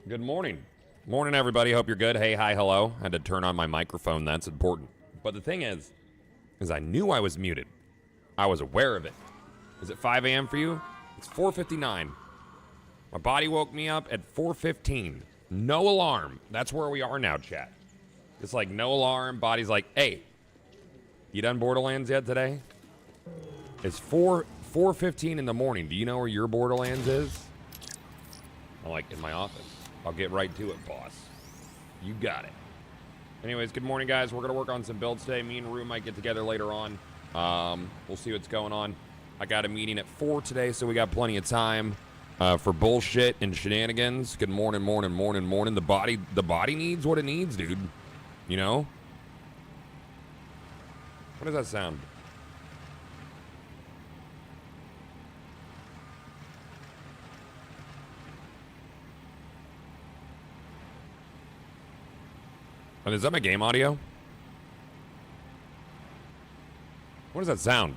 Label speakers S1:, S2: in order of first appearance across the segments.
S1: Good morning. Morning, everybody. Hope you're good. Hey, hi, hello. I had to turn on my microphone. That's important. But the thing is I knew I was muted. I was aware of it. Is it 5 a.m. for you? It's 4:59. My body woke me up at 4:15. No alarm. That's where we are now, chat. It's like no alarm. Body's like, hey, you done Borderlands yet today? It's 4:15 in the morning. Do you know where your Borderlands is? I'm like, in my office. I'll get right to it, boss. You got it. Anyways, good morning, guys. We're going to work on some builds today. Me and Rue might get together later on. We'll see what's going on. I got a meeting at 4 today, so we got plenty of time for bullshit and shenanigans. Good morning, morning, morning, morning. The body needs what it needs, dude. You know? What does that sound? And is that my game audio? What does that sound?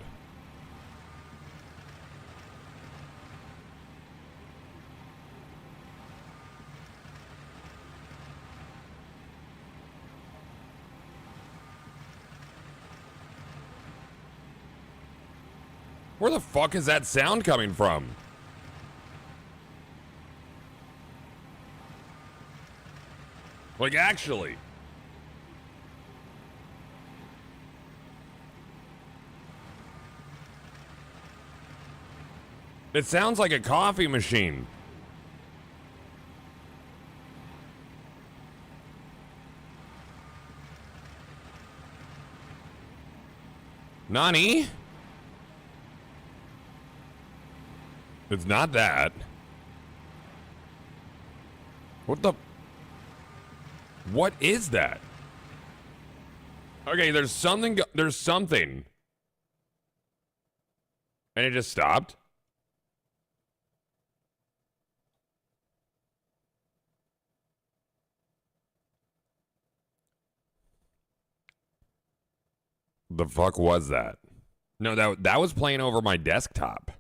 S1: Where the fuck is that sound coming from? Like, actually. It sounds like a coffee machine. Nani? It's not that. What the? What is that? Okay, there's something. There's something. And it just stopped? The fuck was that? No, that was playing over my desktop.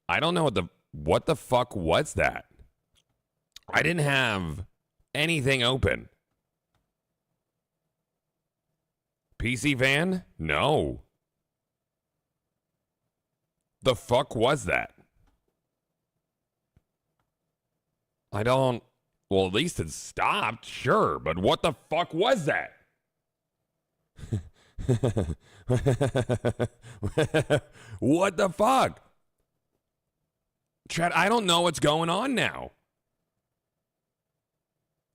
S1: I don't know what the fuck was that? I didn't have anything open. PC fan? No. The fuck was that? I don't... Well, at least it stopped, sure, but what the fuck was that? What the fuck? Chat, I don't know what's going on now.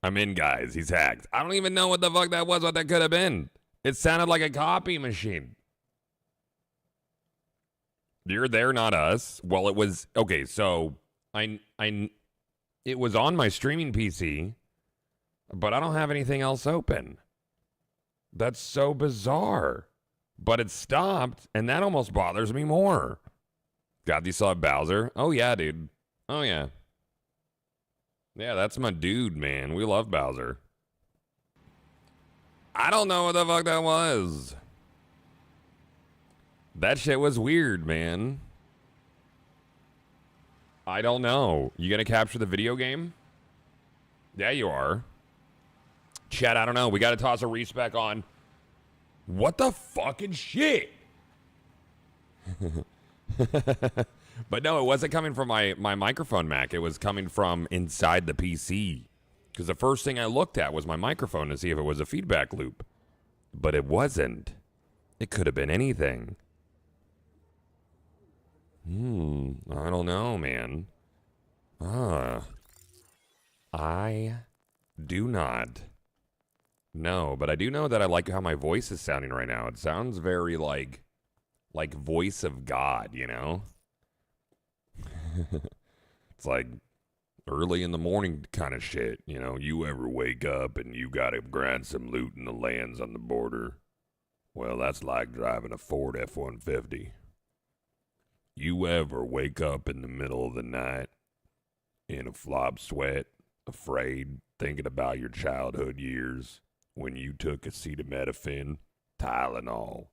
S1: I'm in, guys. He's hacked. I don't even know what the fuck that was, what that could have been. It sounded like a copy machine. You're there, not us. Well, it was... Okay, so... It was on my streaming PC, but I don't have anything else open. That's so bizarre. But it stopped, and that almost bothers me more. God, you saw Bowser? Oh, yeah, dude. Oh, yeah. Yeah, that's my dude, man. We love Bowser. I don't know what the fuck that was. That shit was weird, man. I don't know. You gonna capture the video game? Yeah, you are. Chat, I don't know. We gotta toss a respec on. What the fucking shit? But no, it wasn't coming from my microphone, Mac. It was coming from inside the PC. Because the first thing I looked at was my microphone to see if it was a feedback loop. But it wasn't. It could have been anything. I don't know, man. I do not know, but I do know that I like how my voice is sounding right now. It sounds very like voice of God, you know? It's like early in the morning kind of shit, you know? You ever wake up and you gotta grind some loot in the lands on the border? Well, that's like driving a Ford F-150. You ever wake up in the middle of the night in a flop sweat, afraid, thinking about your childhood years when you took acetaminophen, Tylenol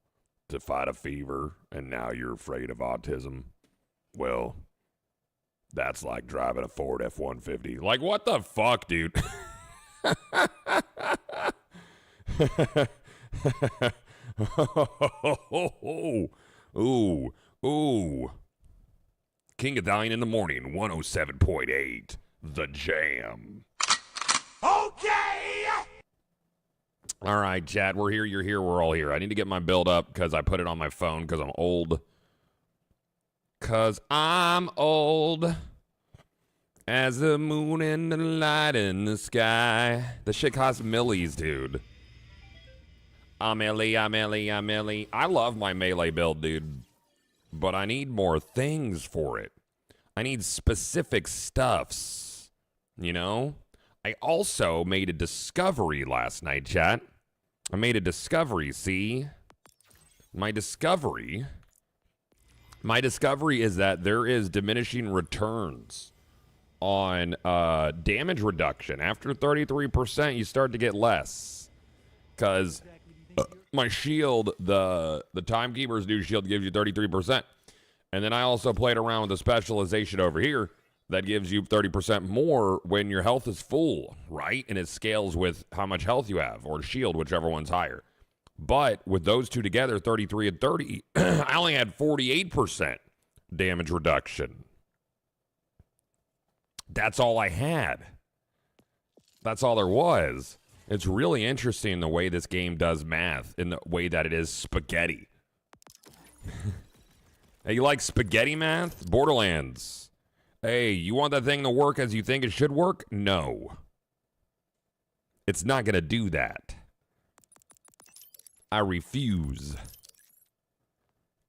S1: to fight a fever, and now you're afraid of autism? Well, That's like driving a Ford F-150. Like, what the fuck, dude? Ooh, ooh. King of Thine in the Morning, 107.8. The Jam. Okay! All right, chat, we're here, you're here, we're all here. I need to get my build up because I put it on my phone because I'm old. Because I'm old as the moon and the light in the sky. The shit costs millies, dude. I'm Ellie. I love my melee build, dude. But I need more things for it. I need specific stuffs. You know? I also made a discovery last night, chat. I made a discovery, see? My discovery is that there is diminishing returns on damage reduction. After 33%, you start to get less. Because my shield, the Timekeeper's new shield gives you 33%. And then I also played around with the specialization over here that gives you 30% more when your health is full, right? And it scales with how much health you have, or shield, whichever one's higher. But with those two together, 33 and 30, I only had 48% damage reduction. That's all I had. That's all there was. It's really interesting the way this game does math, in the way that it is spaghetti. Hey, you like spaghetti math? Borderlands. Hey, you want that thing to work as you think it should work? No. It's not going to do that. I refuse.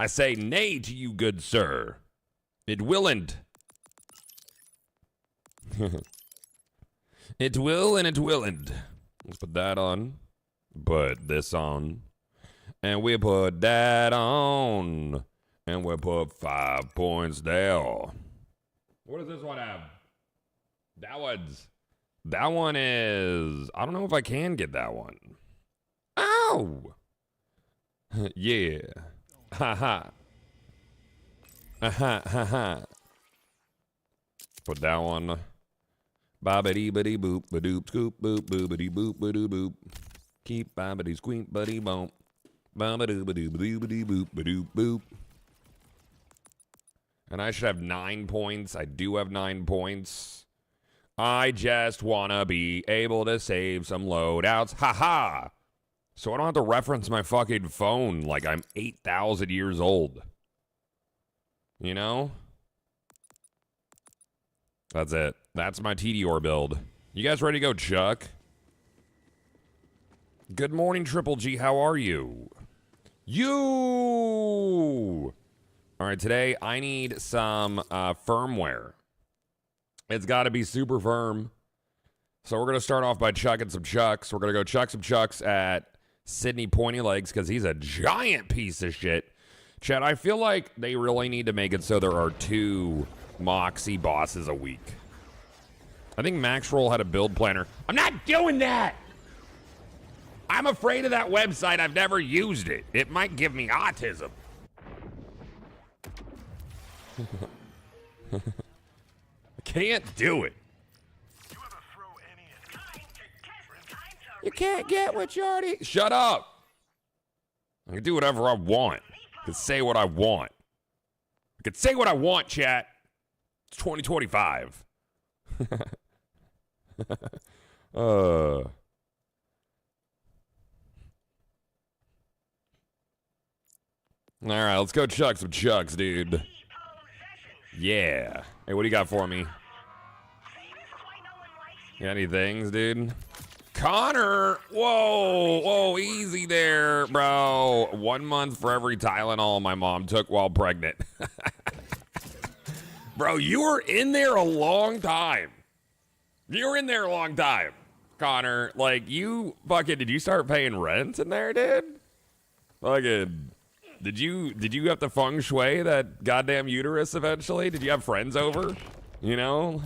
S1: I say nay to you, good sir. It willn't. It will and it willn't. Let's put that on. Put this on. And we put that on. And we put 5 points there. What does this one have? That one is... I don't know if I can get that one. Ow! Yeah. Ha ha. Ha ha ha. Put that one. Bobbity bitty boop ba doop scoop boop boobity boop ba doo boop. Keep bobbity squeak buddy bump. Bobbity ba doo boobity boop ba doop boop. And I should have 9 points. I do have 9 points. I just wanna be able to save some loadouts. Ha ha! So I don't have to reference my fucking phone like I'm 8,000 years old. You know? That's it. That's my TDR build. You guys ready to go, Chuck? Good morning, Triple G. How are you? You! All right, today I need some firmware. It's got to be super firm. So we're going to start off by chucking some chucks. We're going to go chuck some chucks at Sydney Pointy Legs because he's a giant piece of shit. Chad, I feel like they really need to make it so there are 2 Moxie bosses a week. I think Maxroll had a build planner. I'm not doing that! I'm afraid of that website. I've never used it. It might give me autism. I can't do it. You can't get what you already... Shut up! I can do whatever I want. I can say what I want. I can say what I want, chat. It's 2025. All right, let's go chuck some chucks, dude. Yeah. Hey, what do you got for me? You got any things, dude? Connor! Whoa! Whoa, easy there, bro. 1 month for every Tylenol my mom took while pregnant. Bro, you were in there a long time. You were in there a long time, Connor. Like, you fucking... Did you start paying rent in there, dude? Fucking... Did you have to feng shui that goddamn uterus eventually? Did you have friends over? You know?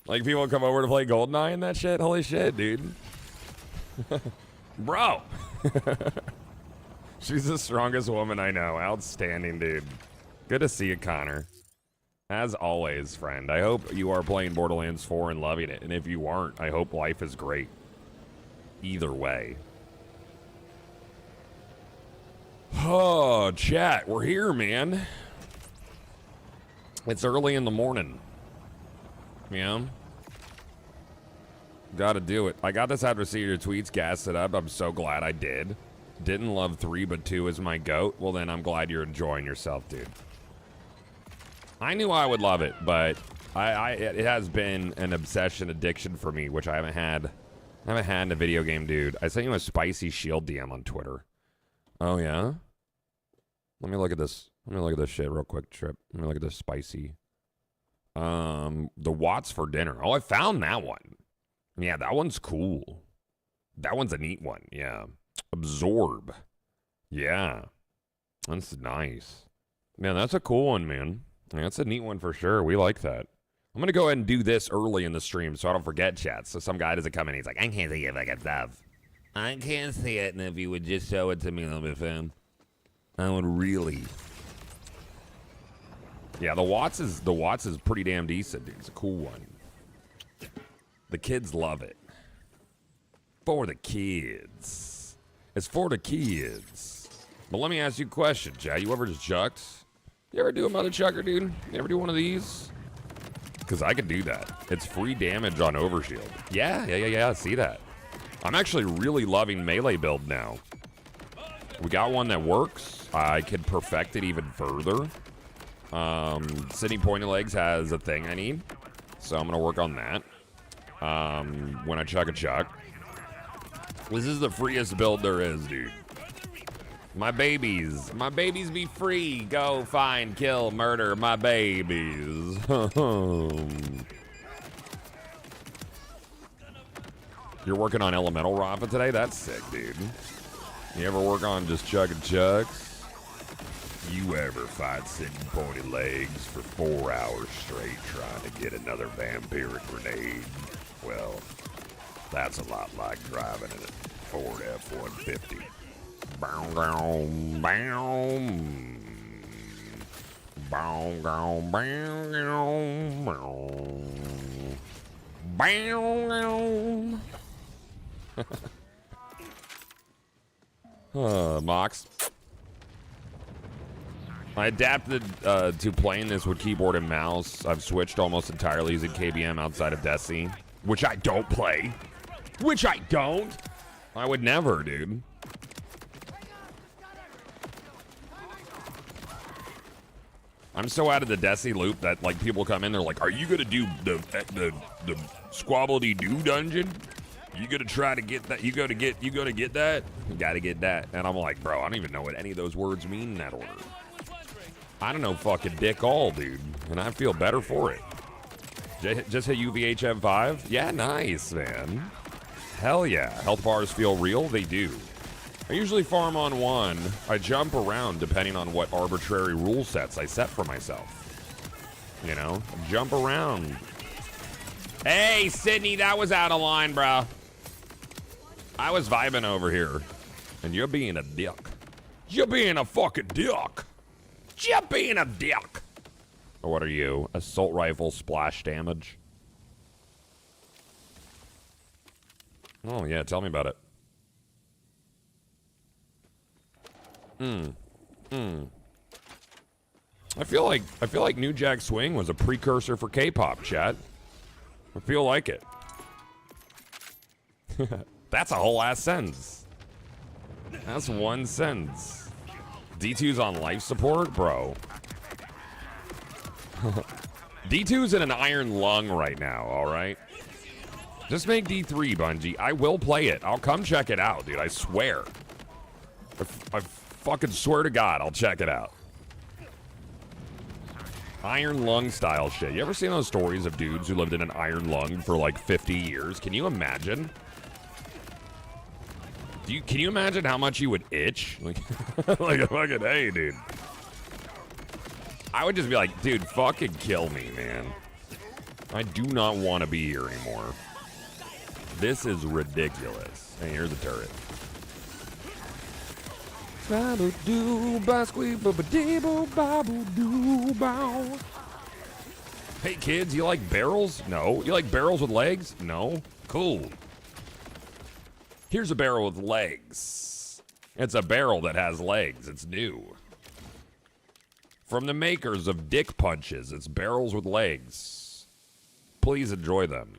S1: Like people come over to play GoldenEye and that shit? Holy shit, dude. Bro. She's the strongest woman I know. Outstanding, dude. Good to see you, Connor. As always, friend, I hope you are playing Borderlands 4 and loving it. And if you aren't, I hope life is great. Either way. Oh, chat, we're here, man. It's early in the morning. Yeah. Gotta do it. I got this after seeing your tweets, gassed it up. I'm so glad I did. Didn't love 3, but 2 is my GOAT. Well, then I'm glad you're enjoying yourself, dude. I knew I would love it, but it has been an obsession addiction for me, which I haven't had in a video game, dude. I sent you a spicy shield DM on Twitter. Oh, yeah? Let me look at this. Let me look at this shit real quick, Trip. Let me look at this spicy. The Watts for dinner. Oh, I found that one. Yeah, that one's cool. That one's a neat one, yeah. Absorb. Yeah. That's nice. Man, that's a cool one, man. Yeah, that's a neat one for sure. We like that. I'm going to go ahead and do this early in the stream so I don't forget, chat. So some guy doesn't come in. He's like, I can't see it like it's stuff. I can't see it, and if you would just show it to me a little bit, fam, I would really. Yeah, the Watts is pretty damn decent, dude. It's a cool one. The kids love it. For the kids. It's for the kids. But let me ask you a question, chat. You ever just chucked? You ever do a mother chucker, dude? You ever do one of these? Because I could do that. It's free damage on overshield. Yeah. See that. I'm actually really loving melee build now. We got one that works. I could perfect it even further. Sydney Pointy Legs has a thing I need. So I'm going to work on that. When I chuck a chuck. This is the freest build there is, dude. My babies be free. Go find, kill, murder my babies. You're working on Elemental Rafa today? That's sick, dude. You ever work on just chugging chucks? You ever fight Sydney Pointy Legs for 4 hours straight trying to get another vampiric grenade? Well, that's a lot like driving in a Ford F-150. Bow, bow, bow. Bow, bow, bow, bow. Mox. I adapted to playing this with keyboard and mouse. I've switched almost entirely using KBM outside of Desi, which I don't play. Which I don't. I would never, dude. I'm so out of the Desi loop that like people come in, they're like, "Are you gonna do the squabbledy-doo dungeon? You gonna try to get that? You gonna get that? You gotta get that." And I'm like, bro, I don't even know what any of those words mean in that order. I don't know fucking dick all, dude, and I feel better for it. Just hit UVHM5? Yeah, nice, man. Hell yeah. Health bars feel real? They do. I usually farm on 1. I jump around depending on what arbitrary rule sets I set for myself. You know? Jump around. Hey, Sydney, that was out of line, bro. I was vibing over here. And you're being a dick. You're being a fucking dick. You're being a dick. Or what are you? Assault rifle splash damage? Oh, yeah, tell me about it. I feel like New Jack Swing was a precursor for K-pop, chat. I feel like it. That's a whole ass sentence. That's one sentence. D2's on life support, bro. D2's in an iron lung right now, all right? Just make D3, Bungie. I will play it. I'll come check it out, dude. I swear. I fucking swear to God, I'll check it out. Iron lung style shit. You ever seen those stories of dudes who lived in an iron lung for like 50 years? Can you imagine? Can you imagine how much you would itch? Like, like a fucking, hey, dude. I would just be like, dude, fucking kill me, man. I do not want to be here anymore. This is ridiculous. Hey, here's a turret. Hey kids, you like barrels? No. You like barrels with legs? No. Cool. Here's a barrel with legs. It's a barrel that has legs. It's new. From the makers of Dick Punches, it's barrels with legs. Please enjoy them.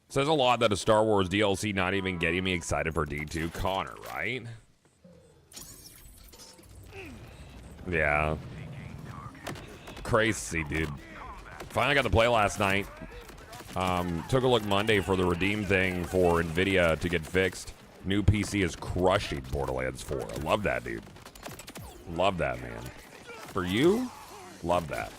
S1: Says a lot that a Star Wars DLC not even getting me excited for D2. Connor, right? Yeah. Crazy, dude. Finally got to play last night. Took a look Monday for the redeem thing for NVIDIA to get fixed. New PC is crushing Borderlands 4. I love that, dude. Love that, man. For you, love that.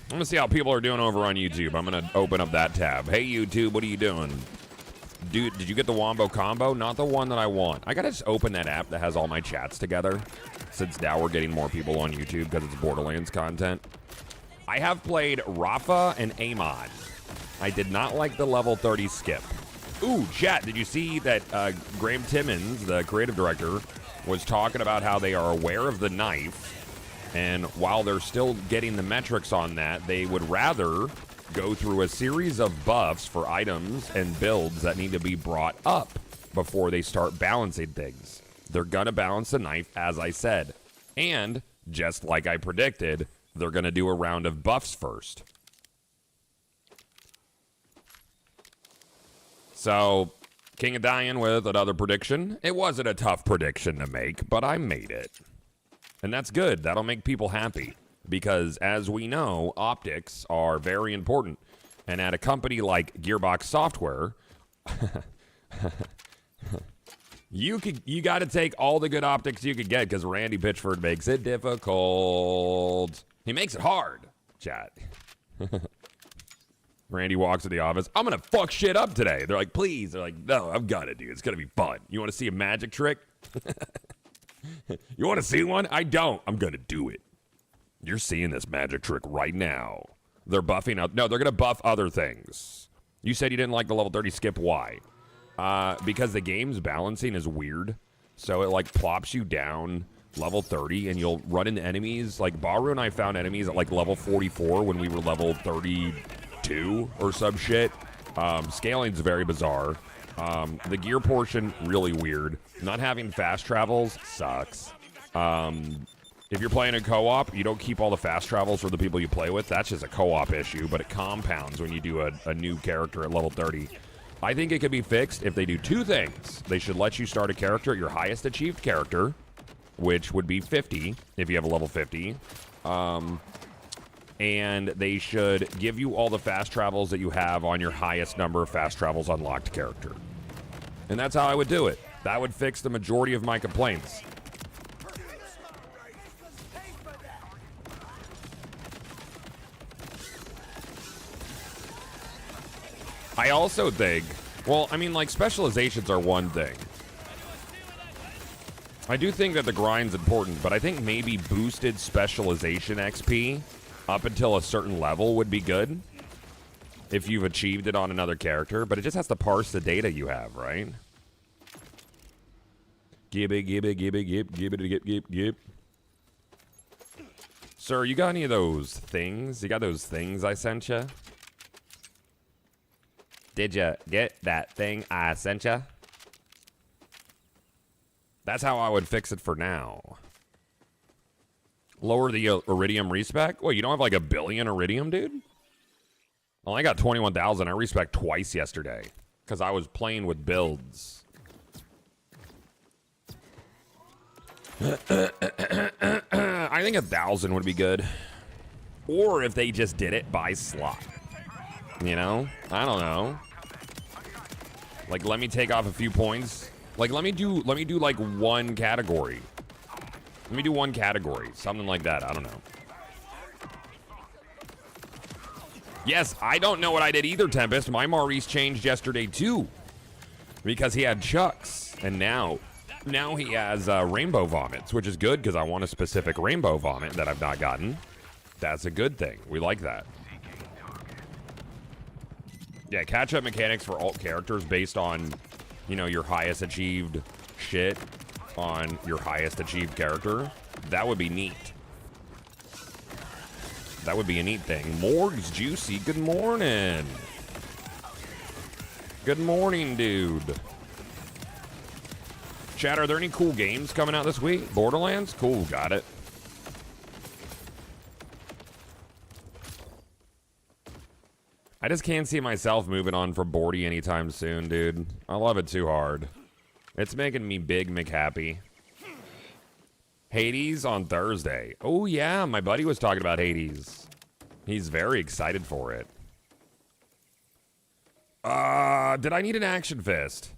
S1: I'm gonna see how people are doing over on YouTube. I'm gonna open up that tab. Hey YouTube, what are you doing? Dude, did you get the Wombo combo? Not the one that I want. I gotta just open that app that has all my chats together, since now we're getting more people on YouTube because it's Borderlands content. I have played Rafa and Amon. I did not like the level 30 skip. Ooh, chat, did you see that Graham Timmons, the creative director, was talking about how they are aware of the knife, and while they're still getting the metrics on that, they would rather go through a series of buffs for items and builds that need to be brought up before they start balancing things. They're gonna balance the knife, as I said, and just like I predicted, they're gonna do a round of buffs first. So, King of Dian with another prediction. It wasn't a tough prediction to make, but I made it. And that's good. That'll make people happy. Because, as we know, optics are very important. And at a company like Gearbox Software, you got to take all the good optics you could get, because Randy Pitchford makes it difficult. He makes it hard, chat. Randy walks to the office. I'm going to fuck shit up today. They're like, please. They're like, no, I've got it, dude. It's going to be fun. You want to see a magic trick? You want to see one? I don't. I'm going to do it. You're seeing this magic trick right now. They're buffing up. No, they're going to buff other things. You said you didn't like the level 30 skip. Why? Because the game's balancing is weird. So it like plops you down level 30 and you'll run into enemies. Like Baru and I found enemies at like level 44 when we were level 32 or some shit. Scaling's very bizarre. The gear portion, really weird. Not having fast travels sucks. If you're playing in co-op, you don't keep all the fast travels for the people you play with. That's just a co-op issue, but it compounds when you do a new character at level 30. I think it could be fixed if they do two things. They should let you start a character at your highest achieved character, which would be 50 if you have a level 50. And they should give you all the fast travels that you have on your highest number of fast travels unlocked character. And that's how I would do it. That would fix the majority of my complaints. I also think, well, I mean, like, specializations are one thing. I do think that the grind's important, but I think maybe boosted specialization XP up until a certain level would be good if you've achieved it on another character, but it just has to parse the data you have, right? Gib. Sir, you got any of those things? You got those things I sent you? Did you get that thing I sent you? That's how I would fix it for now. Lower the Iridium respec? Wait, you don't have like 1 billion Iridium, dude? Well, I got 21,000. I respec twice yesterday because I was playing with builds. I think 1,000 would be good. Or if they just did it by slot. You know? I don't know. Like, let me take off a few points. Like, let me do like one category. Let me do one category. Something like that. I don't know. Yes, I don't know what I did either, Tempest. My Maurice changed yesterday, too. Because he had Chucks. And now Now he has rainbow vomits, which is good because I want a specific rainbow vomit that I've not gotten. That's a good thing. We like that. Yeah, catch-up mechanics for alt characters based on, you know, your highest achieved shit on your highest achieved character. That would be neat. That would be a neat thing. Morg's Juicy, good morning. Good morning, dude. Chat, are there any cool games coming out this week? Borderlands? Cool, got it. I just can't see myself moving on from Bordy anytime soon, dude. I love it too hard. It's making me big McHappy. Hades on Thursday. Oh yeah, my buddy was talking about Hades. He's very excited for it. Did I need an action fist?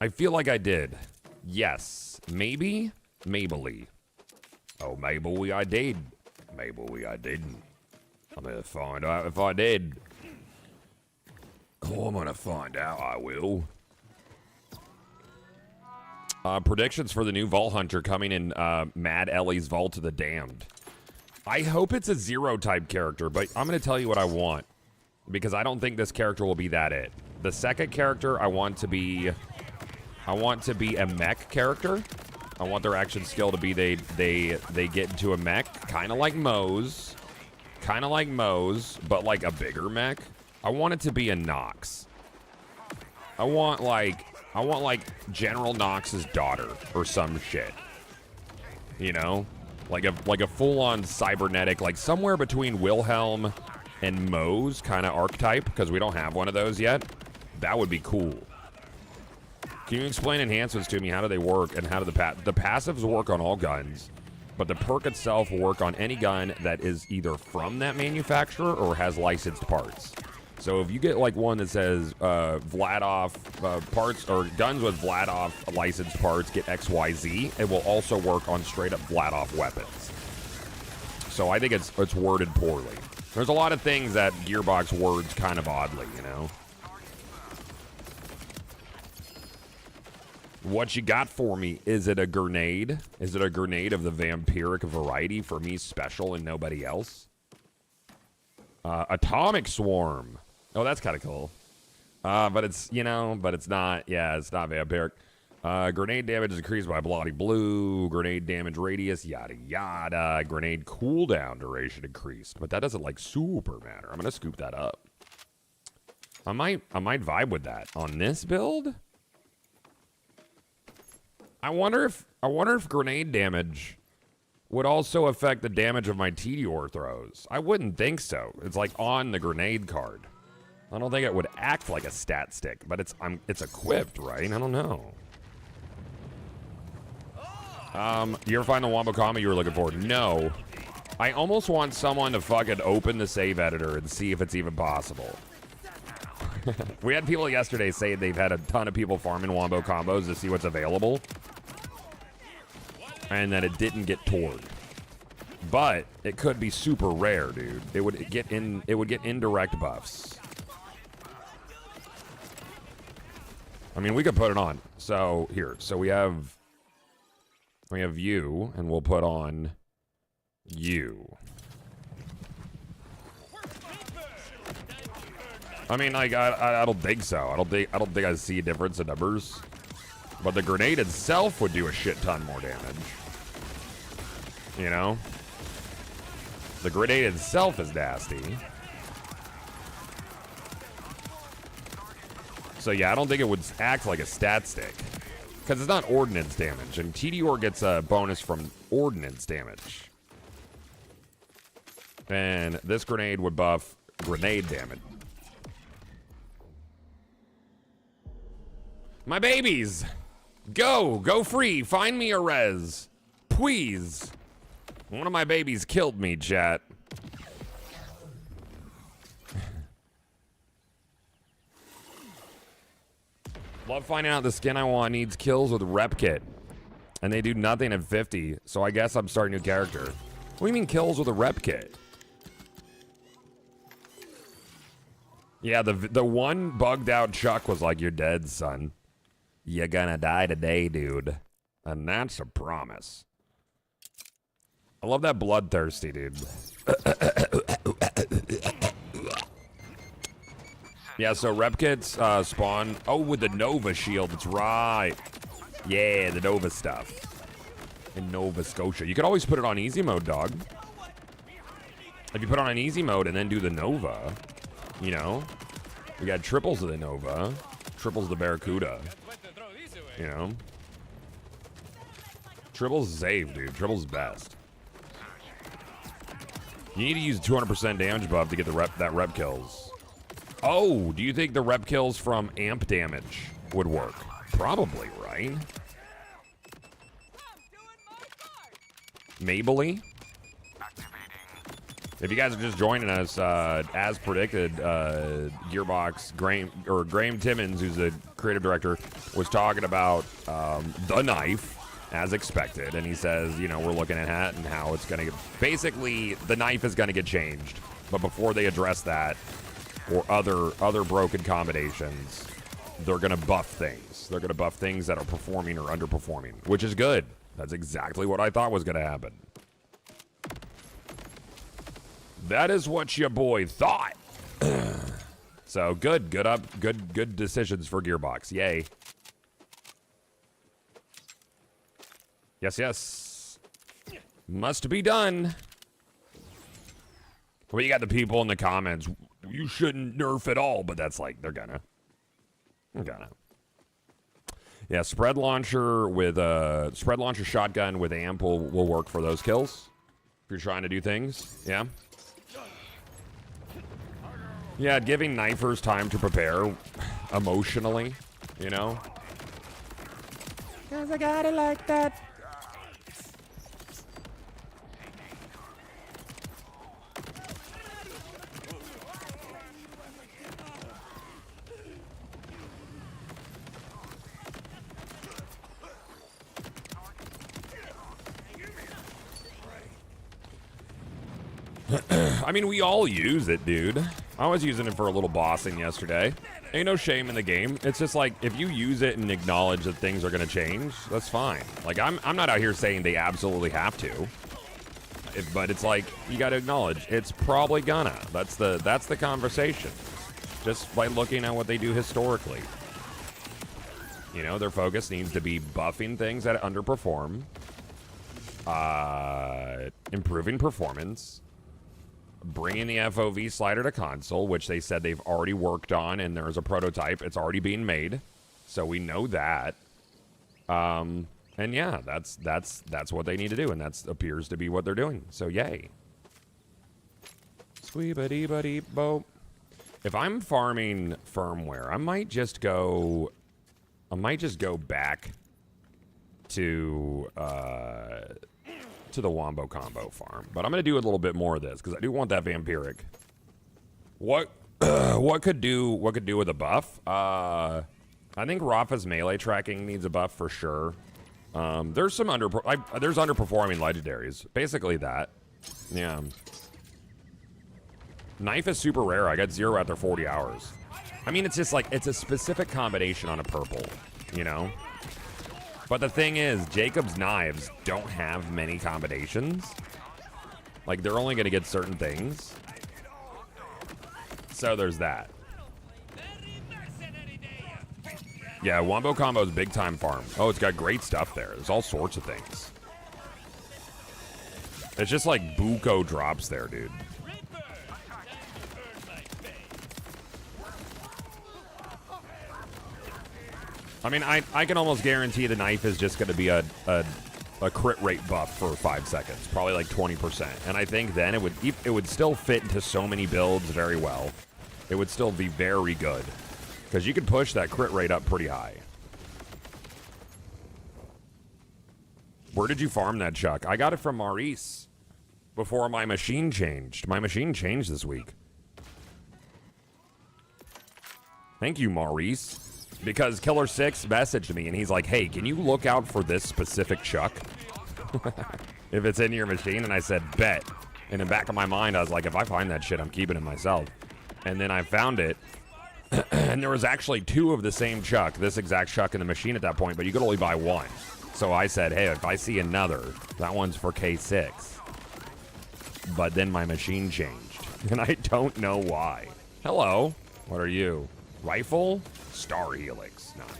S1: I feel like I did. Yes. Maybe? Mabely. Oh, maybe I did. Maybe I didn't. I'm gonna find out if I did. Oh, I'm gonna find out, I will. Predictions for the new Vault Hunter coming in Mad Ellie's Vault of the Damned. I hope it's a Zero type character, but I'm gonna tell you what I want. Because I don't think this character will be that it. The second character I want to be a mech character. I want their action skill to be they get into a mech, kind of like Moe's, but like a bigger mech. I want it to be a Nox. I want like General Nox's daughter or some shit. You know, like a full-on cybernetic, like somewhere between Wilhelm and Moe's kind of archetype, because we don't have one of those yet. That would be cool. Can you explain enhancements to me? How do they work, and how do the passives work on all guns, but the perk itself will work on any gun that is either from that manufacturer or has licensed parts. So if you get like one that says Vladoff parts, or guns with Vladoff licensed parts get XYZ, it will also work on straight up Vladoff weapons. So I think it's worded poorly. There's a lot of things that Gearbox words kind of oddly, you know. What you got for me? Is it a grenade? Is it a grenade of the vampiric variety for me special and nobody else? Atomic Swarm. Oh, that's kind of cool. But it's, you know, but it's not, yeah, it's not vampiric. Grenade damage is increased by bloody blue. Grenade damage radius, yada, yada. Grenade cooldown duration increased. But that doesn't, like, super matter. I'm going to scoop that up. I might vibe with that. On this build? I wonder if grenade damage would also affect the damage of my Tediore throws. I wouldn't think so. It's like on the grenade card. I don't think it would act like a stat stick, but it's equipped, right? I don't know. You ever find the Wombo combo you were looking for? No. I almost want someone to fucking open the save editor and see if it's even possible. We had people yesterday say they've had a ton of people farming Wombo combos to see what's available, and that it didn't get torn. But it could be super rare, dude. It would get indirect buffs. I mean, we could put it on. So here, so we have you, and we'll put on you. I mean, like, I don't think so. I don't think I see a difference in numbers. But the grenade itself would do a shit ton more damage. You know? The grenade itself is nasty. So yeah, I don't think it would act like a stat stick. Because it's not ordnance damage. And Tediore gets a bonus from ordnance damage. And this grenade would buff grenade damage. My babies! Go free, find me a res. Please. One of my babies killed me, chat. Love finding out the skin I want needs kills with rep kit. And they do nothing at 50, so I guess I'm starting a new character. What do you mean kills with a rep kit? Yeah, the one bugged out Chuck was like, "You're dead, son. You're gonna die today, dude." And that's a promise. I love that bloodthirsty, dude. Yeah, so rep kits spawn. Oh, with the Nova shield. That's right. Yeah, the Nova stuff. In Nova Scotia. You could always put it on easy mode, dog. If you put it on easy mode and then do the Nova, you know, we got triples of the Nova, triples the Barracuda, you know. Triples is safe, dude. Triples is best. You need to use 200% damage buff to get that rep kills. Oh, do you think the rep kills from amp damage would work? Probably, right? Maybe. If you guys are just joining us, as predicted, Gearbox, Graham Timmons, who's the creative director, was talking about the knife, as expected. And he says, you know, we're looking at and how it's going to get... Basically, the knife is going to get changed. But before they address that, or other broken combinations, they're going to buff things. They're going to buff things that are performing or underperforming, which is good. That's exactly what I thought was going to happen. That is what your boy thought. So good decisions for Gearbox. Yay. Yes. Must be done. Well, you got the people in the comments. You shouldn't nerf at all, but that's like, they're gonna. Yeah, spread launcher shotgun with amp will work for those kills. If you're trying to do things, yeah. Yeah, giving knifers time to prepare emotionally, you know? 'Cause I got it like that. I mean, we all use it, dude. I was using it for a little bossing yesterday. Ain't no shame in the game. It's just like, if you use it and acknowledge that things are gonna change, that's fine. Like, I'm not out here saying they absolutely have to. But it's like, you gotta acknowledge, it's probably gonna. That's the conversation. Just by looking at what they do historically. You know, their focus needs to be buffing things that underperform. Improving performance. Bringing the FOV slider to console, which they said they've already worked on, and there's a prototype. It's already being made, so we know that. And yeah, that's what they need to do, and that appears to be what they're doing. So yay. Squeebity-buddy-bo. If I'm farming firmware, I might just go back to the Wombo combo farm, but I'm gonna do a little bit more of this because I do want that vampiric. What could do with a buff? I think Rafa's melee tracking needs a buff for sure. There's underperforming legendaries, basically that. Yeah. Knife is super rare. I got 0 after 40 hours. I mean, it's just like, it's a specific combination on a purple, you know? But the thing is, Jacob's knives don't have many combinations. Like, they're only going to get certain things. So there's that. Yeah, Wombo combo is big time farm. Oh, it's got great stuff there. There's all sorts of things. It's just like buco drops there, dude. I mean, I can almost guarantee the knife is just going to be a crit rate buff for 5 seconds, probably like 20%. And I think then it would still fit into so many builds very well. It would still be very good because you could push that crit rate up pretty high. Where did you farm that, Chuck? I got it from Maurice before my machine changed. My machine changed this week. Thank you, Maurice. Because Killer 6 messaged me, and he's like, hey, can you look out for this specific Chuck? If it's in your machine? And I said, bet. And in the back of my mind, I was like, if I find that shit, I'm keeping it myself. And then I found it, and there was actually 2 of the same Chuck, this exact Chuck in the machine at that point, but you could only buy 1. So I said, hey, if I see another, that one's for K6. But then my machine changed, and I don't know why. Hello. What are you? Rifle? Star Helix. Not good.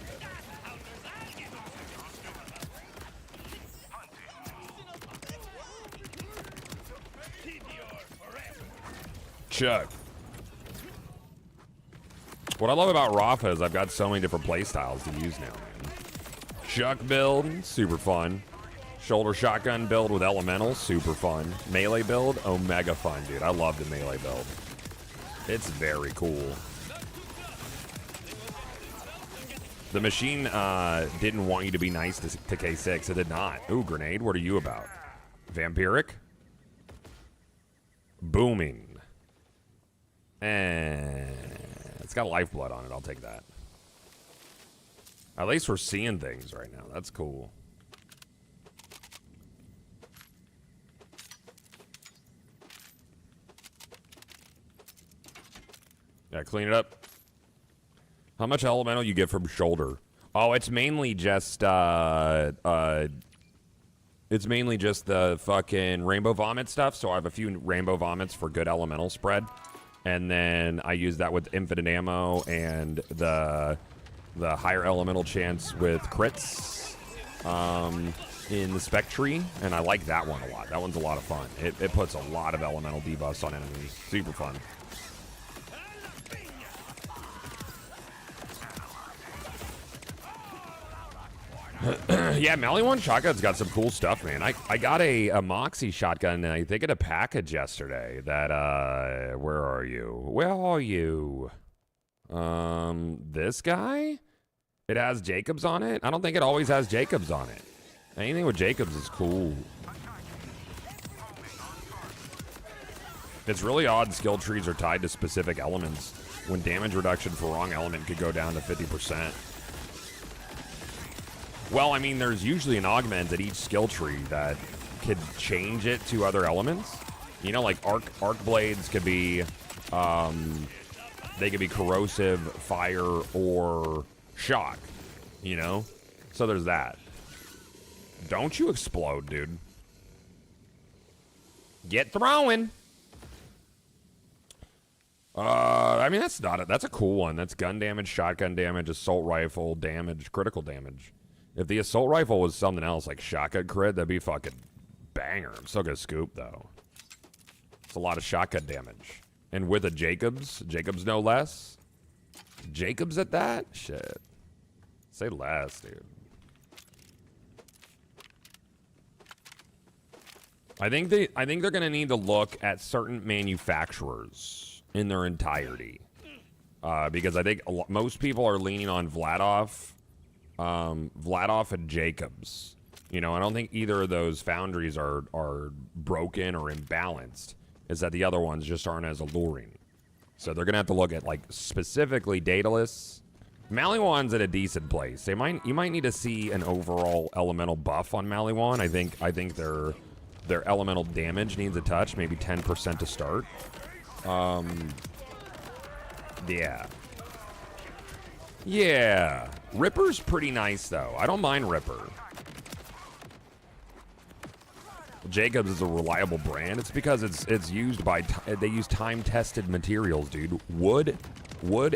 S1: Chuck. What I love about Rafa is I've got so many different playstyles to use now, man. Chuck build, super fun. Shoulder shotgun build with elemental, super fun. Melee build, omega fun, dude. I love the melee build. It's very cool. The machine didn't want you to be nice to K6. It did not. Ooh, grenade, what are you about? Vampiric? Booming. And it's got lifeblood on it. I'll take that. At least we're seeing things right now. That's cool. Yeah, clean it up. How much elemental you get from shoulder? Oh, it's mainly just the fucking rainbow vomit stuff. So I have a few rainbow vomits for good elemental spread. And then I use that with infinite ammo and the higher elemental chance with crits in the spec tree. And I like that one a lot. That one's a lot of fun. It puts a lot of elemental debuffs on enemies. Super fun. Yeah, Maliwan shotgun's got some cool stuff, man. I got a Moxie shotgun, and I think in a package yesterday that, where are you? Where are you? This guy? It has Jacobs on it? I don't think it always has Jacobs on it. Anything with Jacobs is cool. It's really odd skill trees are tied to specific elements when damage reduction for wrong element could go down to 50%. Well, I mean, there's usually an augment at each skill tree that could change it to other elements. You know, like arc blades could be, they could be corrosive, fire, or shock. You know, so there's that. Don't you explode, dude? Get throwing. I mean, that's a cool one. That's gun damage, shotgun damage, assault rifle damage, critical damage. If the assault rifle was something else, like shotgun crit, that'd be fucking banger. I'm still gonna scoop, though. It's a lot of shotgun damage. And with a Jacobs no less. Jacobs at that? Shit. Say less, dude. I think they're gonna need to look at certain manufacturers in their entirety. Because I think most people are leaning on Vladov and Jacobs. You know, I don't think either of those foundries are broken or imbalanced. It's that the other ones just aren't as alluring. So they're gonna have to look at, like, specifically Daedalus. Maliwan's at a decent place. You might need to see an overall elemental buff on Maliwan. I think their elemental damage needs a touch, maybe 10% to start. Yeah. Yeah. Ripper's pretty nice, though. I don't mind Ripper. Jacobs is a reliable brand. It's because it's used by... They use time-tested materials, dude. Wood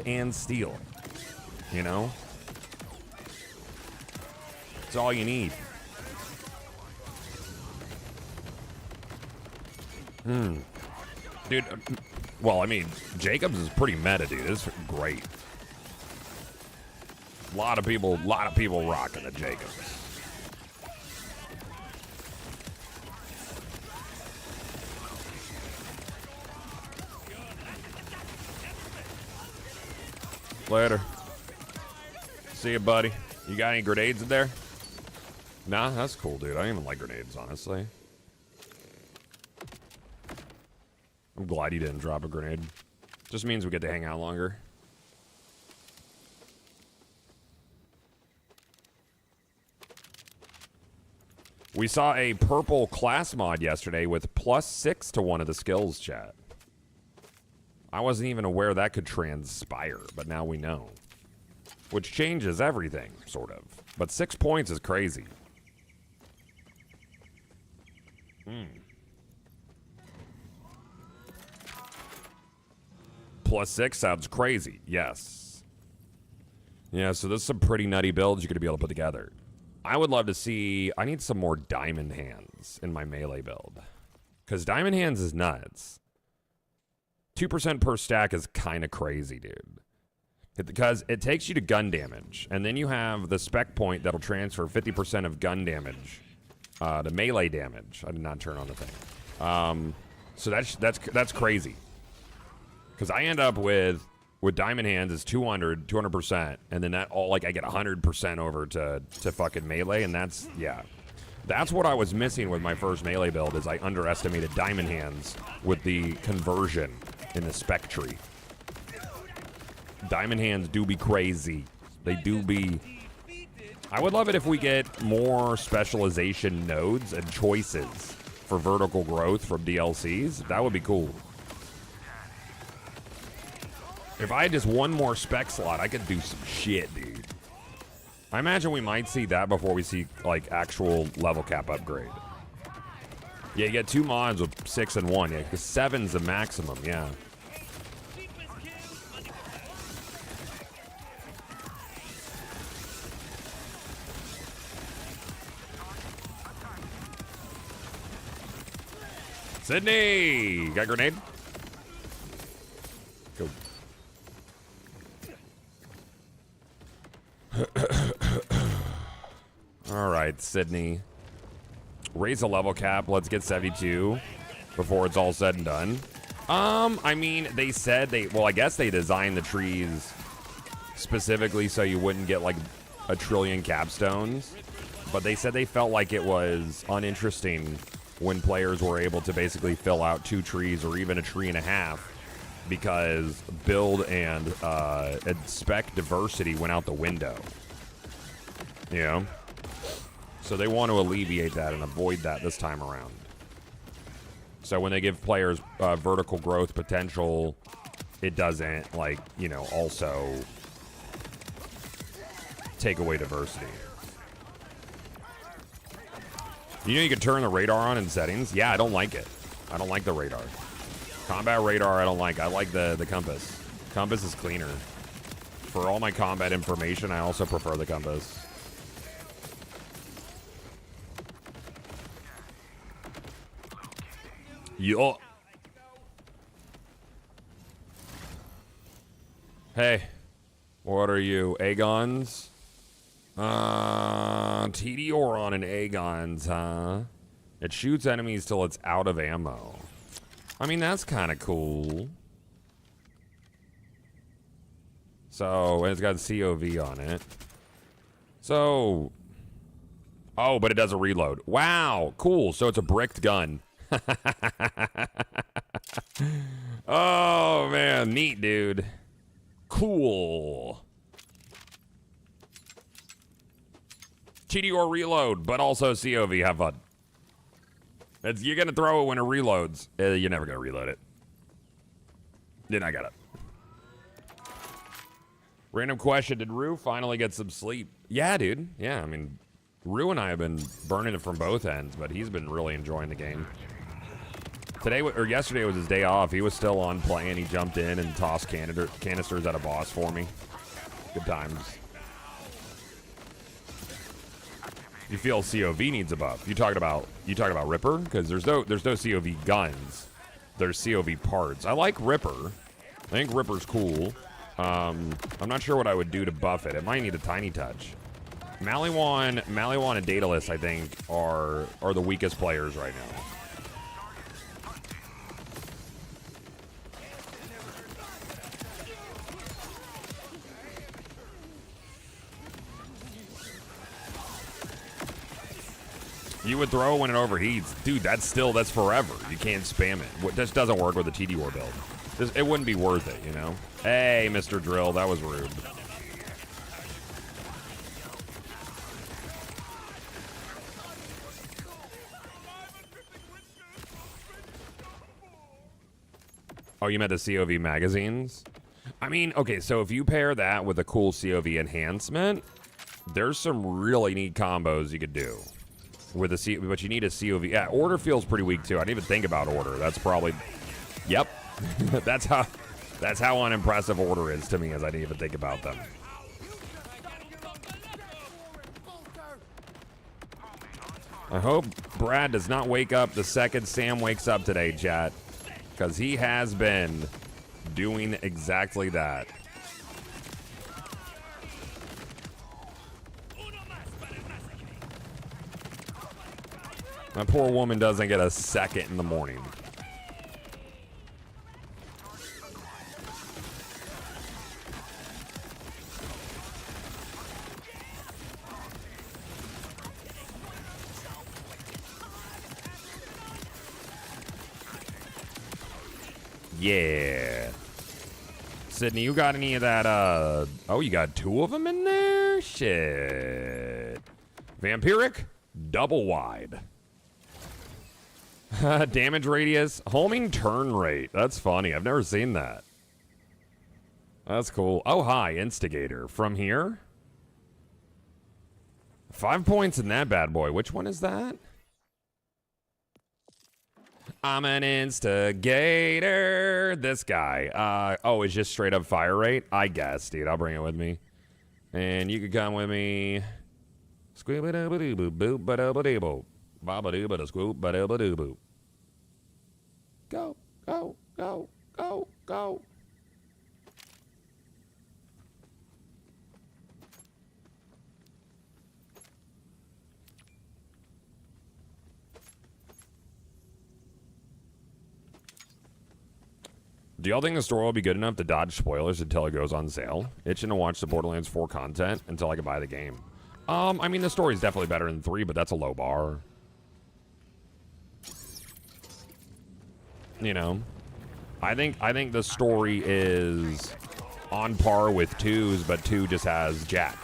S1: and steel. You know? It's all you need. Dude, well, I mean, Jacobs is pretty meta, dude. It's great. A lot of people rocking the Jacobs. Later. See you, buddy. You got any grenades in there? Nah, that's cool, dude. I don't even like grenades, honestly. I'm glad you didn't drop a grenade. Just means we get to hang out longer. We saw a purple class mod yesterday with +6 to one of the skills, chat. I wasn't even aware that could transpire, but now we know. Which changes everything, sort of. But 6 points is crazy. +6 sounds crazy. Yes. Yeah, so there's some pretty nutty builds you're going to be able to put together. I would love to see... I need some more diamond hands in my melee build. Because diamond hands is nuts. 2% per stack is kind of crazy, dude. Because it takes you to gun damage. And then you have the spec point that'll transfer 50% of gun damage to melee damage. I did not turn on the thing. So that's crazy. Because I end up with diamond hands is 200%, and then that all, like, I get 100% over to fucking melee, and that's, yeah. That's what I was missing with my first melee build, is I underestimated diamond hands with the conversion in the spec tree. Diamond hands do be crazy. They do be... I would love it if we get more specialization nodes and choices for vertical growth from DLCs. That would be cool. If I had just one more spec slot, I could do some shit, dude. I imagine we might see that before we see, like, actual level cap upgrade. Yeah, you get 2 mods with 6 and 1. Yeah, because 7's the maximum, yeah. Sydney! Got a grenade? Go. All right, Sydney. Raise the level cap. Let's get 72 before it's all said and done. I mean, they said well, I guess they designed the trees specifically so you wouldn't get like a trillion capstones. But they said they felt like it was uninteresting when players were able to basically fill out 2 trees or even a tree and a half, because build and spec diversity went out the window. You know? So they want to alleviate that and avoid that this time around. So when they give players vertical growth potential, it doesn't, like, you know, also take away diversity. You know you can turn the radar on in settings? Yeah, I don't like it. I don't like the radar. Combat radar, I don't like. I like the compass. Compass is cleaner. For all my combat information, I also prefer the compass. Yo. Hey. What are you? Agons? TD or on an Agons, huh? It shoots enemies till it's out of ammo. I mean, that's kind of cool. So, and it's got COV on it. So, oh, but it does a reload. Wow, cool. So it's a bricked gun. Oh, man, neat, dude. Cool. TD or reload, but also COV. Have fun. You're going to throw it when it reloads. You're never going to reload it. Then I got it. Random question. Did Rue finally get some sleep? Yeah, dude. Yeah, I mean, Rue and I have been burning it from both ends, but he's been really enjoying the game. Today, or yesterday was his day off. He was still on playing. He jumped in and tossed canisters at a boss for me. Good times. You feel COV needs a buff. You talking about Ripper? Because there's no COV guns. There's COV parts. I like Ripper. I think Ripper's cool. I'm not sure what I would do to buff it. It might need a tiny touch. Maliwan and Daedalus, I think, are the weakest players right now. You would throw when it overheats. Dude, that's forever. You can't spam it. This doesn't work with a TD War build. It wouldn't be worth it, you know? Hey, Mr. Drill, that was rude. Oh, you meant the COV magazines? I mean, okay, so if you pair that with a cool COV enhancement, there's some really neat combos you could do. with a C, but you need a COV. Yeah, order feels pretty weak too. I didn't even think about order. That's probably, yep. that's how unimpressive order is to me, as I didn't even think about them. I hope Brad does not wake up the second Sam wakes up today, chat, because he has been doing exactly that. That poor woman doesn't get a second in the morning. Yeah. Sydney, you got any of that, oh, you got 2 of them in there? Shit. Vampiric, double wide. Damage radius, homing turn rate. That's funny. I've never seen that. That's cool. Oh, hi, Instigator. From here? 5 points in that bad boy. Which one is that? I'm an instigator. This guy. Oh, it's just straight up fire rate? I guess, dude. I'll bring it with me. And you could come with me. Squeeb-a-doo-ba-doo-boop, boop-ba-doo-ba-doo-boop. Ba-ba-doo-ba-da-squoop, ba-doo-ba-doo-boop. Go, go, go, go, go. Do y'all think the store will be good enough to dodge spoilers until it goes on sale? Itching to watch the Borderlands 4 content until I can buy the game. I mean, the story's definitely better than 3, but that's a low bar. You know, I think the story is on par with 2's, but 2 just has Jack.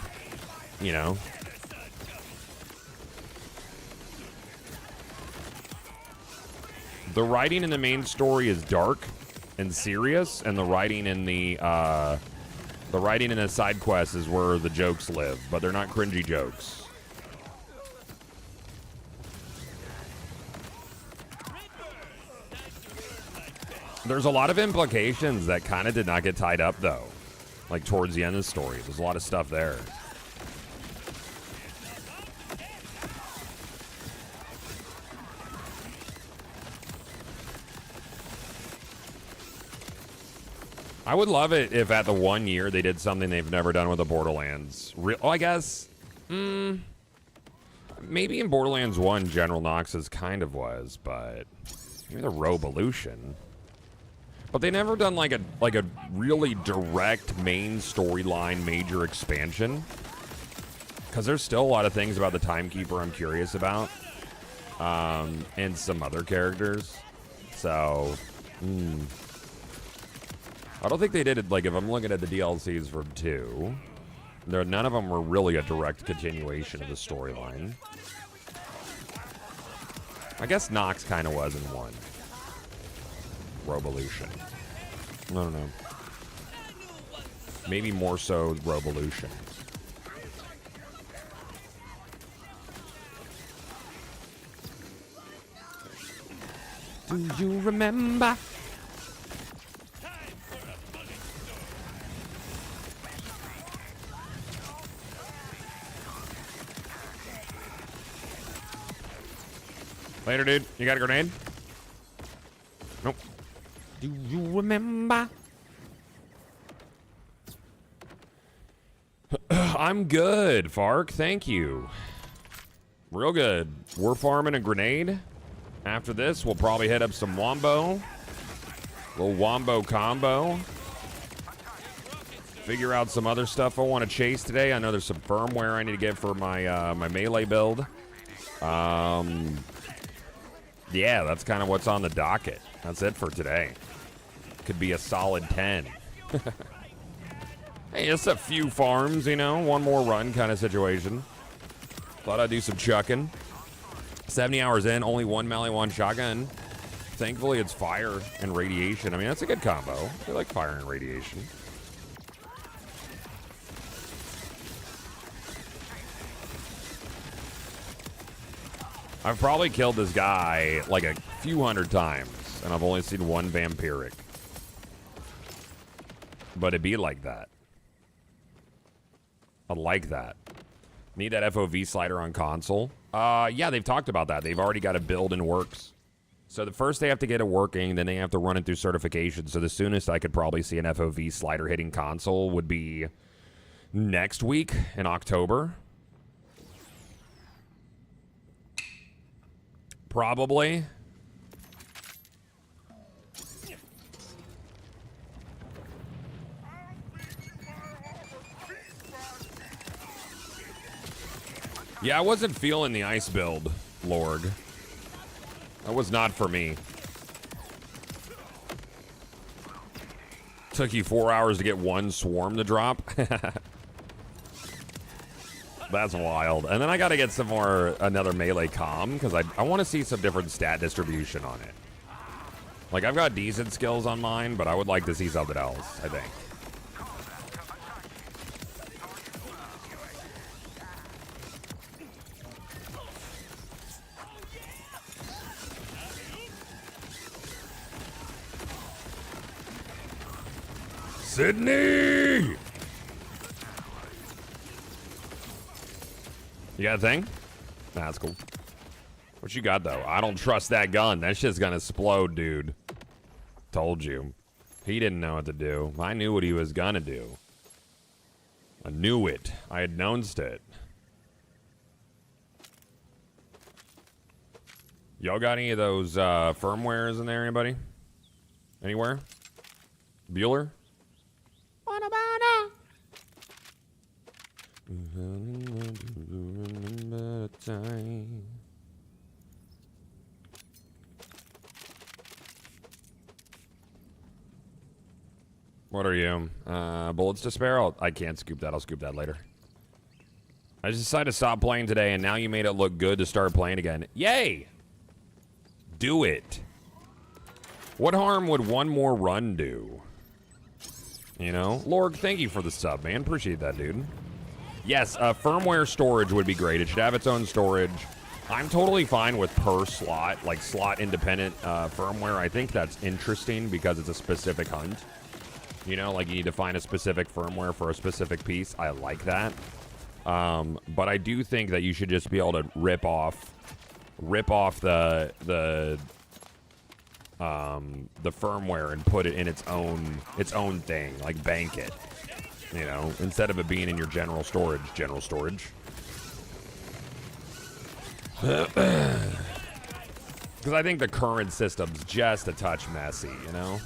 S1: You know. The writing in the main story is dark and serious, and the writing in the side quests is where the jokes live, but they're not cringy jokes. There's a lot of implications that kind of did not get tied up, though. Like, towards the end of the story. There's a lot of stuff there. I would love it if at the 1 year they did something they've never done with the Borderlands. I guess, maybe in Borderlands 1, General Knox's kind of was, but maybe the Rovolution. But they never done like a really direct main storyline major expansion. Because there's still a lot of things about the Timekeeper I'm curious about, and some other characters. So, I don't think they did it, like, if I'm looking at the DLCs for 2, none of them were really a direct continuation of the storyline. I guess Nox kind of was in 1. Rovolution. I don't know. Maybe more so Rovolution. Do you remember? Later, dude. You got a grenade? Nope. Do you remember? I'm good, Fark. Thank you. Real good. We're farming a grenade. After this, we'll probably hit up some Wombo. Little Wombo combo. Figure out some other stuff I want to chase today. I know there's some firmware I need to get for my my melee build. Yeah, that's kind of what's on the docket. That's it for today. Could be a solid 10. Hey, just a few farms, you know, one more run kind of situation. Thought I'd do some chucking. 70 hours in, only 1 melee, 1 shotgun. Thankfully, it's fire and radiation. I mean, that's a good combo. I like fire and radiation. I've probably killed this guy like a few hundred times, and I've only seen one vampiric. But it'd be like that. I like that. Need that FOV slider on console? Yeah, they've talked about that. They've already got a build in works. So the first they have to get it working, then they have to run it through certification. So the soonest I could probably see an FOV slider hitting console would be next week in October. Probably. Yeah, I wasn't feeling the ice build, Lord. That was not for me. Took you 4 hours to get one swarm to drop. That's wild. And then I got to get some more, another melee comm, because I want to see some different stat distribution on it. Like, I've got decent skills on mine, but I would like to see something else, I think. Sydney! You got a thing? Nah, that's cool. What you got, though? I don't trust that gun. That shit's gonna explode, dude. Told you. He didn't know what to do. I knew what he was gonna do. I knew it. I announced it. Y'all got any of those firmwares in there, anybody? Anywhere? Bueller? What about it? What are you? Bullets to spare? I can't scoop that. I'll scoop that later. I just decided to stop playing today, and now you made it look good to start playing again. Yay! Do it. What harm would one more run do? You know? Lorg, thank you for the sub, man. Appreciate that, dude. Yes, firmware storage would be great. It should have its own storage. I'm totally fine with per slot, like slot-independent firmware. I think that's interesting because it's a specific hunt. You know, like you need to find a specific firmware for a specific piece. I like that. But I do think that you should just be able to rip off the firmware and put it in its own thing, like bank it. You know, instead of it being in your general storage. Because I think the current system's just a touch messy, you know?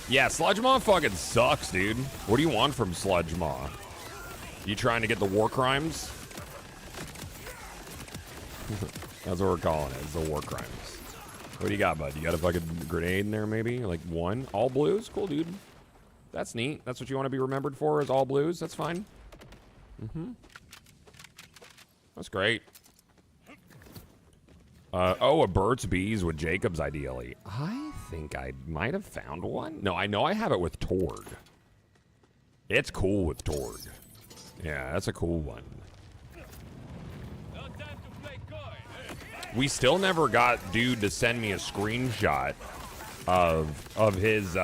S1: Yeah, Sludge Maw fucking sucks, dude. What do you want from Sludge Maw? You trying to get the war crimes? That's what we're calling it. It's the war crimes. What do you got, bud? You got a fucking grenade in there, maybe? Like one? All blues? Cool, dude. That's neat. That's what you want to be remembered for, is all blues? That's fine. Mm-hmm. That's great. Oh, a Burt's Bees with Jacobs, ideally. I think I might have found one. No, I know I have it with Torg. It's cool with Torg. Yeah, that's a cool one. We still never got dude to send me a screenshot of his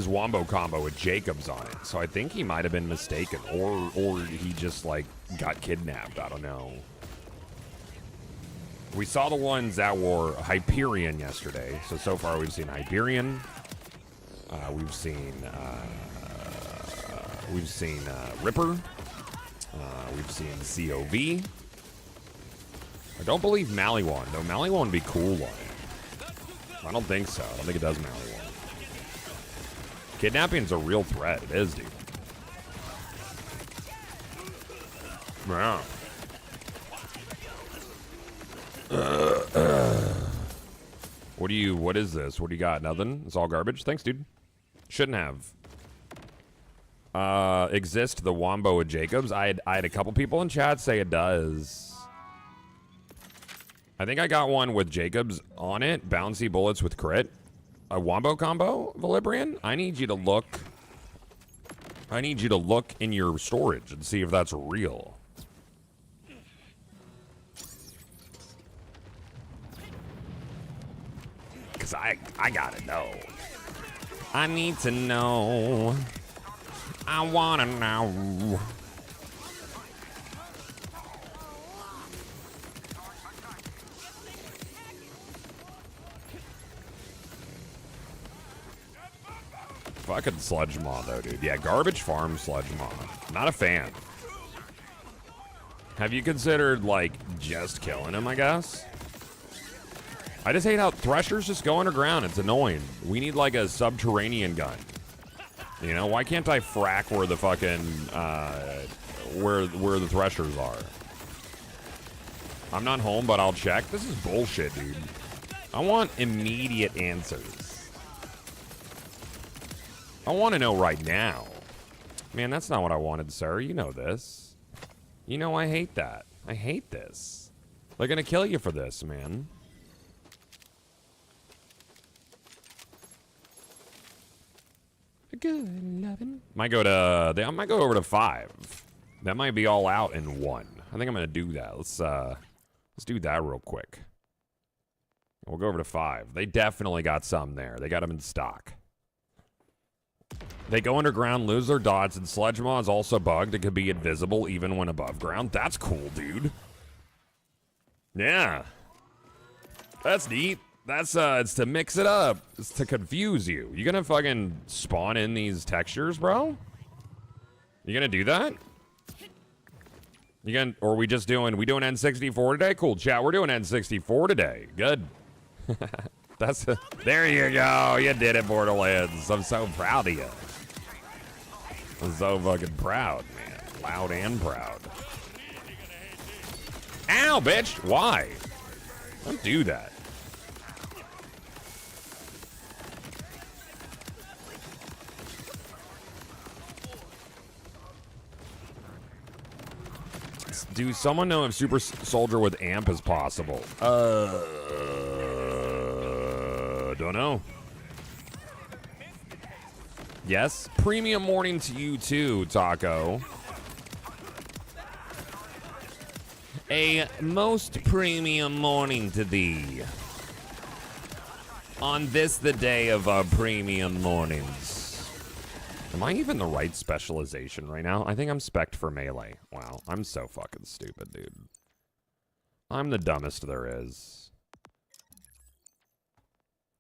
S1: wombo combo with Jacobs on it. So I think he might have been mistaken, or he just like got kidnapped. I don't know. We saw the ones that were Hyperion yesterday. So far we've seen Hyperion. We've seen Ripper. We've seen COV. I don't believe Maliwan, though. Maliwan would be cool on it. I don't think so. I don't think it does Maliwan. Kidnapping's a real threat. It is, dude. Wow. What is this? What do you got? Nothing? It's all garbage? Thanks, dude. Shouldn't have. Exist the Wombo with Jacobs? I had a couple people in chat say it does. I think I got one with Jacobs on it. Bouncy bullets with crit. A Wombo combo, Valibrian? I need you to look I need you to look in your storage and see if that's real. Because I gotta know. I need to know. I wanna know. Fucking Sludge Maw, though, dude. Yeah, Garbage Farm Sludge Maw. Not a fan. Have you considered, like, just killing him, I guess? I just hate how Threshers just go underground. It's annoying. We need, like, a subterranean gun. You know, why can't I frack where the fucking, where the Threshers are? I'm not home, but I'll check. This is bullshit, dude. I want immediate answers. I want to know right now. Man, that's not what I wanted, sir. You know this. You know I hate that. I hate this. They're gonna kill you for this, man. Good lovin'. I might go over to 5. That might be all out in 1. I think I'm gonna do that. Let's do that real quick. We'll go over to 5. They definitely got some there. They got them in stock. They go underground, lose their dots, and Sludge Maw is also bugged. It could be invisible even when above ground. That's cool, dude. Yeah. That's neat. That's, it's to mix it up. It's to confuse you. You gonna fucking spawn in these textures, bro? You gonna do that? You gonna, or are we just doing, we doing N64 today? Cool, chat, we're doing N64 today. Good. That's, there you go. You did it, Borderlands. I'm so proud of you. I'm so fucking proud, man. Loud and proud. Ow, bitch. Why? Don't do that. Do someone know if Super Soldier with amp is possible? Don't know. Yes, premium morning to you too, Taco. A most premium morning to thee. On this, the day of our premium mornings. Am I even the right specialization right now? I think I'm spec'd for melee. Wow, I'm so fucking stupid, dude. I'm the dumbest there is.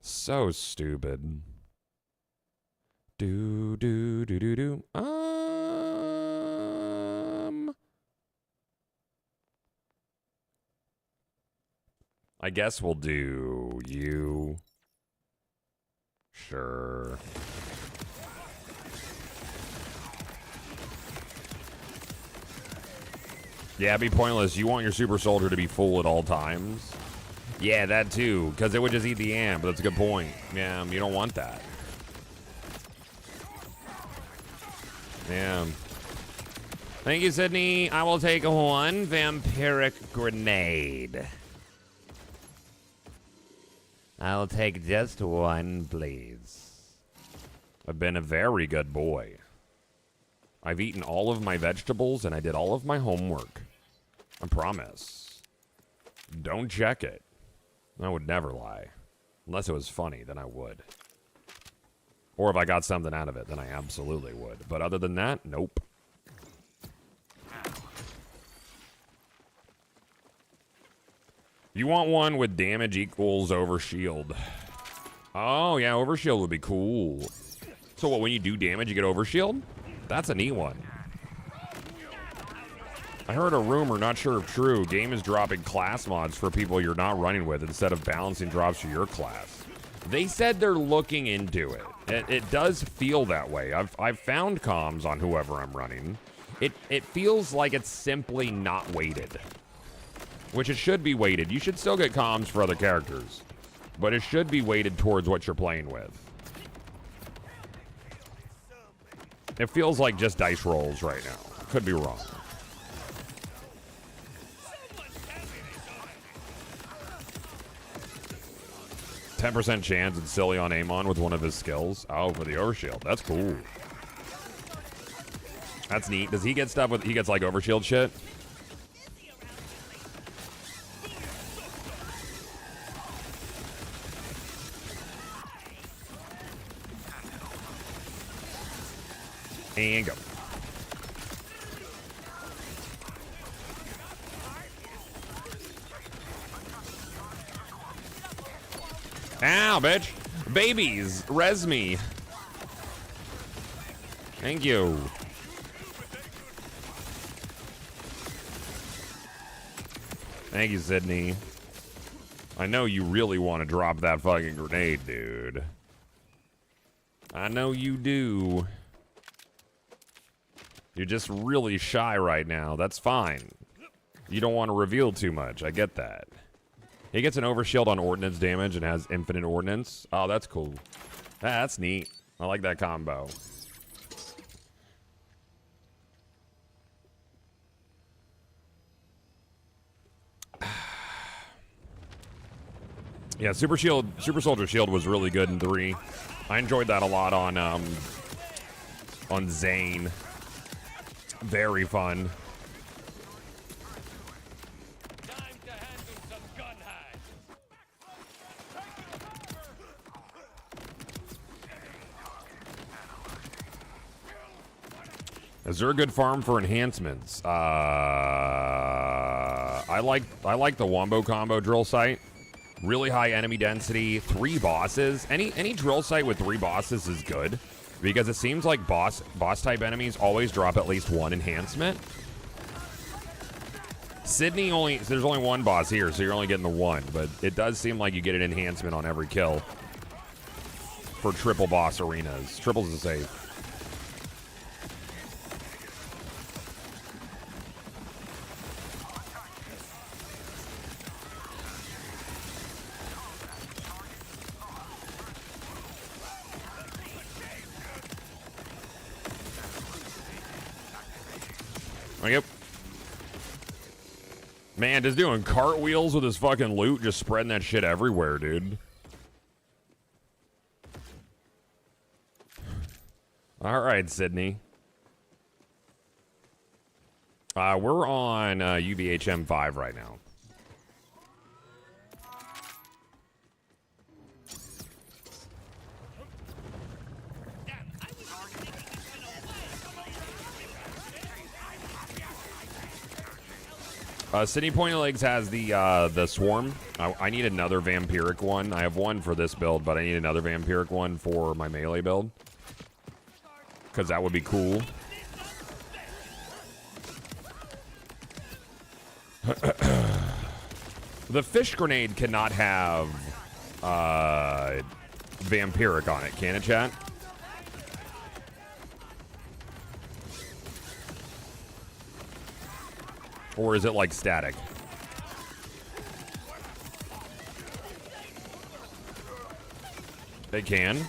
S1: So stupid. Do. I guess we'll do you. Sure. Yeah, it'd be pointless. You want your super soldier to be full at all times. Yeah, that too, because it would just eat the amp. That's a good point. Yeah, you don't want that. Yeah. Thank you, Sydney. I will take 1 vampiric grenade. I'll take just 1, please. I've been a very good boy. I've eaten all of my vegetables and I did all of my homework. I promise. Don't check it. I would never lie. Unless it was funny, then I would. Or if I got something out of it, then I absolutely would. But other than that, nope. You want one with damage equals overshield. Oh, yeah, overshield would be cool. So what, when you do damage, you get overshield? That's a neat one. I heard a rumor, not sure if true, game is dropping class mods for people you're not running with instead of balancing drops for your class. They said they're looking into it. It does feel that way. I've found comms on whoever I'm running. It feels like it's simply not weighted. Which it should be weighted. You should still get comms for other characters. But it should be weighted towards what you're playing with. It feels like just dice rolls right now. Could be wrong. %10 chance it's silly on Amon with one of his skills. Oh, for the overshield. That's cool. That's neat. Does he get stuff with, he gets like overshield shit? And go. Ow, bitch. Babies, res me. Thank you. Thank you, Sydney. I know you really want to drop that fucking grenade, dude. I know you do. You're just really shy right now. That's fine. You don't want to reveal too much. I get that. He gets an overshield on ordnance damage and has infinite ordnance. Oh, that's cool. That's neat. I like that combo. Yeah, Super Soldier Shield was really good in 3. I enjoyed that a lot on Zane. Very fun.
S2: Time to handle some gun hide.
S1: Is there a good farm for enhancements? I like the Wombo combo drill site. Really high enemy density, 3 bosses. Any drill site with 3 bosses is good, because it seems like boss type enemies always drop at least 1 enhancement. Sydney there's only 1 boss here, so you're only getting the 1, but it does seem like you get an enhancement on every kill for triple boss arenas. Triples is safe. Yep. Man, just doing cartwheels with his fucking loot, just spreading that shit everywhere, dude. All right, Sydney. We're on UVHM 5 right now. Sydney Pointy Legs has the Swarm. I need another Vampiric one. I have one for this build, but I need another Vampiric one for my melee build, because that would be cool. The fish grenade cannot have Vampiric on it, can it, chat? Or is it like static? They can.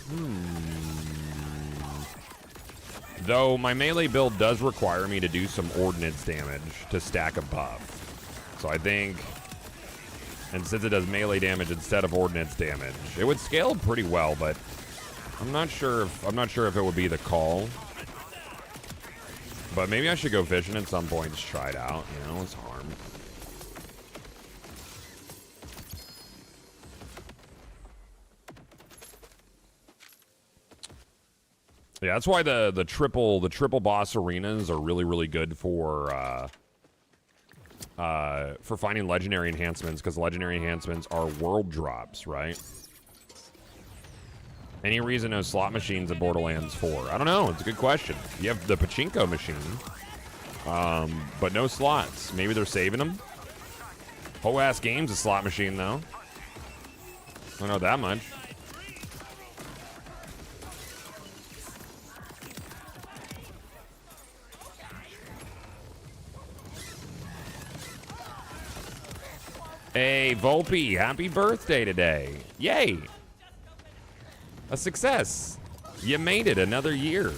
S1: Though my melee build does require me to do some ordnance damage to stack a buff. So I think, and since it does melee damage instead of ordnance damage, it would scale pretty well, but I'm not sure if it would be the call. But maybe I should go fishing at some point, just try it out, you know, it's harm. Yeah, that's why the triple boss arenas are really good for finding legendary enhancements, because legendary enhancements are world drops, right? Any reason no slot machines in Borderlands 4? I don't know. It's a good question. You have the pachinko machine, but no slots. Maybe they're saving them. Whole ass game's a slot machine, though. I don't know that much. Hey, Volpe, happy birthday today. Yay. A success. You made it another year.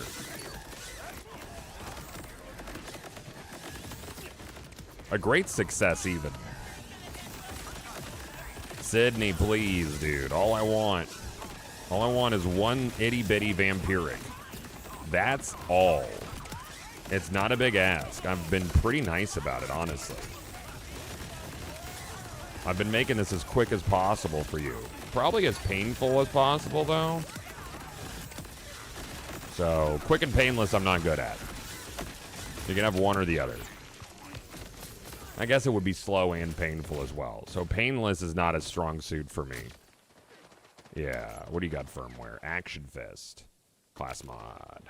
S1: A great success, even. Sydney, please, dude. All I want is one itty-bitty Vampiric. That's all. It's not a big ask. I've been pretty nice about it, honestly. I've been making this as quick as possible for you. Probably as painful as possible, though. So, quick and painless, I'm not good at. You can have one or the other. I guess it would be slow and painful as well. So, painless is not a strong suit for me. Yeah, what do you got, firmware? Action Fist. Class mod.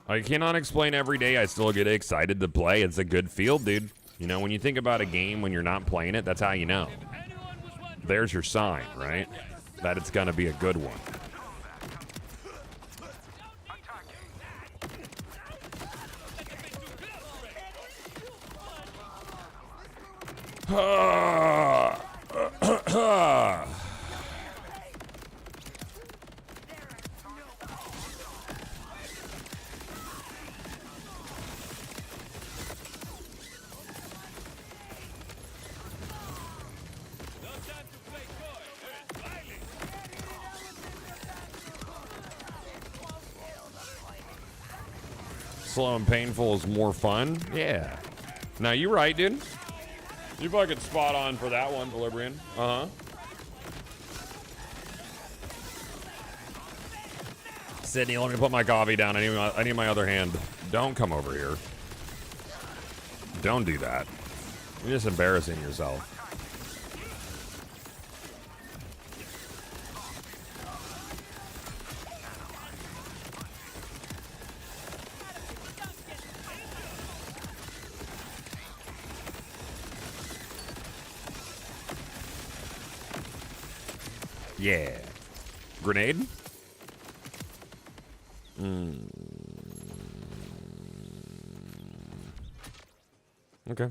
S1: I cannot explain every day. I still get excited to play. It's a good feel, dude. You know, when you think about a game when you're not playing it, that's how you know. There's your sign, right? That it's gonna be a good one. Slow and painful is more fun. Yeah. Now, you're right, dude. You fucking spot on for that one, Delibrian. Uh-huh. Sydney, let me put my coffee down. I need my other hand. Don't come over here. Don't do that. You're just embarrassing yourself. Yeah. Grenade? Okay.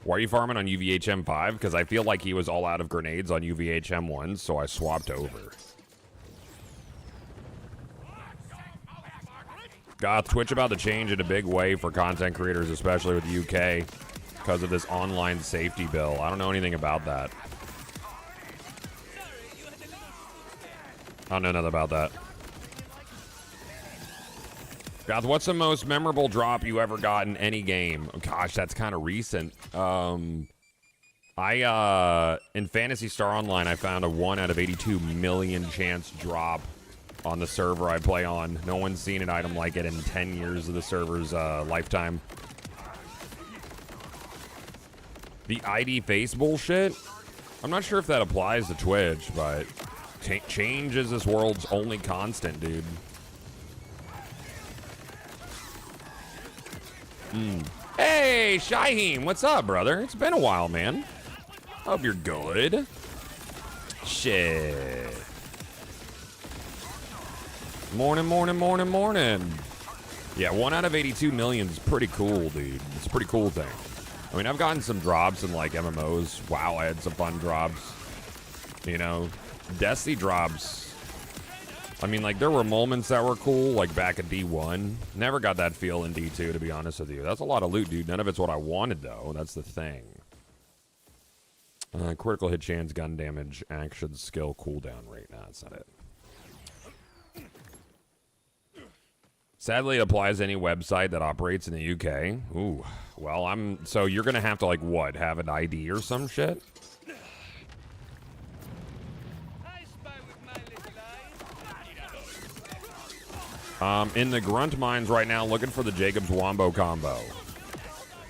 S1: Why are you farming on UVHM 5? Because I feel like he was all out of grenades on UVHM 1, so I swapped over. Goth, Twitch about to change in a big way for content creators, especially with the UK, because of this online safety bill. I don't know anything about that. I don't know nothing about that. Goth, what's the most memorable drop you ever got in any game? Oh, gosh, that's kind of recent. In Phantasy Star Online, I found a 1 out of 82 million chance drop on the server I play on. No one's seen an item like it in 10 years of the server's lifetime. The ID face bullshit? I'm not sure if that applies to Twitch, but change is this world's only constant, dude. Hey, Shaheem, what's up, brother? It's been a while, man. Hope you're good. Shit. Morning, morning, morning, morning. Yeah, 1 out of 82 million is pretty cool, dude. It's a pretty cool thing. I mean, I've gotten some drops in, like, MMOs. WoW, I had some fun drops. You know, Destiny drops. I mean, like, there were moments that were cool, like back at D1. Never got that feel in D2, to be honest with you. That's a lot of loot, dude. None of it's what I wanted, though. That's the thing. Critical hit chance, gun damage, action, skill, cooldown rate. Nah, that's not it. Sadly, it applies to any website that operates in the UK. Ooh. Well, so you're going to have to, like, what? Have an ID or some shit? In the grunt mines right now, looking for the Jacob's Wombo combo.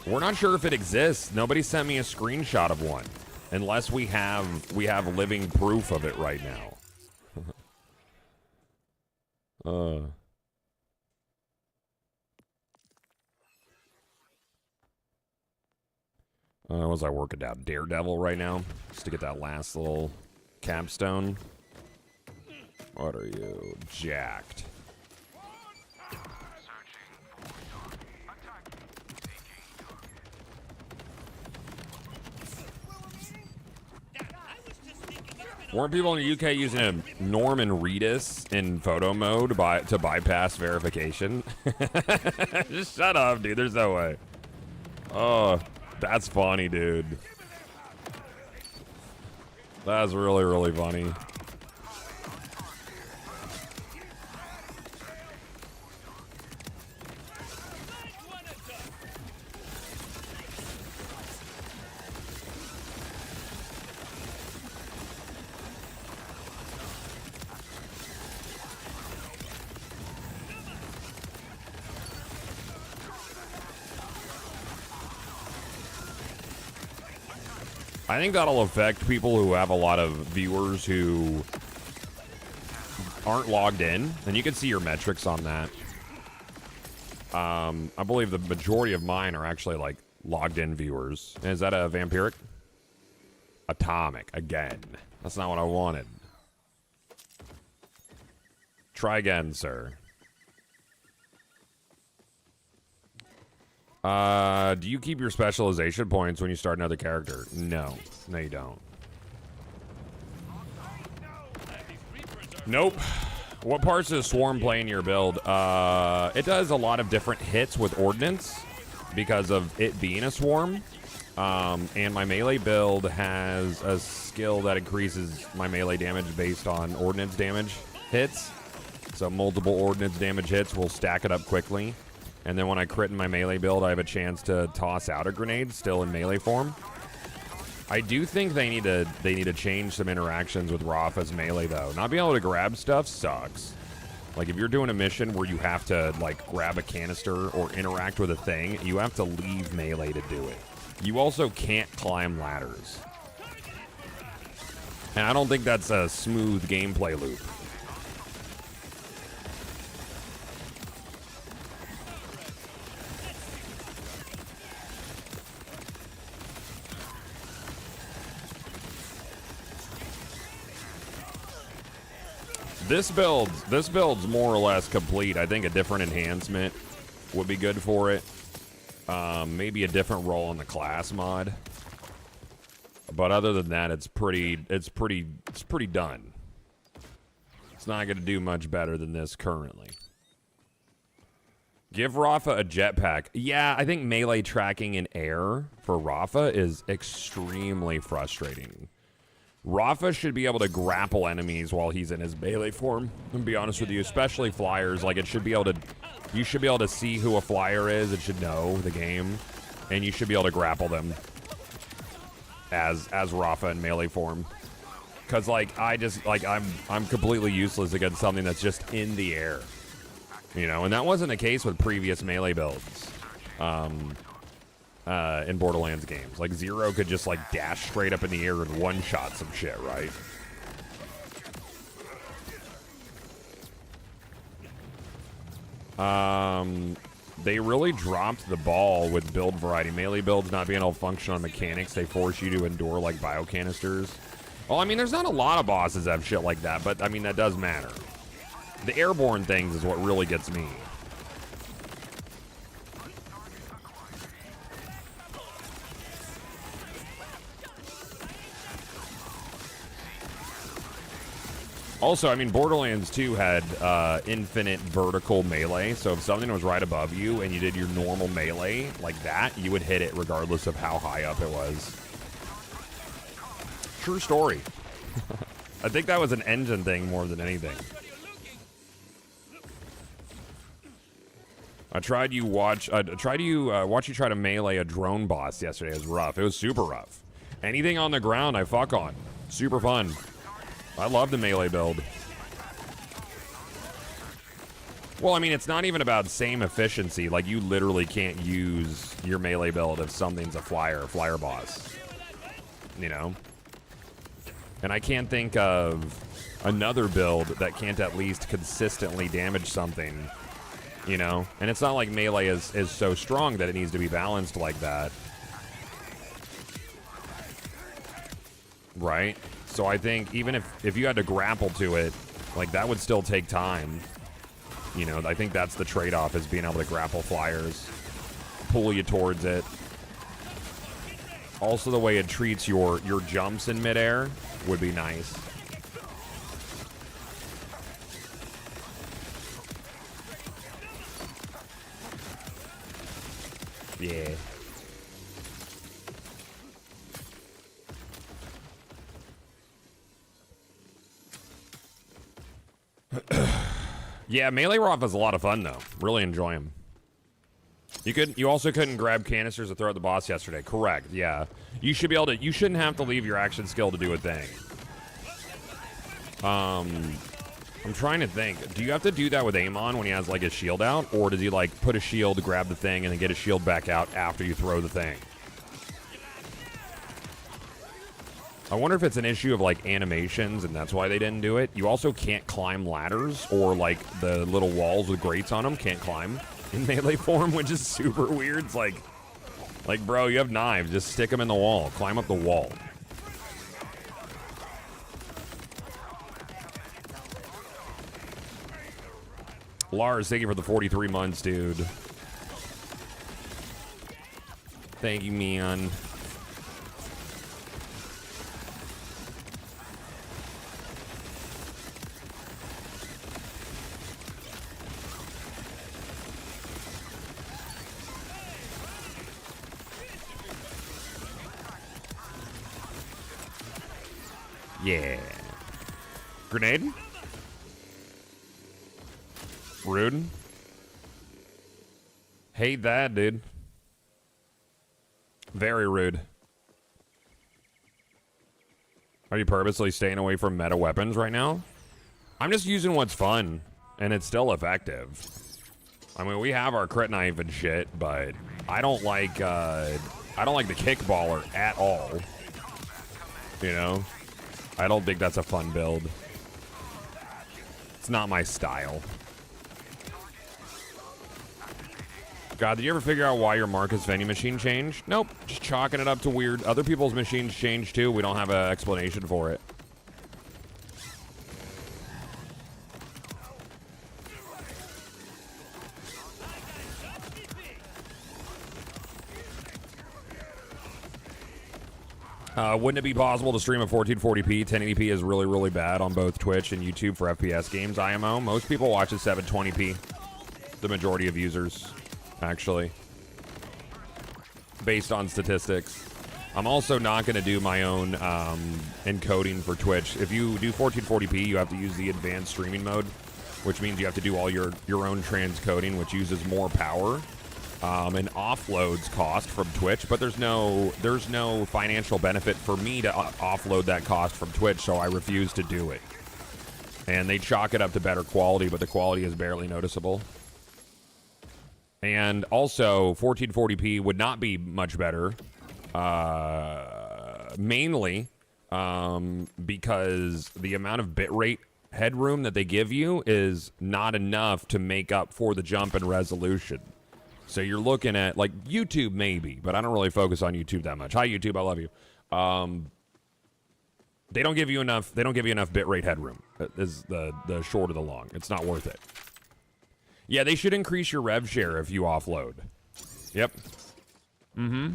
S1: We're not sure if it exists. Nobody sent me a screenshot of one, unless we have living proof of it right now. What was I working down? Daredevil right now, just to get that last little capstone. What are you? Jacked. Weren't people in the UK using a Norman Reedus in photo mode to bypass verification? Just shut up, dude. There's no way. Oh, that's funny, dude. That's really, really funny. I think that'll affect people who have a lot of viewers who aren't logged in, and you can see your metrics on that. I believe the majority of mine are actually like logged in viewers. Is that a vampiric? Atomic again. That's not what I wanted. Try again, sir. Do you keep your specialization points when you start another character? No. No, you don't. Nope. What parts does Swarm play in your build? It does a lot of different hits with Ordnance because of it being a Swarm. And my melee build has a skill that increases my melee damage based on Ordnance damage hits. So multiple Ordnance damage hits will stack it up quickly. And then when I crit in my melee build, I have a chance to toss out a grenade still in melee form. I do think they need to change some interactions with Rafa's melee though. Not being able to grab stuff sucks. Like if you're doing a mission where you have to like grab a canister or interact with a thing, you have to leave melee to do it. You also can't climb ladders. And I don't think that's a smooth gameplay loop. This build's more or less complete. I think a different enhancement would be good for it. Maybe a different role in the class mod. But other than that, it's pretty done. It's not going to do much better than this currently. Give Rafa a jetpack. Yeah, I think melee tracking in air for Rafa is extremely frustrating. Rafa should be able to grapple enemies while he's in his melee form. To be honest with you, especially flyers. Like, it should be able to... You should be able to see who a flyer is. It should know the game. And you should be able to grapple them as Rafa in melee form. Because, like, I'm completely useless against something that's just in the air. You know? And that wasn't the case with previous melee builds. In Borderlands games. Like, Zero could just, like, dash straight up in the air and one-shot some shit, right? They really dropped the ball with build variety. Melee builds not being able to function on mechanics. They force you to endure, like, biocanisters. Well, I mean, there's not a lot of bosses that have shit like that, but, I mean, that does matter. The airborne things is what really gets me. Also, I mean, Borderlands 2 had infinite vertical melee, so if something was right above you and you did your normal melee like that, you would hit it regardless of how high up it was. True story. I think that was an engine thing more than anything. I tried you watch you try to melee a drone boss yesterday. It was rough. It was super rough. Anything on the ground, I fuck on. Super fun. I love the melee build. Well, I mean, it's not even about same efficiency. Like, you literally can't use your melee build if something's a flyer boss. You know? And I can't think of another build that can't at least consistently damage something. You know? And it's not like melee is so strong that it needs to be balanced like that. Right? So I think even if you had to grapple to it, like, that would still take time. You know, I think that's the trade-off, is being able to grapple flyers, pull you towards it. Also, the way it treats your jumps in midair would be nice. Yeah, Melee Roth is a lot of fun though. Really enjoy him. You also couldn't grab canisters to throw at the boss yesterday. Correct. Yeah. You should be able to. You shouldn't have to leave your action skill to do a thing. I'm trying to think. Do you have to do that with Amon when he has like his shield out, or does he like put a shield, grab the thing, and then get his shield back out after you throw the thing? I wonder if it's an issue of like animations and that's why they didn't do it. You also can't climb ladders or like the little walls with grates on them. Can't climb in melee form, which is super weird. It's like bro, you have knives. Just stick them in the wall. Climb up the wall. Lars, thank you for the 43 months, dude. Thank you, man. Yeah. Grenade? Rude. Hate that, dude. Very rude. Are you purposely staying away from meta weapons right now? I'm just using what's fun, and it's still effective. I mean, we have our crit knife and shit, but I don't like the kickballer at all. You know? I don't think that's a fun build. It's not my style. God, did you ever figure out why your Marcus vending machine changed? Nope. Just chalking it up to weird. Other people's machines change too. We don't have an explanation for it. Wouldn't it be possible to stream at 1440p? 1080p is really, really bad on both Twitch and YouTube for FPS games, IMO. Most people watch at 720p. The majority of users, actually. Based on statistics. I'm also not going to do my own encoding for Twitch. If you do 1440p, you have to use the advanced streaming mode, which means you have to do all your own transcoding, which uses more power. And offloads cost from Twitch, but there's no financial benefit for me to offload that cost from Twitch, so I refuse to do it. And they chalk it up to better quality, but the quality is barely noticeable. And also, 1440p would not be much better, mainly because the amount of bitrate headroom that they give you is not enough to make up for the jump in resolution. So you're looking at, like, YouTube maybe, but I don't really focus on YouTube that much. Hi, YouTube, I love you. They don't give you enough bitrate headroom, is the short of the long. It's not worth it. Yeah, they should increase your rev share if you offload. Yep. Mm-hmm.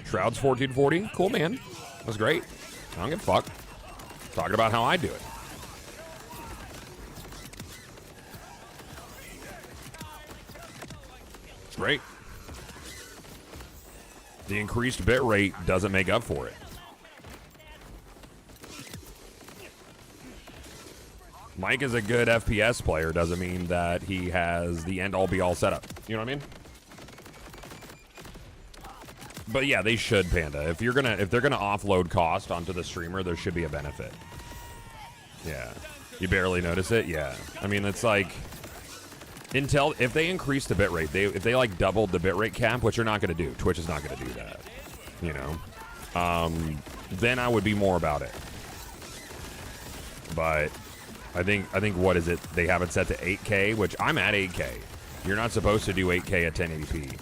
S1: Shroud's 1440. Cool, man. That's great. I don't give a fuck. Talking about how I do it. Great. The increased bit rate doesn't make up for it. Mike is a good FPS player doesn't mean that he has the end-all be-all setup. You know what I mean? But yeah, they should, Panda. If they're gonna offload cost onto the streamer, there should be a benefit. Yeah. You barely notice it? Yeah. I mean, it's like if they increase the bitrate, if they like doubled the bitrate cap, which they're not going to do. Twitch is not going to do that. You know? Then I would be more about it. But I think what is it? They have it set to 8K, which I'm at 8K. You're not supposed to do 8K at 1080p.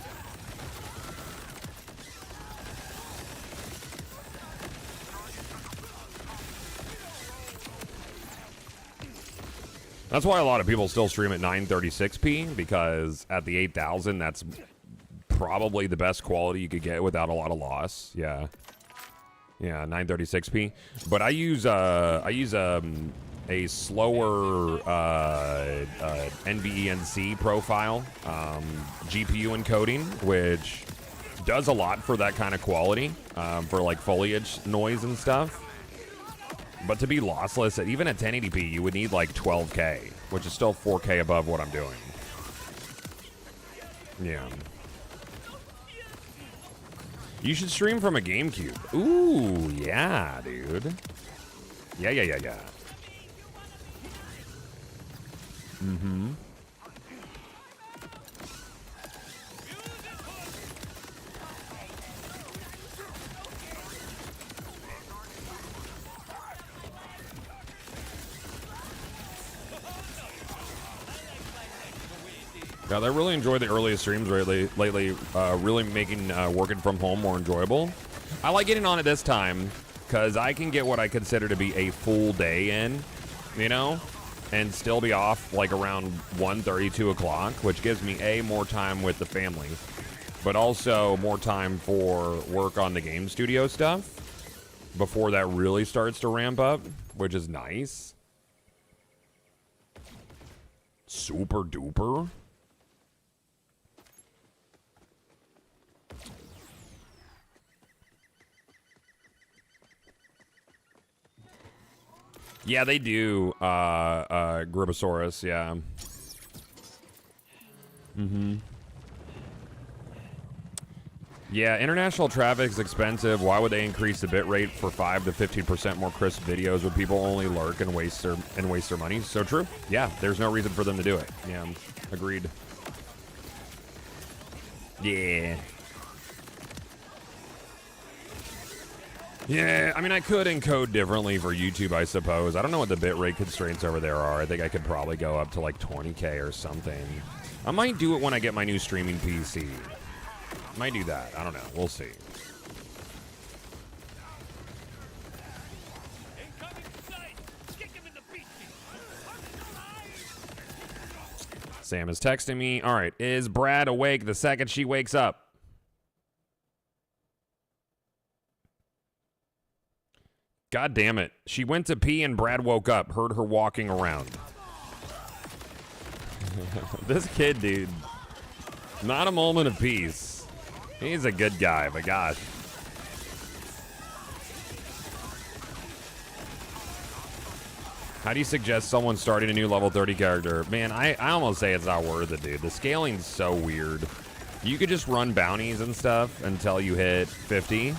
S1: That's why a lot of people still stream at 936p, because at the 8000, that's probably the best quality you could get without a lot of loss. Yeah. Yeah, 936p. But I use a slower NVENC profile GPU encoding, which does a lot for that kind of quality, for like foliage noise and stuff. But to be lossless, even at 1080p, you would need like 12K. which is still 4K above what I'm doing. Yeah. You should stream from a GameCube. Ooh, yeah, dude. Yeah. Mm-hmm. Yeah, I really enjoy the earliest streams lately. Really making working from home more enjoyable. I like getting on it this time because I can get what I consider to be a full day in, you know, and still be off like around 1:30, 2 o'clock, which gives me more time with the family, but also more time for work on the game studio stuff before that really starts to ramp up, which is nice. Super duper. Yeah, they do, Gribosaurus, yeah. Mm-hmm. Yeah, international traffic is expensive. Why would they increase the bitrate for 5 to 15% more crisp videos when people only lurk and waste their money? So true. Yeah, there's no reason for them to do it. Yeah, agreed. Yeah. Yeah, I mean, I could encode differently for YouTube, I suppose. I don't know what the bitrate constraints over there are. I think I could probably go up to like 20K or something. I might do it when I get my new streaming PC. Might do that. I don't know. We'll see. Sam is texting me. All right. Is Brad awake the second she wakes up? God damn it. She went to pee and Brad woke up. Heard her walking around. This kid, dude. Not a moment of peace. He's a good guy, but gosh. How do you suggest someone starting a new level 30 character? Man, I almost say it's not worth it, dude. The scaling's so weird. You could just run bounties and stuff until you hit 50.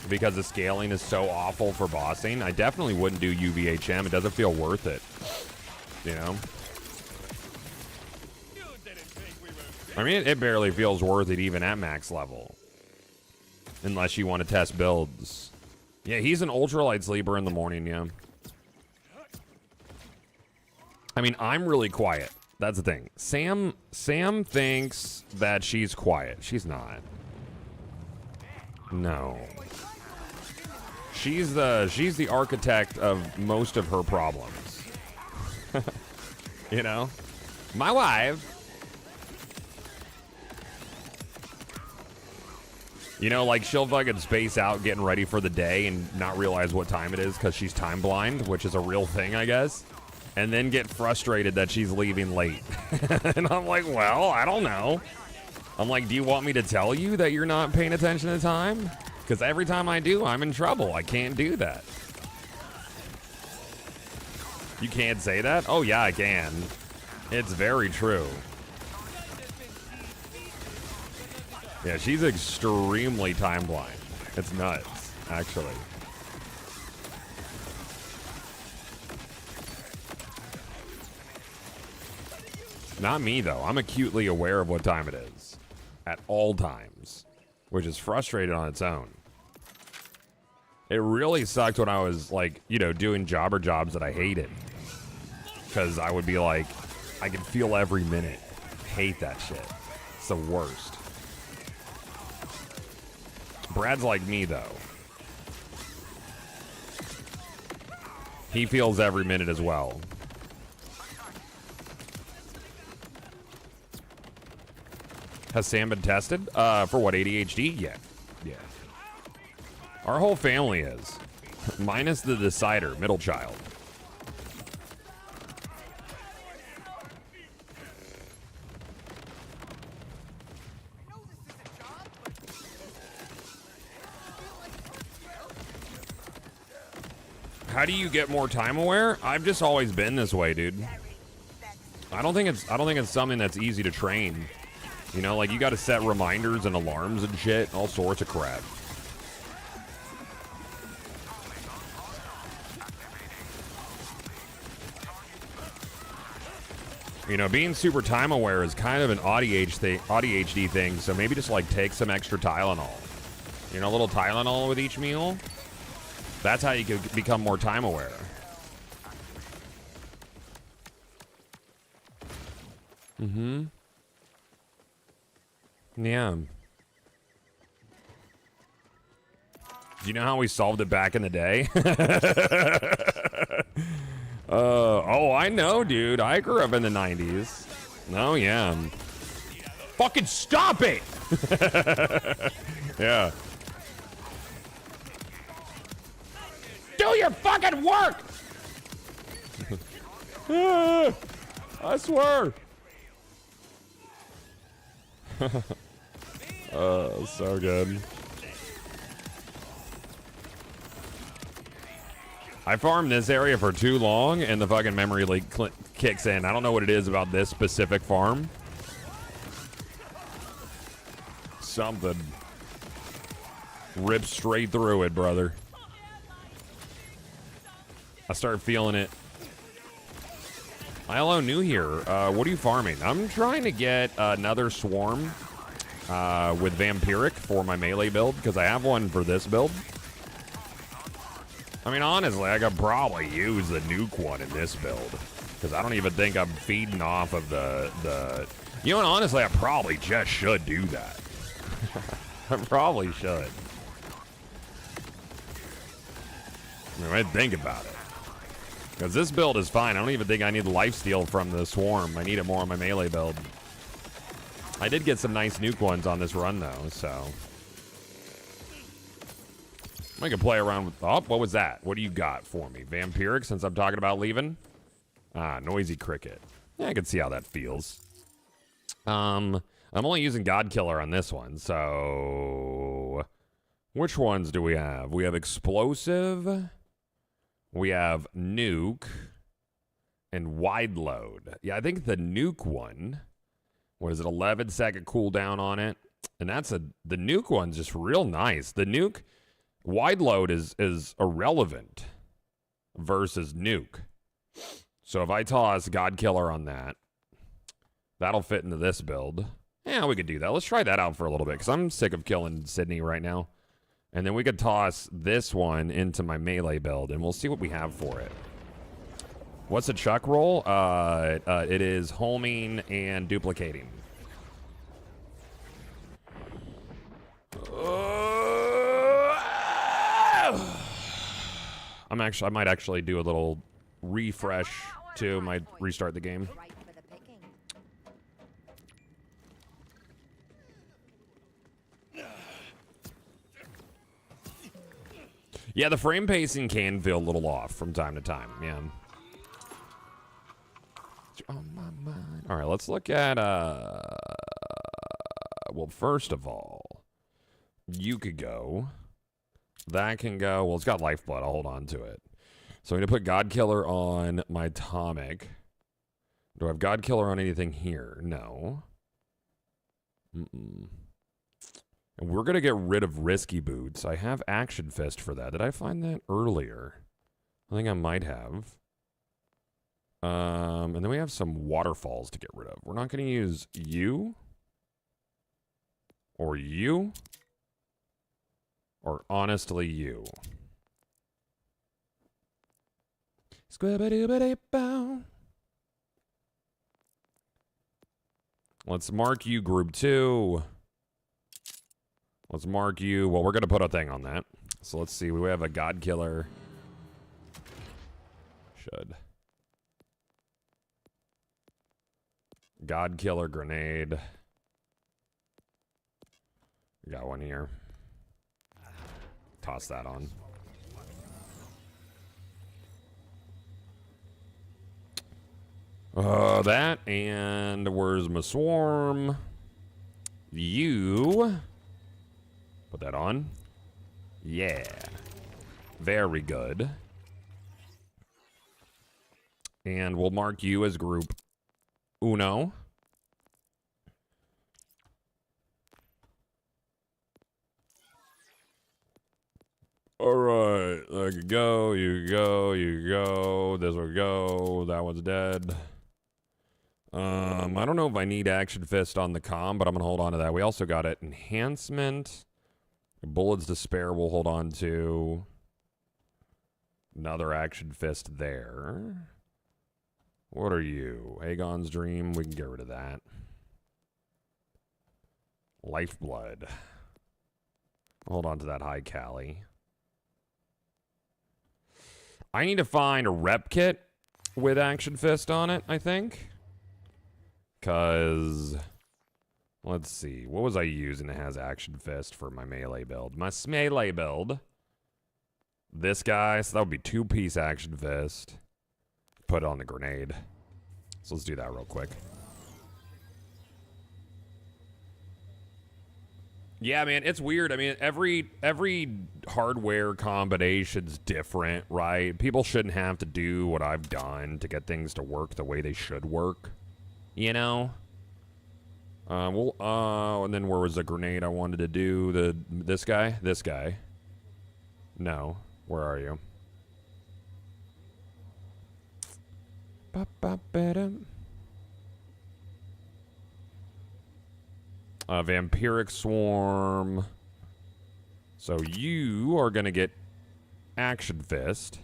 S1: Because the scaling is so awful for bossing. I definitely wouldn't do UVHM. It doesn't feel worth it. You know? I mean, it barely feels worth it even at max level. Unless you want to test builds. Yeah, he's an ultralight sleeper in the morning, yeah. I mean, I'm really quiet. That's the thing. Sam thinks that she's quiet. She's not. No. She's the architect of most of her problems. You know? My wife. You know, like she'll fucking space out getting ready for the day and not realize what time it is because she's time blind, which is a real thing, I guess. And then get frustrated that she's leaving late. And I'm like, well, I don't know. I'm like, do you want me to tell you that you're not paying attention to time? Because every time I do, I'm in trouble. I can't do that. You can't say that? Oh, yeah, I can. It's very true. Yeah, she's extremely time blind. It's nuts, actually. Not me, though. I'm acutely aware of what time it is. At all times. Which is frustrating on its own. It really sucked when I was, like, you know, doing jobber jobs that I hated. Because I would be like, I can feel every minute. Hate that shit. It's the worst. Brad's like me, though. He feels every minute as well. Has Sam been tested? For what, ADHD? Yeah. Yeah. Our whole family is. Minus the decider, middle child. How do you get more time aware? I've just always been this way, dude. I don't think it's something that's easy to train. You know, like you got to set reminders and alarms and shit, all sorts of crap. You know, being super time aware is kind of an ADHD thing, so maybe just like take some extra Tylenol. You know, a little Tylenol with each meal. That's how you can become more time aware. Mm-hmm. Yeah. Do you know how we solved it back in the day? Oh, I know, dude. I grew up in the 90s. Oh, yeah. Fucking stop it! Yeah. Do your fucking work! I swear. So good. I farmed this area for too long, and the fucking memory leak kicks in. I don't know what it is about this specific farm. Something ripped straight through it, brother. I started feeling it. Hello, new here. What are you farming? I'm trying to get another swarm with vampiric for my melee build, because I have one for this build. I mean, honestly, I could probably use the nuke one in this build, because I don't even think I'm feeding off of the... You know what, honestly, I probably just should do that. I probably should. I mean, I think about it. Because this build is fine. I don't even think I need the lifesteal from the swarm. I need it more on my melee build. I did get some nice nuke ones on this run, though, so... I can play around with... Oh, what was that? What do you got for me? Vampiric, since I'm talking about leaving? Ah, noisy cricket. Yeah, I can see how that feels. I'm only using God Killer on this one, so... Which ones do we have? We have Explosive. We have Nuke. And Wide Load. Yeah, I think the Nuke one... What is it? 11-second cooldown on it. And that's the Nuke one's just real nice. The Nuke... Wide Load is irrelevant versus Nuke. So if I toss God Killer on that, that'll fit into this build. Yeah, we could do that. Let's try that out for a little bit, because I'm sick of killing Sydney right now. And then we could toss this one into my melee build, and we'll see what we have for it. What's the chuck roll? It is homing and duplicating. I might actually do a little refresh too. Might restart the game. Yeah, the frame pacing can feel a little off from time to time. Yeah. On my mind. All right, let's look at. Well, first of all, you could go. That can go. Well, it's got lifeblood. I'll hold on to it. So I'm going to put God Killer on my Atomic. Do I have God Killer on anything here? No. And we're going to get rid of Risky Boots. I have Action Fist for that. Did I find that earlier? I think I might have. And then we have some Waterfalls to get rid of. We're not going to use you. Or you. Or honestly, you. Squibbity-bitty-bow. Let's mark you group 2. Let's mark you. Well, we're going to put a thing on that. So let's see. We have a God Killer. Should. God Killer grenade. We got one here. Toss that on. That, and where's my swarm? You. Put that on. Yeah. Very good. And we'll mark you as group Uno. All right, there you go, you go, you go. This will go. That one's dead. I don't know if I need Action Fist on the comm, but I'm gonna hold on to that. We also got it. Enhancement. Bullets to spare we'll hold on to. Another Action Fist there. What are you? Aegon's Dream. We can get rid of that. Lifeblood. Hold on to that high Cali. I need to find a rep kit with Action Fist on it, I think. Because, let's see. What was I using that has Action Fist for my melee build? My melee build. This guy, so that would be 2-piece Action Fist. Put it on the grenade. So let's do that real quick. Yeah, man, it's weird. I mean, every hardware combination's different, right? People shouldn't have to do what I've done to get things to work the way they should work. You know? And then where was the grenade I wanted to do? This guy? This guy. No. Where are you? Vampiric Swarm. So you are going to get Action Fist.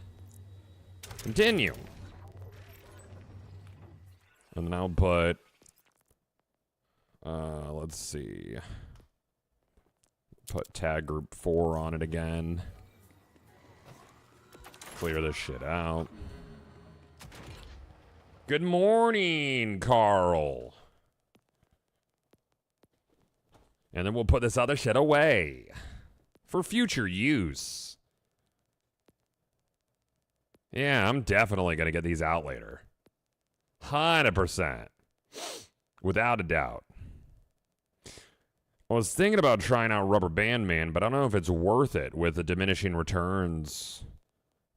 S1: Continue. And then I'll put... let's see. Put tag group 4 on it again. Clear this shit out. Good morning, Carl. And then we'll put this other shit away for future use. Yeah, I'm definitely going to get these out later. 100%. Without a doubt. I was thinking about trying out Rubber Band Man, but I don't know if it's worth it with the diminishing returns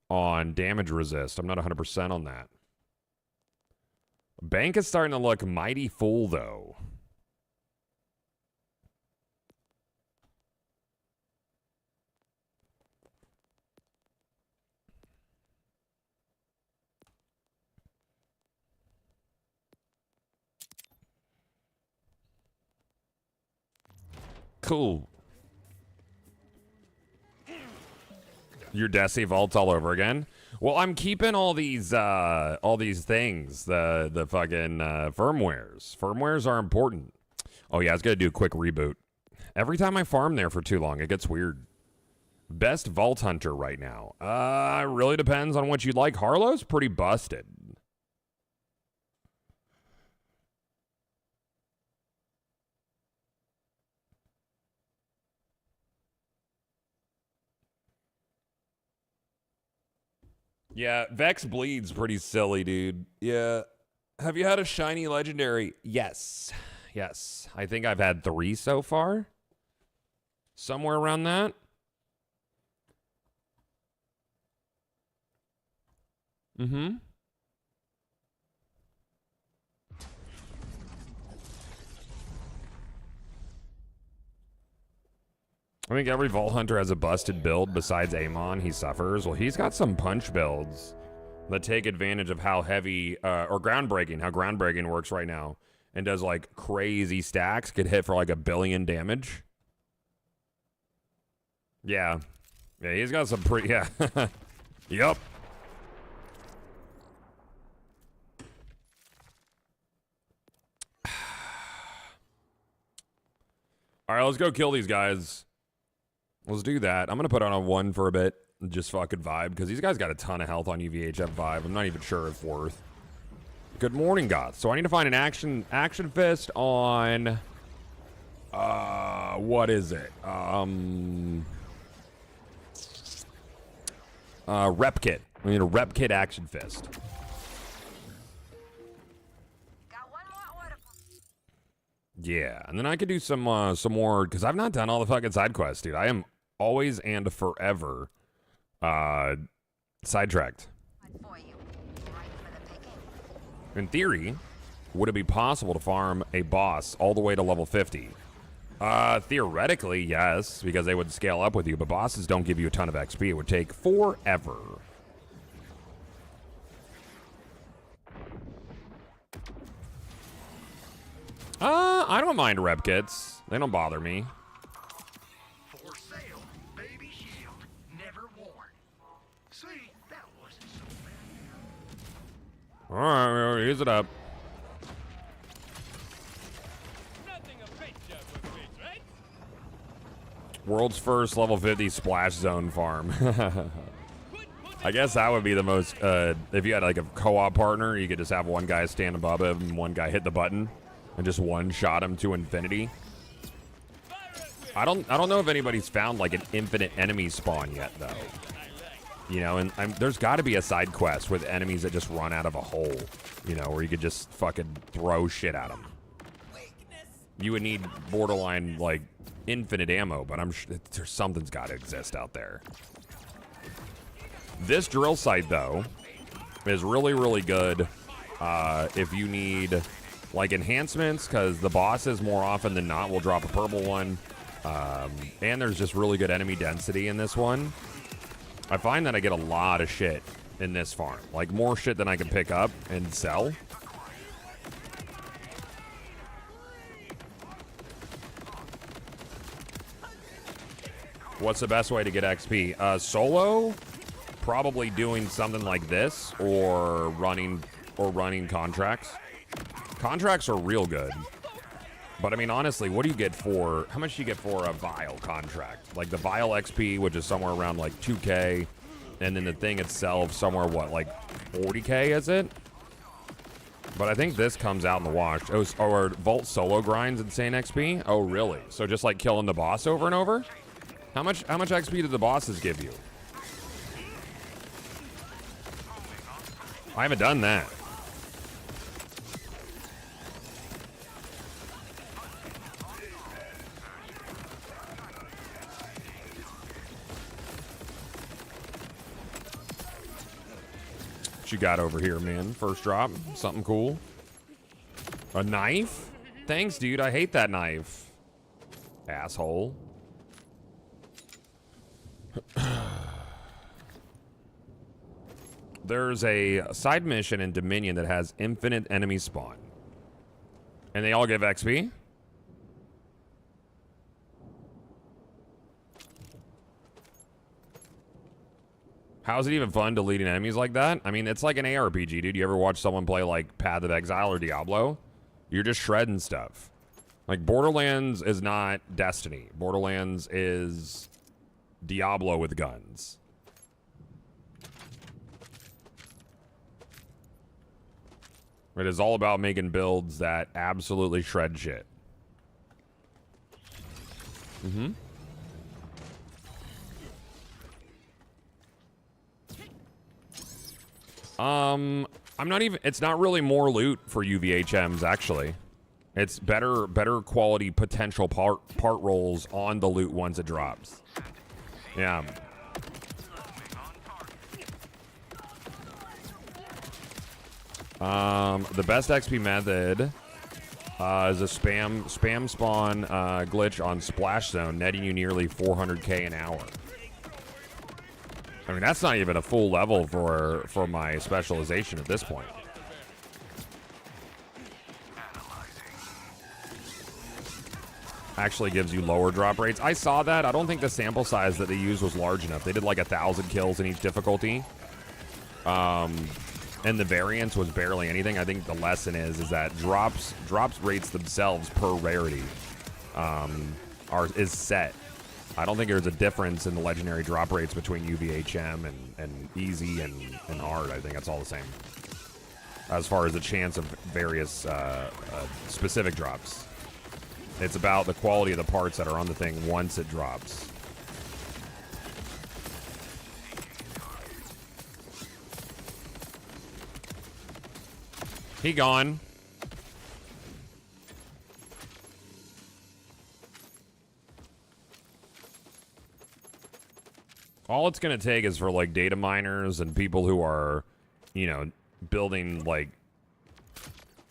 S1: on damage resist. I'm not 100% on that. Bank is starting to look mighty full, though. Cool. Your Desi vaults all over again. Well, I'm keeping all these things. The fucking firmwares. Firmwares are important. Oh yeah, I was gonna do a quick reboot. Every time I farm there for too long, it gets weird. Best Vault Hunter right now. It really depends on what you like. Harlow's pretty busted. Yeah, Vex Bleed's pretty silly, dude. Yeah. Have you had a shiny legendary? Yes. Yes. I think I've had 3 so far. Somewhere around that. Mm-hmm. I think every Vault Hunter has a busted build besides Amon. He suffers. Well, he's got some punch builds that take advantage of how heavy, or groundbreaking, how groundbreaking works right now. And does, like, crazy stacks. Could hit for, like, 1 billion damage. Yeah. Yeah, he's got some pretty, yeah. Yup. All right, let's go kill these guys. Let's do that. I'm going to put on a 1 for a bit. And just fucking vibe. Because these guys got a ton of health on UVHF 5. I'm not even sure if worth. Good morning, Goth. So I need to find an action fist on... what is it? Rep kit. I need a rep kit action fist. Yeah, and then I could do some more, because I've not done all the fucking side quests, dude. I am always and forever sidetracked. In theory, would it be possible to farm a boss all the way to level 50? Theoretically, yes, because they would scale up with you, but bosses don't give you a ton of XP. It would take forever. I don't mind rep kits. They don't bother me.
S3: For sale, baby shield, never worn. See, that wasn't so bad.
S1: Alright, use it up.
S2: Nothing a paint job would fix, right?
S1: World's first level 50 splash zone farm. I guess that would be the most, if you had like a co-op partner, you could just have one guy stand above him and one guy hit the button and just one-shot him to infinity. I don't know if anybody's found like an infinite enemy spawn yet though. You know, and there's got to be a side quest with enemies that just run out of a hole, you know, where you could just fucking throw shit at them. You would need borderline like infinite ammo, but I'm sure there's something's got to exist out there. This drill site though is really, really good if you need like enhancements, because the bosses more often than not will drop a purple one, and there's just really good enemy density in this one. I find that I get a lot of shit in this farm, like more shit than I can pick up and sell. What's the best way to get XP? Solo, probably doing something like this, or running contracts. Contracts are real good. But I mean, honestly, what do you get for, how much do you get for a vial contract? Like the vial XP, which is somewhere around like 2K, and then the thing itself somewhere, what, like 40K, is it? But I think this comes out in the wash. Oh, or Vault solo grinds insane XP? Oh, really? So just like killing the boss over and over? How much XP do the bosses give you? I haven't done that. What you got over here, man? First drop, something cool. A knife? Thanks, dude. I hate that knife. Asshole. There's a side mission in Dominion that has infinite enemy spawn. And they all give XP? How is it even fun deleting enemies like that? I mean, it's like an ARPG, dude. You ever watch someone play like Path of Exile or Diablo? You're just shredding stuff. Like Borderlands is not Destiny. Borderlands is Diablo with guns. It is all about making builds that absolutely shred shit. Mm-hmm. I'm not even, it's not really more loot for UVHMs, actually. It's better quality potential part rolls on the loot once it drops. Yeah. The best XP method is a spam spawn glitch on Splash Zone, netting you nearly 400k an hour. I mean, that's not even a full level for my specialization at this point. Actually gives you lower drop rates. I saw that. I don't think the sample size that they used was large enough. They did like 1,000 kills in each difficulty. And the variance was barely anything. I think the lesson is that drops rates themselves per rarity is set. I don't think there's a difference in the legendary drop rates between UVHM and Easy and Art. I think it's all the same. As far as the chance of various specific drops. It's about the quality of the parts that are on the thing once it drops. He gone. All it's going to take is for, like, data miners and people who are, you know, building, like,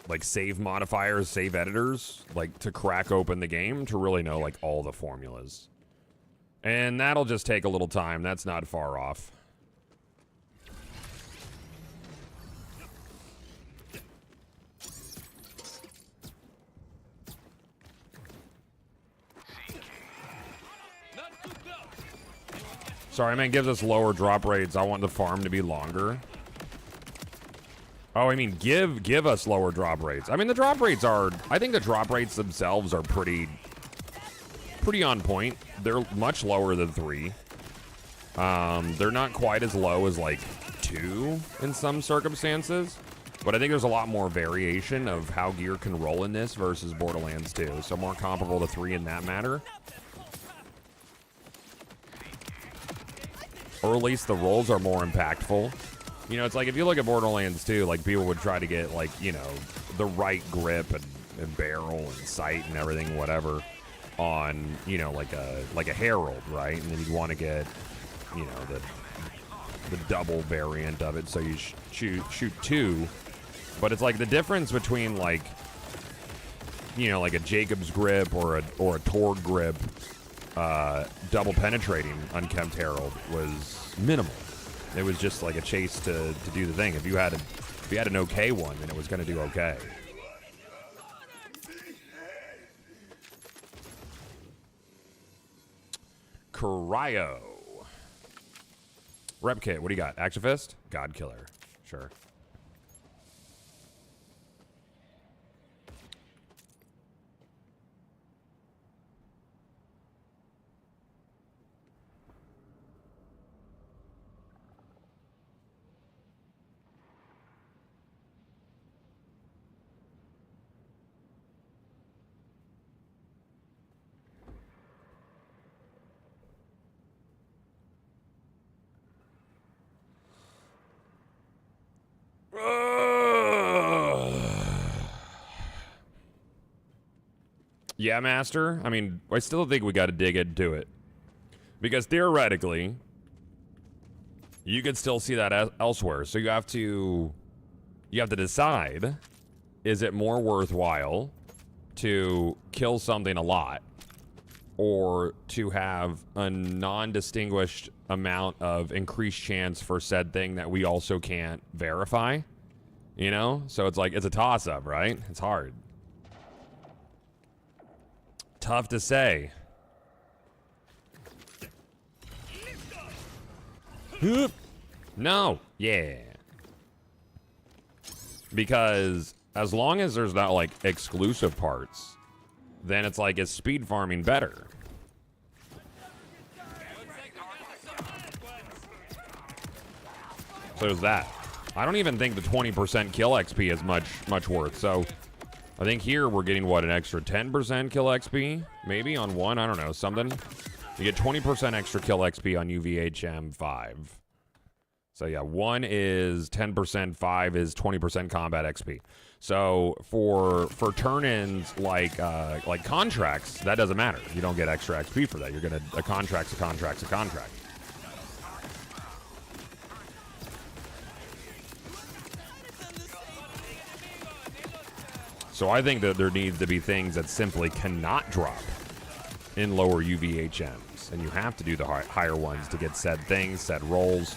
S1: like save modifiers, save editors, like to crack open the game to really know like all the formulas. And that'll just take a little time. That's not far off. Sorry, man, gives us lower drop rates. I want the farm to be longer. Oh, I mean, give us lower drop rates. I mean, the drop rates are, I think the drop rates themselves are pretty on point. They're much lower than 3. They're not quite as low as like 2 in some circumstances, but I think there's a lot more variation of how gear can roll in this versus Borderlands 2. So more comparable to 3 in that matter. Or at least the rolls are more impactful. You know, it's like if you look at Borderlands 2, like people would try to get like, you know, the right grip and barrel and sight and everything, whatever, on, you know, like a Herald, right? And then you'd want to get, you know, the double variant of it, so you shoot 2. But it's like the difference between like, you know, like a Jacob's grip or a Torg grip, double penetrating unkempt Herald was minimal. It was just like a chase to do the thing. If you had an okay one, then it was going to do okay. Cryo. Rep kit, what do you got? Action Fist? God Killer. Sure. Yeah, Master. I mean, I still think we got to dig into it. Because theoretically, you could still see that elsewhere. So you have to decide, is it more worthwhile to kill something a lot or to have a non-distinguished amount of increased chance for said thing that we also can't verify? You know? So it's like, it's a toss-up, right? It's hard. Tough to say. No. Yeah. Because as long as there's not like exclusive parts, then it's like, is speed farming better? So there's that. I don't even think the 20% kill XP is much worth. So I think here we're getting, what, an extra 10% kill XP? Maybe on one? I don't know, something. You get 20% extra kill XP on UVHM 5. So yeah, 1 is 10%, 5 is 20% combat XP. So for turn-ins like contracts, that doesn't matter. You don't get extra XP for that. You're gonna, a contract's a contract's a contract. So I think that there needs to be things that simply cannot drop in lower UVHMs. And you have to do the higher ones to get said things, said rolls.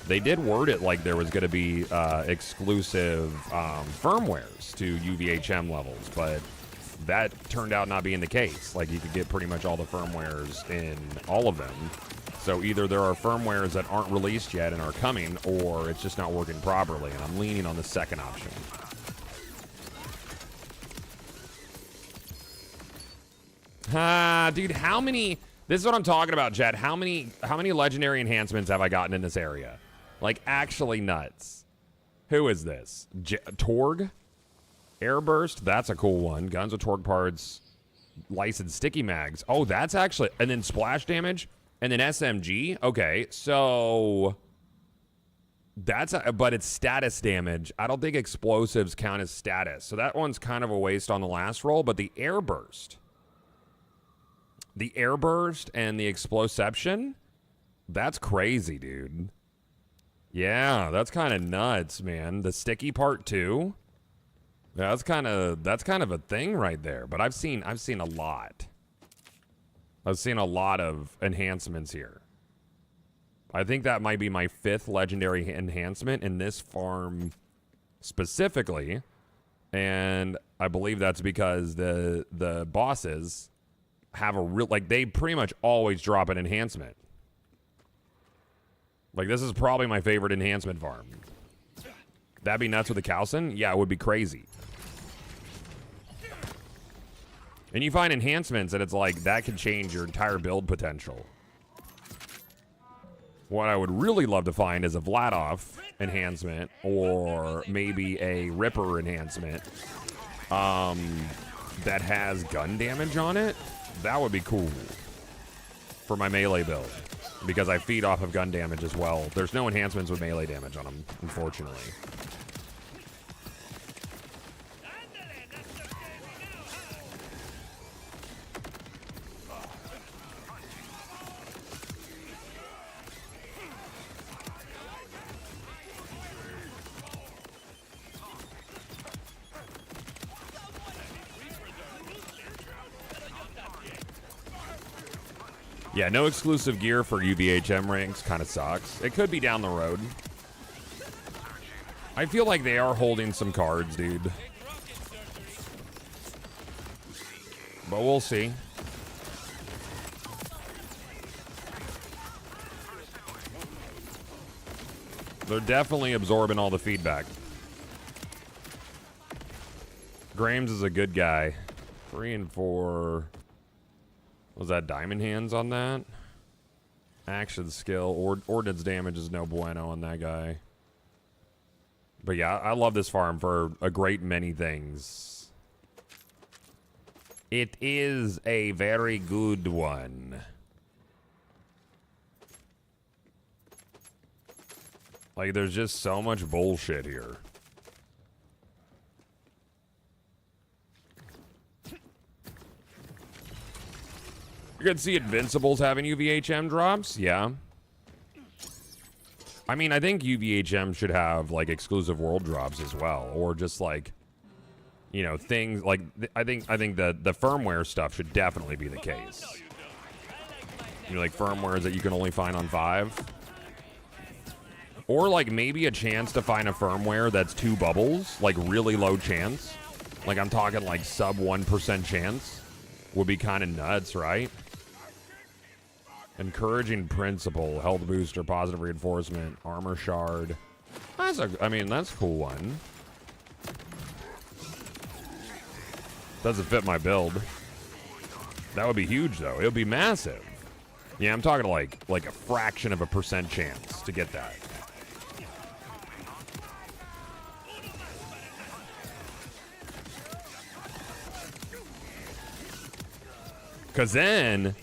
S1: They did word it like there was going to be exclusive firmwares to UVHM levels, but that turned out not being the case. Like, you could get pretty much all the firmwares in all of them. So either there are firmwares that aren't released yet and are coming, or it's just not working properly. And I'm leaning on the second option. Dude, how many... This is what I'm talking about, Jet. How many legendary enhancements have I gotten in this area? Like, actually nuts. Who is this? Torg? Airburst? That's a cool one. Guns with Torg parts. Licensed sticky mags. Oh, that's actually... And then splash damage. And then SMG. Okay, so... That's... But it's status damage. I don't think explosives count as status. So that one's kind of a waste on the last roll. But the Airburst... The Airburst and the Exploception? That's crazy, dude. Yeah, that's kind of nuts, man. The sticky part, too. Yeah, that's kind of a thing right there. But I've seen a lot. I've seen a lot of enhancements here. I think that might be my 5th legendary enhancement in this farm specifically, and I believe that's because the bosses have a real, like, they pretty much always drop an enhancement. Like, this is probably my favorite enhancement farm. That'd be nuts with the Calcin? Yeah, it would be crazy. And you find enhancements and it's like, that could change your entire build potential. What I would really love to find is a Vladoff enhancement or maybe a Ripper enhancement that has gun damage on it. That would be cool for my melee build because I feed off of gun damage as well. There's no enhancements with melee damage on them, unfortunately. Yeah, no exclusive gear for UVHM ranks kind of sucks. It could be down the road. I feel like they are holding some cards, dude. But we'll see. They're definitely absorbing all the feedback. Grames is a good guy. 3 and 4... Was that diamond hands on that? Action skill. Ordnance damage is no bueno on that guy. But yeah, I love this farm for a great many things. It is a very good one. Like, there's just so much bullshit here. You could see Invincibles having UVHM drops, yeah. I mean, I think UVHM should have, like, exclusive world drops as well. Or just, like, you know, things like... I think the firmware stuff should definitely be the case. You know, like, firmwares that you can only find on 5. Or, like, maybe a chance to find a firmware that's 2 bubbles. Like, really low chance. Like, I'm talking, like, sub 1% chance. Would be kind of nuts, right? Encouraging principle, health booster, positive reinforcement, armor shard. That's I mean, that's a cool one. Doesn't fit my build. That would be huge, though. It would be massive. Yeah, I'm talking like a fraction of a percent chance to get that. Because then,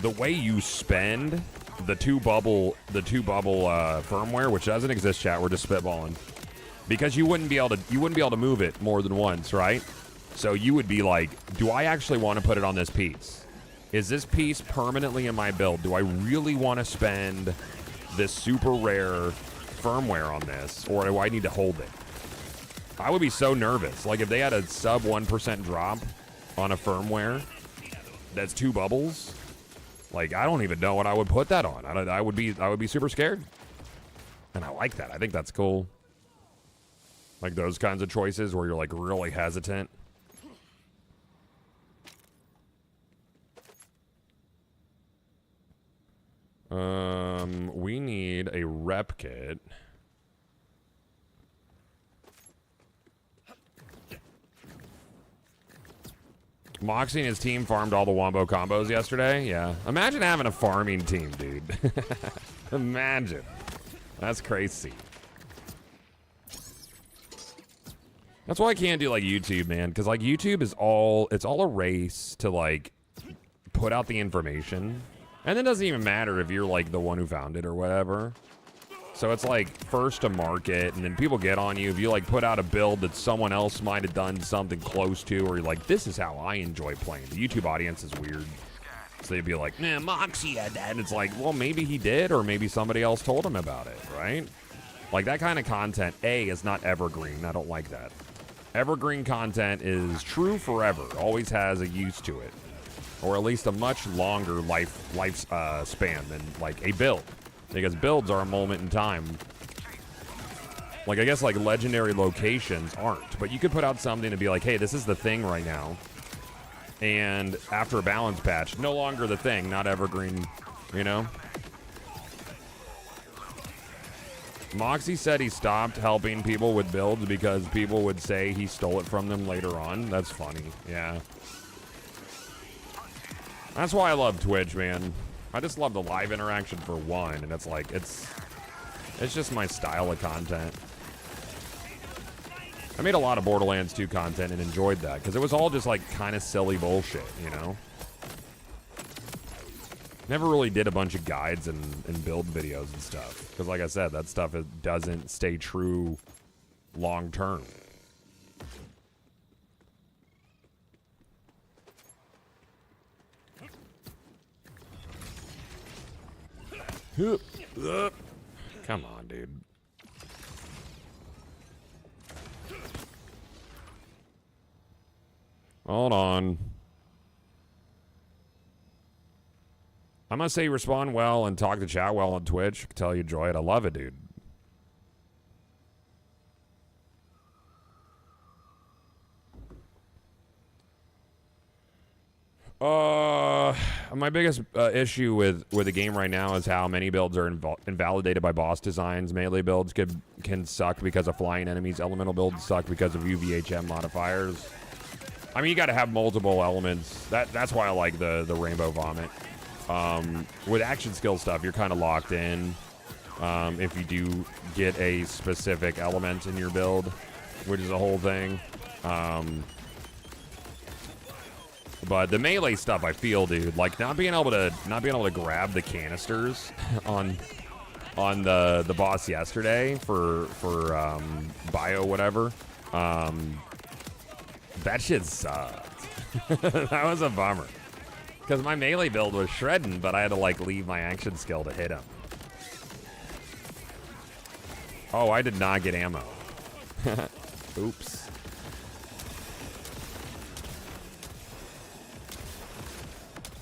S1: the way you spend the two bubble firmware, which doesn't exist, chat, we're just spitballing, because you wouldn't be able to move it more than once, right? So you would be like, do I actually want to put it on this piece? Is this piece permanently in my build? Do I really want to spend this super rare firmware on this, or do I need to hold it? I would be so nervous. Like, if they had a sub 1% drop on a firmware that's 2 bubbles, like, I don't even know what I would put that on. I would be super scared. And I like that. I think that's cool. Like those kinds of choices where you're like really hesitant. We need a rep kit. Moxie and his team farmed all the wombo combos yesterday. Yeah. Imagine having a farming team, dude. Imagine. That's crazy. That's why I can't do like YouTube, man. Because like YouTube is it's all a race to like put out the information. And it doesn't even matter if you're like the one who found it or whatever. So it's like first to market, and then people get on you if you like put out a build that someone else might have done something close to, or you're like, this is how I enjoy playing. The YouTube audience is weird. So they'd be like, nah, Moxie had that. And it's like, well, maybe he did, or maybe somebody else told him about it, right? Like that kind of content, A, is not evergreen. I don't like that. Evergreen content is true forever. Always has a use to it, or at least a much longer life span than like a build, because builds are a moment in time. Like I guess like legendary locations aren't, but you could put out something to be like, hey, this is the thing right now, and after a balance patch, no longer the thing, not evergreen, you know. Moxie said he stopped helping people with builds because people would say he stole it from them later on. That's funny. Yeah. That's why I love Twitch, man. I just love the live interaction for one, and it's like, it's just my style of content. I made a lot of Borderlands 2 content and enjoyed that because it was all just like kind of silly bullshit, you know? Never really did a bunch of guides and build videos and stuff. Because like I said, that stuff doesn't stay true long term. Come on, dude. Hold on. I must say you respond well and talk to chat well on Twitch. I can tell you enjoy it. I love it, dude. My biggest issue with the game right now is how many builds are invalidated by boss designs. Melee builds can suck because of flying enemies. Elemental builds suck because of UVHM modifiers. I mean, you got to have multiple elements. That's why I like the Rainbow Vomit. With action skill stuff, you're kind of locked in if you do get a specific element in your build, which is a whole thing. But the melee stuff, I feel, dude, like not being able to grab the canisters on the boss yesterday for bio whatever. That shit sucked. That was a bummer. Because my melee build was shredding, but I had to, like, leave my action skill to hit him. Oh, I did not get ammo. Oops.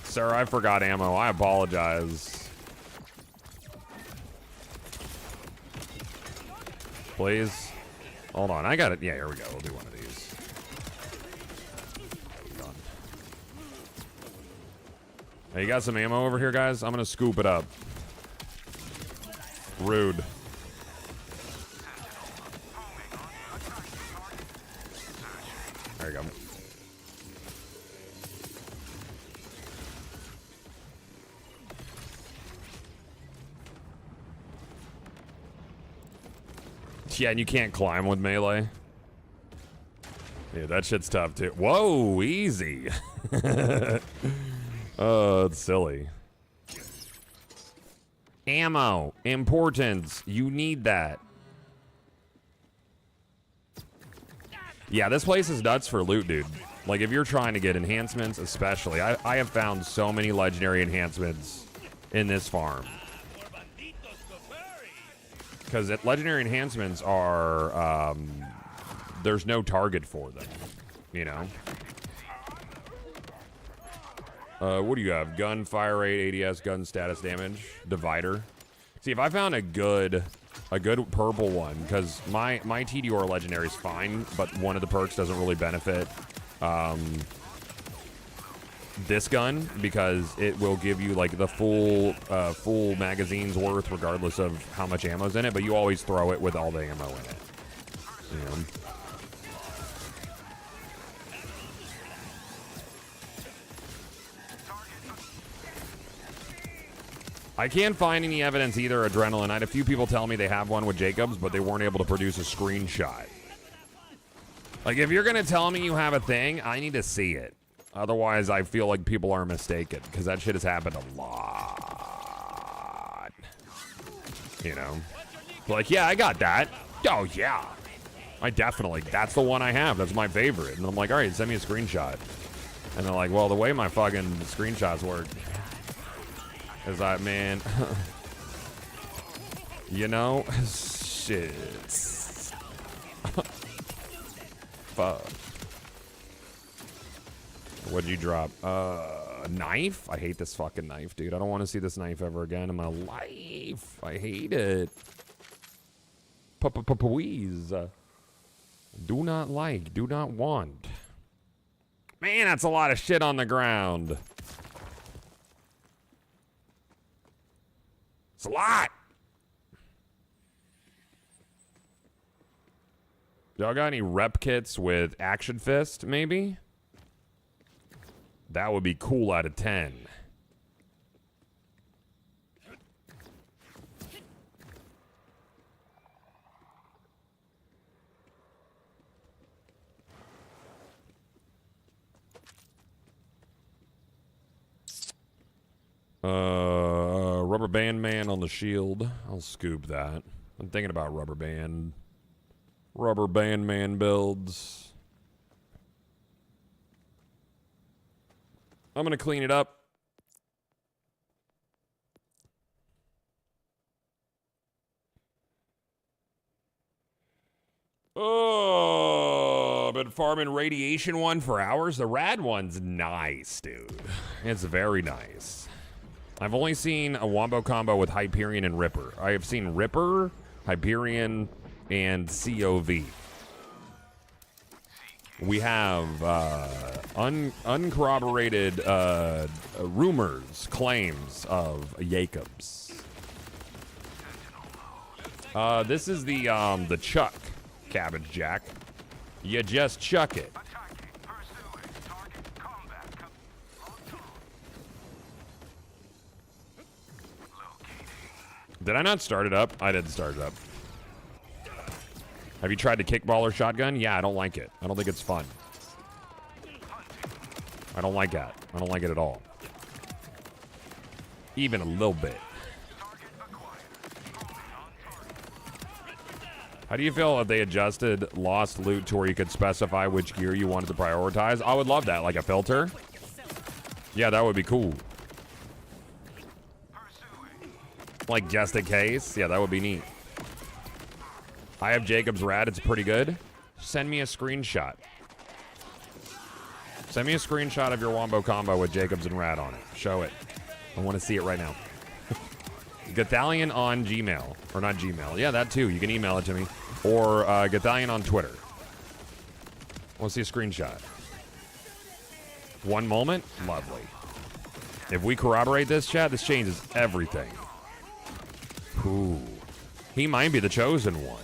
S1: Sir, I forgot ammo. I apologize. Please. Hold on. I got it. Yeah, here we go. We'll do one of these. Hey, you got some ammo over here, guys? I'm gonna scoop it up. Rude. There you go. Yeah, and you can't climb with melee. Yeah, that shit's tough too. Whoa, easy. Oh, it's silly. Ammo. Importance. You need that. Yeah, this place is nuts for loot, dude. Like, if you're trying to get enhancements, especially. I have found so many legendary enhancements in this farm. Because legendary enhancements are... there's no target for them. You know? What do you have? Gun, fire rate, ADS, gun status, damage, divider. See, if I found a good purple one, because my TDR legendary is fine, but one of the perks doesn't really benefit this gun because it will give you like the full magazine's worth regardless of how much ammo's in it, but you always throw it with all the ammo in it. You know? I can't find any evidence either, Adrenaline. I had a few people tell me they have one with Jacobs, but they weren't able to produce a screenshot. Like, if you're going to tell me you have a thing, I need to see it. Otherwise, I feel like people are mistaken, because that shit has happened a lot. You know? Like, yeah, I got that. Oh, yeah. That's the one I have. That's my favorite. And I'm like, all right, send me a screenshot. And they're like, well, the way my fucking screenshots work... is that, man, you know, shit. fuck? What'd you drop? A knife? I hate this fucking knife, dude. I don't want to see this knife ever again in my life. I hate it. Please. Do not like, do not want. Man, that's a lot of shit on the ground. It's a lot. Y'all got any rep kits with Action Fist, maybe? That would be cool out of 10. Rubber band man on the shield. I'll scoop that. I'm thinking about rubber band man builds. I'm gonna clean it up. Oh, I've been farming radiation one for hours. The rad one's nice, dude. It's very nice. I've only seen a wombo combo with Hyperion and Ripper. I have seen Ripper, Hyperion, and COV. We have uncorroborated rumors, claims of Jacobs. This is the chuck, Cabbage Jack. You just chuck it. Did I not start it up? I didn't start it up. Have you tried the kickballer shotgun? Yeah, I don't like it. I don't think it's fun. I don't like that. I don't like it at all. Even a little bit. How do you feel if they adjusted lost loot to where you could specify which gear you wanted to prioritize? I would love that, like a filter. Yeah, that would be cool. Like just in case. Yeah, that would be neat. I have Jacob's rad. It's pretty good. Send me a screenshot. Send me a screenshot of your wombo combo with Jacobs and rad on it. Show it. I want to see it right now. Gothalion on Gmail. Or not Gmail. Yeah, that too. You can email it to me. Or Gothalion on Twitter. I want to see a screenshot. One moment? Lovely. If we corroborate this, chat, this changes everything. Ooh. He might be the chosen one.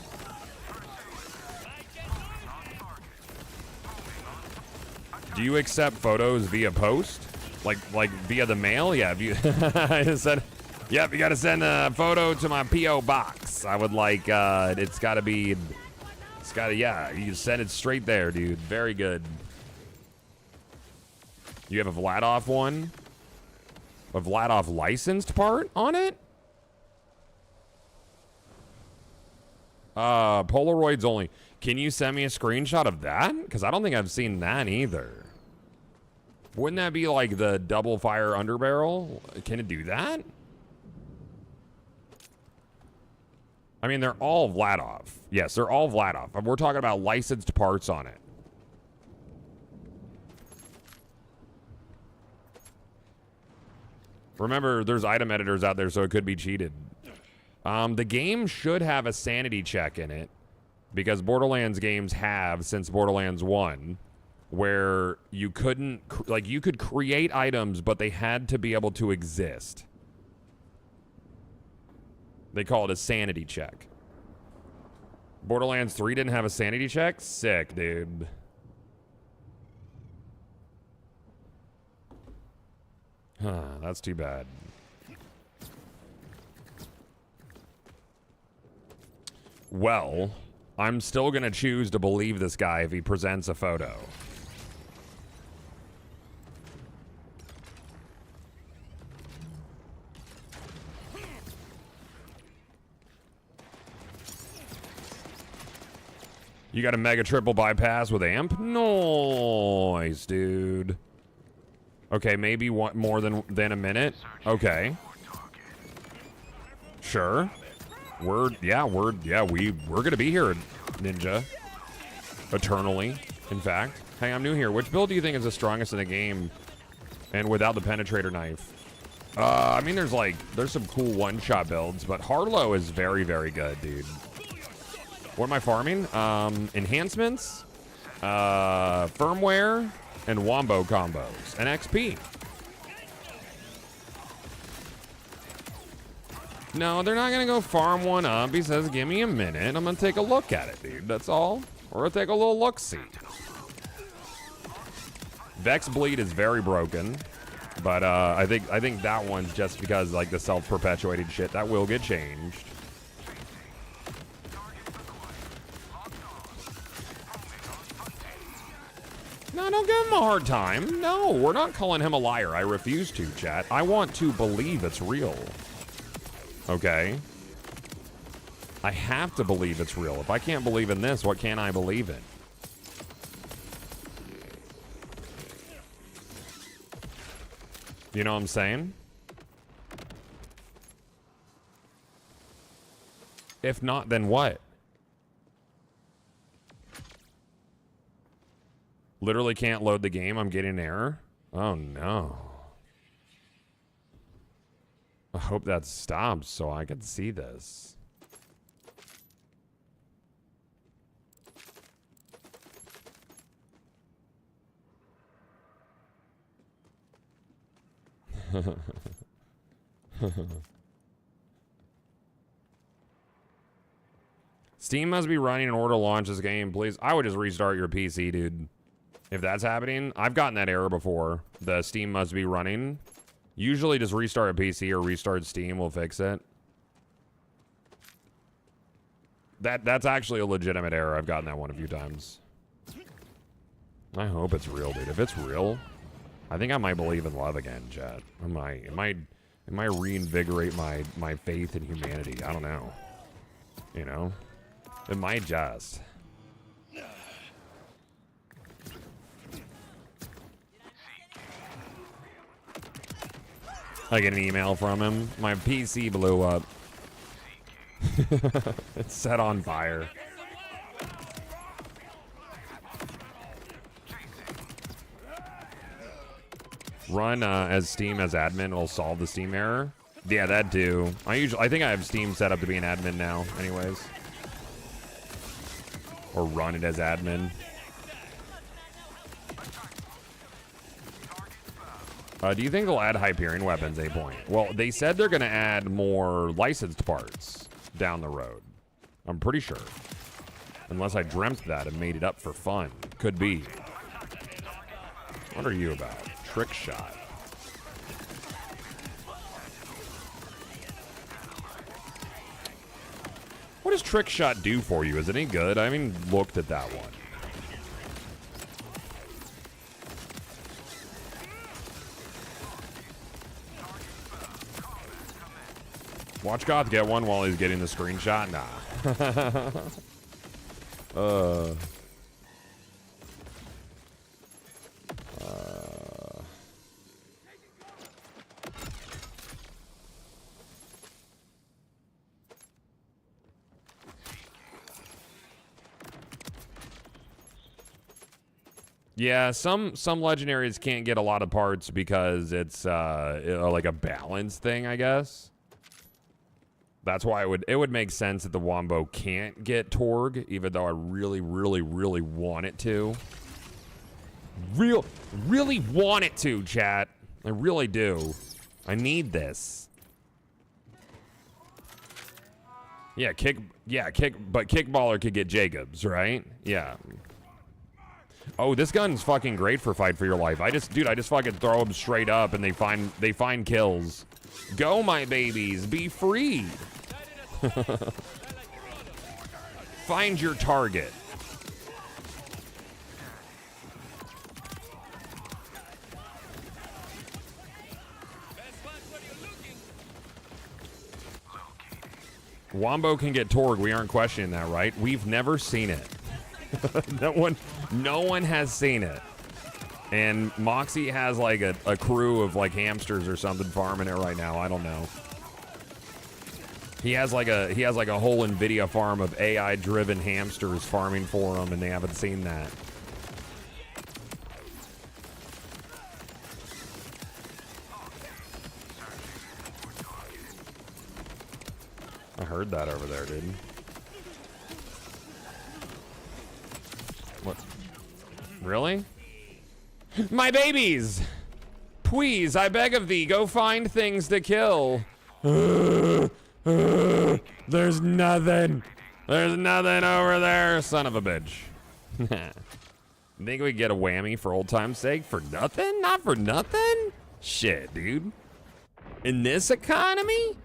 S1: Do you accept photos via post? Like via the mail? Yeah, if you I just said, yep, you gotta send a photo to my P.O. box. I would like yeah, you send it straight there, dude. Very good. You have a Vladov one? A Vladov licensed part on it? Polaroids only. Can you send me a screenshot of that? Because I don't think I've seen that either. Wouldn't that be like the double fire underbarrel? Can it do that? I mean, they're all Vladov. Yes, they're all Vladov. We're talking about licensed parts on it. Remember, there's item editors out there, so it could be cheated. The game should have a sanity check in it, because Borderlands games have, since Borderlands 1, where you couldn't, like, you could create items, but they had to be able to exist. They call it a sanity check. Borderlands 3 didn't have a sanity check? Sick, dude. Huh, that's too bad. Well, I'm still gonna choose to believe this guy if he presents a photo. You got a mega triple bypass with amp? Nice, dude. Okay, maybe one more than a minute. Okay. Sure. We're gonna be here, Ninja. Eternally. in fact. Hey, I'm new here. Which build do you think is the strongest in the game and without the penetrator knife? I mean, there's some cool one-shot builds, but Harlow is very, very good, dude. What am I farming? Enhancements, firmware, and wombo combos, and XP. No, they're not going to go farm one up. He says, give me a minute. I'm going to take a look at it, dude. That's all. Or take a little look-see. Vex Bleed is very broken. But I think that one's just because, like, the self-perpetuating shit. That will get changed. No, don't give him a hard time. No, we're not calling him a liar. I refuse to, chat. I want to believe it's real. Okay? I have to believe it's real. If I can't believe in this, what can I believe in? You know what I'm saying? If not, then what? Literally can't load the game. I'm getting an error. Oh, no. I hope that stops so I can see this. Steam must be running in order to launch this game, please. I would just restart your PC, dude. If that's happening, I've gotten that error before. The Steam must be running. Usually just restart a PC or restart Steam will fix it. That's actually a legitimate error. I've gotten that one a few times. I hope it's real, dude. If it's real, I think I might believe in love again, chat. It might reinvigorate my faith in humanity. I don't know. You know? It might just. I get an email from him. My PC blew up. It's set on fire. Run as Steam as admin will solve the Steam error. Yeah, that do. I think I have Steam set up to be an admin now, anyways. Or run it as admin. Do you think they'll add Hyperion weapons at a point? Well, they said they're going to add more licensed parts down the road. I'm pretty sure. Unless I dreamt that and made it up for fun. Could be. What are you about? Trick shot. What does trick shot do for you? Is it any good? I haven't even looked at that one. Watch Goth get one while he's getting the screenshot. Nah. Yeah, some legendaries can't get a lot of parts because it's like a balance thing, I guess. That's why it would make sense that the Wombo can't get Torg, even though I really, really, really want it to. Really want it to, chat. I really do. I need this. Yeah, but Kickballer could get Jacobs, right? Yeah. Oh, this gun's fucking great for Fight for Your Life. I just fucking throw them straight up and they find kills. Go, my babies, be freed. Find your target. Wombo can get Torg. We aren't questioning that, right? We've never seen it. No one has seen it. And Moxie has like a crew of like hamsters or something farming it right now. I don't know. He has like a whole NVIDIA farm of AI driven hamsters farming for him, and they haven't seen that. I heard that over there, dude. What? Really? My babies! Please, I beg of thee, go find things to kill. There's nothing. There's nothing over there, son of a bitch. Think we get a whammy for old time's sake? For nothing? Not for nothing? Shit, dude. In this economy?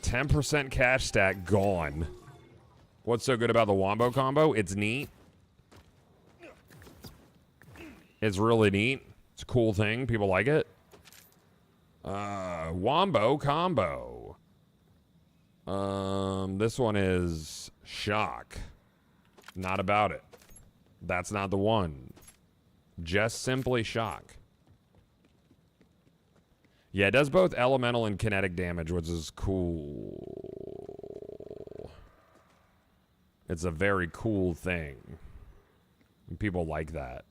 S1: 10% cash stack gone. What's so good about the Wombo combo? It's neat. It's really neat. It's a cool thing. People like it. Wombo combo. This one is shock. Not about it. That's not the one. Just simply shock. Yeah, it does both elemental and kinetic damage, which is cool. It's a very cool thing. People like that.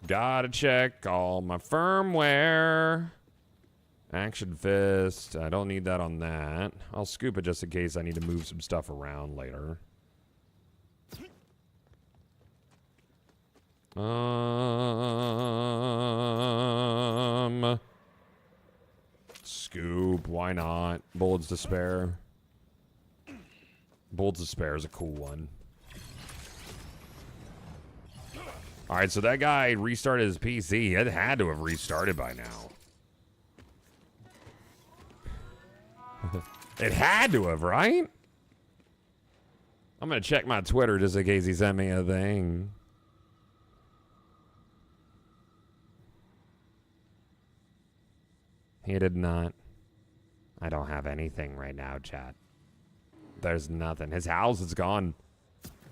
S1: Gotta check all my firmware. Action fist. I don't need that on that. I'll scoop it just in case I need to move some stuff around later. Scoop. Why not? Bullets to spare. Bullets to spare is a cool one. All right, so that guy restarted his PC. It had to have restarted by now. It had to have, right? I'm going to check my Twitter just in case he sent me a thing. He did not. I don't have anything right now, chat. There's nothing. His house is gone.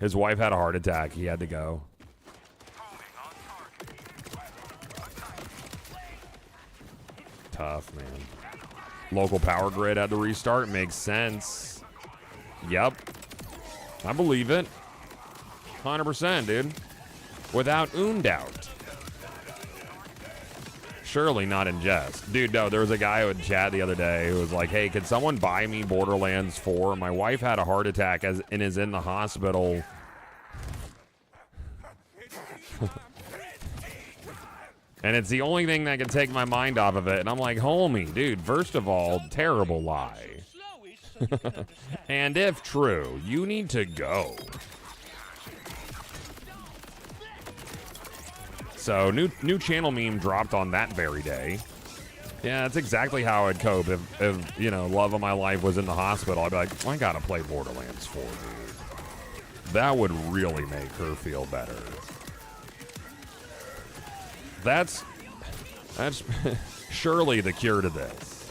S1: His wife had a heart attack. He had to go. Tough, man. Local power grid had to restart. Makes sense. Yep. I believe it. 100%, dude. Without doubt. Surely not in jest. Dude, no, there was a guy who would chat the other day who was like, hey, can someone buy me Borderlands 4? My wife had a heart attack and is in the hospital. And it's the only thing that can take my mind off of it. And I'm like, homie, dude, first of all, terrible lie. And if true, you need to go. So, new channel meme dropped on that very day. Yeah, that's exactly how I'd cope if you know, love of my life was in the hospital. I'd be like, I gotta play Borderlands 4, dude. That would really make her feel better. That's surely the cure to this.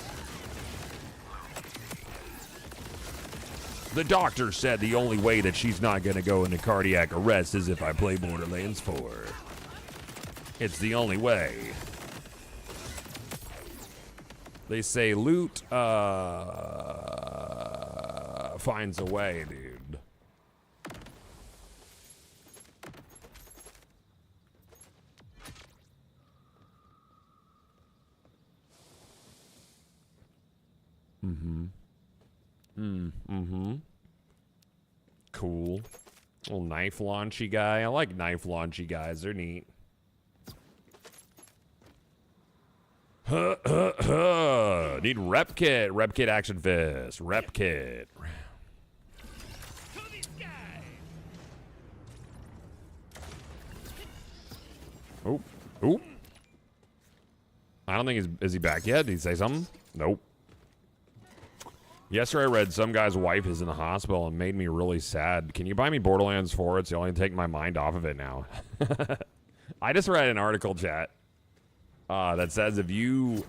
S1: The doctor said the only way that she's not going to go into cardiac arrest is if I play Borderlands 4. It's the only way. They say loot finds a way, dude. Cool. Little knife launchy guy. I like knife launchy guys. They're neat. Need rep kit. Rep kit action fist. Rep kit. Oh. Oh. I don't think is he back yet? Did he say something? Nope. Yesterday I read some guy's wife is in the hospital and made me really sad. Can you buy me Borderlands 4? It's the only thing taking my mind off of it now. I just read an article, chat, that says if you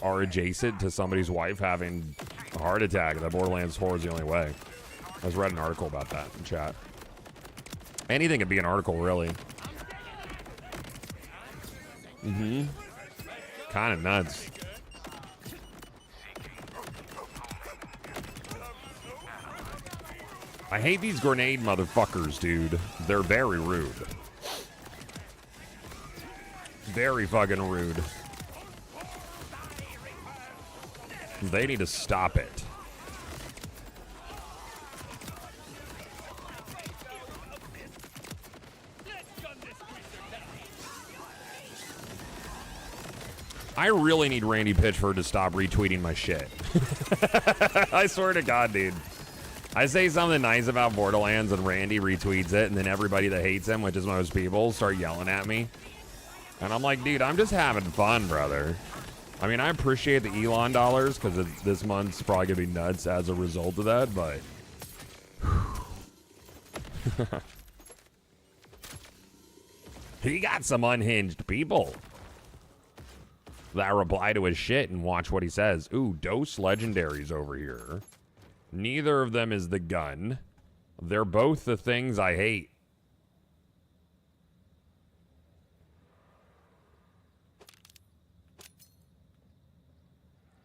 S1: are adjacent to somebody's wife having a heart attack, that Borderlands 4 is the only way. I just read an article about that in chat. Anything could be an article, really. Kind of nuts. I hate these grenade motherfuckers, dude. They're very rude. Very fucking rude. They need to stop it. I really need Randy Pitchford to stop retweeting my shit. I swear to God, dude. I say something nice about Borderlands and Randy retweets it, and then everybody that hates him, which is most people, start yelling at me. And I'm like, dude, I'm just having fun, brother. I mean, I appreciate the Elon dollars, because this month's probably going to be nuts as a result of that, but... He got some unhinged people that reply to his shit and watch what he says. Ooh, Dose Legendaries over here. Neither of them is the gun. They're both the things I hate.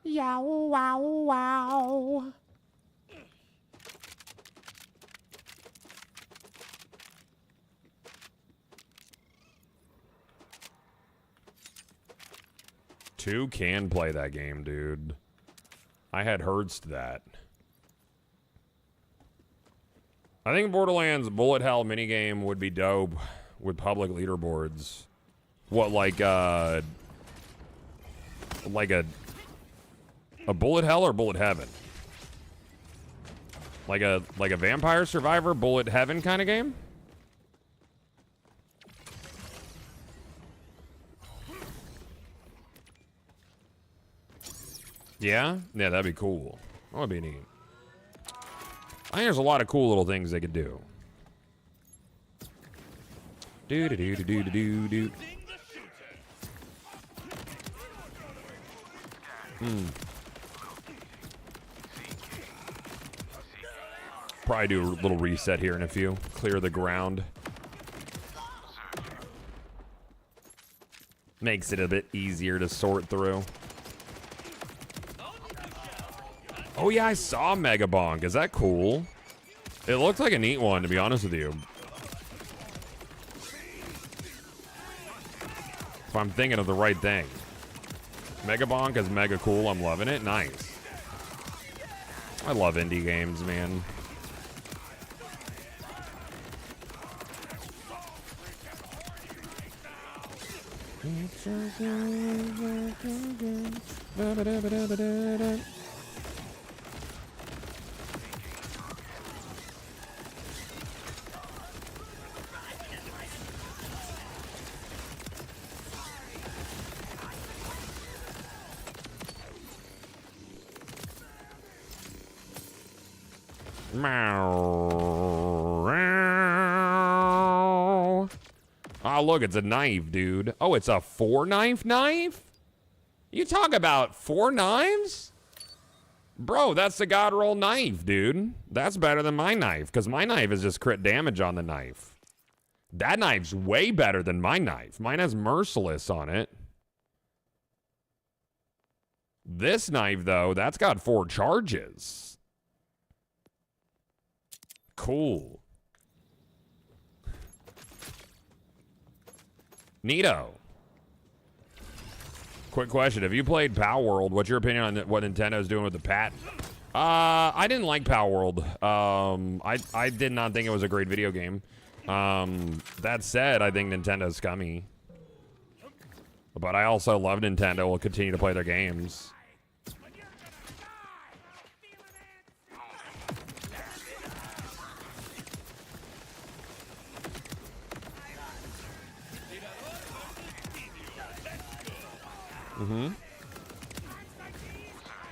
S1: Yow, wow, wow. Two can play that game, dude. I had herds to that. I think Borderlands bullet hell minigame would be dope with public leaderboards. What, like a bullet hell or bullet heaven? Like a Vampire Survivor bullet heaven kind of game? Yeah? Yeah, that'd be cool. That would be neat. I think there's a lot of cool little things they could do. Do-do-do-do-do-do-do. Probably do a little reset here in a few. Clear the ground. Makes it a bit easier to sort through. Oh yeah, I saw Mega Bonk. Is that cool? It looked like a neat one, to be honest with you. If I'm thinking of the right thing. Mega Bonk is mega cool. I'm loving it. Nice. I love indie games, man. Oh, look, it's a knife, dude. Oh, it's a 4-knife? You talk about 4 knives? Bro, that's the God roll knife, dude. That's better than my knife, because my knife is just crit damage on the knife. That knife's way better than my knife. Mine has Merciless on it. This knife, though, that's got 4 charges. Cool. Neato. Quick question. Have you played Power World? What's your opinion on what Nintendo's doing with the patent? I didn't like Power World. I did not think it was a great video game. That said, I think Nintendo's scummy. But I also love Nintendo. Will continue to play their games.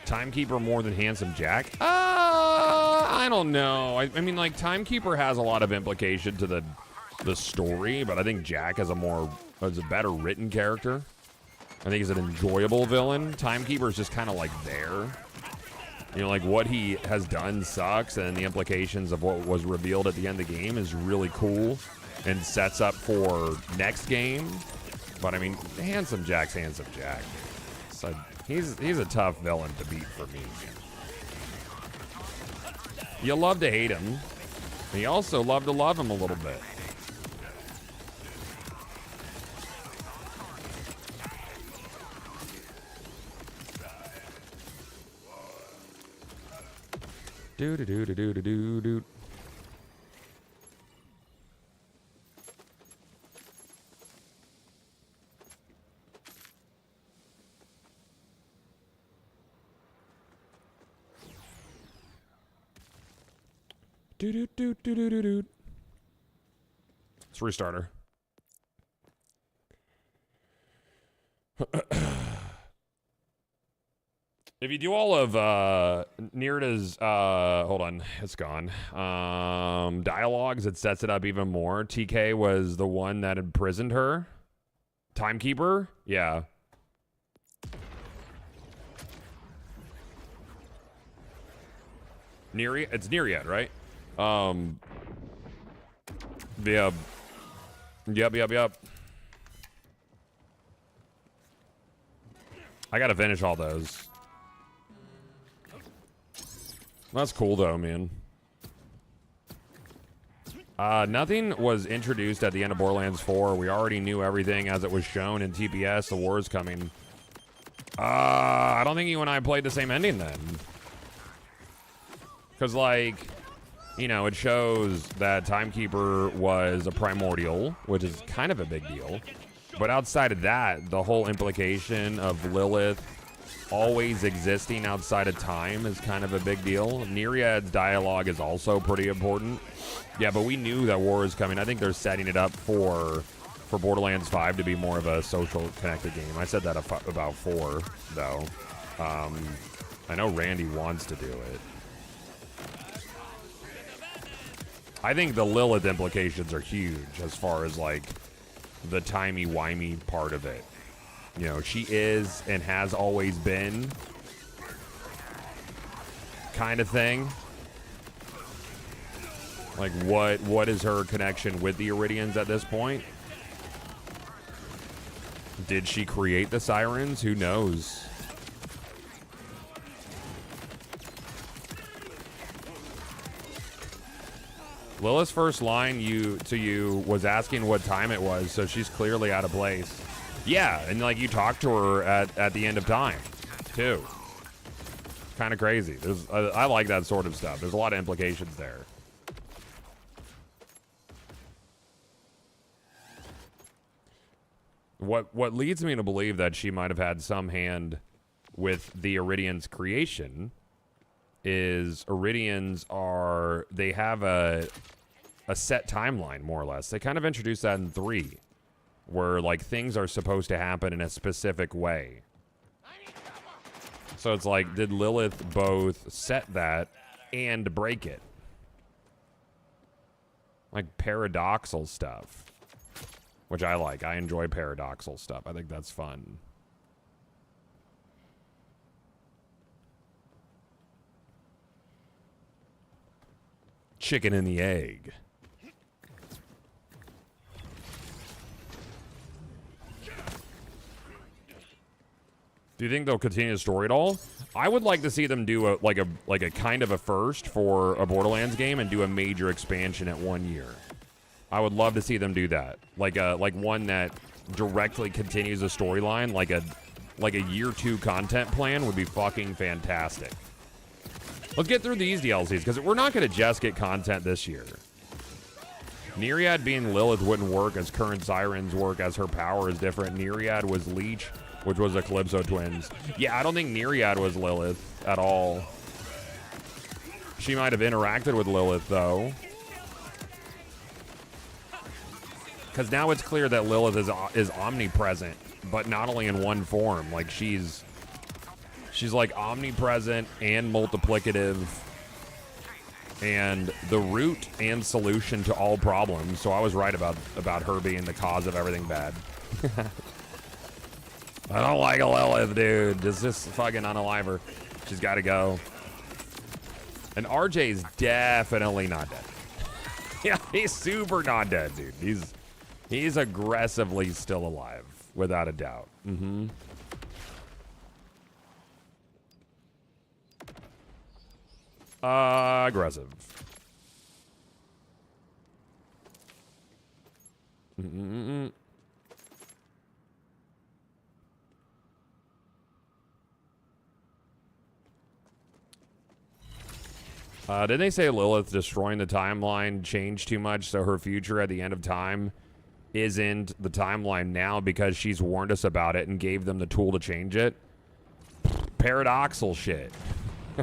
S1: Timekeeper more than Handsome Jack? I don't know. I mean, like, Timekeeper has a lot of implication to the story, but I think Jack is a better written character. I think he's an enjoyable villain. Timekeeper is just kind of like there. You know, like what he has done sucks, and the implications of what was revealed at the end of the game is really cool and sets up for next game. But I mean, Handsome Jack's Handsome Jack. So he's a tough villain to beat for me. You love to hate him. And you also love to love him a little bit. Do do do do do do do. Do do do do do do do. Let's restart her. If you do all of Nirda's hold on, it's gone. Dialogues, it sets it up even more. TK was the one that imprisoned her. Timekeeper? Yeah. It's Nereid, right? Yeah. Yep. I gotta finish all those. That's cool though, man. Nothing was introduced at the end of Borderlands 4. We already knew everything as it was shown in TPS. The war is coming. I don't think you and I played the same ending then. Because, like, you know, it shows that Timekeeper was a primordial, which is kind of a big deal. But outside of that, the whole implication of Lilith always existing outside of time is kind of a big deal. Nereid's dialogue is also pretty important. Yeah, but we knew that war is coming. I think they're setting it up for Borderlands 5 to be more of a social connected game. I said that about 4, though. I know Randy wants to do it. I think the Lilith implications are huge as far as, like, the timey-wimey part of it. You know, she is and has always been kind of thing. Like, what is her connection with the Iridians at this point? Did she create the Sirens? Who knows? Lilith's first line to you was asking what time it was, so she's clearly out of place. Yeah, and like you talked to her at the end of time, too. Kind of crazy. I like that sort of stuff. There's a lot of implications there. What leads me to believe that she might have had some hand with the Iridians' creation is Iridians they have a set timeline, more or less. They kind of introduced that in 3, where like things are supposed to happen in a specific way. So it's like, did Lilith both set that and break it? Like paradoxal stuff, which I like. I enjoy paradoxal stuff. I think that's fun. Chicken and the egg. Do you think they'll continue the story at all? I would like to see them do a kind of a first for a Borderlands game and do a major expansion at 1 year. I would love to see them do that. Like one that directly continues a storyline, like a year 2 content plan would be fucking fantastic. Let's get through these DLCs, because we're not going to just get content this year. Nereid being Lilith wouldn't work as current Sirens work, as her power is different. Nereid was Leech, which was the Calypso twins. Yeah, I don't think Nereid was Lilith at all. She might have interacted with Lilith, though. Because now it's clear that Lilith is omnipresent, but not only in one form. Like, she's like omnipresent and multiplicative and the root and solution to all problems. So I was right about her being the cause of everything bad. I don't like a Lilith, dude. Just fucking unalive her. She's got to go. And RJ's definitely not dead. Yeah, he's super not dead, dude. He's aggressively still alive, without a doubt. Mm-hmm. Aggressive. Didn't they say Lilith destroying the timeline changed too much, so her future at the end of time isn't the timeline now because she's warned us about it and gave them the tool to change it? Paradoxal shit.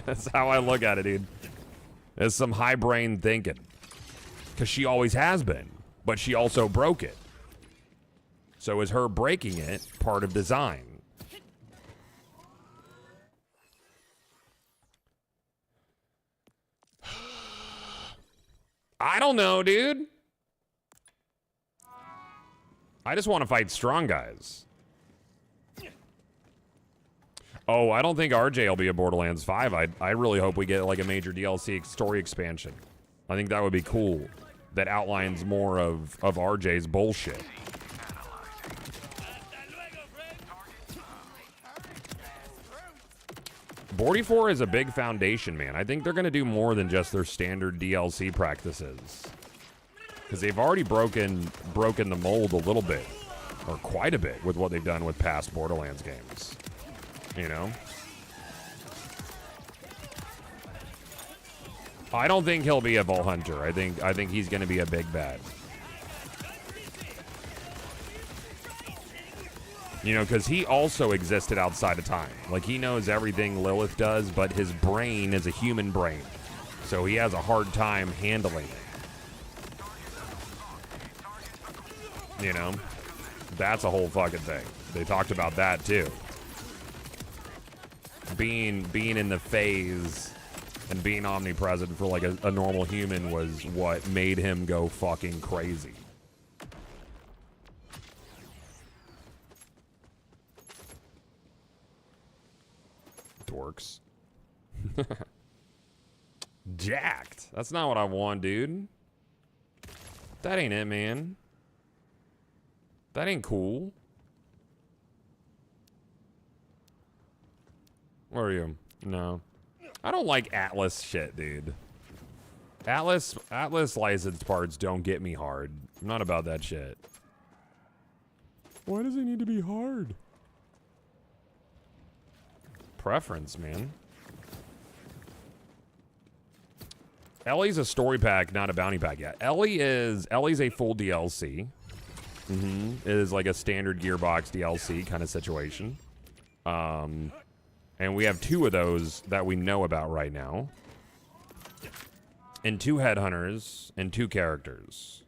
S1: That's how I look at it, dude. It's some high brain thinking. Because she always has been, but she also broke it. So is her breaking it part of design? I don't know, dude. I just want to fight strong guys. Oh, I don't think RJ will be a Borderlands 5. I really hope we get like a major DLC story expansion. I think that would be cool. That outlines more of RJ's bullshit. Bordy 4 is a big foundation, man. I think they're going to do more than just their standard DLC practices. Because they've already broken the mold a little bit. Or quite a bit with what they've done with past Borderlands games. You know? I don't think he'll be a Vault Hunter. I think he's going to be a big bad. You know, because he also existed outside of time. Like, he knows everything Lilith does, but his brain is a human brain. So he has a hard time handling it. You know? That's a whole fucking thing. They talked about that, too. Being in the phase and being omnipresent for, like, a normal human was what made him go fucking crazy. Dorks. Jacked. That's not what I want, dude. That ain't it, man. That ain't cool. Where are you? No. I don't like Atlas shit, dude. Atlas licensed parts don't get me hard. I'm not about that shit. Why does it need to be hard? Preference, man. Ellie's a story pack, not a bounty pack yet. Ellie's a full DLC. It is like a standard Gearbox DLC kind of situation. And we have 2 of those that we know about right now. And 2 headhunters and 2 characters.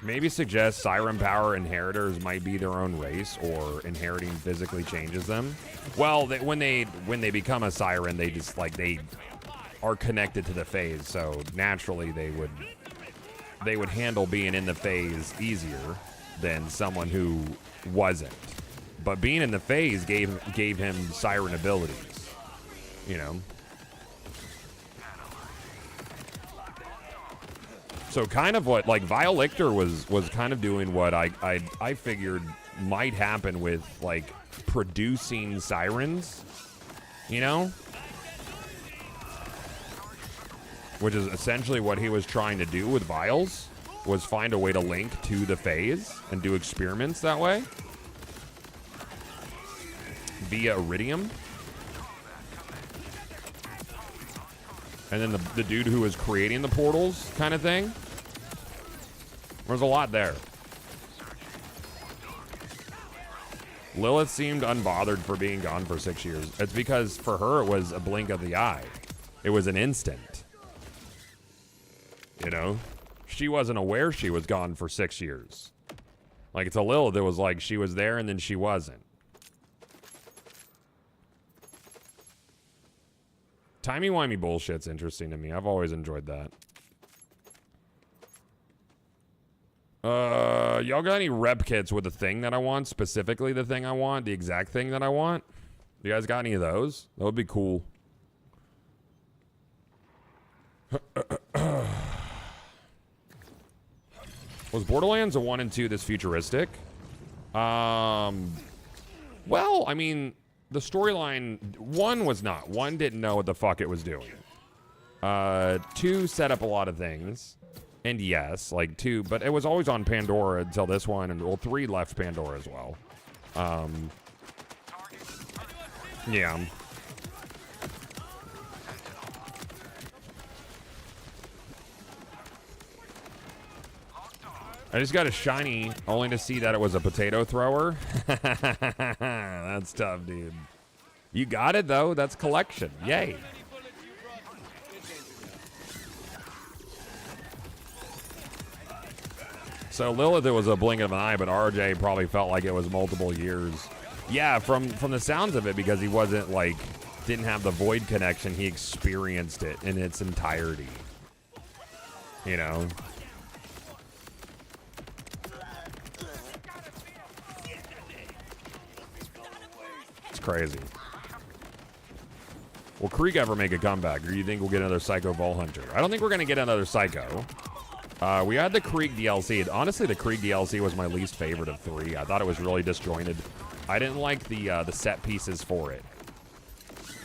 S1: Maybe suggest Siren Power inheritors might be their own race, or inheriting physically changes them. Well, when they become a Siren, they just like they are connected to the phase, so naturally they would handle being in the phase easier than someone who wasn't. But being in the phase gave him Siren abilities, you know. So kind of what, like, Vile Lictor was kind of doing what I figured might happen with, like, producing sirens, you know? Which is essentially what he was trying to do with vials, was find a way to link to the phase and do experiments that way. Via Iridium. And then the dude who was creating the portals kind of thing. There's a lot there. Lilith seemed unbothered for being gone for 6 years. It's because for her it was a blink of the eye. It was an instant. You know? She wasn't aware she was gone for 6 years. Like, it's a Lilith that was like she was there and then she wasn't. Timey-wimey bullshit's interesting to me. I've always enjoyed that. Y'all got any rep kits with the thing that I want? Specifically the thing I want? The exact thing that I want? You guys got any of those? That would be cool. Was Borderlands a 1 and 2 this futuristic? Well, I mean... The storyline, 1 was not. 1 didn't know what the fuck it was doing. 2 set up a lot of things. And yes, like 2, but it was always on Pandora until this one, and well, 3 left Pandora as well. Yeah. I just got a shiny only to see that it was a potato thrower. That's tough, dude. You got it, though. That's collection. Yay. So Lilith, it was a blink of an eye, but RJ probably felt like it was multiple years. Yeah, from the sounds of it, because he wasn't, like, didn't have the void connection, he experienced it in its entirety. You know? Crazy. Will Krieg ever make a comeback, or do you think we'll get another Psycho Vol Hunter? I don't think we're going to get another Psycho. We had the Krieg DLC. Honestly, the Krieg DLC was my least favorite of 3. I thought it was really disjointed. I didn't like the set pieces for it.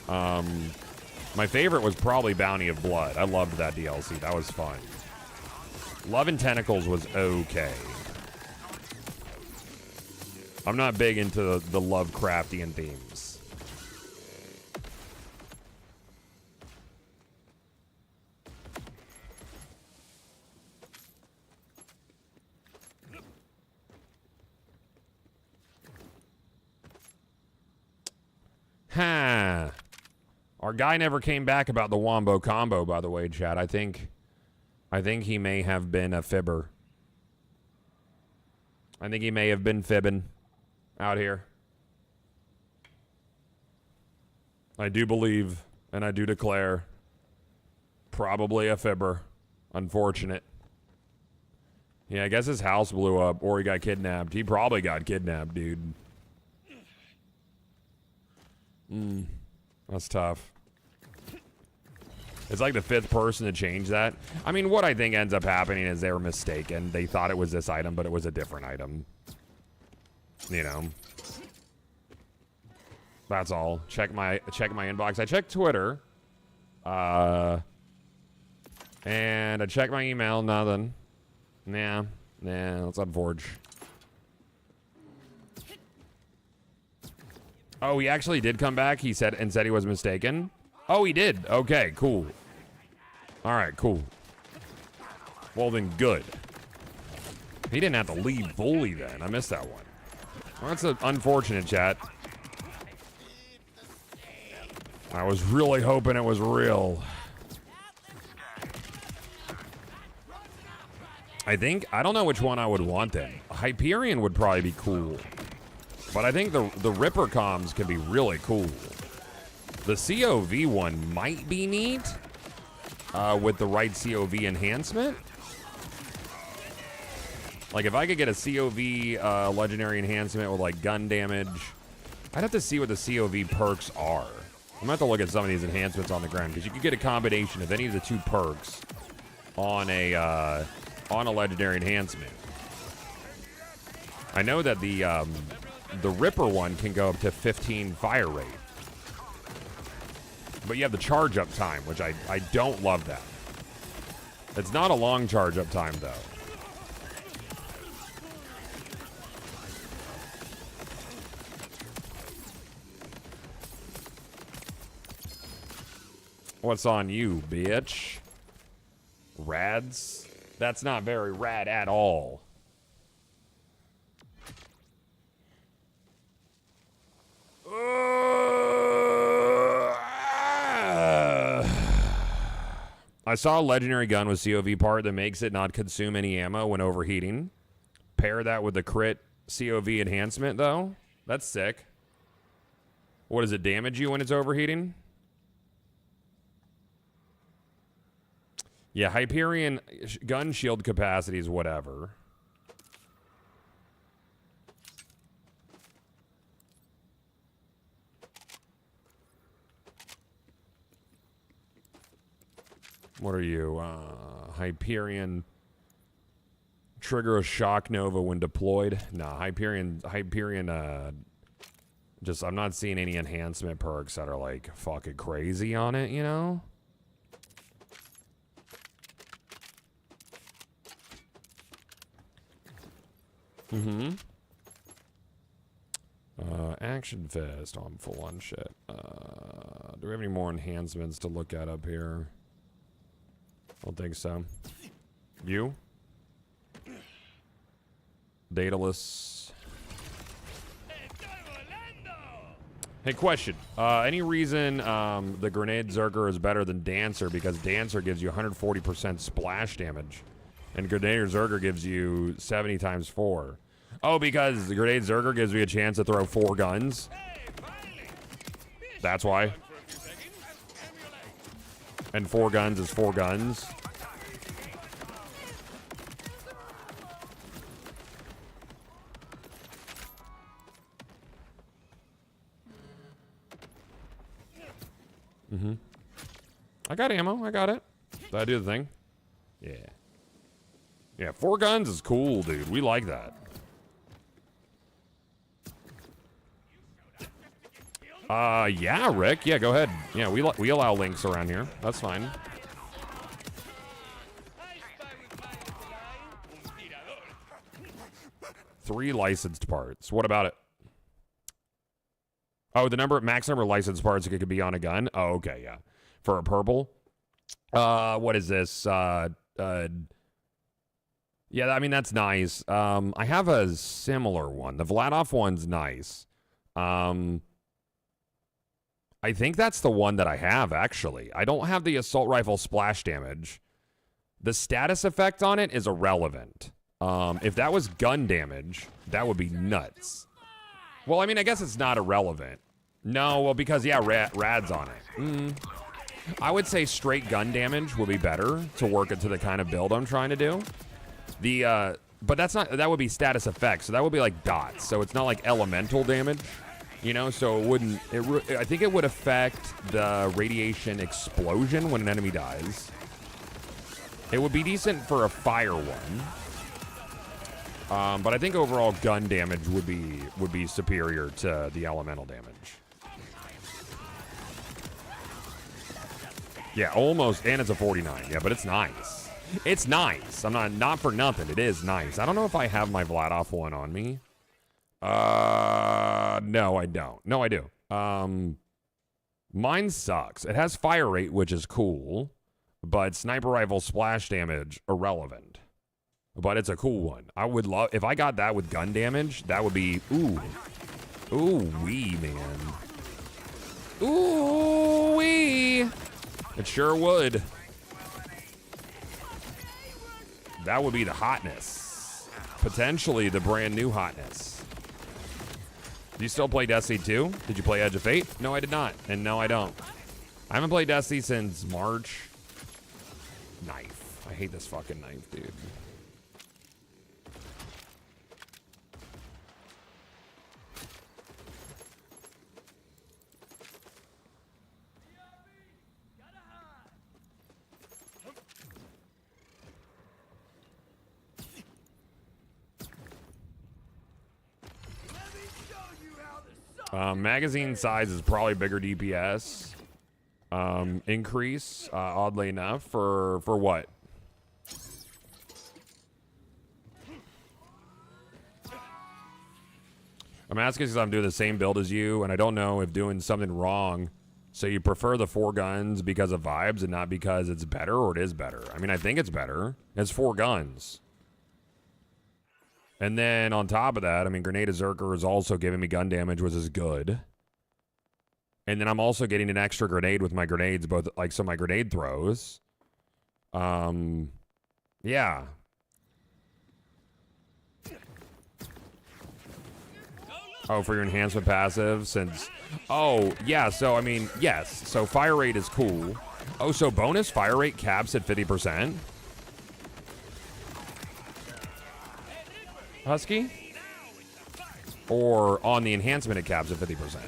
S1: My favorite was probably Bounty of Blood. I loved that DLC. That was fun. Love and Tentacles was okay. I'm not big into the Lovecraftian themes. Huh. Our guy never came back about the Wombo combo, by the way, chat. I think he may have been a fibber. I think he may have been fibbing out here. I do believe, and I do declare, probably a fibber. Unfortunate. Yeah, I guess his house blew up, or he got kidnapped. He probably got kidnapped, dude. That's tough. It's like the 5th person to change that. I mean, what I think ends up happening is they were mistaken. They thought it was this item, but it was a different item. You know. That's all. Check my inbox. I checked Twitter. And I checked my email. Nothing. Nah, let's unforge. Oh, he actually did come back. He said he was mistaken. Oh, he did. Okay, cool. All right, cool. Well, then good. He didn't have to leave fully then. I missed that one. Well, that's unfortunate, chat. I was really hoping it was real. I don't know which one I would want then. Hyperion would probably be cool. But I think the Ripper comms could be really cool. The COV one might be neat with the right COV enhancement. Like if I could get a COV legendary enhancement with like gun damage, I'd have to see what the COV perks are. I'm gonna have to look at some of these enhancements on the ground because you could get a combination of any of the 2 perks on a legendary enhancement. I know that the Ripper one can go up to 15 fire rate. But you have the charge up time, which I don't love that. It's not a long charge up time, though. What's on you, bitch? Rads? That's not very rad at all. I saw a legendary gun with COV part that makes it not consume any ammo when overheating. Pair that with the crit COV enhancement, though. That's sick. What does it damage you when it's overheating? Yeah, Hyperion gun shield capacity is whatever. What are you? Hyperion. Trigger a shock nova when deployed. Nah, Hyperion, just, I'm not seeing any enhancement perks that are, like, fucking crazy on it, you know? Action Fist. Oh, I'm full on shit. Do we have any more enhancements to look at up here? I don't think so. You? Daedalus. Hey, question. Any reason the Grenade Zerker is better than Dancer? Because Dancer gives you 140% splash damage, and Grenade Zerker gives you 70 times 4. Oh, because the Grenade Zerker gives me a chance to throw 4 guns? That's why. And 4 guns is 4 guns. I got ammo. I got it. Did I do the thing? Yeah. Yeah, 4 guns is cool, dude. We like that. Yeah, Rick. Yeah, go ahead. Yeah, we allow links around here. That's fine. Three licensed parts. What about it? Oh, the max number of licensed parts it could be on a gun? Oh, okay, yeah. For a purple. What is this? Yeah, I mean, that's nice. I have a similar one. The Vladoff one's nice. I think that's the one that I have, actually. I don't have the assault rifle splash damage. The status effect on it is irrelevant. If that was gun damage, that would be nuts. Well, I mean, I guess it's not irrelevant. No, well, because, yeah, Rad's on it. I would say straight gun damage would be better to work into the kind of build I'm trying to do. But that's not, that would be status effects, so that would be like dots. So it's not like elemental damage, you know, so it wouldn't, I think it would affect the radiation explosion when an enemy dies. It would be decent for a fire one. But I think overall gun damage would be superior to the elemental damage. Yeah, almost, and it's a 49. Yeah, but it's nice. It's nice. I'm not for nothing. It is nice. I don't know if I have my Vladoff one on me. No, I don't. No, I do. Mine sucks. It has fire rate, which is cool, but sniper rifle splash damage, irrelevant. But it's a cool one. I would love, if I got that with gun damage, that would be, ooh. Ooh wee, man. Ooh wee. It sure would. That would be the hotness. Potentially the brand new hotness. Do you still play Destiny 2? Did you play Edge of Fate? No, I did not. And no, I don't. I haven't played Destiny since March. Knife. I hate this fucking knife, dude. Magazine size is probably bigger DPS. Increase, oddly enough, for what? I'm asking because I'm doing the same build as you, and I don't know if doing something wrong. So you prefer the 4 guns because of vibes and not because it's better, or it is better? I mean, I think it's better. It's 4 guns. And then on top of that, I mean, Grenade Zerker is also giving me gun damage, which is good. And then I'm also getting an extra grenade with my grenades, both like so my grenade throws. Yeah. Oh, for your enhancement passive, since... Oh, yeah, so, I mean, yes. So fire rate is cool. Oh, so bonus fire rate caps at 50%? Husky? Or on the enhancement it caps at 50%?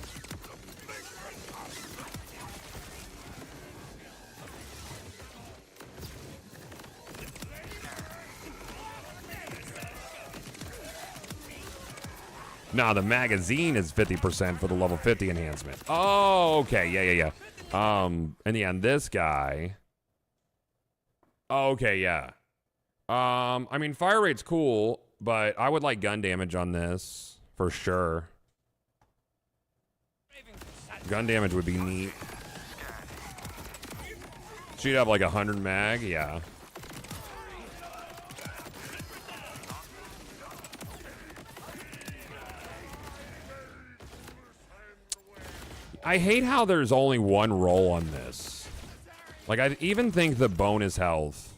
S1: Nah, the magazine is 50% for the level 50 enhancement. Oh, okay. Yeah. And yeah, on this guy. Oh, okay, yeah. I mean, fire rate's cool. But I would like gun damage on this for sure. Gun damage would be neat. She'd have like 100 mag, yeah. I hate how there's only one roll on this. Like, I even think the bonus health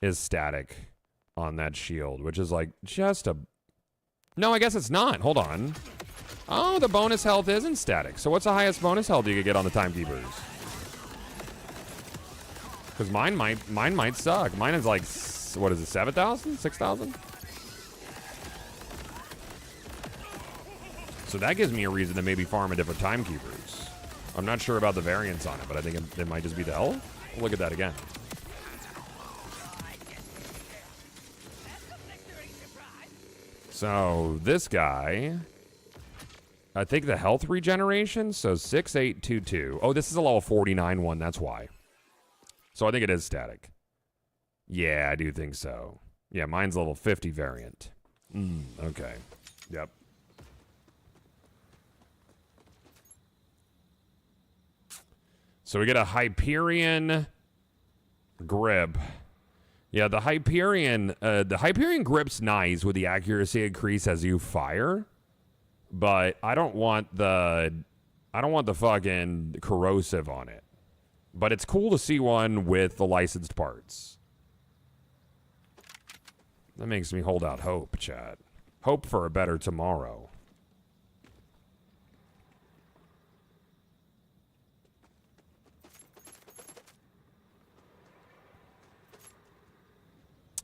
S1: is static on that shield, which is like just a... No, I guess it's not. Hold on. Oh, the bonus health isn't static. So what's the highest bonus health you could get on the timekeepers? Because mine might suck. Mine is like, what is it, 7,000? 6,000? So that gives me a reason to maybe farm a different timekeepers. I'm not sure about the variance on it, but I think it might just be the health. Look at that again. So this guy, I think the health regeneration, so 6822. Oh, this is a level 49 one, that's why. So I think it is static. Yeah, I do think so. Yeah, mine's level 50 variant. Okay. Yep. So we get a Hyperion grip. Yeah, the Hyperion grip's nice with the accuracy increase as you fire, but I don't want the fucking corrosive on it. But it's cool to see one with the licensed parts. That makes me hold out hope, chat. Hope for a better tomorrow.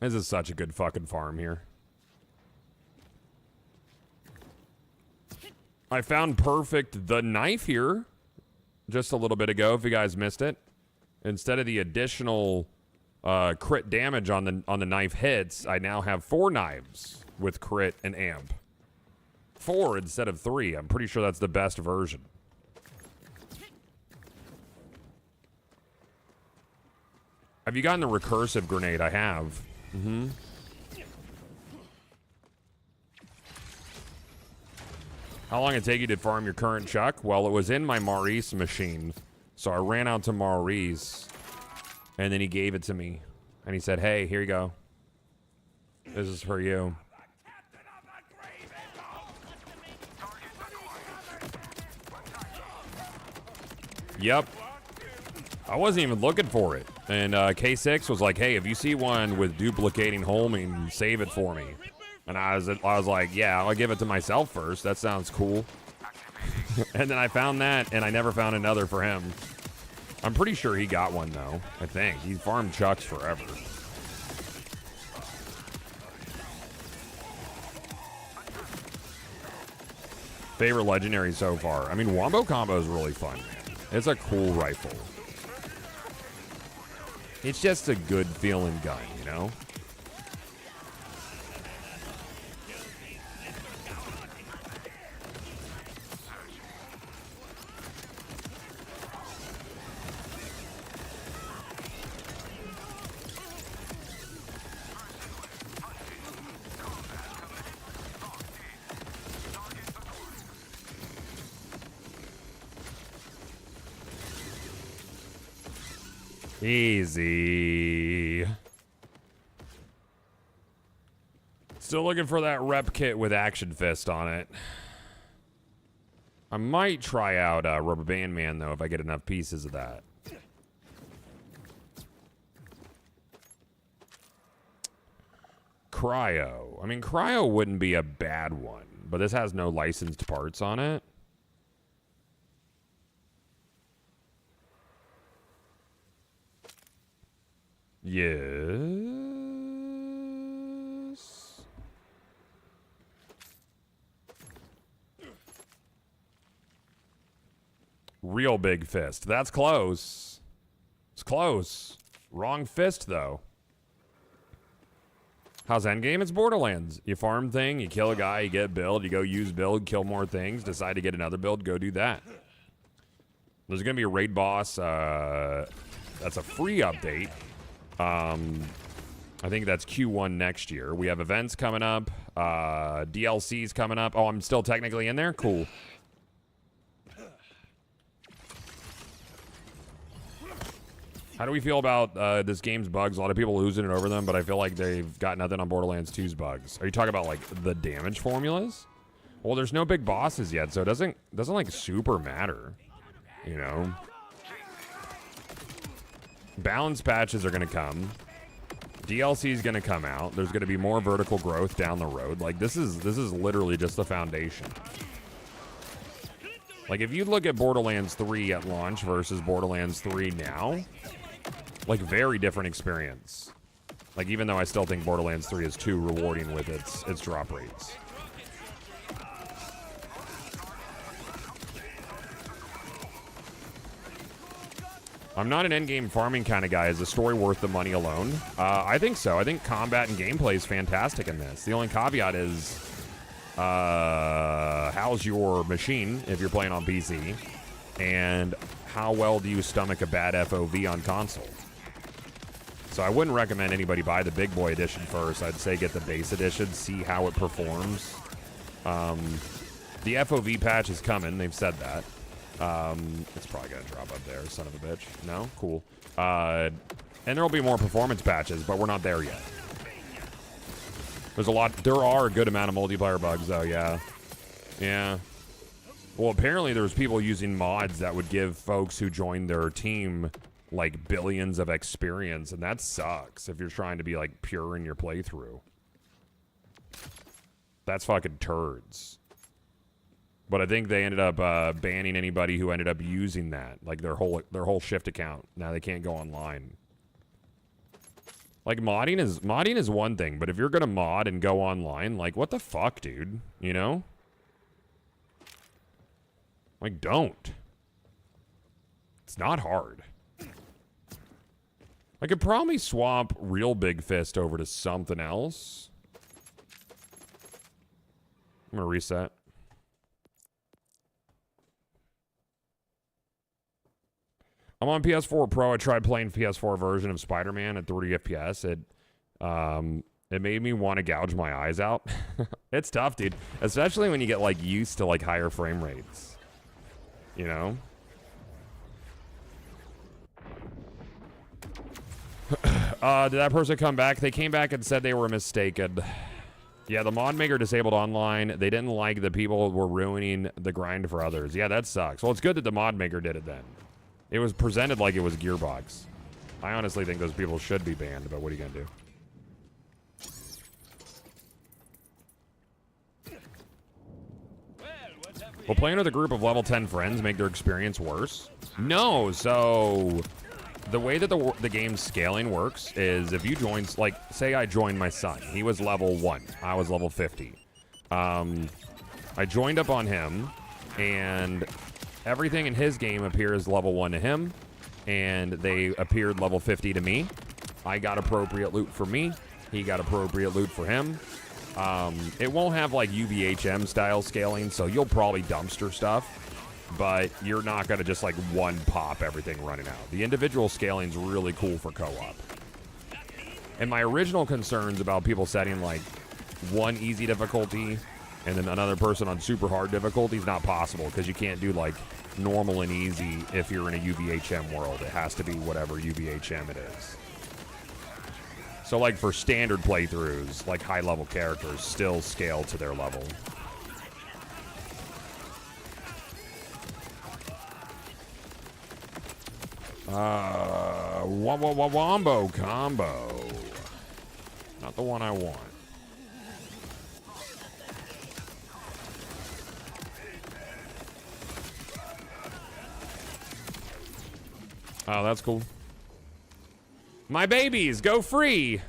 S1: This is such a good fucking farm here. I found perfect the knife here just a little bit ago, if you guys missed it. Instead of the additional crit damage on the knife hits, I now have 4 knives with crit and amp. 4 instead of 3. I'm pretty sure that's the best version. Have you gotten the recursive grenade? I have. How long did it take you to farm your current Chuck? Well, it was in my Maurice machine. So I ran out to Maurice, and then he gave it to me. And he said, hey, here you go. This is for you. Yep. I wasn't even looking for it. And K6 was like, hey, if you see one with duplicating homing, save it for me. And I was like, yeah, I'll give it to myself first. That sounds cool. And then I found that, and I never found another for him. I'm pretty sure he got one, though. I think. He farmed Chucks forever. Favorite legendary so far? I mean, Wombo Combo is really fun, man. It's a cool rifle. It's just a good feeling gun, you know? Easy. Still looking for that rep kit with Action Fist on it. I might try out Rubber Band Man, though, if I get enough pieces of that. Cryo. I mean, Cryo wouldn't be a bad one, but this has no licensed parts on it. Yes. Real big fist. That's close. It's close. Wrong fist, though. How's endgame? It's Borderlands. You farm thing, you kill a guy, you get build, you go use build, kill more things, decide to get another build, go do that. There's going to be a raid boss. That's a free update. I think that's Q1 next year. We have events coming up, DLCs coming up. Oh, I'm still technically in there? Cool. How do we feel about this game's bugs? A lot of people losing it over them, but I feel like they've got nothing on Borderlands 2's bugs. Are you talking about, like, the damage formulas? Well, there's no big bosses yet, so it doesn't like, super matter, you know? Balance patches are going to come. DLC is going to come out. There's going to be more vertical growth down the road. Like, this is literally just the foundation. Like, if you look at Borderlands 3 at launch versus Borderlands 3 now, like, very different experience. Like, even though I still think Borderlands 3 is too rewarding with its drop rates. I'm not an endgame farming kind of guy. Is the story worth the money alone? I think so. I think combat and gameplay is fantastic in this. The only caveat is, how's your machine if you're playing on PC? And how well do you stomach a bad FOV on console? So I wouldn't recommend anybody buy the big boy edition first. I'd say get the base edition, see how it performs. The FOV patch is coming. They've said that. It's probably gonna drop up there, son of a bitch. No? Cool. And there'll be more performance patches, but we're not there yet. There are a good amount of multiplayer bugs, though, yeah. Yeah. Well, apparently there's people using mods that would give folks who joined their team, like, billions of experience, and that sucks if you're trying to be, like, pure in your playthrough. That's fucking turds. But I think they ended up banning anybody who ended up using that, like their whole shift account. Now they can't go online. Like, modding is one thing, but if you're gonna mod and go online, like, what the fuck, dude? You know? Like, don't. It's not hard. I could probably swap Real Big Fist over to something else. I'm gonna reset. I'm on PS4 Pro. I tried playing PS4 version of Spider-Man at 30 FPS. It made me want to gouge my eyes out. It's tough, dude. Especially when you get, like, used to, like, higher frame rates. You know? Did that person come back? They came back and said they were mistaken. Yeah, the mod maker disabled online. They didn't like the people were ruining the grind for others. Yeah, that sucks. Well, it's good that the mod maker did it then. It was presented like it was Gearbox. I honestly think those people should be banned, but what are you gonna do? Will playing with a group of level 10 friends make their experience worse? No, so the way that the game's scaling works is if you join, like, say I joined my son. He was level 1. I was level 50. I joined up on him, and everything in his game appears level 1 to him, and they appeared level 50 to me. I got appropriate loot for me. He got appropriate loot for him. It won't have, like, UVHM style scaling, so you'll probably dumpster stuff, but you're not going to just, like, one pop everything running out. The individual scaling's really cool for co-op. And my original concerns about people setting, like, one easy difficulty and then another person on super hard difficulty is not possible, because you can't do, like, normal and easy if you're in a UVHM world. It has to be whatever UVHM it is. So, like, for standard playthroughs, like, high-level characters still scale to their level. Wombo combo. Not the one I want. Oh, that's cool. My babies, go free.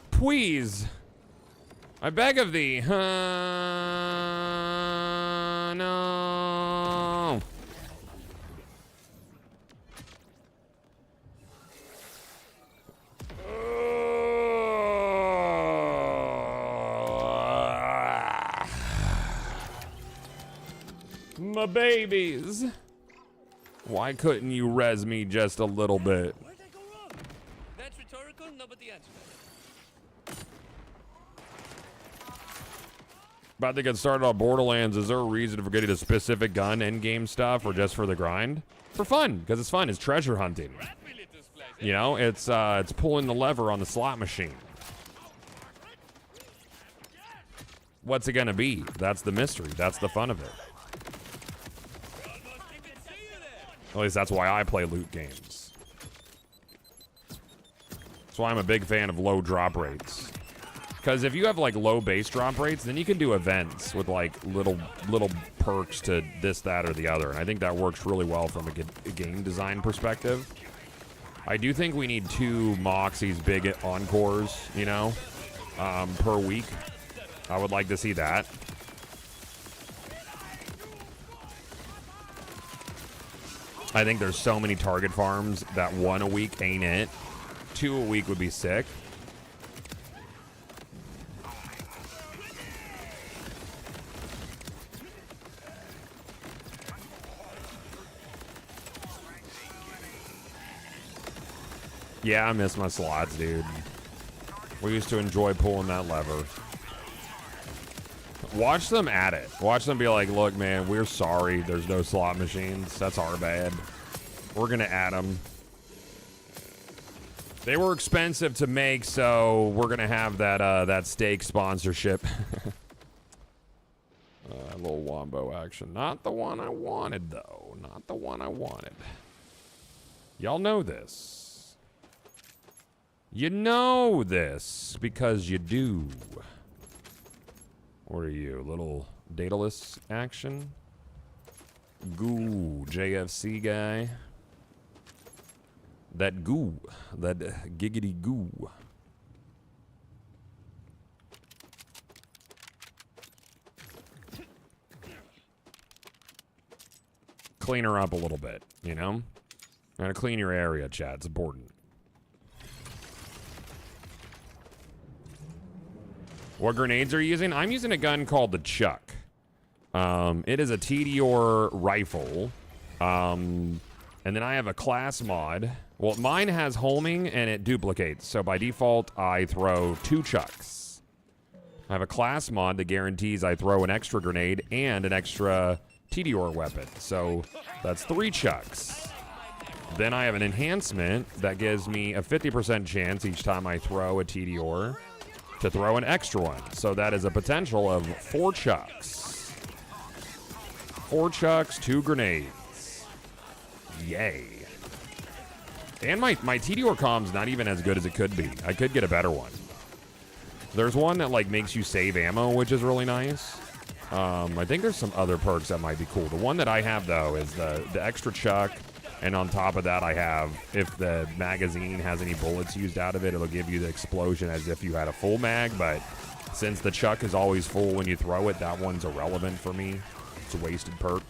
S1: Please. I beg of thee. No. My babies. Why couldn't you res me just a little bit?
S2: Where'd I go wrong? That's rhetorical, no, but the answer.
S1: About to get started on Borderlands. Is there a reason for getting a specific gun, end-game stuff, or just for the grind? For fun, because it's fun. It's treasure hunting. You know, it's pulling the lever on the slot machine. What's it gonna be? That's the mystery. That's the fun of it. At least that's why I play loot games. That's why I'm a big fan of low drop rates. Because if you have like low base drop rates, then you can do events with like little perks to this, that, or the other. And I think that works really well from a game design perspective. I do think we need 2 Moxie's big encores, you know, per week. I would like to see that. I think there's so many target farms that 1 a week ain't it. 2 a week would be sick. Yeah, I miss my slots, dude. We used to enjoy pulling that lever. Watch them at it. Watch them be like, look, man, we're sorry there's no slot machines. That's our bad. We're going to add them. They were expensive to make, so we're going to have that steak sponsorship. A little wombo action. Not the one I wanted, though. Not the one I wanted. Y'all know this. You know this because you do. What are you, little dataless action? Goo, JFC guy. That goo, that giggity goo. Clean her up a little bit, you know? Gotta clean your area, chat. It's important. What grenades are you using? I'm using a gun called the Chuck. It is a TDR rifle. And then I have a class mod. Well, mine has homing and it duplicates. So by default, I throw 2 Chucks. I have a class mod that guarantees I throw an extra grenade and an extra TDR weapon. So that's 3 Chucks. Then I have an enhancement that gives me a 50% chance each time I throw a TDR to throw an extra one. So that is a potential of 4 Chucks. 4 Chucks, 2 grenades. Yay. And my TDR comm's not even as good as it could be. I could get a better one. There's one that like makes you save ammo, which is really nice. I think there's some other perks that might be cool. The one that I have though is the extra Chuck. And on top of that, I have, if the magazine has any bullets used out of it, it'll give you the explosion as if you had a full mag. But since the Chuck is always full when you throw it, that one's irrelevant for me. It's a wasted perk.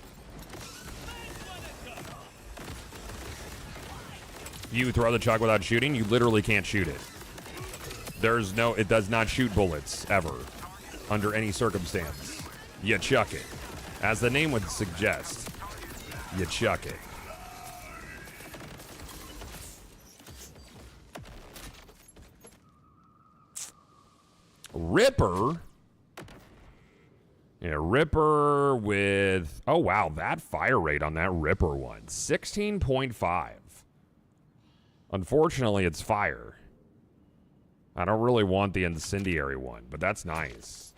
S1: You throw the Chuck without shooting, you literally can't shoot it. It does not shoot bullets, ever. Under any circumstance. You chuck it. As the name would suggest, you chuck it. Ripper? Yeah, Ripper with... Oh, wow, that fire rate on that Ripper one. 16.5. Unfortunately, it's fire. I don't really want the incendiary one, but that's nice.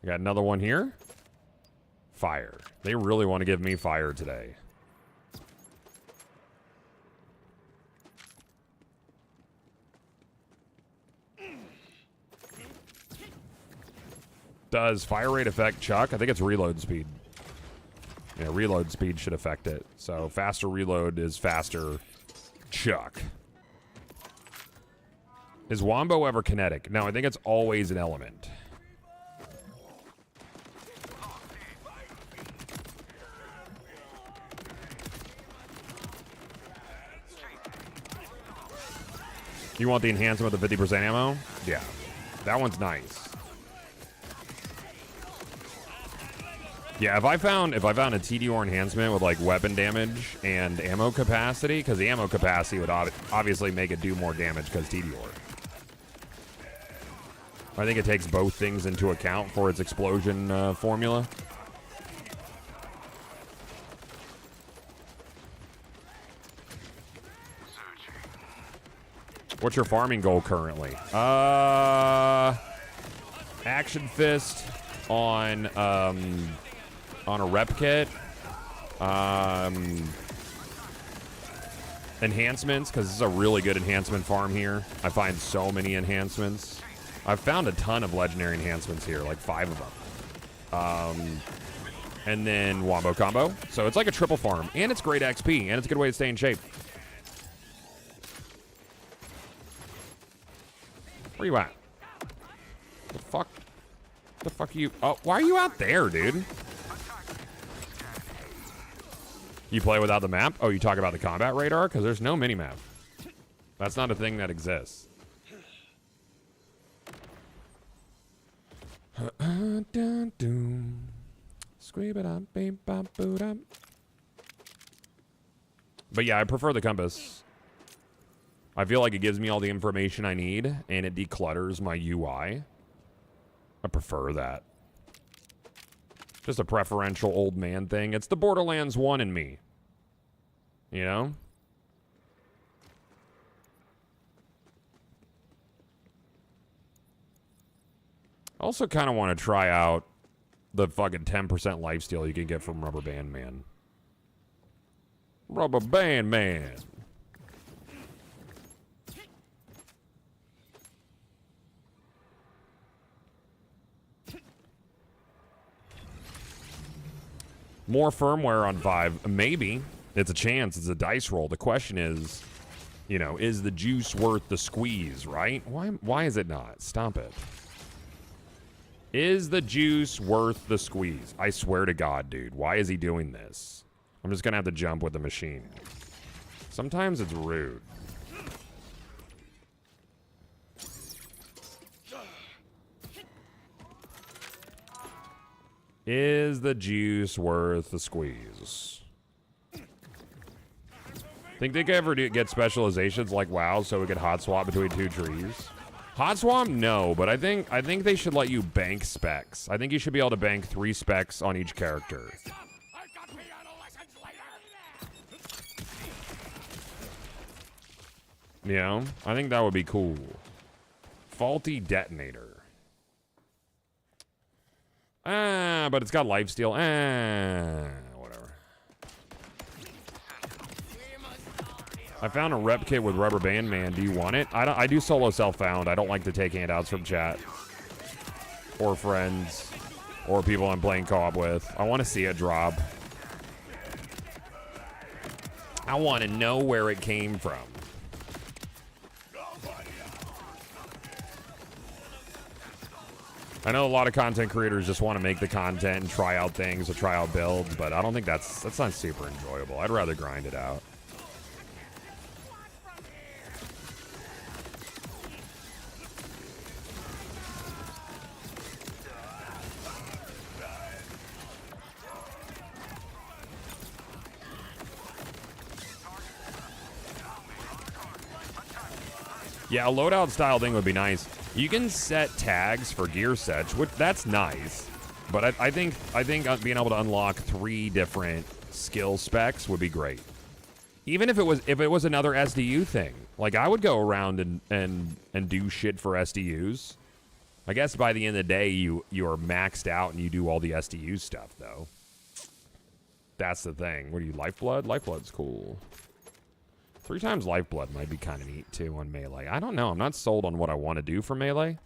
S1: You got another one here? Fire. They really want to give me fire today. Does fire rate affect Chuck? I think it's reload speed. Yeah, reload speed should affect it. So faster reload is faster Chuck. Is Wombo ever kinetic? No, I think it's always an element. You want the enhancement with the 50% ammo? Yeah. That one's nice. Yeah, if I found a TDR enhancement with like weapon damage and ammo capacity, because the ammo capacity would obviously make it do more damage because TDR. I think it takes both things into account for its explosion formula. What's your farming goal currently? Action Fist on a rep kit. Enhancements, because this is a really good enhancement farm here. I find so many enhancements. I've found a ton of legendary enhancements here, like 5 of them. And then Wombo Combo. So it's like a triple farm, and it's great XP, and it's a good way to stay in shape. Where you at? The fuck? The fuck are you? Oh, why are you out there, dude? You play without the map? Oh, you talk about the combat radar? Because there's no mini-map. That's not a thing that exists. But yeah, I prefer the compass. I feel like it gives me all the information I need, and it declutters my UI. I prefer that. Just a preferential old man thing. It's the Borderlands 1 in me. You know? I also kind of want to try out the fucking 10% lifesteal you can get from Rubber Band Man. Rubber Band Man. More firmware on Vive? Maybe. It's a chance. It's a dice roll. The question is, you know, is the juice worth the squeeze, right? Why is it not? Stop it. Is the juice worth the squeeze? I swear to God, dude. Why is he doing this? I'm just going to have to jump with the machine. Sometimes it's rude. Is the juice worth the squeeze? Think they could ever get specializations like WoW so we could hot swap between 2 trees? Hot swap? No, but I think they should let you bank specs. I think you should be able to bank 3 specs on each character. You know? I think that would be cool. Faulty detonator. But it's got lifesteal. Whatever. I found a rep kit with Rubber Band Man. Do you want it? I do solo self-found. I don't like to take handouts from chat. Or friends. Or people I'm playing co-op with. I want to see it drop. I want to know where it came from. I know a lot of content creators just want to make the content and try out things or try out builds, but I don't think that's not super enjoyable. I'd rather grind it out. Yeah, a loadout style thing would be nice. You can set tags for gear sets, which that's nice. But I think being able to unlock 3 different skill specs would be great. Even if it was another SDU thing. Like I would go around and do shit for SDUs. I guess by the end of the day you are maxed out and you do all the SDU stuff though. That's the thing. What are you, Lifeblood? Lifeblood's cool. 3 times Lifeblood might be kind of neat, too, on Melee. I don't know. I'm not sold on what I want to do for Melee.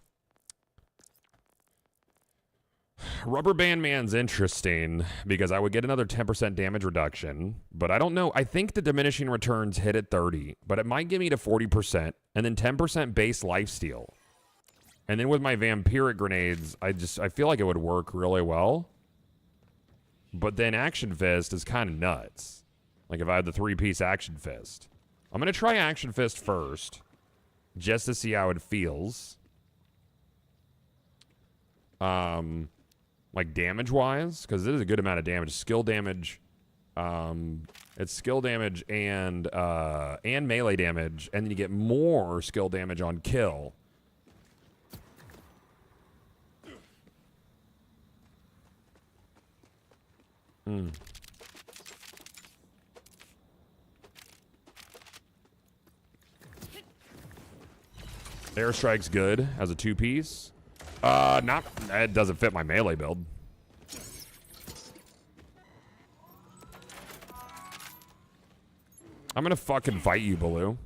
S1: Rubber Band Man's interesting because I would get another 10% damage reduction, but I don't know. I think the diminishing returns hit at 30, but it might get me to 40%, and then 10% base lifesteal. And then with my vampiric grenades, I feel like it would work really well. But then Action Fist is kind of nuts. Like if I had the 3-piece Action Fist. I'm going to try Action Fist first, just to see how it feels. Like damage-wise, because it is a good amount of damage. Skill damage, it's skill damage and melee damage, and then you get more skill damage on kill. Airstrike's good as a 2-piece. Not. It doesn't fit my melee build. I'm gonna fucking fight you, Baloo.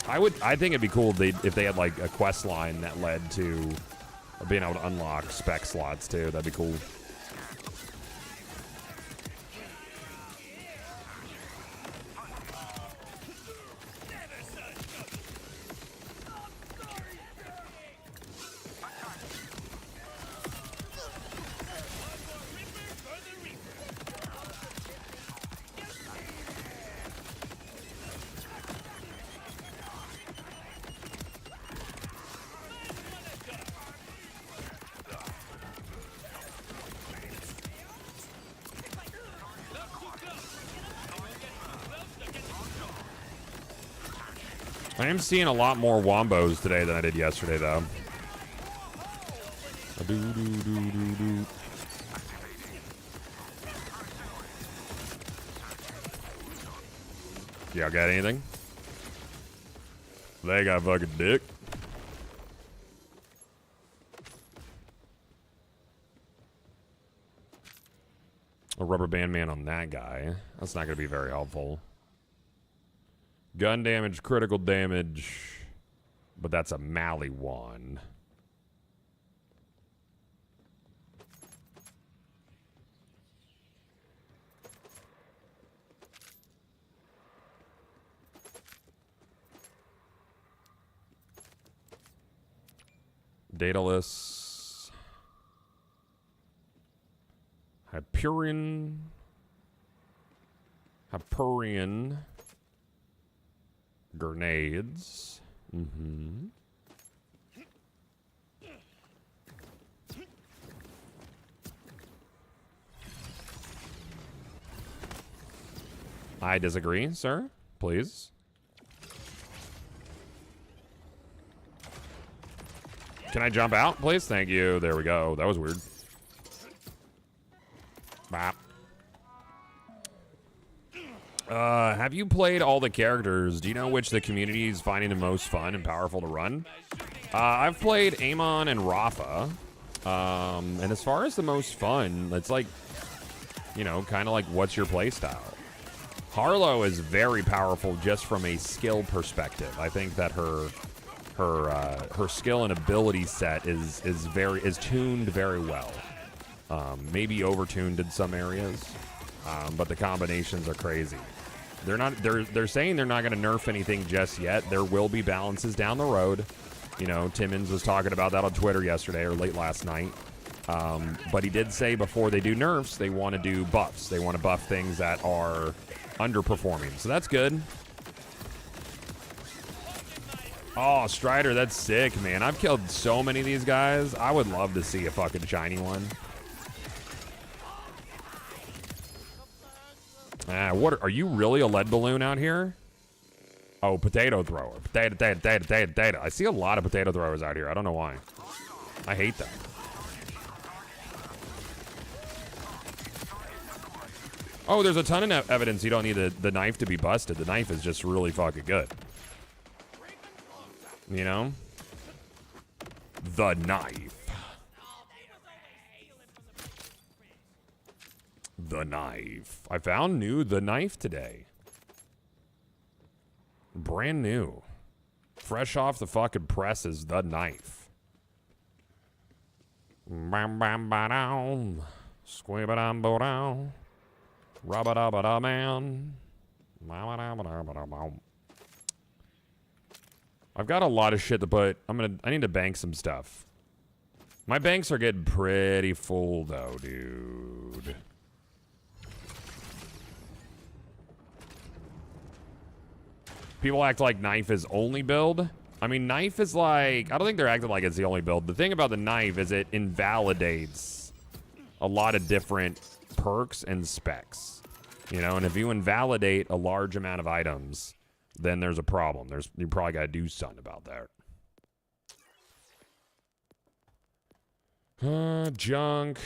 S1: I think it'd be cool if they had like a quest line that led to being able to unlock spec slots too. That'd be cool. I am seeing a lot more wombos today than I did yesterday, though. Y'all got anything? They got fucking dick. A rubber band man on that guy. That's not going to be very helpful. Gun damage, critical damage, but that's a Mally one. Daedalus. Hyperion. Grenades. I disagree, sir. Please. Can I jump out, please? Thank you. There we go. That was weird. Bop. Have you played all the characters? Do you know which the community is finding the most fun and powerful to run? I've played Amon and Rafa. And as far as the most fun, it's like, you know, kind of like what's your play style? Harlow is very powerful just from a skill perspective. I think that her skill and ability set is tuned very well. Maybe overtuned in some areas, but the combinations are crazy. They're saying they're not going to nerf anything just yet. There will be balances down the road. You know, Timmons was talking about that on Twitter yesterday or late last night. But he did say before they do nerfs, they want to do buffs. They want to buff things that are underperforming. So that's good. Oh, Strider, that's sick, man. I've killed so many of these guys. I would love to see a fucking shiny one. What are you really a lead balloon out here? Oh, potato thrower. Potato. I see a lot of potato throwers out here. I don't know why. I hate them. Oh, there's a ton of evidence you don't need the knife to be busted. The knife is just really fucking good. You know? The knife. The knife. I found the knife today. Brand new. Fresh off the fucking press is the knife. Bam bam ba down. Squib a dum bo down. Rubba da ba da man. I've got a lot of shit to put. I need to bank some stuff. My banks are getting pretty full though, dude. People act like knife is only build. I mean, knife is like, I don't think they're acting like it's the only build. The thing about the knife is it invalidates a lot of different perks and specs. You know, and if you invalidate a large amount of items, then there's a problem. You probably got to do something about that. Junk.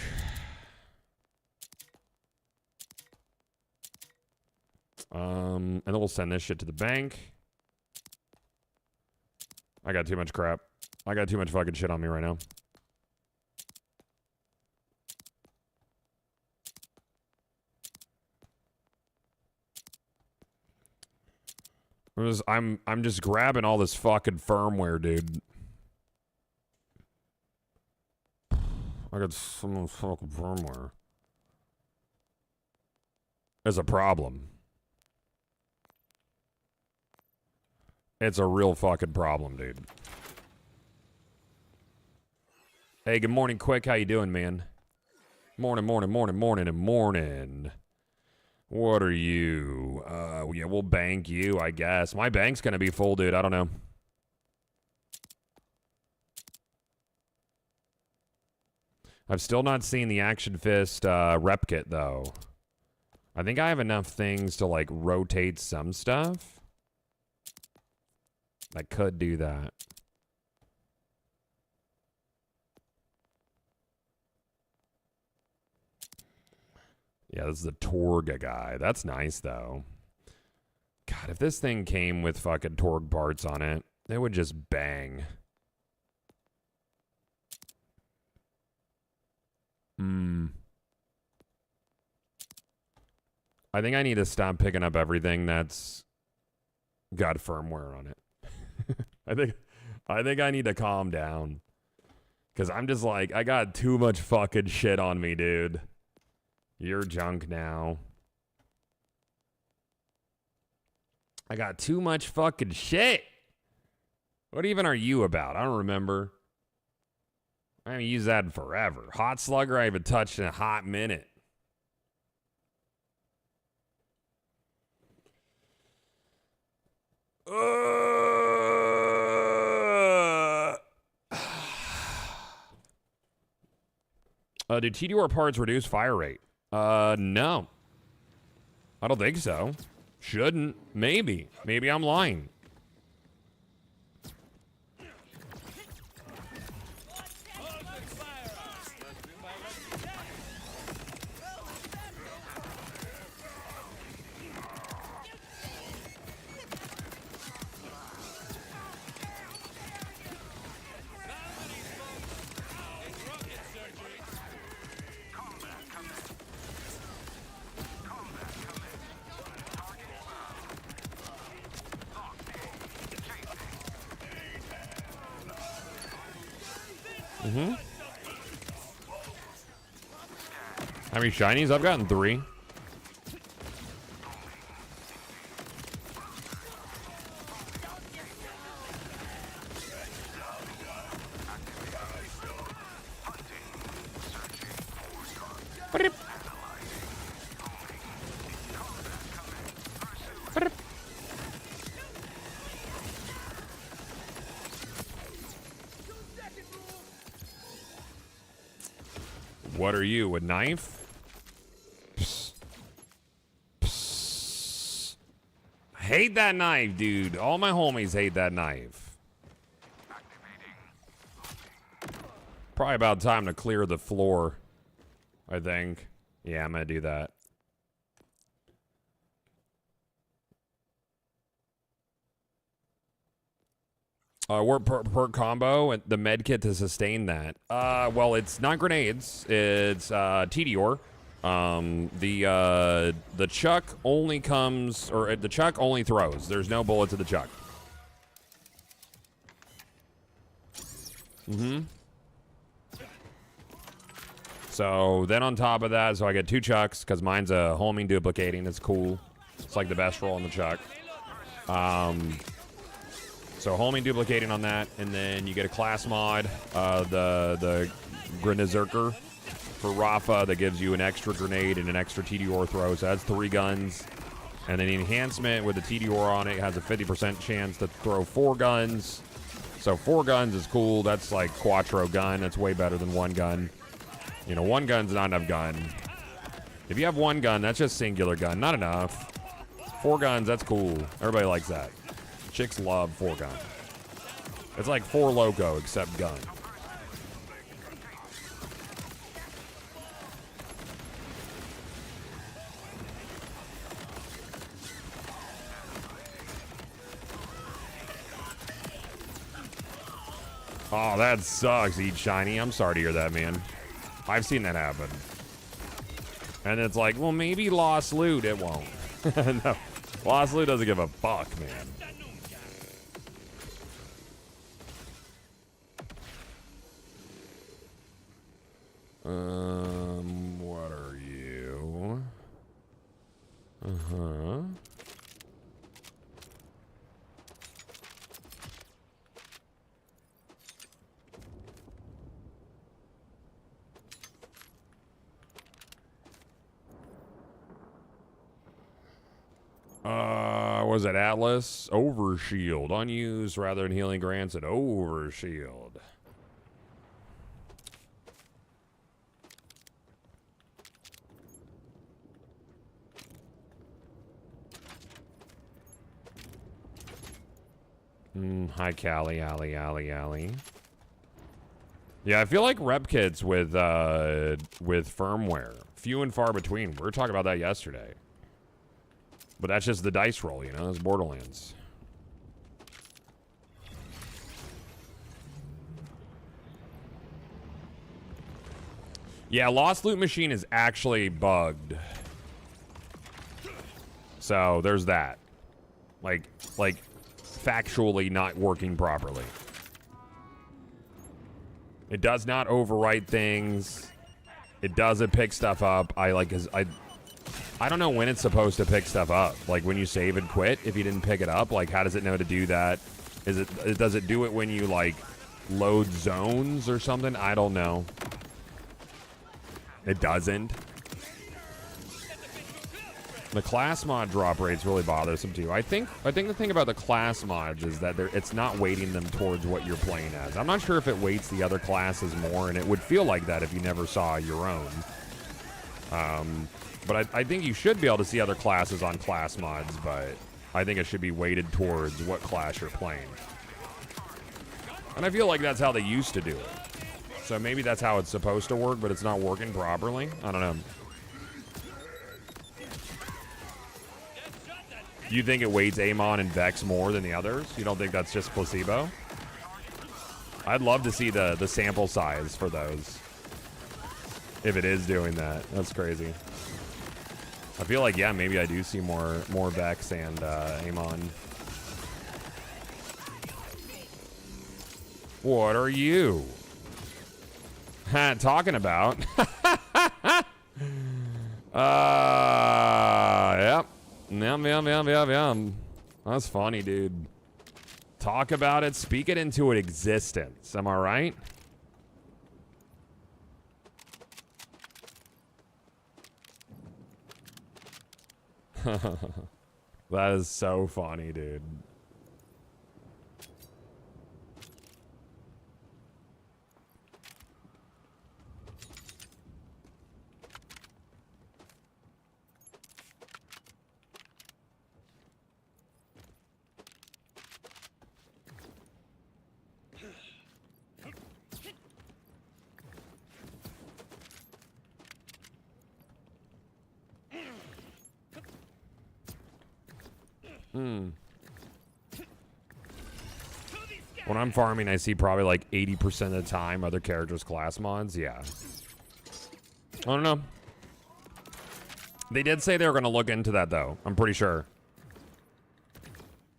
S1: And then we'll send this shit to the bank. I got too much crap. I got too much fucking shit on me right now. I'm just grabbing all this fucking firmware, dude. I got some fucking firmware. It's a problem. It's a real fucking problem, dude. Hey, good morning, Quick. How you doing, man? Morning, morning, morning, morning, and morning. What are you? Yeah, we'll bank you, I guess. My bank's gonna be full, dude. I don't know. I've still not seen the Action Fist rep kit, though. I think I have enough things to, like, rotate some stuff. I could do that. Yeah, this is the Torga guy. That's nice, though. God, if this thing came with fucking Torg parts on it, it would just bang. I think I need to stop picking up everything that's got firmware on it. I think I need to calm down. Because I'm just like, I got too much fucking shit on me, dude. You're junk now. I got too much fucking shit. What even are you about? I don't remember. I haven't used that in forever. Hot Slugger I haven't touched in a hot minute. Do TDR parts reduce fire rate? No. I don't think so. Shouldn't. Maybe. Maybe I'm lying. How many shinies? I've gotten 3. What are you, a knife? Psst. Psst. Hate that knife, dude. All my homies hate that knife. Probably about time to clear the floor, I think. Yeah, I'm gonna do that. Work per combo and the med kit to sustain that. Well, it's not grenades. It's TDR. The chuck only comes, or the chuck only throws. There's no bullet to the chuck. So then on top of that, so I get 2 chucks because mine's a homing duplicating. It's cool. It's like the best roll in the chuck. So homing duplicating on that, and then you get a class mod, the Grenazerker for Rafa that gives you an extra grenade and an extra TDR throw. So that's 3 guns. And then the enhancement with the TDR on it has a 50% chance to throw 4 guns. So 4 guns is cool. That's like Quattro gun. That's way better than 1 gun. You know, 1 gun's not enough gun. If you have 1 gun, that's just singular gun. Not enough. 4 guns, that's cool. Everybody likes that. Chicks love 4 gun. It's like 4 Loco except gun. Oh, that sucks, Eat Shiny. I'm sorry to hear that, man. I've seen that happen. And it's like, well, maybe Lost Loot. It won't. No. Lost Loot doesn't give a fuck, man. What are you? Uh-huh. Was it Atlas? Overshield. Unused rather than healing grants at Overshield. Hi, Callie, Allie. Yeah, I feel like rep kits with firmware. Few and far between. We were talking about that yesterday. But that's just the dice roll, you know? That's Borderlands. Yeah, Lost Loot Machine is actually bugged. So, there's that. Like, factually not working properly. It does not overwrite things. It doesn't pick stuff up. I don't know when it's supposed to pick stuff up. Like when you save and quit, if you didn't pick it up, like how does it know to do that? Does it do it when you like load zones or something? I don't know. It doesn't. The class mod drop rate's really bothersome too. I think the thing about the class mods is that it's not weighting them towards what you're playing as. I'm not sure if it weights the other classes more, and it would feel like that if you never saw your own. But I think you should be able to see other classes on class mods, but I think it should be weighted towards what class you're playing. And I feel like that's how they used to do it. So maybe that's how it's supposed to work, but it's not working properly. I don't know. You think it weights Amon and Vex more than the others? You don't think that's just placebo? I'd love to see the sample size for those. If it is doing that. That's crazy. I feel like, yeah, maybe I do see more Vex and Amon. What are you talking about? Yep. Yum. That's funny, dude. Talk about it. Speak it into existence. Am I right? That is so funny, dude. When I'm farming, I see probably like 80% of the time other characters' class mods. Yeah. I don't know. They did say they were going to look into that, though. I'm pretty sure.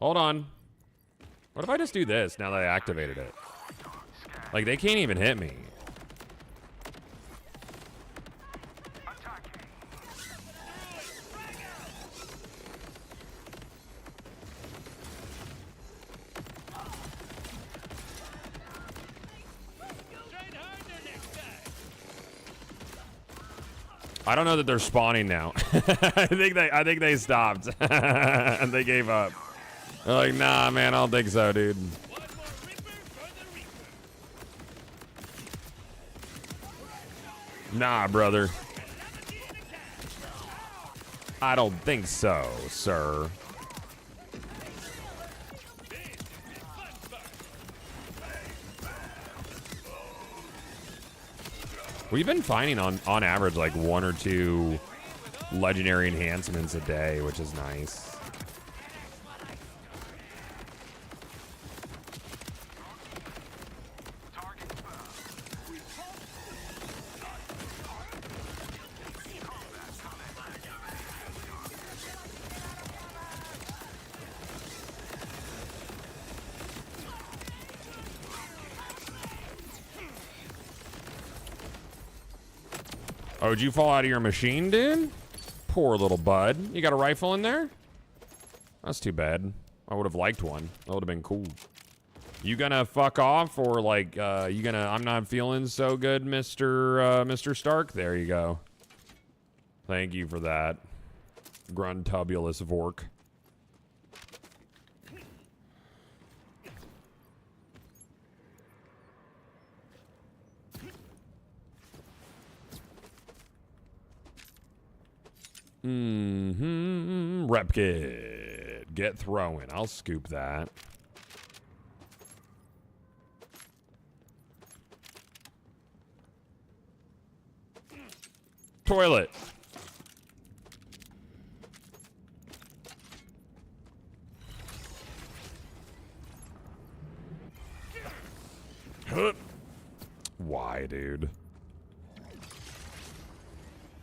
S1: Hold on. What if I just do this now that I activated it? Like, they can't even hit me. I don't know that they're spawning now. I think they stopped and they gave up. They're like, nah, man, I don't think so, dude. Nah, brother. I don't think so, sir. We've been finding on average like 1 or 2 legendary enhancements a day, which is nice. Oh, did you fall out of your machine, dude? Poor little bud. You got a rifle in there? That's too bad. I would have liked one. That would have been cool. You gonna fuck off, or like, you gonna, I'm not feeling so good, Mr. Stark? There you go. Thank you for that. Gruntubulous Vork. Rep kit. Get throwing. I'll scoop that. Toilet. Why, dude?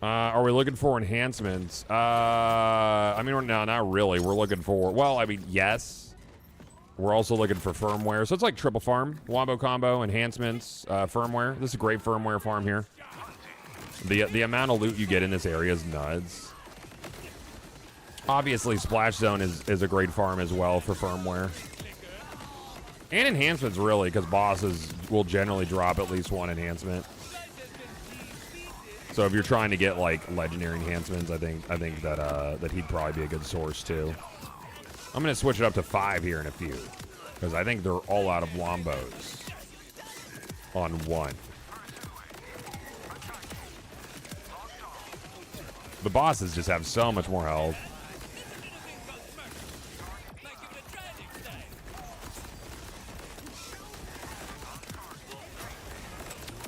S1: Are we looking for enhancements? I mean, no, not really. We're looking for, well, I mean, yes. We're also looking for firmware. So it's like triple farm, wombo combo, enhancements, firmware. This is a great firmware farm here. The amount of loot you get in this area is nuts. Obviously, Splash Zone is a great farm as well for firmware. And enhancements, really, because bosses will generally drop at least one enhancement. So if you're trying to get like legendary enhancements, I think that he'd probably be a good source too. I'm gonna switch it up to 5 here in a few, because I think they're all out of wombos on 1. The bosses just have so much more health.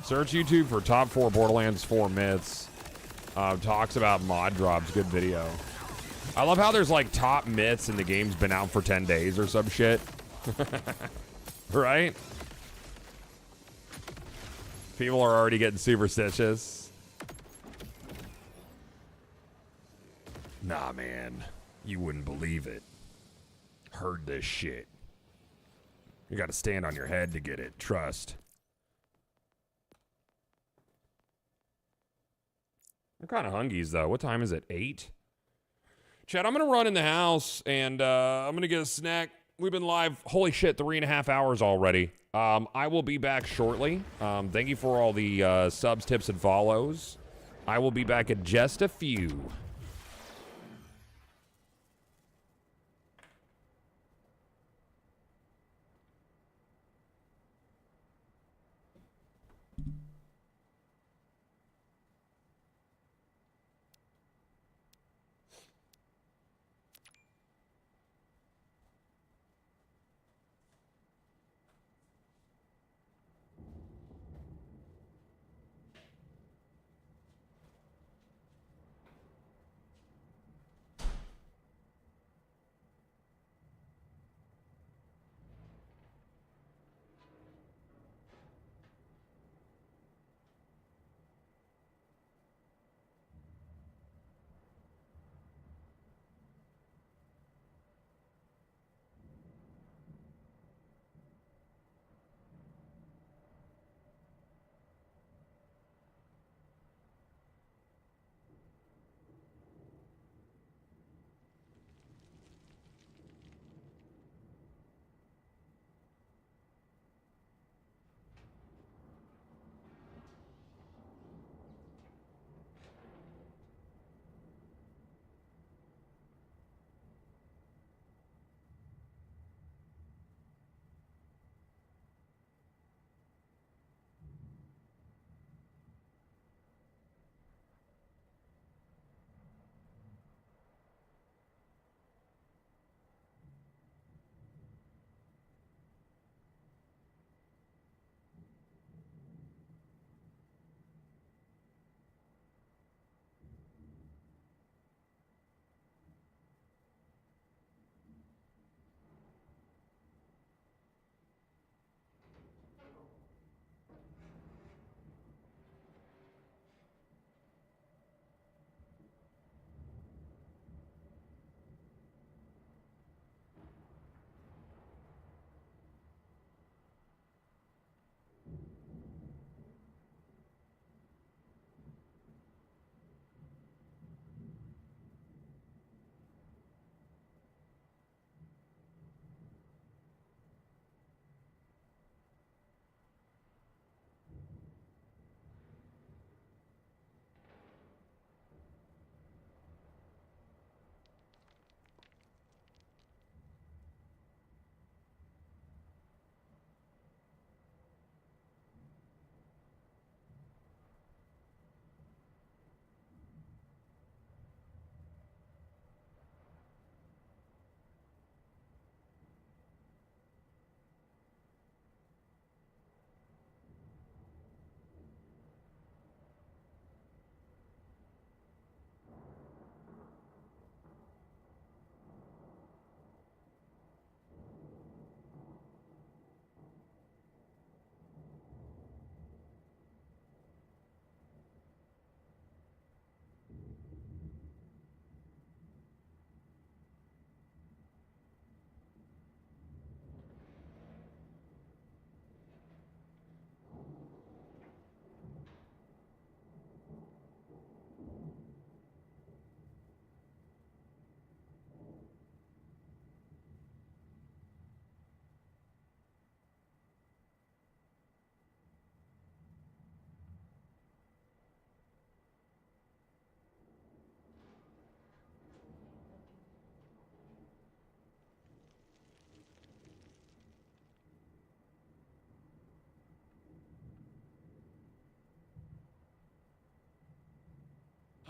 S1: Search YouTube for top 4 Borderlands 4 myths. Talks about mod drops. Good video. I love how there's like top myths and the game's been out for 10 days or some shit. Right? People are already getting superstitious. Nah, man. You wouldn't believe it. Heard this shit. You gotta stand on your head to get it. Trust. I'm kind of hungies, though. What time is it? 8? Chad, I'm going to run in the house, and I'm going to get a snack. We've been live, holy shit, 3.5 hours already. I will be back shortly. Thank you for all the subs, tips, and follows. I will be back in just a few.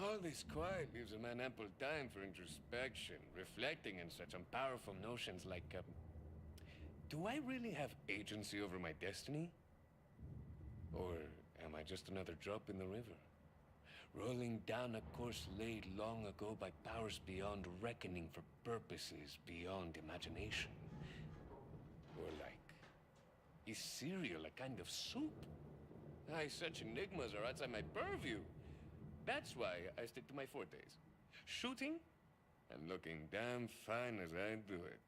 S4: All this quiet gives a man ample time for introspection, reflecting on such powerful notions like, do I really have agency over my destiny? Or am I just another drop in the river? Rolling down a course laid long ago by powers beyond reckoning for purposes beyond imagination. Or like, is cereal a kind of soup? Aye, such enigmas are outside my purview. That's why I stick to my fortes. Shooting and looking damn fine as I do it.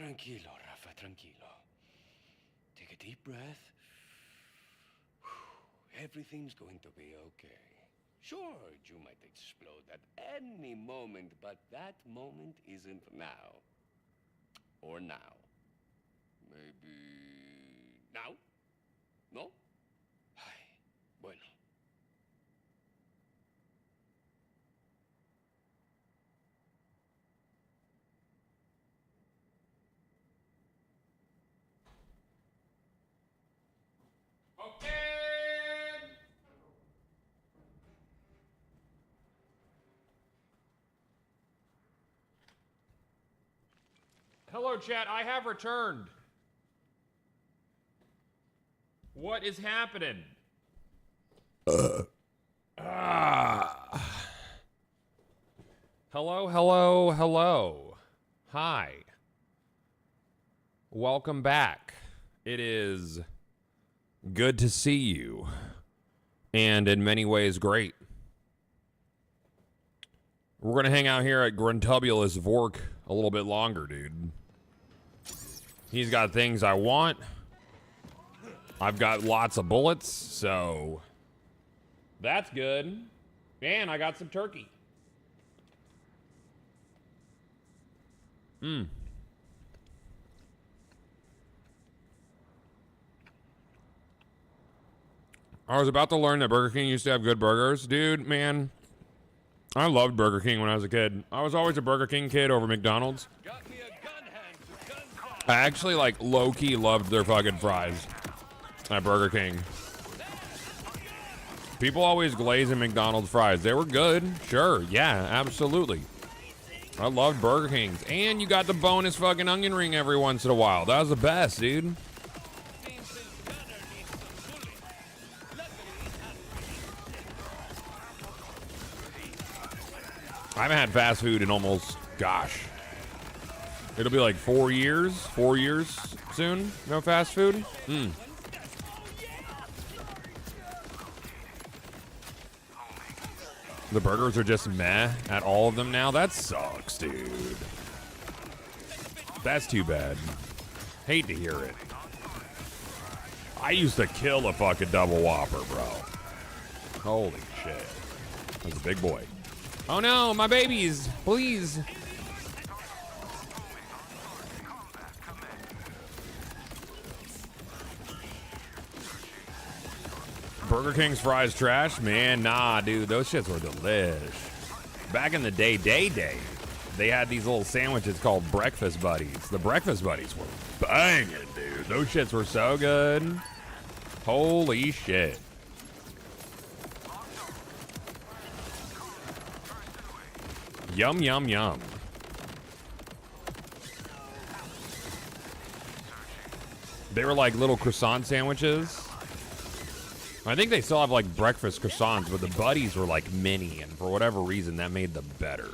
S4: Tranquilo, Rafa, tranquilo. Take a deep breath. Everything's going to be okay. Sure, you might explode at any moment, but that moment isn't now. Or now. Maybe... now? No? Ay, bueno.
S1: Hello, chat. I have returned. What is happening? Hello, hello, hello. Hi. Welcome back. It is good to see you. And in many ways, great. We're going to hang out here at Gruntubulus Vork a little bit longer, dude. He's got things I want. I've got lots of bullets, so that's good. And I got some turkey. I was about to learn that Burger King used to have good burgers. Dude, man, I loved Burger King when I was a kid. I was always a Burger King kid over McDonald's.
S2: Got me a gun hand with gun call.
S1: I actually, like, low-key loved their fucking fries at Burger King. People always glazing McDonald's fries. They were good. Sure. Yeah, absolutely. I loved Burger King's. And you got the bonus fucking onion ring every once in a while. That was the best, dude.
S2: Seems his gunner needs some bullies. Luckily,
S1: I haven't had fast food in almost, gosh. It'll be like 4 years. 4 years soon. No fast food. The burgers are just meh at all of them now. That sucks, dude. That's too bad. Hate to hear it. I used to kill a fucking double whopper, bro. Holy shit. That's a big boy. Oh no, my babies, please. Burger King's fries trash? Man, nah, dude. Those shits were delish. Back in the day, they had these little sandwiches called Breakfast Buddies. The Breakfast Buddies were banging, dude. Those shits were so good. Holy shit. Yum, yum, yum. They were like little croissant sandwiches. I think they still have like breakfast croissants, but the buddies were like mini, and for whatever reason, that made them better.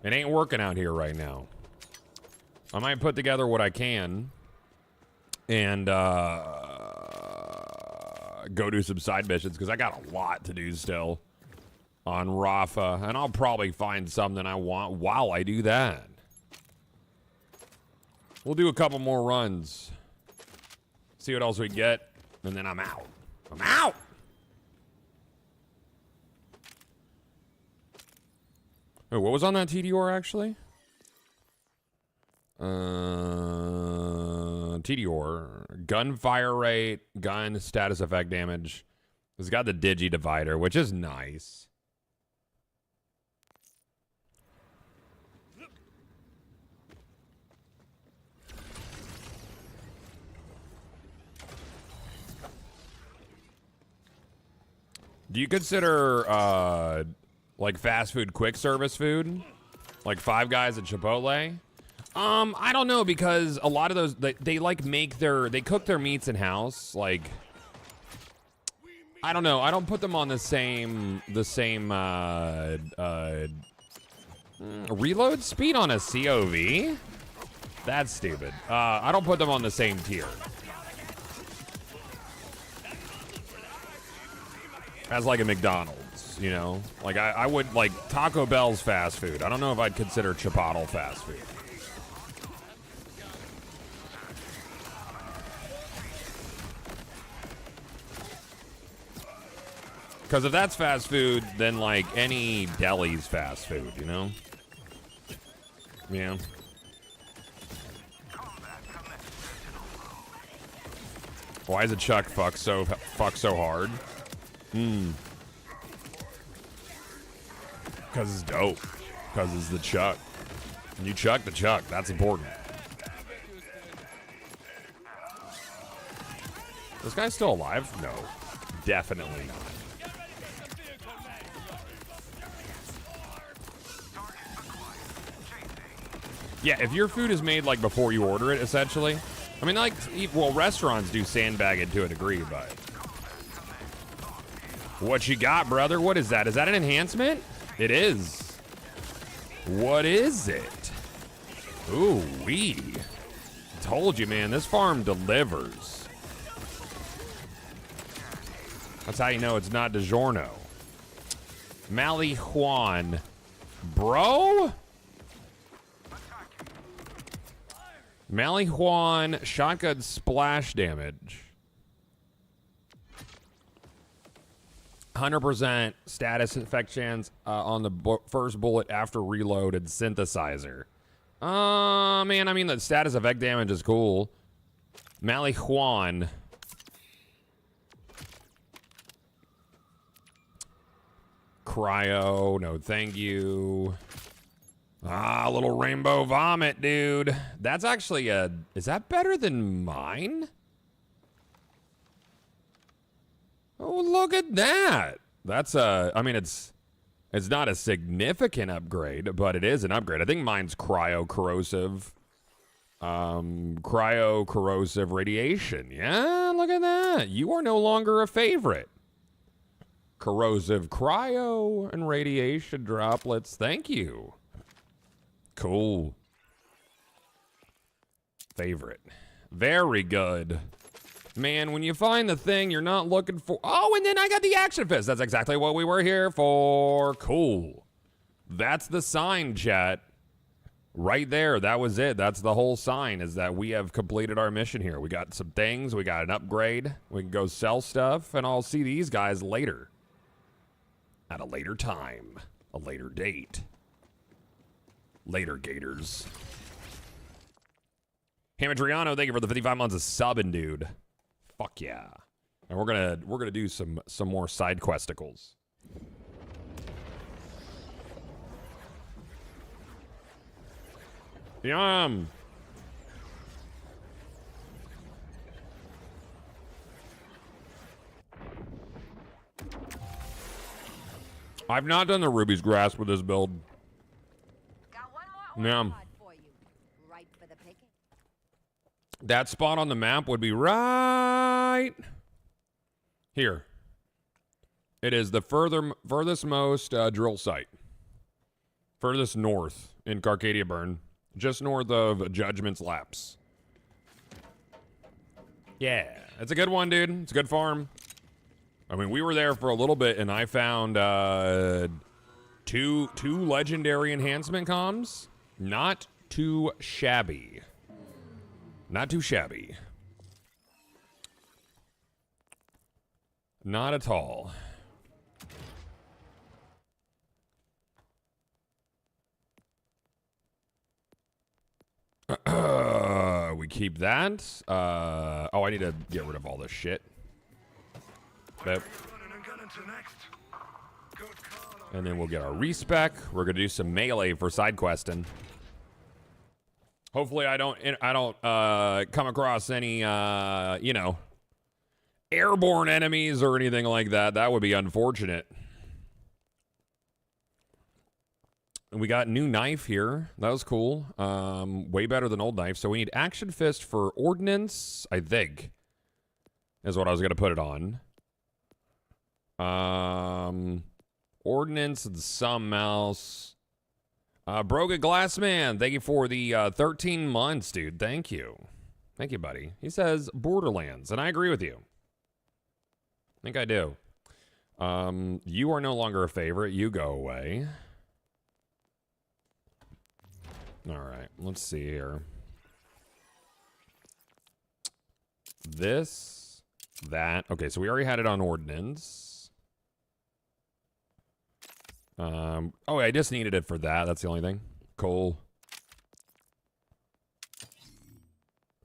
S1: It ain't working out here right now. I might put together what I can and go do some side missions, because I got a lot to do still on Rafa, and I'll probably find something I want while I do that. We'll do a couple more runs, see what else we get, and then I'm out. I'm out! Wait, what was on that TDR actually? TDR, gunfire rate, gun status effect damage. It's got the digi divider, which is nice. Do you consider like fast food quick service food, like Five Guys at Chipotle? I don't know, because a lot of those they like they cook their meats in house. Like, I don't know. I don't put them on the same reload speed on a COV. That's stupid. I don't put them on the same tier as like a McDonald's, you know? Like I would like Taco Bell's fast food. I don't know if I'd consider Chipotle fast food. Because if that's fast food, then like any deli's fast food, you know? Yeah. Why is it Chuck fuck so hard? Because it's dope. Because it's the Chuck. And you chuck the Chuck. That's important. This guy's still alive? No. Definitely not. Yeah, if your food is made like before you order it, essentially. I mean, like, well, restaurants do sandbag it to a degree, but. What you got, brother? What is that? Is that an enhancement? It is. What is it? Ooh, wee. Told you, man, this farm delivers. That's how you know it's not DiGiorno. Mally Juan. Bro? Mally Juan, shotgun splash damage. 100% status effect chance on the first bullet after reload and synthesizer. Man, I mean, the status effect damage is cool. Mally Juan. Cryo, no thank you. Ah, a little rainbow vomit, dude. That's actually a... Is that better than mine? Oh, look at that. That's a... I mean, it's not a significant upgrade, but it is an upgrade. I think mine's cryo-corrosive. Cryo-corrosive radiation. Yeah, look at that. You are no longer a favorite. Corrosive cryo and radiation droplets. Thank you. Cool. Favorite. Very good. Man, when you find the thing you're not looking for... Oh, and then I got the action fist. That's exactly what we were here for. Cool. That's the sign, chat. Right there. That was it. That's the whole sign, is that we have completed our mission here. We got some things. We got an upgrade. We can go sell stuff, and I'll see these guys later. At a later time. A later date. Later, Gators. Hamadriano, thank you for the 55 months of subbing, dude. Fuck yeah. And we're gonna do some more side questicles. Yum. I've not done the Ruby's Grasp with this build.
S5: Got one more
S1: Yeah.
S5: order for you. Right for the picking.
S1: That spot on the map would be right here. It is the furthest most drill site. Furthest north in Carcadia Burn. Just north of Judgment's Lapse. Yeah, it's a good one, dude. It's a good farm. I mean, we were there for a little bit, and I found two legendary enhancement comms. Not too shabby. Not too shabby. Not at all. We keep that. Oh, I need to get rid of all this shit. But, and then we'll get our respec. We're gonna do some melee for side questing. Hopefully, I don't come across any you know, airborne enemies or anything like that. That would be unfortunate. We got new knife here. That was cool. Way better than old knife. So we need action fist for ordnance, I think, is what I was gonna put it on. Ordnance and some else. Broga Glassman, thank you for the 13 months, dude. Thank you. Thank you, buddy. He says Borderlands, and I agree with you. I think I do. You are no longer a favorite. You go away. All right, let's see here. This, that. Okay, so we already had it on Ordnance. Oh, I just needed it for that. That's the only thing. Cool.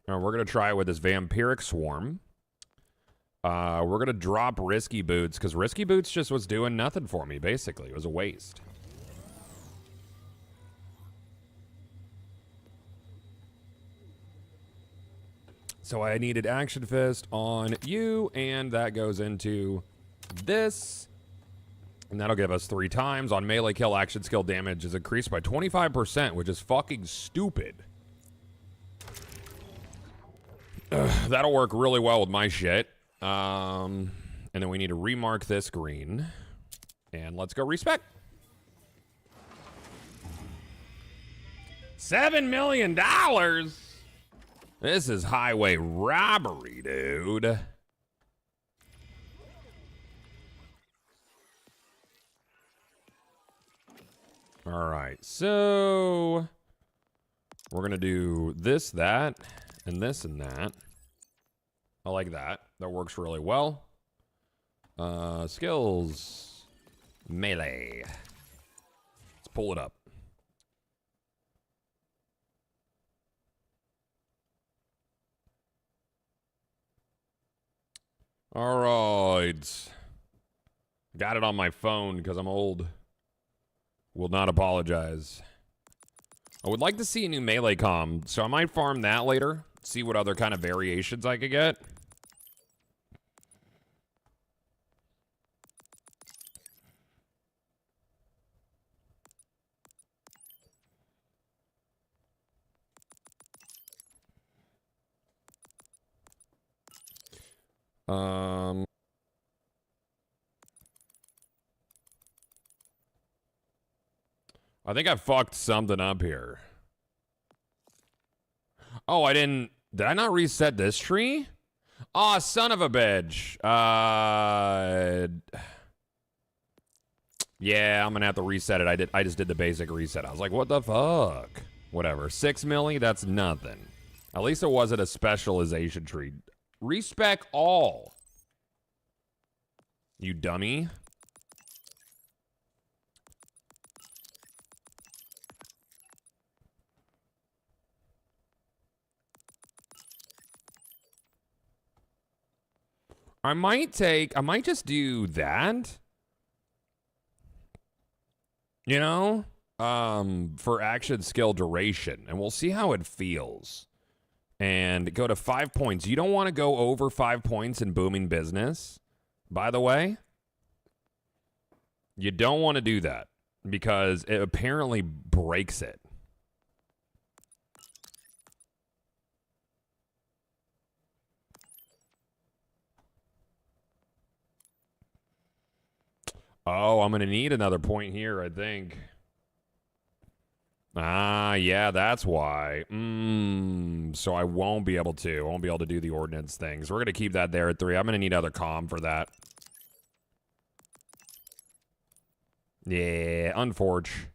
S1: Now we're going to try it with this Vampiric Swarm. We're going to drop Risky Boots, because Risky Boots just was doing nothing for me, basically. It was a waste. So I needed Action Fist on you, and that goes into this. And that'll give us 3 times. On melee kill, action skill damage is increased by 25%, which is fucking stupid. That'll work really well with my shit. And then we need to remark this green. And let's go respec. $7 million? This is highway robbery, dude. All right, so we're gonna do this, that, and this and that. I like that. That works really well. Skills, melee. Let's pull it up. All right. Got it on my phone because I'm old. Will not apologize. I would like to see a new melee comm, so I might farm that later. See what other kind of variations I could get. I think I fucked something up here. Oh, I didn't. Did I not reset this tree? Aw, son of a bitch. Yeah, I'm gonna have to reset it. I just did the basic reset. I was like, what the fuck? Whatever. 6 milli, that's nothing. At least it wasn't a specialization tree. Respec all. You dummy. I might just do that. You know? For action skill duration. And we'll see how it feels. And go to 5 points. You don't want to go over 5 points in booming business, by the way. You don't want to do that. Because it apparently breaks it. Oh, I'm going to need another point here, I think. Ah, yeah, that's why. So I won't be able to. I won't be able to do the ordnance things. We're going to keep that there at 3. I'm going to need other comm for that. Yeah, unforge.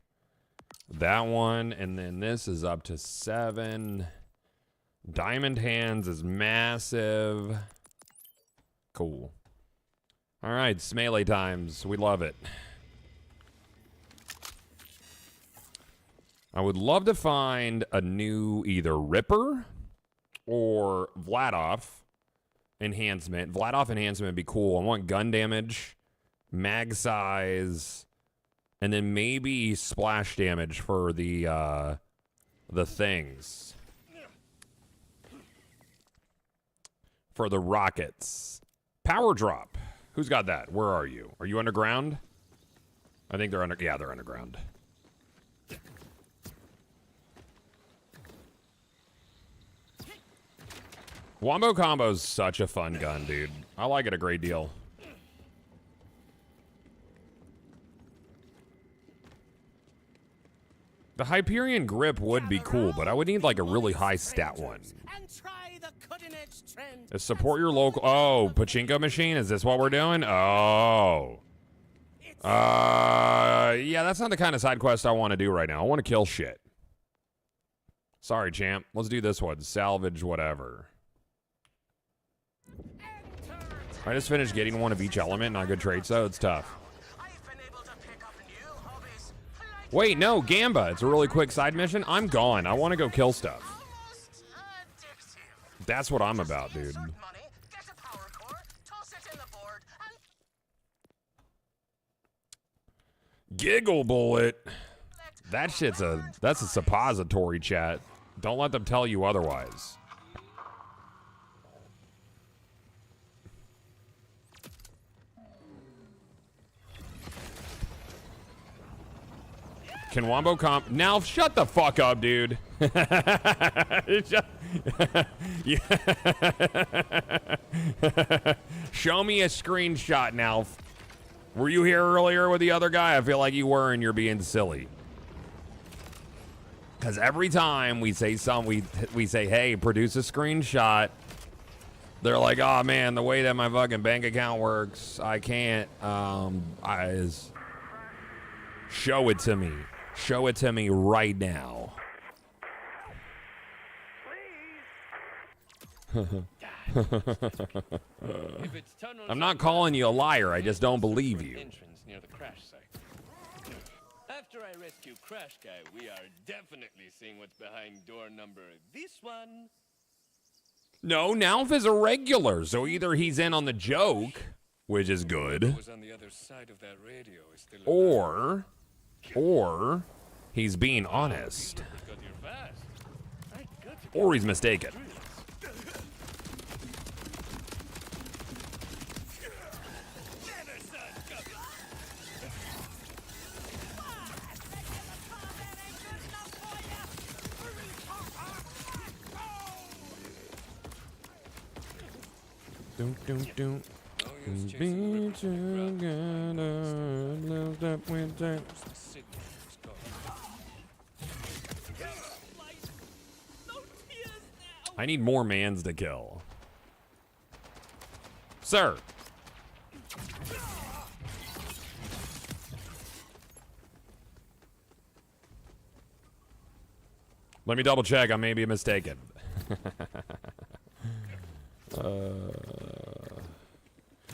S1: That one, and then this is up to 7. Diamond Hands is massive. Cool. All right, it's melee times. We love it. I would love to find a new either Ripper or Vladoff enhancement. Vladoff enhancement would be cool. I want gun damage, mag size, and then maybe splash damage for the things. For the rockets. Power drop. Who's got that? Where are you? Are you underground? I think they're under. Yeah, they're underground. Wombo Combo's such a fun gun, dude. I like it a great deal. The Hyperion grip would be cool, but I would need like a really high stat one. Support your local. Oh, pachinko machine. Is this what we're doing? Oh. Yeah, that's not the kind of side quest I want to do right now. I want to kill shit. Sorry, champ. Let's do this one. Salvage whatever. I just finished getting one of each element. Not good traits, though. It's tough. Wait, no, Gamba. It's a really quick side mission. I'm gone. I want to go kill stuff. That's what I'm about, dude. Giggle bullet. That shit's that's a suppository, chat. Don't let them tell you otherwise. Can Wombo comp? Now shut the fuck up, dude. Show me a screenshot now. Were you here earlier with the other guy? I feel like you were and you're being silly. Because every time we say we say, hey, produce a screenshot, they're like, oh man, the way that my fucking bank account works, I can't. Show it to me. Show it to me right now. I'm not calling you a liar. I just don't believe you.
S4: Near the crash site. After I rescue Crash Guy, we are definitely seeing what's behind door number this one.
S1: No, Nalf is a regular, so either he's in on the joke, which is good, or he's being honest. Or he's mistaken. Don't. Be together, lived up with that. I need more mans to kill. Sir. Let me double check. I may be mistaken.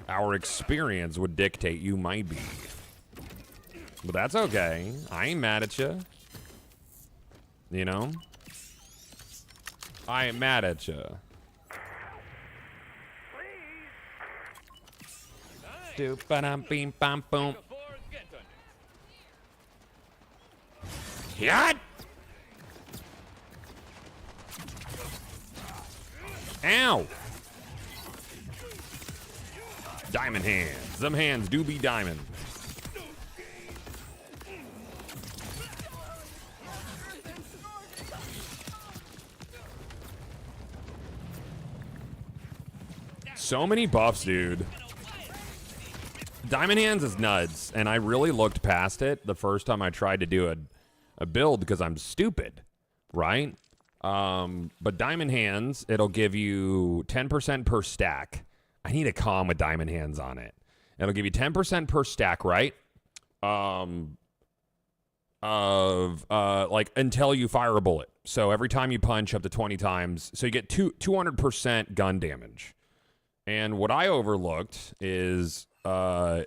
S1: Our experience would dictate you might be. But that's okay. I ain't mad at you. You know? I ain't mad at you. Doop-ba-dum-beam-bam-boom. Yat! Ow! Diamond hands. Them hands do be diamond. So many buffs, dude. Diamond hands is nuts, and I really looked past it the first time I tried to do a build because I'm stupid, right? But diamond hands, it'll give you 10% per stack. I need a comm with diamond hands on it. It'll give you 10% per stack, right? Like until you fire a bullet. So every time you punch up to 20 times, so you get 200% gun damage. And what I overlooked is how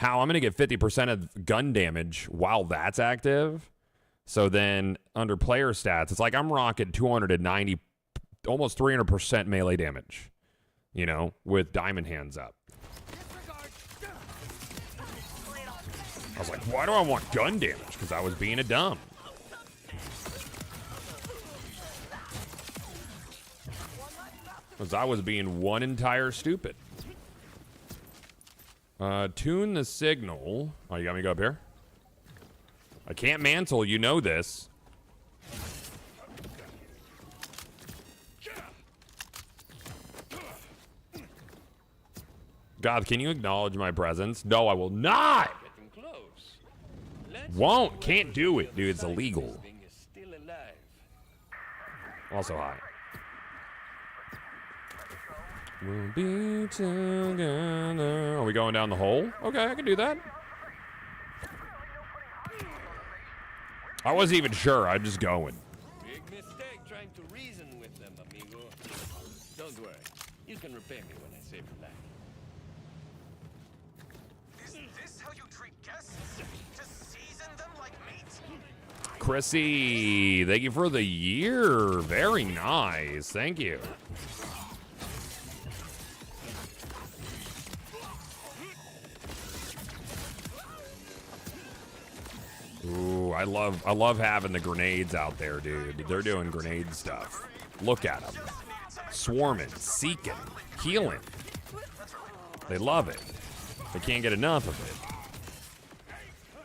S1: I'm going to get 50% of gun damage while that's active. So then under player stats, it's like I'm rocking 290, almost 300% melee damage, you know, with diamond hands up. I was like, why do I want gun damage? Because I was being a dumb. Because I was being one entire stupid. Tune the signal. Oh, you got me to go up here? I can't mantle, you know this. God, can you acknowledge my presence? No, I will not! Won't, can't do it, dude. It's illegal. Also high. We'll be together. Are we going down the hole? Okay, I can do that. I wasn't even sure. I'm just going.
S4: Big mistake trying to reason with them, amigo. Don't worry. You can repay me when I save your life.
S3: Is this how you treat guests? To season them like meat?
S1: Chrissy, thank you for the year. Very nice. Thank you. Ooh, I love having the grenades out there, dude. They're doing grenade stuff. Look at them. Swarming, seeking, healing. They love it. They can't get enough of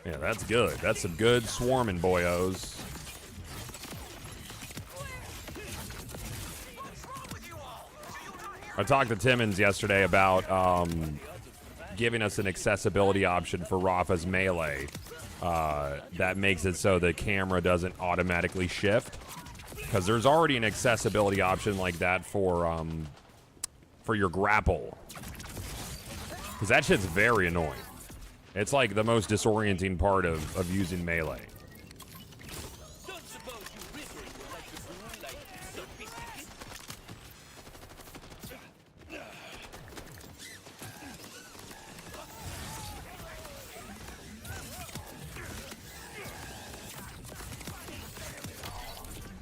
S1: it. Yeah, that's good. That's some good swarming, boyos. I talked to Timmons yesterday about giving us an accessibility option for Rafa's melee. That makes it so the camera doesn't automatically shift, because there's already an accessibility option like that for your grapple, because that shit's very annoying. It's like the most disorienting part of using melee.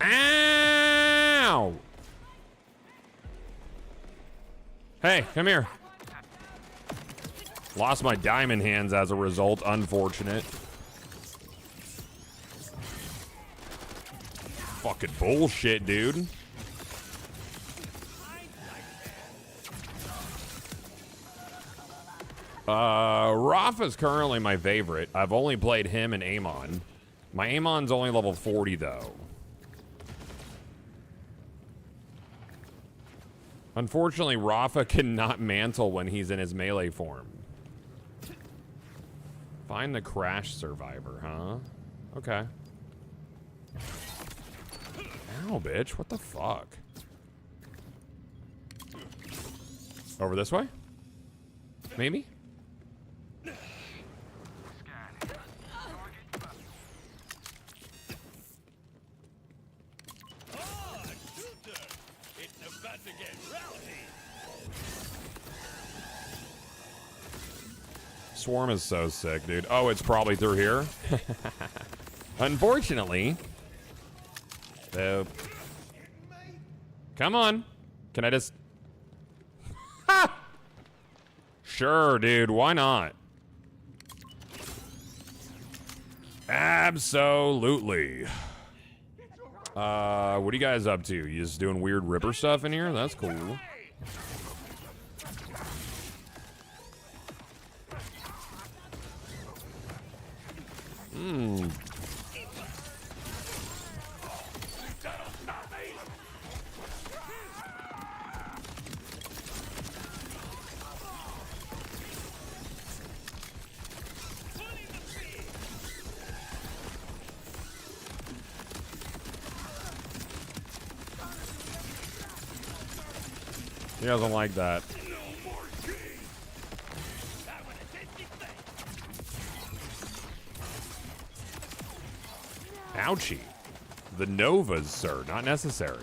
S1: Ow! Hey, come here. Lost my diamond hands as a result. Unfortunate. fucking bullshit, dude. Rafa's currently my favorite. I've only played him and Amon. My Amon's only level 40, though. Unfortunately, Rafa cannot mantle when he's in his melee form. Find the crash survivor, huh? Okay. Ow, bitch. What the fuck? Over this way? Maybe? Swarm is so sick, dude. Oh, it's probably through here. Unfortunately. Come on. Can I just... Sure, dude. Why not? Absolutely. What are you guys up to? You just doing weird ripper stuff in here? That's cool. Hmm. He doesn't like that. Ouchie. The Novas, sir. Not necessary.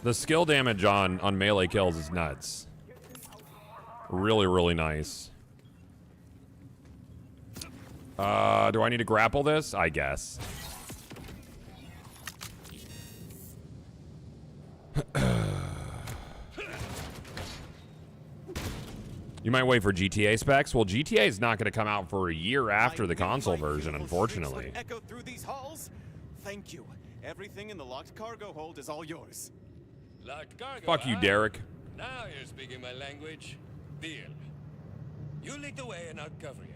S1: The skill damage on melee kills is nuts. Really, really nice. Do I need to grapple this? I guess. You might wait for GTA specs. Well, GTA is not going to come out for a year after the console version, unfortunately.
S6: Echo through these halls? Thank you. Everything in the locked cargo hold is all yours.
S4: Locked cargo,
S1: Fuck you,
S4: huh?
S1: Derek.
S4: Now you're speaking my language. Deal. You lead the way and I'll cover you.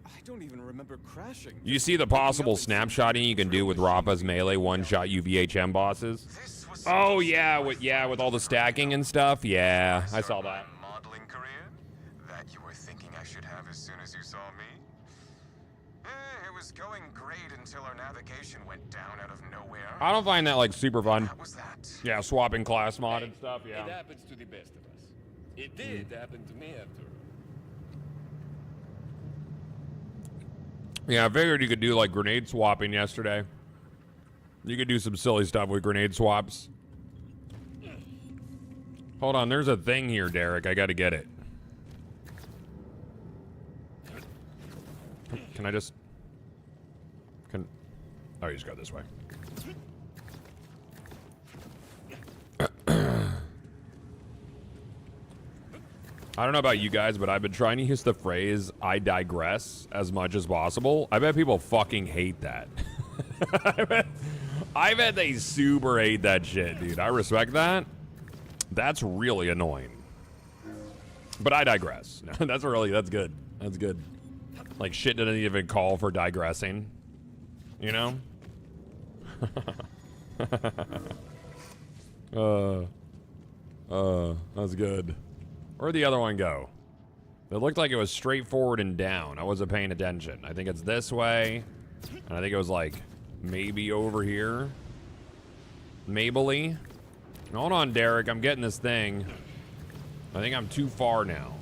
S6: I don't even remember crashing.
S1: You see the possible snapshotting you can do with Rapa's melee one-shot UVHM bosses? Oh yeah, with all the stacking and stuff. Yeah, I saw that.
S7: Modeling career that you were thinking I should have as soon as you saw me. It was going great until our navigation went down out of nowhere.
S1: I don't find that like super fun.
S7: What was that?
S1: Yeah, swapping class mod and stuff.
S4: It
S1: Yeah.
S4: happens to the best of us. It did happen to me after all.
S1: Yeah, I figured you could do like grenade swapping yesterday. You could do some silly stuff with grenade swaps. Hold on, there's a thing here, Derek. I gotta get it. Can I just... Oh, you just go this way. I don't know about you guys, but I've been trying to use the phrase, I digress, as much as possible. I bet people fucking hate that. I bet they super hate that shit, dude. I respect that. That's really annoying. But I digress. That's good. That's good. Like, shit didn't even call for digressing. You know? That's good. Where'd the other one go? It looked like it was straight forward and down. I wasn't paying attention. I think it's this way. And I think it was like maybe over here. Mably. Hold on, Derek. I'm getting this thing. I think I'm too far now.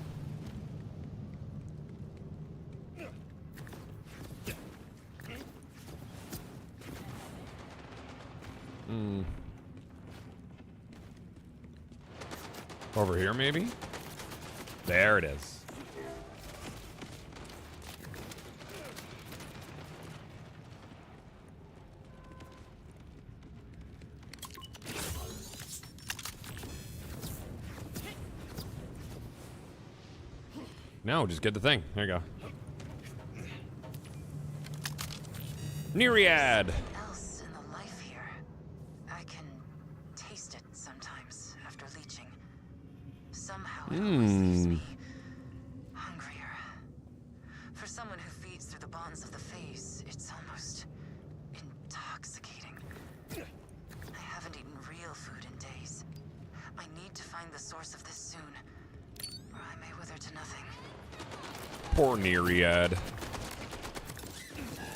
S1: Over here, maybe? There it is. No, just get the thing. There you go. Nereid.
S8: Else in the life here. I can taste it sometimes after leeching. Somehow it always leaves me hungrier. For someone who feeds through the bonds of the face, it's almost intoxicating. I haven't eaten real food in days. I need to find the source of this soon, or I may wither to nothing.
S1: Poor Nereid.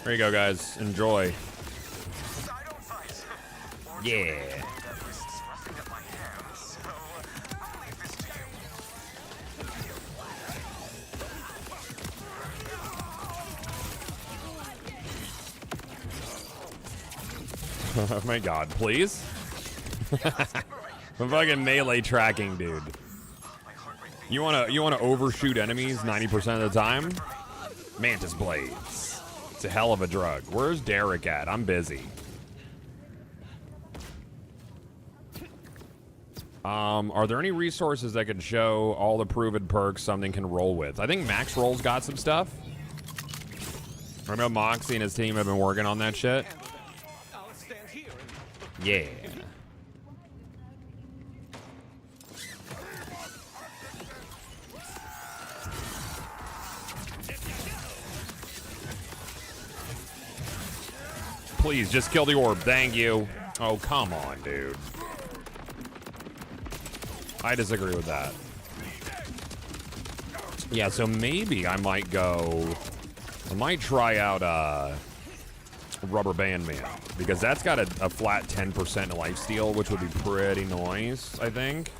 S1: There you go, guys. Enjoy.
S7: I don't fight.
S1: Yeah.
S7: That risks roughing up my hands, so I'll leave this to you.
S1: Oh my god, please? I'm fucking melee tracking, dude. You wanna overshoot enemies 90% of the time? Mantis blades. It's a hell of a drug. Where's Derek at? I'm busy. Are there any resources that could show all the proven perks something can roll with? I think Max Roll's got some stuff. I know Moxie and his team have been working on that shit.
S6: I'll stand here and
S1: Yeah. Please, just kill the orb. Thank you. Oh, come on, dude. I disagree with that. Yeah, so maybe I might go... I might try out Rubber Band Man, because that's got a flat 10% lifesteal, which would be pretty nice, I think.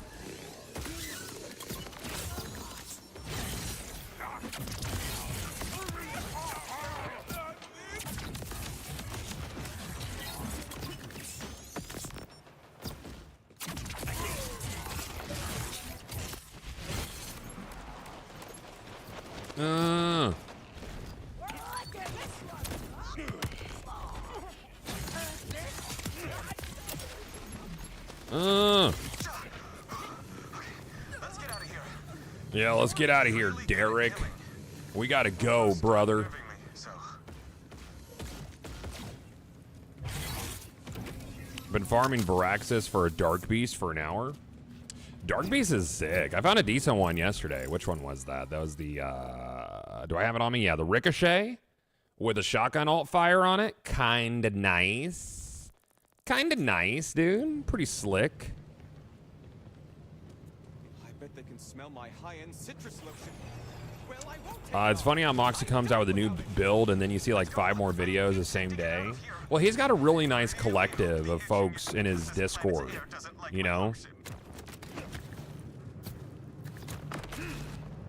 S7: Let's get out of here.
S1: Yeah, let's get out of here, Derek. We gotta go, brother.
S7: So,
S1: Been farming Varaxis for a Dark Beast for an hour. Dark Beast is sick. I found a decent one yesterday. Which one was that? That was the, do I have it on me? Yeah, the Ricochet with a shotgun alt fire on it. Kinda nice. Kinda nice, dude. Pretty slick.
S6: I bet they can smell my high-end citrus lotion. Well, I won't take
S1: It's funny how Moxie comes out with a new build and then you see like 5 more videos the same day. Well, he's got a really nice collective of folks in his Discord, you know?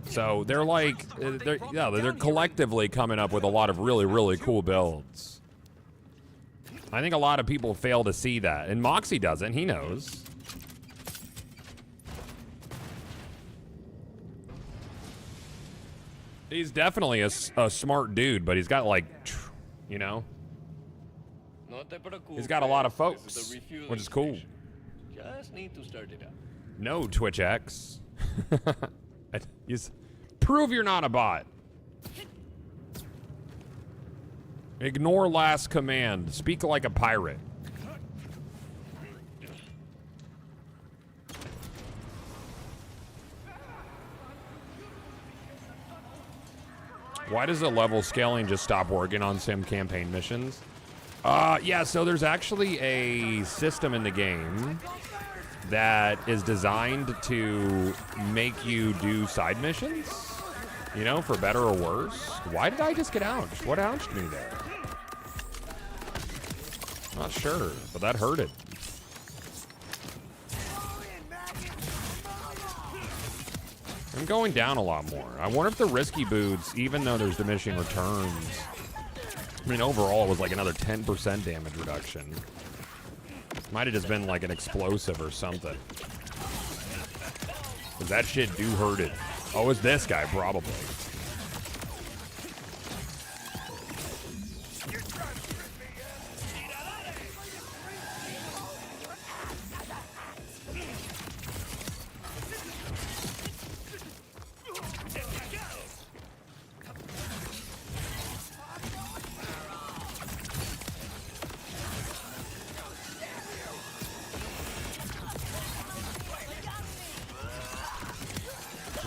S1: So they're like, they're collectively coming up with a lot of really, really cool builds. I think a lot of people fail to see that, and Moxie doesn't. He knows. He's definitely a smart dude, but he's got like, you know, he's got a lot of folks, which is cool.
S4: Just need to start it up.
S1: No, Twitch X. Prove you're not a bot. Ignore last command. Speak like a pirate. Why does the level scaling just stop working on some campaign missions? Yeah, so there's actually a system in the game that is designed to make you do side missions, you know, for better or worse. Why did I just get ouched? What ouched me there? Not sure, but that hurted. I'm going down a lot more. I wonder if the risky boots, even though there's diminishing returns, I mean, overall it was like another 10% damage reduction. Might have just been like an explosive or something. Cause that shit do hurt it. Oh, it's this guy probably.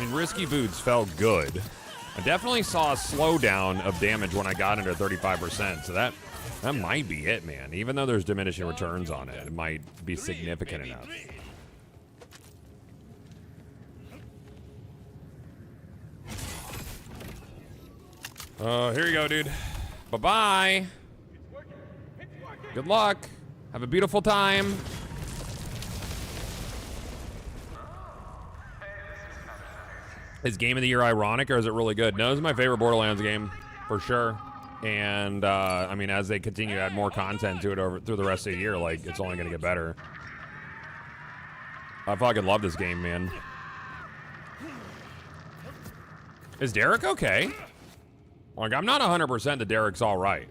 S1: mean, Risky Boots felt good. I definitely saw a slowdown of damage when I got into 35%, so that might be it, man. Even though there's diminishing returns on it, it might be significant enough. Here you go, dude. Bye-bye. Good luck. Have a beautiful time. Is Game of the Year ironic, or is it really good? No, this is my favorite Borderlands game, for sure. And, I mean, as they continue to add more content to it through the rest of the year, like, it's only going to get better. I fucking love this game, man. Is Derek okay? Like, I'm not 100% that Derek's all right.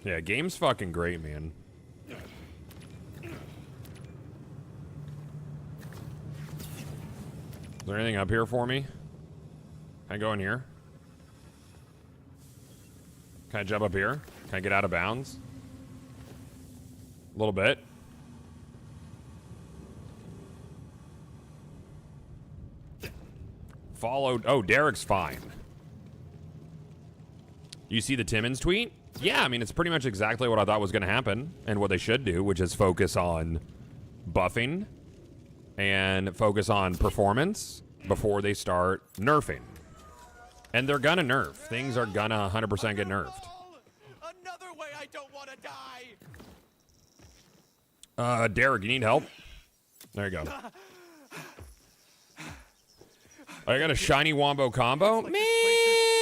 S1: Yeah, game's fucking great, man. Is there anything up here for me? Can I go in here? Can I jump up here? Can I get out of bounds? A little bit. Followed. Oh, Derek's fine. You see the Timmons tweet? Yeah, I mean, it's pretty much exactly what I thought was going to happen and what they should do, which is focus on buffing and focus on performance before they start nerfing. And they're gonna nerf. Things are gonna 100% get nerfed.
S6: Another way I don't want to die.
S1: Derek, you need help? There you go. I got a shiny wombo combo?
S6: Like
S1: Man!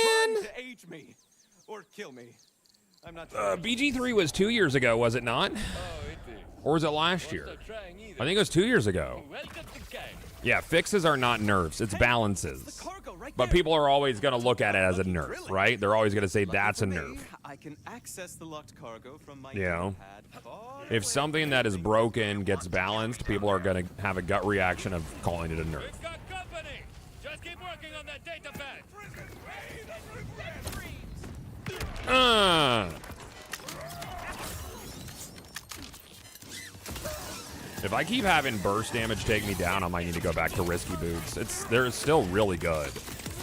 S6: trying to age me or kill me. I'm not
S1: BG3 was 2 years ago, was it not?
S4: Oh, it is.
S1: Or was it last year?
S4: Not trying either.
S1: I think it was 2 years ago.
S4: Welcome to gang.
S1: Yeah, fixes are not nerfs, it's balances.
S6: cargo right
S1: But
S6: there.
S1: people are always gonna look at it as a nerf, right? They're always gonna say that's a
S6: For me,
S1: nerf.
S6: I can access the locked cargo from my
S1: Yeah.
S6: pad far
S1: If
S6: away.
S1: something that is broken gets balanced, people are gonna have a gut reaction of calling it a nerf.
S2: We've got company. Just keep working on that data pad.
S1: If I keep having burst damage take me down, I might need to go back to Risky Boots. They're still really good.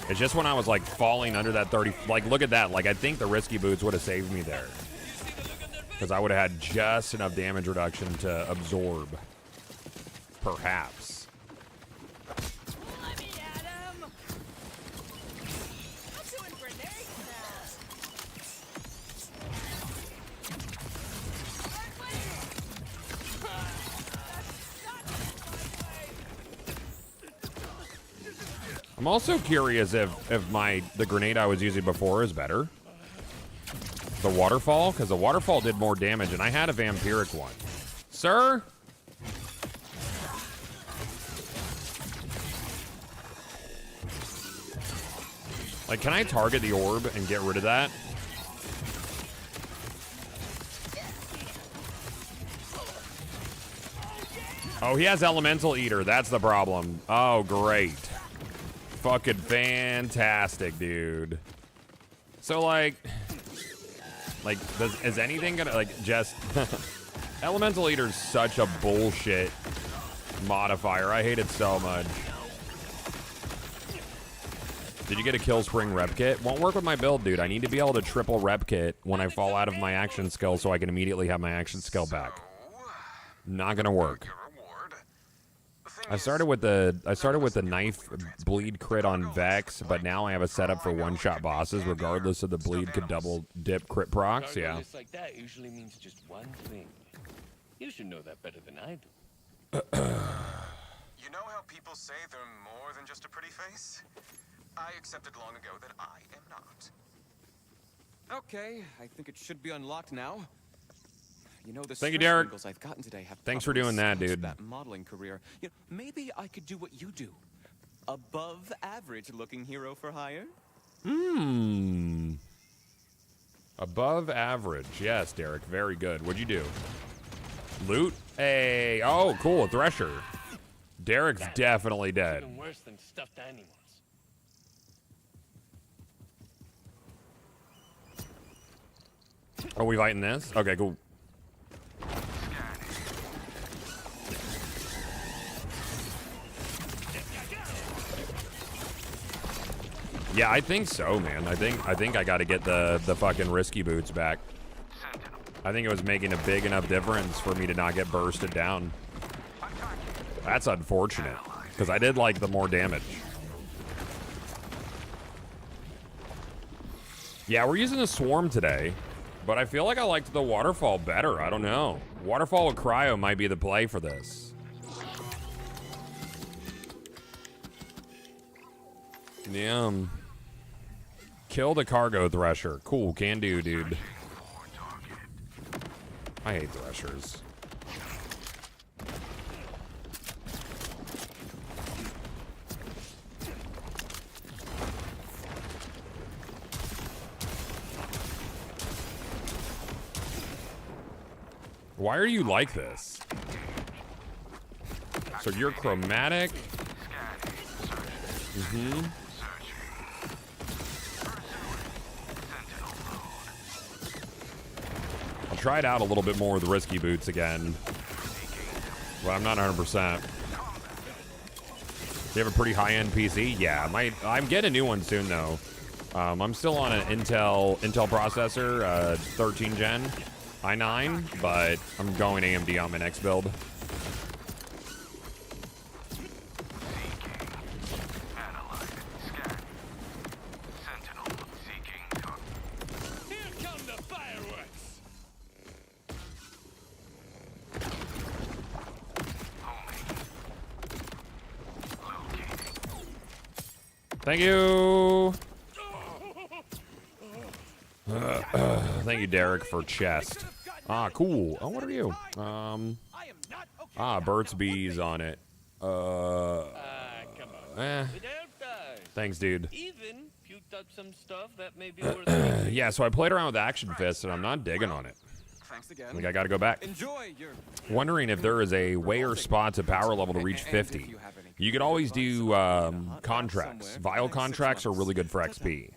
S1: It's just when I was like falling under that 30, like look at that. Like I think the Risky Boots would have saved me there. Because I would have had just enough damage reduction to absorb. Perhaps.
S5: Let me at him. I'm doing grenades
S1: I'm also curious if the grenade I was using before is better. The waterfall, because the waterfall did more damage, and I had a vampiric one. Sir? Like, can I target the orb and get rid of that? Oh, he has Elemental Eater. That's the problem. Oh, great. Fucking fantastic, dude. So, like, is anything gonna, like, just... Elemental Eater's such a bullshit modifier. I hate it so much. Did you get a kill spring rep kit? Won't work with my build, dude. I need to be able to triple rep kit when I fall out of my action skill so I can immediately have my action skill back. Not gonna work. I started with the knife bleed crit on Vex, but now I have a setup for one-shot bosses, regardless of the bleed could double dip crit procs.
S4: Cargo
S1: Yeah.
S4: list like that usually means just one thing. You should know that better than I do.
S7: You know how people say they're more than just a pretty face? I accepted long ago that I am not.
S6: Okay, I think it should be unlocked now. You know, the
S1: Thank you,
S6: stress
S1: Derek.
S6: wrinkles I've gotten today have
S1: Thanks for
S6: probably
S1: doing that,
S6: squashed
S1: dude.
S6: That modeling career. You know, maybe I could do what you do. Above average looking hero for hire.
S1: Above average. Yes, Derek. Very good. What'd you do? Loot? Hey. Oh, cool. A Thresher. Derek's definitely dead.
S4: Even worse than stuffed animals.
S1: Are we fighting this? Okay, cool. Yeah, I think so, man. I think I got to get the fucking risky boots back. I think it was making a big enough difference for me to not get bursted down. That's unfortunate, because I did like the more damage. Yeah, we're using the swarm today, but I feel like I liked the waterfall better. I don't know. Waterfall with cryo might be the play for this. Yeah. Kill the cargo thresher. Cool, can do, dude. I hate threshers. Why are you like this? So you're chromatic. Mm-hmm. I'll try it out a little bit more with risky boots again, but I'm not 100%. You have a pretty high-end PC? Yeah, I'm getting a new one soon though. I'm still on an Intel processor, 13 gen i9, but I'm going AMD on my next build.
S2: Here come the fireworks.
S1: Thank you. Thank you, Derek, for chest. Ah, cool. Oh, what are you? Burt's Bees on it.
S2: Come on. Without
S1: Thanks, dude.
S2: even puked up some stuff that may be worth.
S1: Yeah, so I played around with Action Fist, and I'm not digging on it.
S6: Thanks
S1: I
S6: again.
S1: think I gotta go back.
S6: Enjoy your
S1: Wondering if there is a way or spot to power level to reach 50. You could always do contracts. Vial contracts are really good for XP.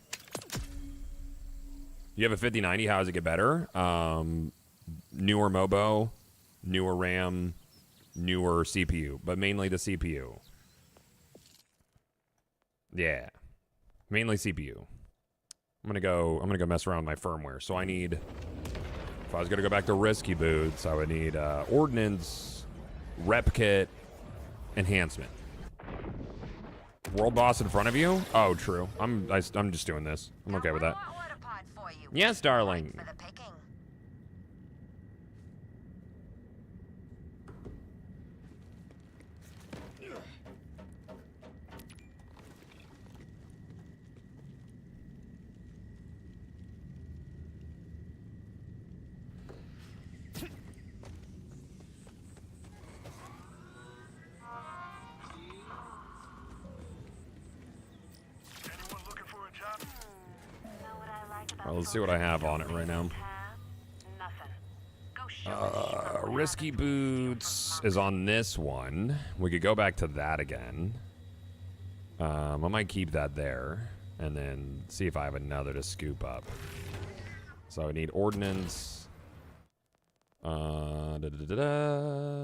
S1: You have a 5090, how does it get better? Newer MOBO, newer RAM, newer CPU, but mainly the CPU. Yeah, mainly CPU. I'm gonna go mess around with my firmware. So I need, if I was gonna go back to risky boots, I would need ordnance, rep kit, enhancement. World boss in front of you? Oh, true. I'm just doing this. I'm okay with that. Yes, darling. Well, let's see what I have on it right now. Risky boots is on this one. We could go back to that again. I might keep that there and then see if I have another to scoop up. So I need ordnance.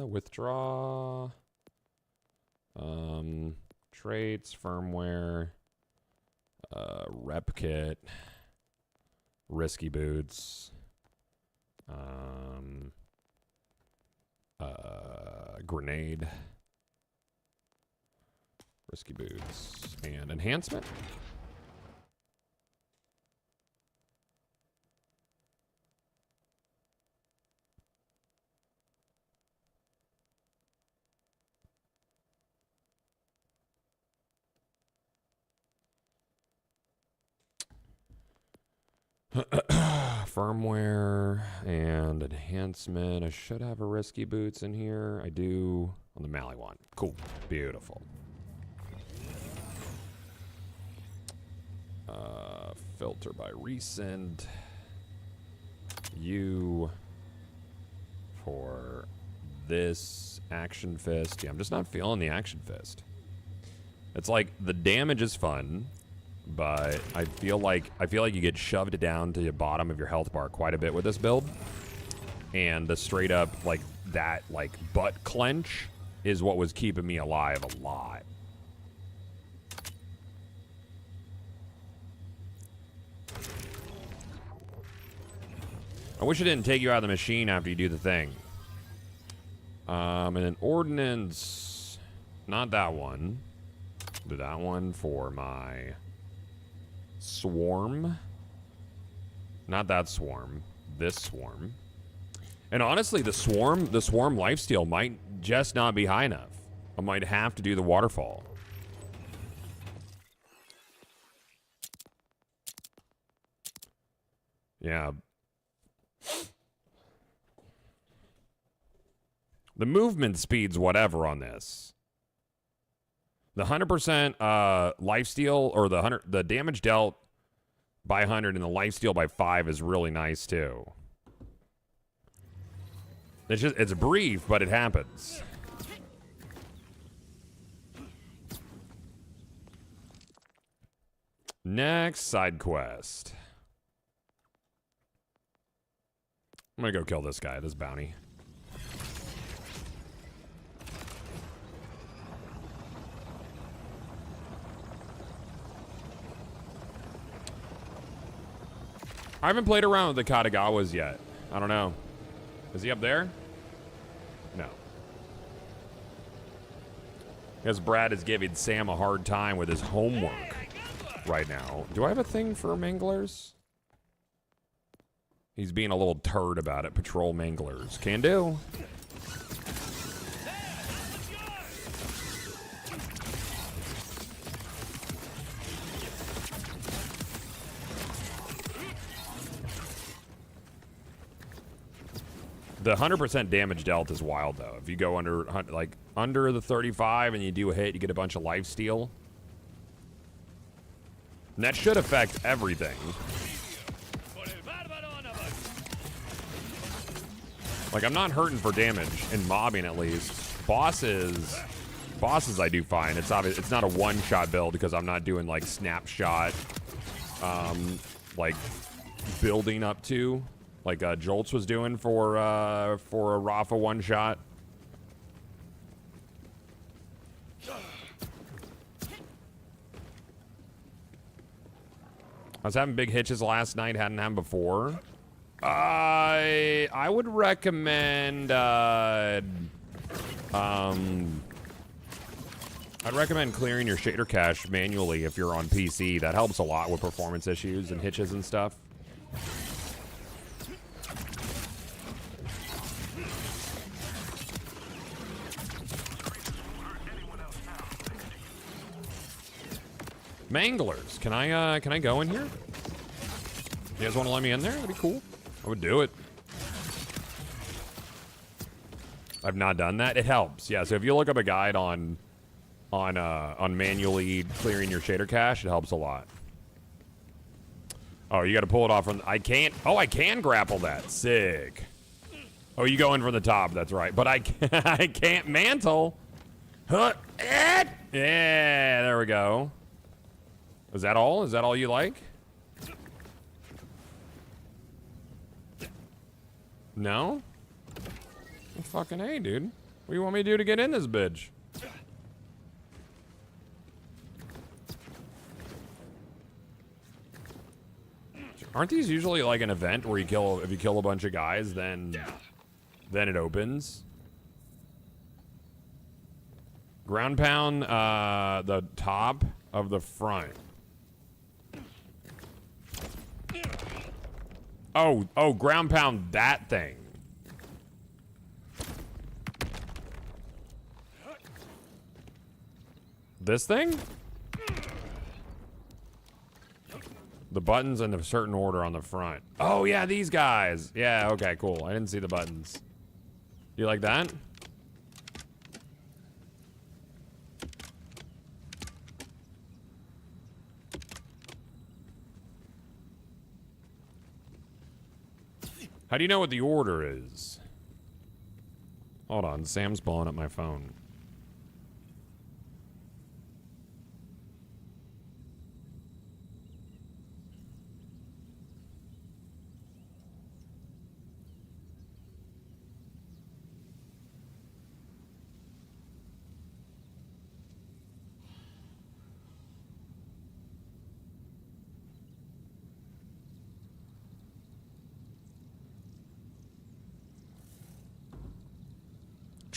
S1: Withdraw. Traits, firmware, rep kit, risky boots, grenade, risky boots, and enhancement. Firmware and enhancement. I should have a risky boots in here. I do on the Mally one. Cool. Beautiful. Filter by recent. You for this action fist. Yeah, I'm just not feeling the action fist. It's like the damage is fun, but I feel like you get shoved down to the bottom of your health bar quite a bit with this build. And the straight up like that like butt clench is what was keeping me alive a lot. I wish it didn't take you out of the machine after you do the thing. And then ordnance. Not that one. Do that one for my swarm. Not that swarm. This swarm. And honestly, the swarm lifesteal might just not be high enough. I might have to do the waterfall. Yeah. The movement speed's whatever on this. The 100% lifesteal, or the damage dealt by 100 and the lifesteal by 5 is really nice too. It's brief, but it happens. Next side quest. I'm gonna go kill this guy, this bounty. I haven't played around with the Katagawas yet. I don't know. Is he up there? No. Because Brad is giving Sam a hard time with his homework right now. Do I have a thing for manglers? He's being a little turd about it. Patrol manglers. Can do. The 100% damage dealt is wild, though. If you go under the 35 and you do a hit, you get a bunch of life steal. And that should affect everything. Like, I'm not hurting for damage in mobbing, at least. Bosses I do fine. It's obvious it's not a one-shot build because I'm not doing like snapshot, like building up to. Like Jolts was doing for a Rafa one shot. I was having big hitches last night, hadn't had them before. I would recommend I'd recommend clearing your shader cache manually if you're on PC. That helps a lot with performance issues and hitches and stuff. Manglers, can I go in here? You guys want to let me in there? That'd be cool. I would do it. I've not done that. It helps. Yeah, so if you look up a guide on manually clearing your shader cache, it helps a lot. Oh, you got to pull it off from. I can't. Oh, I can grapple that. Sick. Oh, you go in from the top. That's right. But I can't mantle. Huh. Yeah, there we go. Is that all? Is that all you like? No? Well, fucking A, dude. What do you want me to do to get in this bitch? Aren't these usually like an event where if you kill a bunch of guys, then it opens? Ground pound the top of the front. Oh, ground pound that thing. This thing? The buttons in a certain order on the front. Oh, yeah, these guys. Yeah, okay, cool. I didn't see the buttons. You like that? How do you know what the order is? Hold on, Sam's blowing up my phone.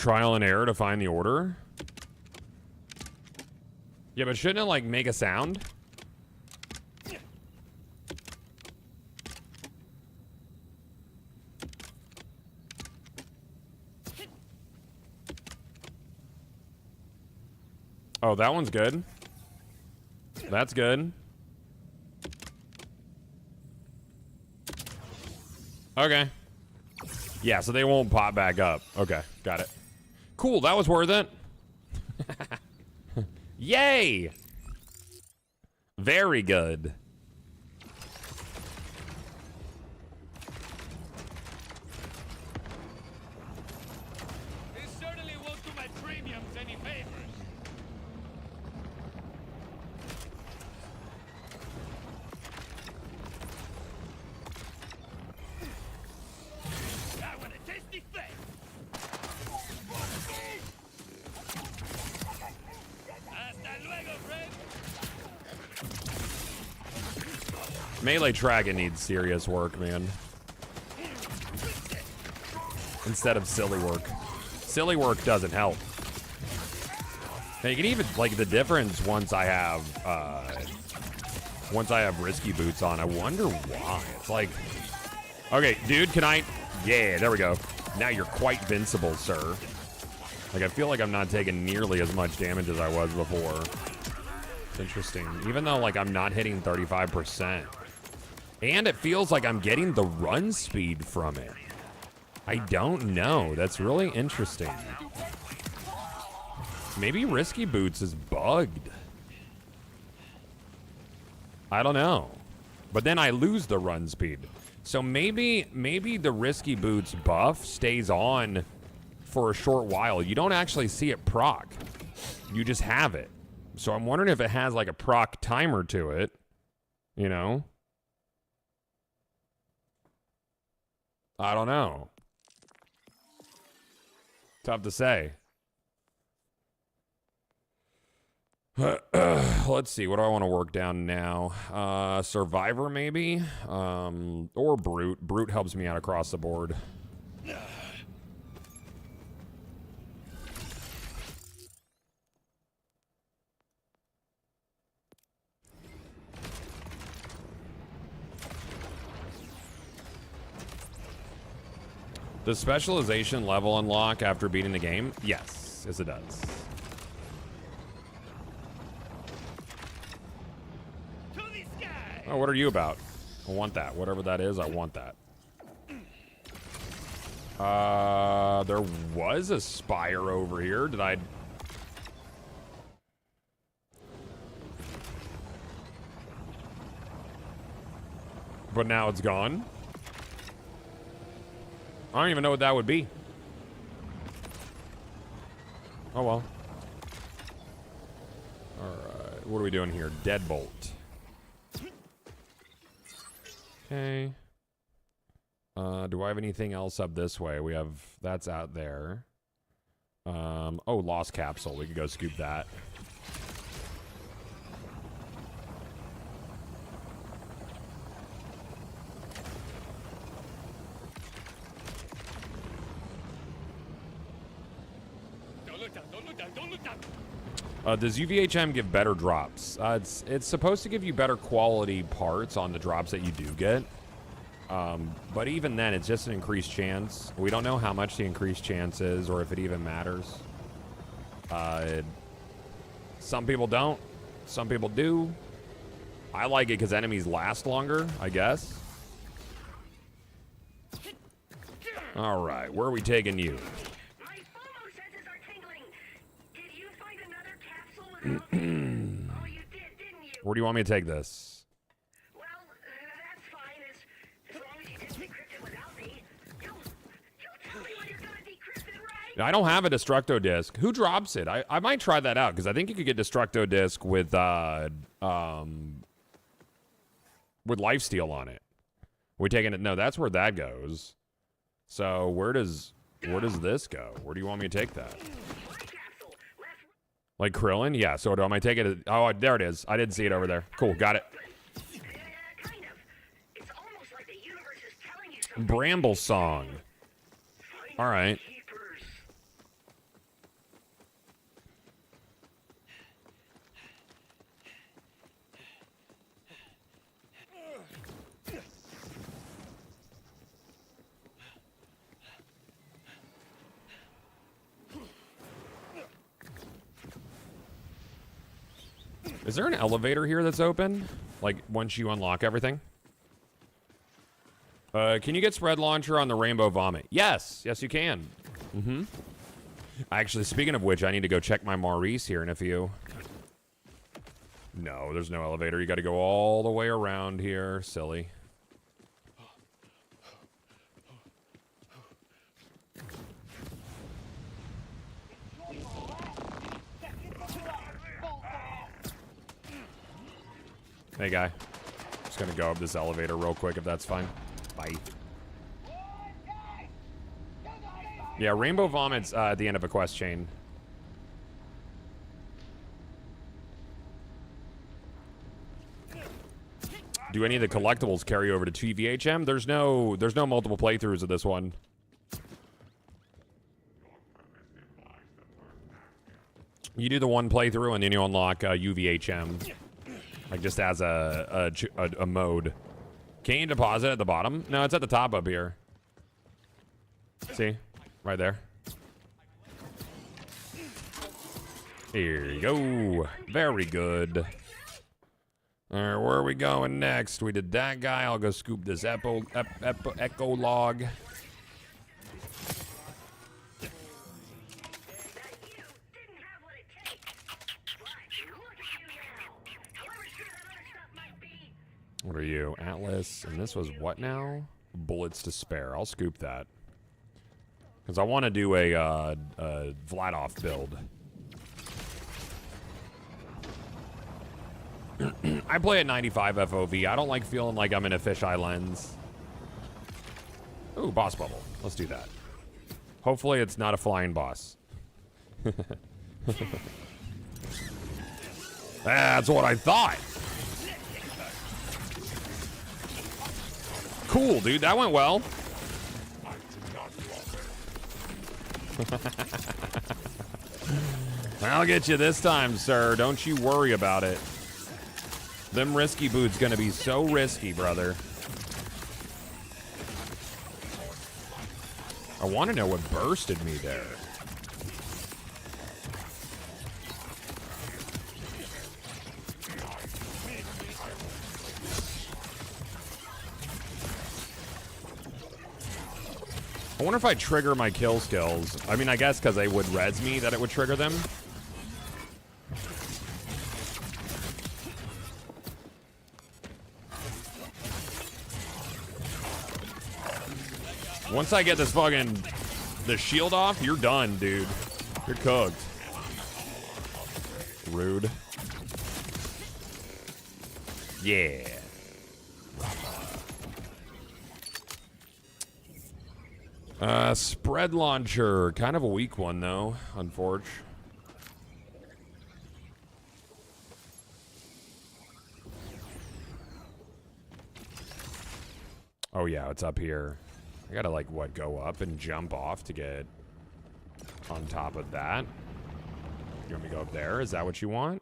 S1: Trial and error to find the order? Yeah, but shouldn't it, like, make a sound? Oh, that one's good. That's good. Okay. Yeah, so they won't pop back up. Okay, got it. Cool, that was worth it. Yay! Very good.
S2: This certainly won't do my premiums any favors. I want a tasty thing. Hasta luego, friend.
S1: Melee Dragon needs serious work, man. Instead of silly work. Silly work doesn't help. Now you can even, like, the difference once I have risky boots on, I wonder why. It's like, okay, dude, can I, yeah, there we go. Now you're quite vincible, sir. Like, I feel like I'm not taking nearly as much damage as I was before. It's interesting. Even though, like, I'm not hitting 35%. And it feels like I'm getting the run speed from it. I don't know. That's really interesting. Maybe Risky Boots is bugged. I don't know. But then I lose the run speed. So maybe the Risky Boots buff stays on for a short while. You don't actually see it proc. You just have it. So I'm wondering if it has like a proc timer to it. You know? I don't know. Tough to say. Let's see. What do I want to work down now? Survivor, maybe? Or Brute. Brute helps me out across the board. Does specialization level unlock after beating the game? Yes. Yes, it does. Oh, what are you about? I want that. Whatever that is, I want that. There was a spire over here. Did I... But now it's gone. I don't even know what that would be. Oh, well. Alright, what are we doing here? Deadbolt. Okay. Do I have anything else up this way? We have... That's out there. Oh, Lost Capsule. We could go scoop that. Does UVHM give better drops? It's supposed to give you better quality parts on the drops that you do get. But even then, it's just an increased chance. We don't know how much the increased chance is or if it even matters. Some people don't. Some people do. I like it because enemies last longer, I guess. All right, where are we taking you? Where do you want me to take this?
S3: Well, that's fine as long as you just decrypt it without me. You'll tell me when you're gonna decrypt it, right?
S1: I don't have a Destructo disc. Who drops it? I might try that out because I think you could get Destructo disc with lifesteal on it. We taking it? No, that's where that goes. So where does this go? Where do you want me to take that? Like Krillin? Yeah, so do I take it? Oh, there it is. I didn't see it over there. Cool, got it.
S3: Kind of. It's almost like the universe is telling you something.
S1: Bramble Song. All right. Is there an elevator here that's open? Like, once you unlock everything? Can you get spread launcher on the Rainbow Vomit? Yes. Yes, you can. Mm-hmm. Actually, speaking of which, I need to go check my Maurice here in a few. No, there's no elevator. You got to go all the way around here. Silly. Hey, guy. Just gonna go up this elevator real quick if that's fine. Bye. Yeah, Rainbow Vomit's at the end of a quest chain. Do any of the collectibles carry over to TVHM? There's no multiple playthroughs of this one. You do the one playthrough and then you unlock UVHM. Like just as a mode. Can you deposit at the bottom? No, it's at the top up here. See? Right there. Here you go. Very good. Alright, where are we going next? We did that guy. I'll go scoop this echo log. What are you? Atlas. And this was what now? Bullets to spare. I'll scoop that. Because I want to do a Vladoff build. I play at 95 FOV. I don't like feeling like I'm in a fisheye lens. Ooh, boss bubble. Let's do that. Hopefully it's not a flying boss. That's what I thought. Cool, dude. That went well. I'll get you this time, sir. Don't you worry about it. Them risky boots gonna be so risky, brother. I want to know what bursted me there. I wonder if I trigger my kill skills. I mean, I guess because they would res me that it would trigger them. Once I get this the shield off, you're done, dude. You're cooked. Rude. Yeah. Spread launcher. Kind of a weak one, though, unfortunately. Oh, yeah, it's up here. I gotta, like, what, go up and jump off to get on top of that? You want me to go up there? Is that what you want?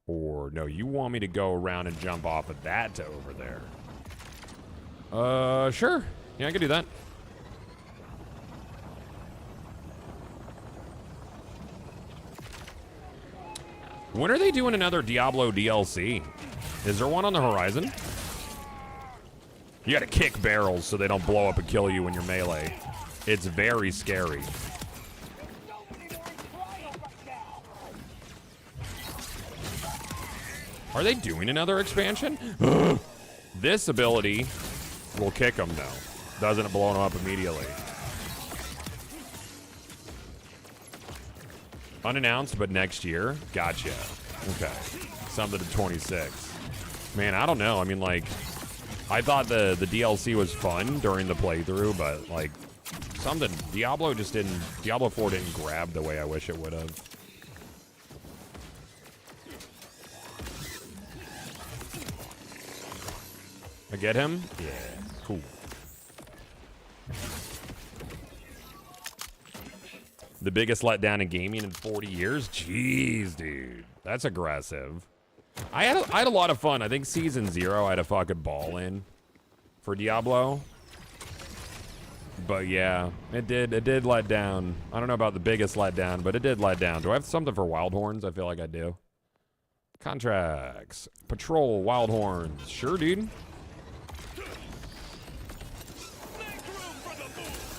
S1: Or, no, you want me to go around and jump off of that to over there? Sure. Yeah, I can do that. When are they doing another Diablo DLC? Is there one on the horizon? You gotta kick barrels so they don't blow up and kill you when you're melee. It's very scary. Are they doing another expansion? This ability will kick them, though. Doesn't blow them up immediately. Unannounced, but next year? Gotcha. Okay. Something to 26. Man, I don't know. I mean, like, I thought the DLC was fun during the playthrough, but, like, something. Diablo 4 didn't grab the way I wish it would have. I get him? Yeah. Cool. The biggest letdown in gaming in 40 years? Jeez, dude. That's aggressive. I had a lot of fun. I think Season 0 I had a fucking ball in for Diablo. But yeah, it did let down. I don't know about the biggest letdown, but it did let down. Do I have something for Wild Horns? I feel like I do. Contracts. Patrol, wild horns. Sure, dude.
S2: Make room for the move.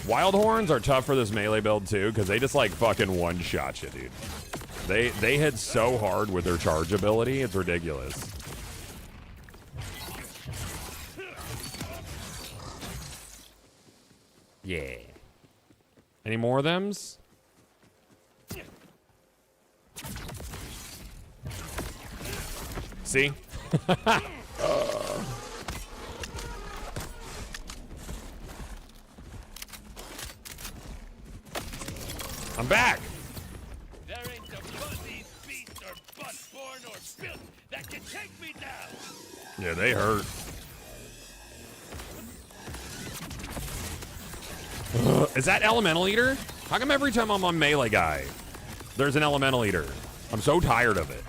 S1: Wild horns are tough for this melee build too, because they just like fucking one-shot you, dude. They hit so hard with their charge ability, it's ridiculous. Yeah. Any more of thems? See? I'm back.
S2: There ain't a fuzzy beast or butt-born or built that can take me down.
S1: Yeah, they hurt. Is that Elemental Eater? How come every time I'm on Melee Guy, there's an Elemental Eater? I'm so tired of it.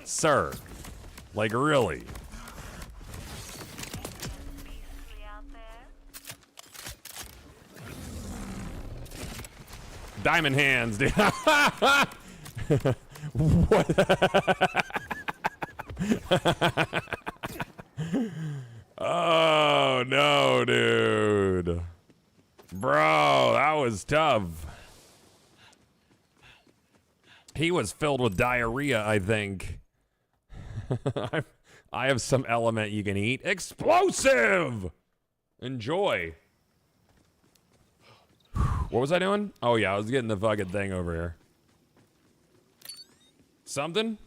S1: Sir, like really? Diamond hands, dude. What? Oh no, dude. Bro, that was tough. He was filled with diarrhea, I think. I have some element you can eat. Explosive! Enjoy. What was I doing? Oh yeah, I was getting the fucking thing over here. Something?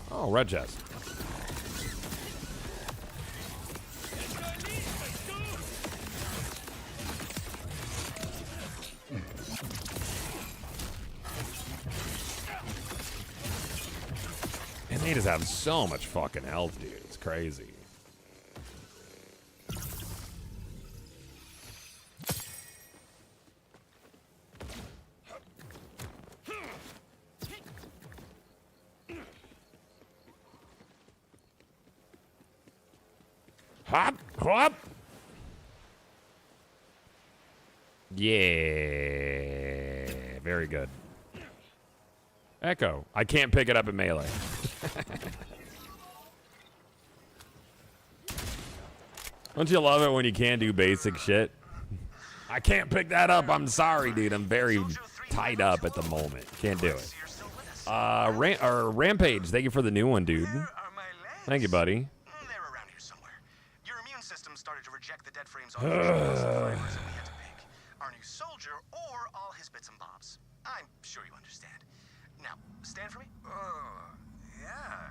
S1: Oh, red chest. And they just have so much fucking health, dude. It's crazy. Hop, hop. Yeah, very good. Echo. I can't pick it up in melee. Don't you love it when you can't do basic shit? I can't pick that up. I'm sorry, dude. I'm very tied up at the moment. Can't do it. Rampage. Thank you for the new one, dude. Thank you, buddy.
S7: They're around here somewhere. Your immune system started to reject the dead frames on the fibers that we had to pick. Our new soldier or all his bits and bobs. I'm sure you understand. Now, stand for me.
S9: Oh, yeah.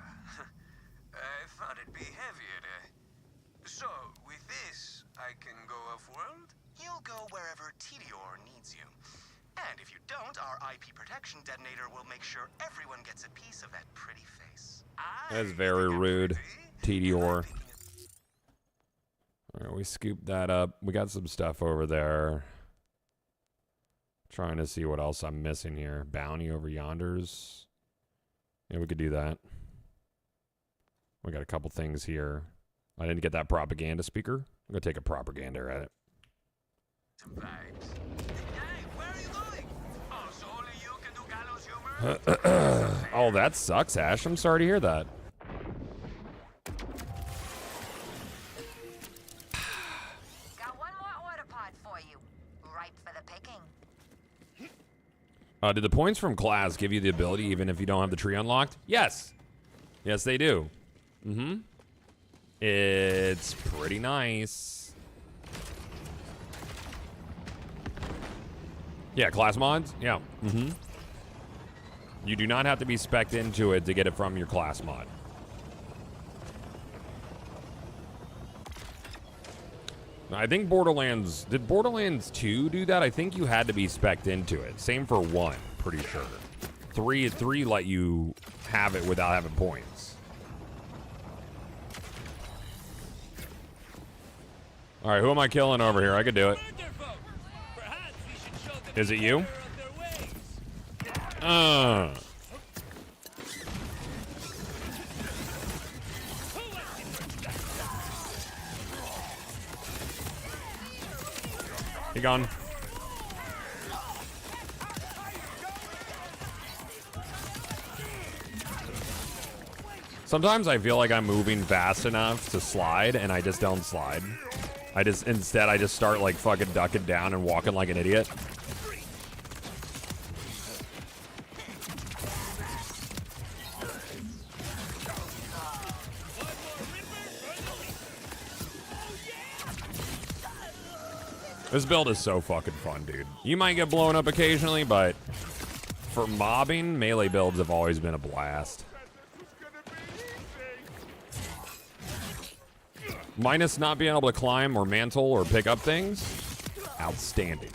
S9: I thought it'd be heavier to... So, with this, I can go off-world?
S7: You'll go wherever Tedior needs you. And if you don't, our IP protection detonator will make sure everyone gets a piece of that pretty face.
S1: That's very rude, Tedior. All right, we scooped that up. We got some stuff over there. Trying to see what else I'm missing here. Bounty over yonders. Yeah, we could do that. We got a couple things here. I didn't get that propaganda speaker. I'm going to take a propaganda at it.
S9: Some vibes. Hey, where are you going? Oh, so only you can do gallows humor?
S1: Oh, that sucks, Ash. I'm sorry to hear that.
S8: Got one more order pod for you. Ripe for the picking.
S1: Did the points from class give you the ability even if you don't have the tree unlocked? Yes. Yes, they do. Mm-hmm. It's pretty nice. Yeah, class mods? Yeah. Mm-hmm. You do not have to be spec'd into it to get it from your class mod. I think Borderlands... Did Borderlands 2 do that? I think you had to be spec'd into it. Same for 1, pretty sure. 3 let you have it without having points. All right, who am I killing over here? I could do it.
S2: Perhaps
S1: Is it you? Uh. He gone. Sometimes I feel like I'm moving fast enough to slide, and I just don't slide. Instead I just start like fucking ducking down and walking like an idiot. This build is so fucking fun, dude. You might get blown up occasionally, but for mobbing, melee builds have always been a blast. Minus not being able to climb or mantle or pick up things, outstanding.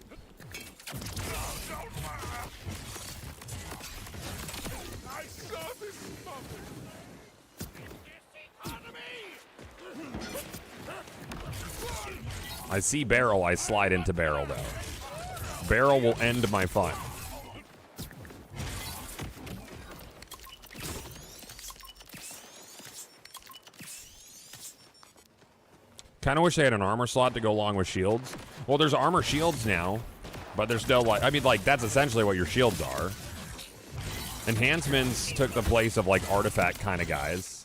S1: I see barrel, I slide into barrel though. Barrel will end my fun. Kind of wish they had an armor slot to go along with shields. Well, there's armor shields now, but there's still like, I mean, like that's essentially what your shields are. Enhancements took the place of like artifact kind of guys.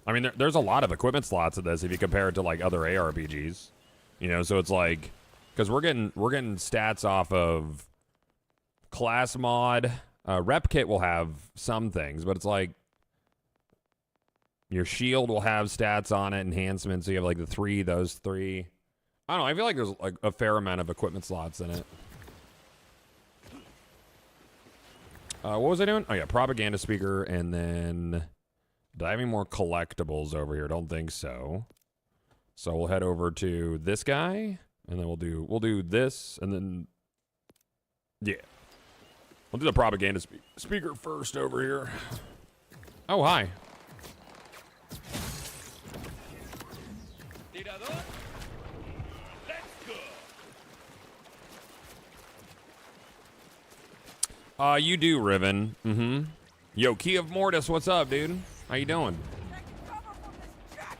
S1: I mean, there's a lot of equipment slots in this if you compare it to like other ARPGs, you know. So it's like, because we're getting stats off of class mod. Rep kit will have some things, but it's like your shield will have stats on it, enhancements. So you have like those three. I don't know. I feel like there's like a fair amount of equipment slots in it. What was I doing? Oh yeah, propaganda speaker, and then. Do I have any more collectibles over here? Don't think so. So we'll head over to this guy, and then we'll do this, and then yeah, we'll do the propaganda speaker first over here. Oh hi. You do, Riven. Mm-hmm. Yo, Key of Mortis, what's up, dude? How you doing?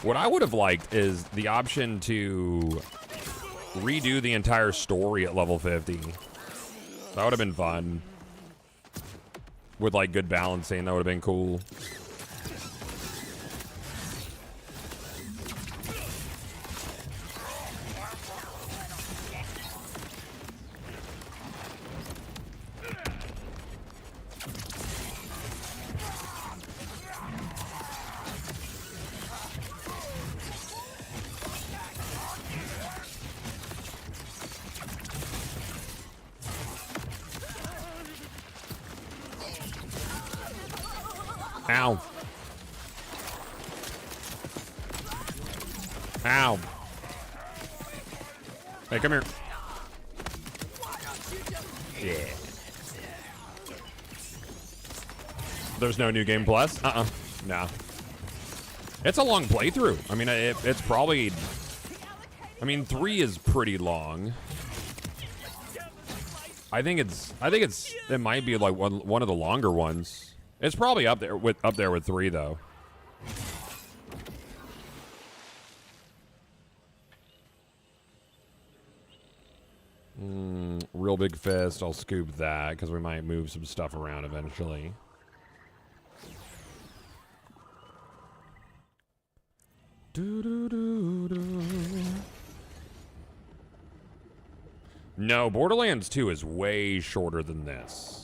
S1: What I would have liked is the option to redo the entire story at level 50. That would have been fun. With like good balancing, that would have been cool. Ow. Ow. Hey, come here. Yeah. There's no new game plus? No. It's a long playthrough. I mean, it's probably... I mean, 3 is pretty long. It might be like one of the longer ones. It's probably up there with 3 though. Real big fist. I'll scoop that because we might move some stuff around eventually. No, Borderlands 2 is way shorter than this.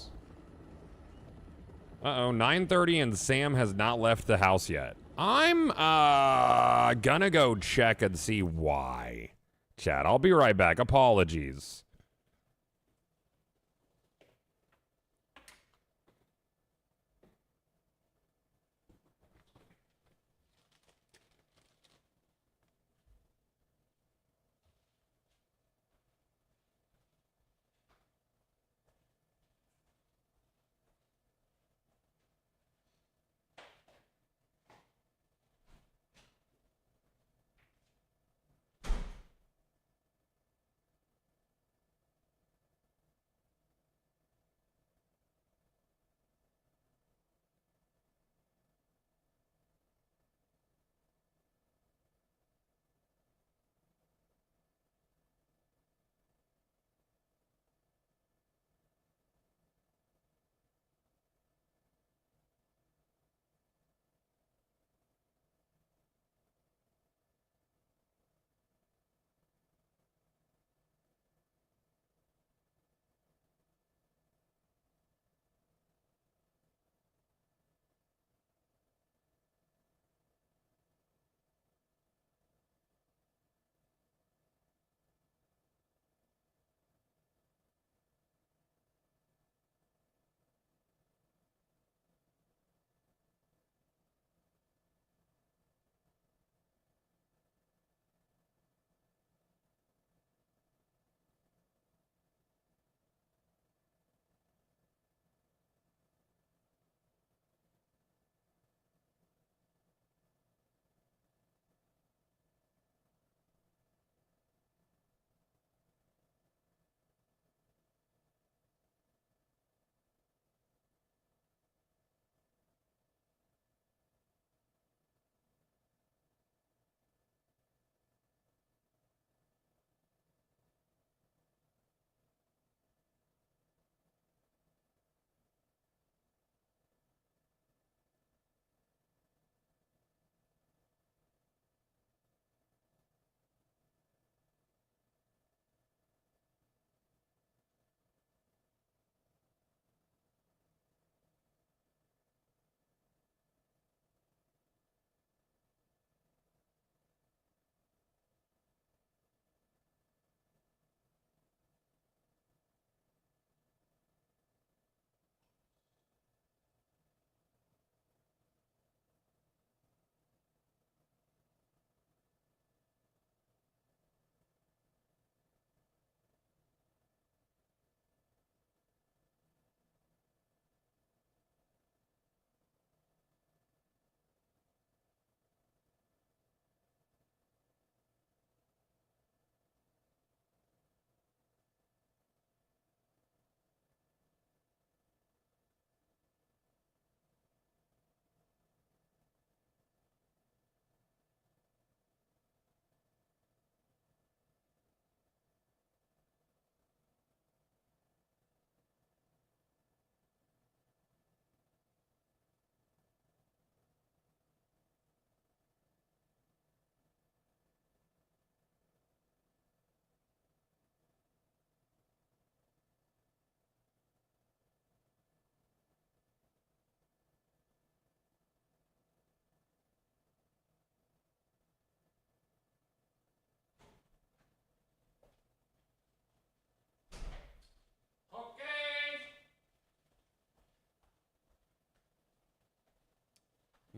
S1: Uh-oh, 9:30 and Sam has not left the house yet. I'm gonna go check and see why. Chat, I'll be right back. Apologies.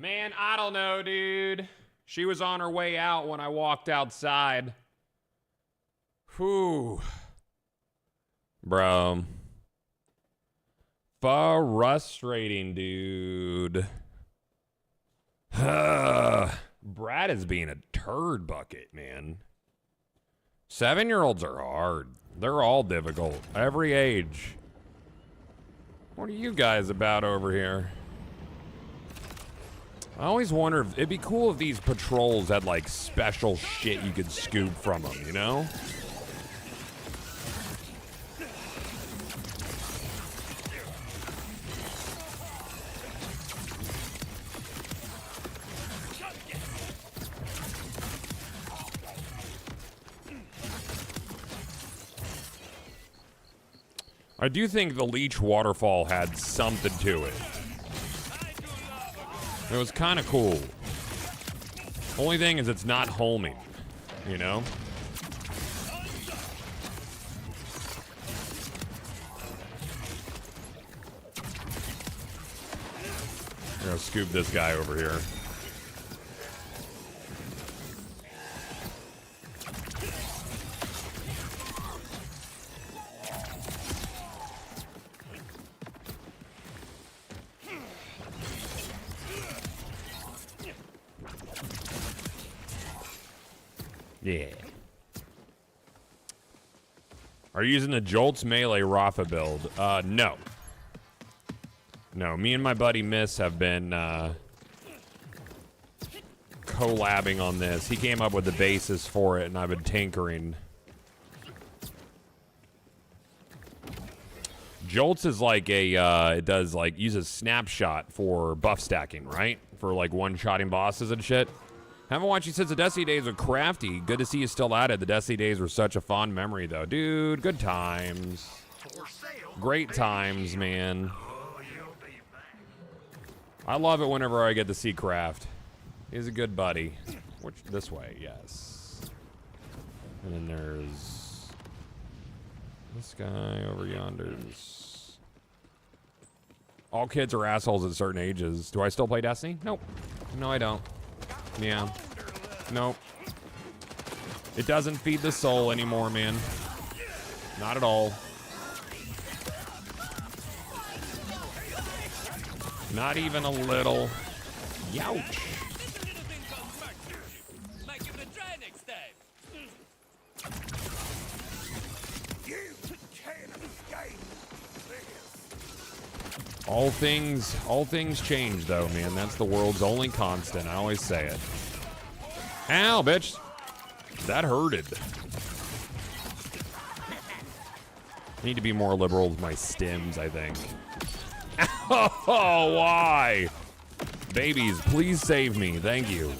S1: Man, I don't know, dude. She was on her way out when I walked outside. Whew. Bro. Frustrating, dude. Brad is being a turd bucket, man. 7-year-olds are hard. They're all difficult. Every age. What are you guys about over here? I always wonder if it'd be cool if these patrols had like special shit you could scoop from them, you know? I do think the leech waterfall had something to it. It was kind of cool. Only thing is it's not homing, you know? I'm gonna scoop this guy over here. Yeah. Are you using the Jolts Melee Rafa build? No. No, me and my buddy Miss have been collabing on this. He came up with the basis for it, and I've been tinkering. Jolts is like a, it does like, uses snapshot for buff stacking, right? For like one-shotting bosses and shit. Haven't watched you since the Destiny days with Crafty. Good to see you still at it. The Destiny days were such a fond memory, though. Dude, good times. Great times, man. I love it whenever I get to see Craft. He's a good buddy. Which, this way, yes. And then there's this guy over yonder. All kids are assholes at certain ages. Do I still play Destiny? Nope. No, I don't. Yeah. Nope. It doesn't feed the soul anymore, man. Not at all. Not even a little. Youch. All things change, though, man. That's the world's only constant. I always say it. Ow, bitch. That hurted. I need to be more liberal with my stims, I think. Oh, why? Babies, please save me. Thank you.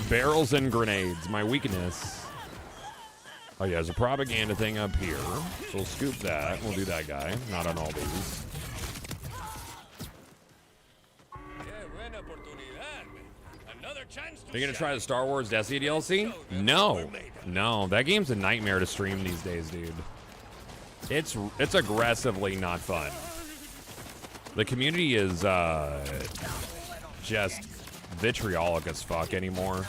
S1: Barrels and grenades, my weakness. Oh yeah, there's a propaganda thing up here. So we'll scoop that. We'll do that guy. Not on all these. Are you gonna try the Star Wars Destiny DLC? No. No, that game's a nightmare to stream these days, dude. It's aggressively not fun. The community is just vitriolic as fuck anymore.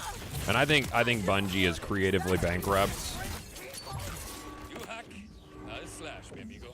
S1: And I think Bungie is creatively bankrupt.
S4: You hack, I'll slash, mi amigo.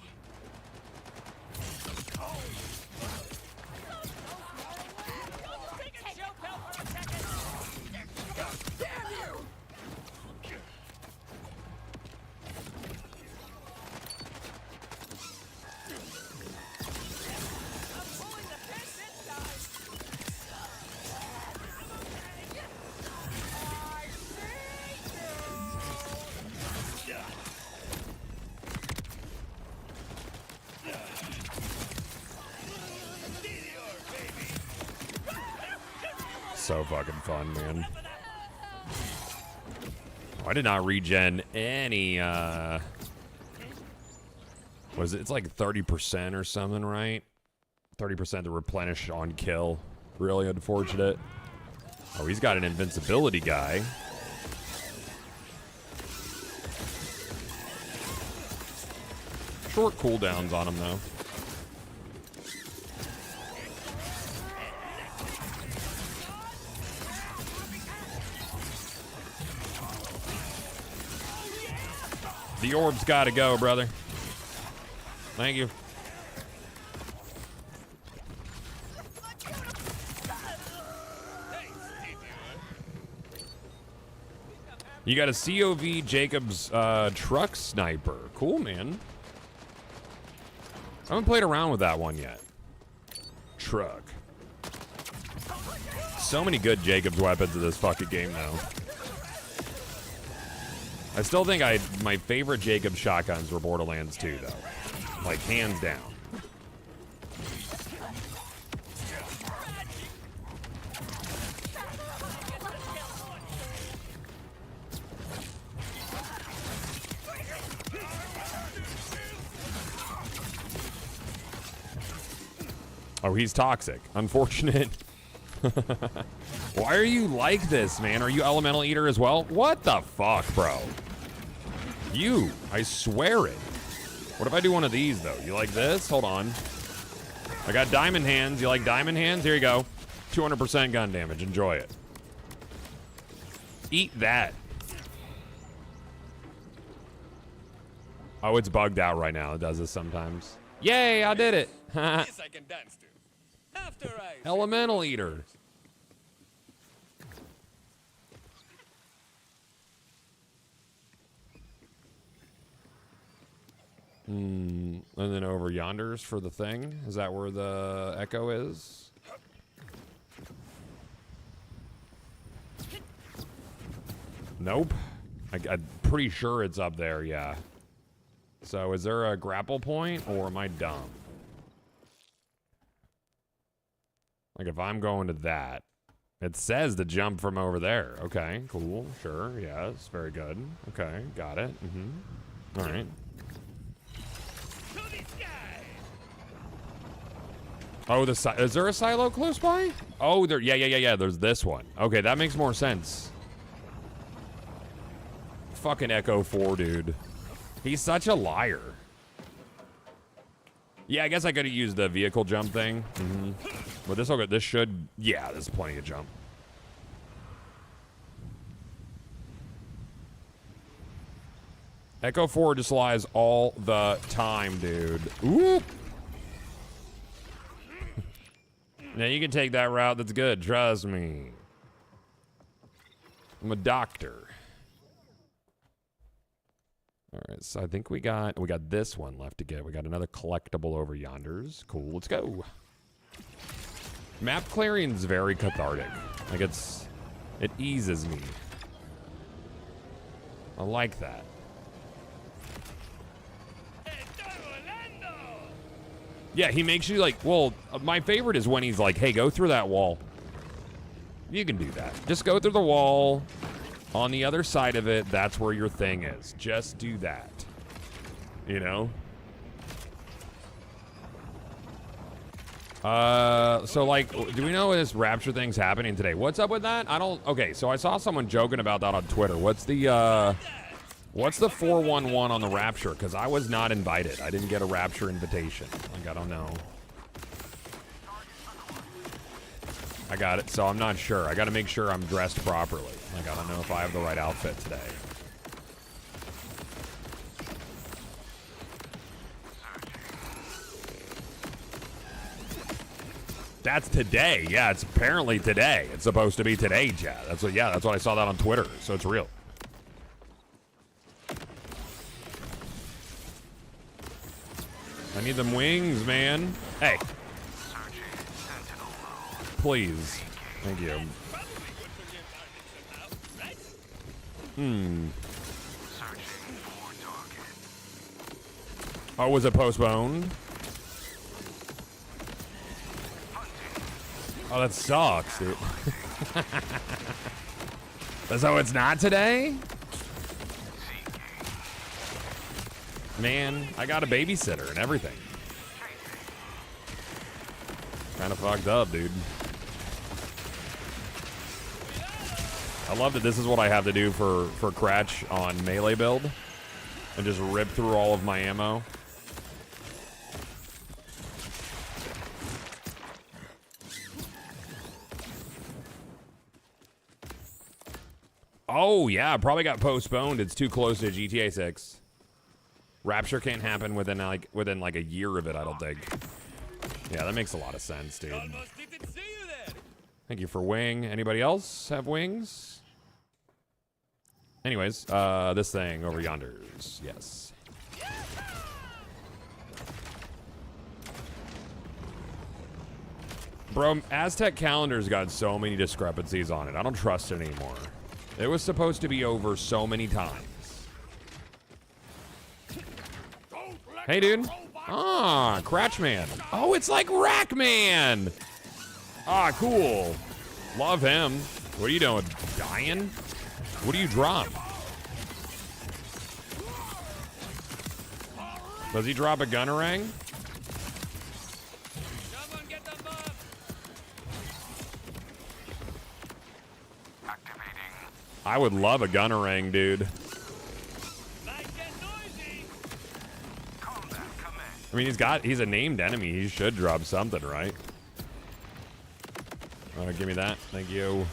S1: So fucking fun, man. Oh, I did not regen any, was it? It's like 30% or something, right? 30% to replenish on kill. Really unfortunate. Oh, he's got an invincibility guy. short cooldowns on them, though. The orb's gotta go, brother. Thank you. You got a COV Jacobs truck sniper. Cool, man. I haven't played around with that one yet. Truck. So many good Jacobs weapons in this fucking game, though. I still think my favorite Jacobs shotguns were Borderlands 2, though. Like, hands down. Oh, he's toxic. Unfortunate. Why are you like this, man? Are you elemental eater as well? What the fuck, bro? You, I swear it. What if I do one of these, though? You like this? Hold on. I got diamond hands. You like diamond hands? Here you go. 200% gun damage. Enjoy it. Eat that. Oh, it's bugged out right now. It does this sometimes. Yay, I did it.
S4: This I can dance to. After I
S1: Elemental eater. And then over yonder's for the thing. Is that where the echo is? Nope. I'm pretty sure it's up there, yeah. So is there a grapple point, or am I dumb? Like, if I'm going to that, it says to jump from over there. Okay, cool, sure, yes, very good. Okay, got it. All right. Oh, is there a silo close by? Oh, there. Yeah. There's this one. Okay, that makes more sense. Fucking Echo 4, dude. He's such a liar. Yeah, I guess I could have used the vehicle jump thing. But this should. Yeah, there's plenty of jump. Echo 4 just lies all the time, dude. Oop. Now you can take that route. That's good. Trust me. I'm a doctor. All right, so I think we got this one left to get. We got another collectible over yonders. Cool. Let's go. Map clearing's very cathartic. Like it eases me. I like that. Yeah, he makes you like, well, my favorite is when he's like, hey, go through that wall. You can do that. Just go through the wall. On the other side of it, that's where your thing is. Just do that. You know? So like, do we know this rapture thing's happening today? What's up with that? Okay, so I saw someone joking about that on Twitter. What's the 411 on the rapture? Because I was not invited. I didn't get a rapture invitation. Like, I don't know. I got it, so I'm not sure. I got to make sure I'm dressed properly. Like, I don't know if I have the right outfit today. That's today. Yeah, it's apparently today. It's supposed to be today, Chad. That's what I saw that on Twitter, so it's real. I need them wings, man. Hey. Please. Thank you. Oh, was it postponed? Oh, that sucks, dude. So it's not today? Man, I got a babysitter and everything. Kind of fucked up, dude. I love that this is what I have to do for Cratch on melee build. And just rip through all of my ammo. Oh, yeah, it probably got postponed. It's too close to GTA 6. Rapture can't happen within like a year of it, I don't think. Yeah, that makes a lot of sense, dude.
S2: Almost didn't see you there.
S1: Thank you for wing. Anybody else have wings? Anyways, this thing over yonders. Yes. Bro, Aztec calendar's got so many discrepancies on it. I don't trust it anymore. It was supposed to be over so many times. Hey, dude. Ah, Cratchman. Oh, it's like Rackman. Ah, cool. Love him. What are you doing? Dying? What do you drop? Does he drop a gunnerang?
S2: Someone get the mob.
S1: I would love a gunnerang, dude.
S2: Might get noisy.
S1: I mean, he's a named enemy. He should drop something, right? Give me that. Thank you.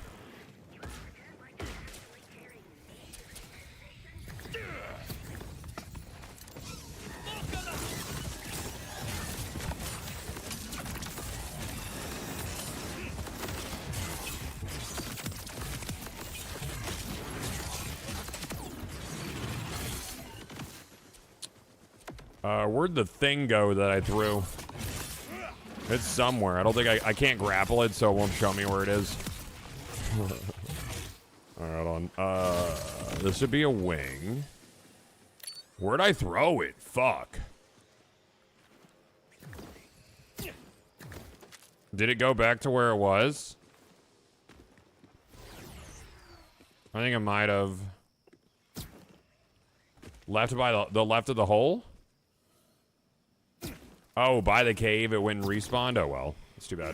S1: Where'd the thing go that I threw? It's somewhere. I don't think I can't grapple it, so it won't show me where it is. Alright, hold on. This should be a wing. Where'd I throw it? Fuck. Did it go back to where it was? I think it might have. Left by the left of the hole? Oh, by the cave, it went and respawned? Oh, well. That's too bad.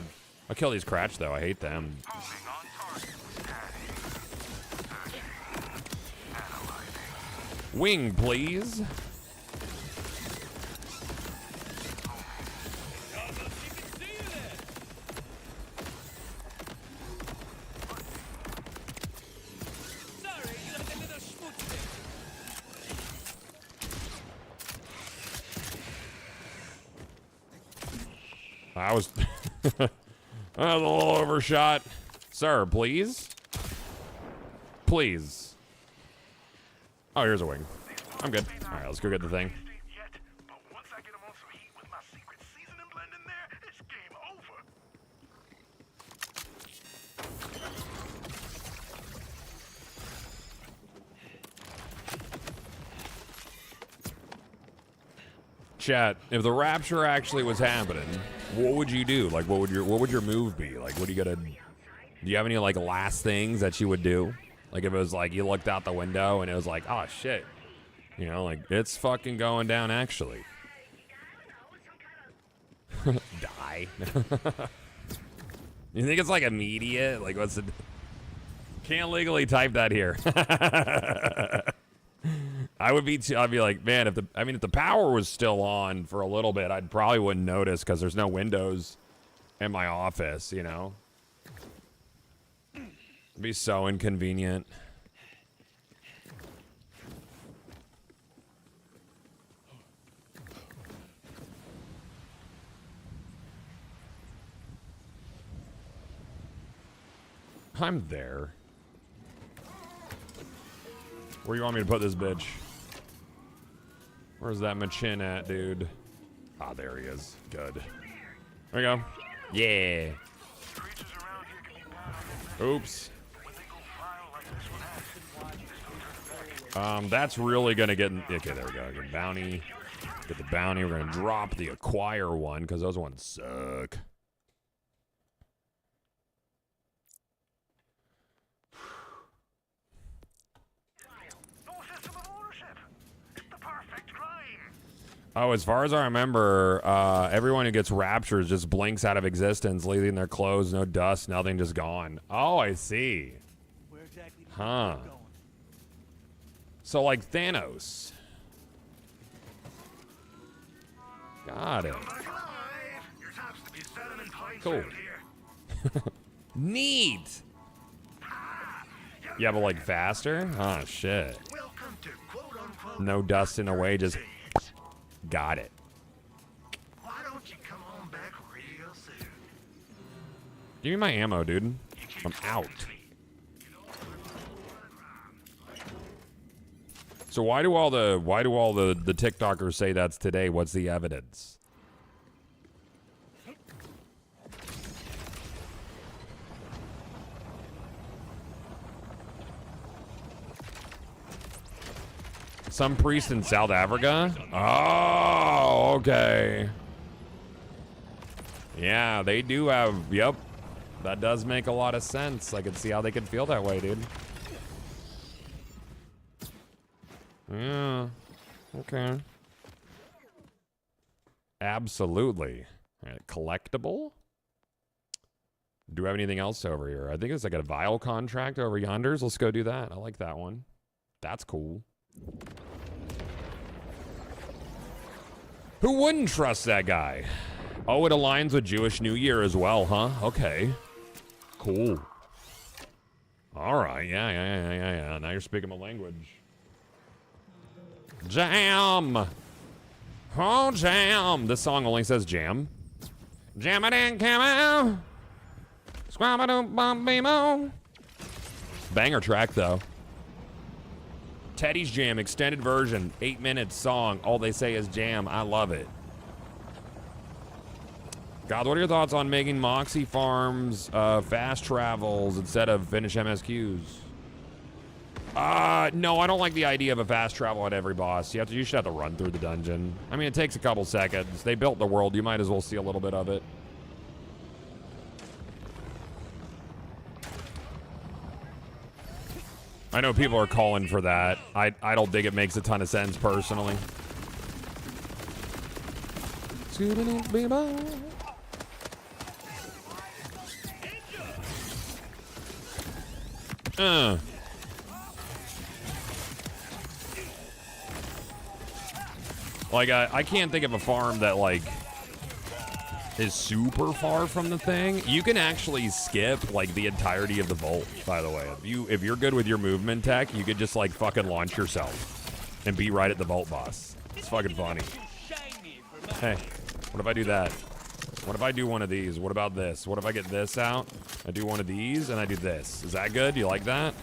S1: I'll kill these Cratch, though. I hate them. Wing, please.
S2: Almost didn't see you there. Sorry, you look a little schmoozy.
S1: I was a little overshot. Sir, please? Please. Oh, here's a wing. I'm good. All right, let's go get the thing. Chat, if the rapture actually was happening, what would you do? Like, what would your move be? Like, what are you gonna? Do you have any like last things that you would do? Like, if it was like you looked out the window and it was like, oh shit, you know, like it's fucking going down actually. Die. You think it's like immediate? Like, what's the? Can't legally type that here. I'd be like, man, if the power was still on for a little bit, I'd probably wouldn't notice because there's no windows in my office, you know? It'd be so inconvenient. I'm there. Where do you want me to put this bitch? Where's that Machin at, dude? Ah, there he is. Good. There we go. Yeah. Oops. That's really gonna get. Okay, there we go. Get bounty. Get the bounty. We're gonna drop the acquire one because those ones suck. Oh, as far as I remember, everyone who gets raptured just blinks out of existence, leaving their clothes, no dust, nothing, just gone. Oh, I see.
S10: Where exactly
S1: Huh. So like Thanos. Got it. Cool. Neat. Yeah, but like faster? Oh, shit. No dusting away, just got it.
S10: Why don't you come on back real soon?
S1: Give me my ammo, dude. I'm out. So why do all the TikTokers say that's today? What's the evidence? Some priest in South Africa? Oh, okay. Yeah, they do have, yep. That does make a lot of sense. I can see how they could feel that way, dude. Yeah. Okay. Absolutely. All right, collectible? Do we have anything else over here? I think it's like a vial contract over yonders. Let's go do that. I like that one. That's cool. Who wouldn't trust that guy? Oh, it aligns with Jewish New Year as well, huh? Okay. Cool. All right. Yeah. Now you're speaking my language. Jam. Oh, jam. This song only says jam. Jam it in, camo. Squabba-doo-bum-bee-mo. Banger track, though. Teddy's Jam, extended version, 8 minutes song. All they say is jam. I love it. God, what are your thoughts on making Moxie Farms fast travels instead of finish MSQs? No, I don't like the idea of a fast travel at every boss. You should have to run through the dungeon. I mean, it takes a couple seconds. They built the world. You might as well see a little bit of it. I know people are calling for that. I don't think it makes a ton of sense personally. Like I can't think of a farm that like is super far from the thing. You can actually skip like the entirety of the vault, by the way. If you're good with your movement tech, you could just like fucking launch yourself and be right at the vault boss. It's fucking funny. Hey, what if I do that? What if I do one of these? What about this? What if I get this out? I do one of these and I do this. Is that good? You like that?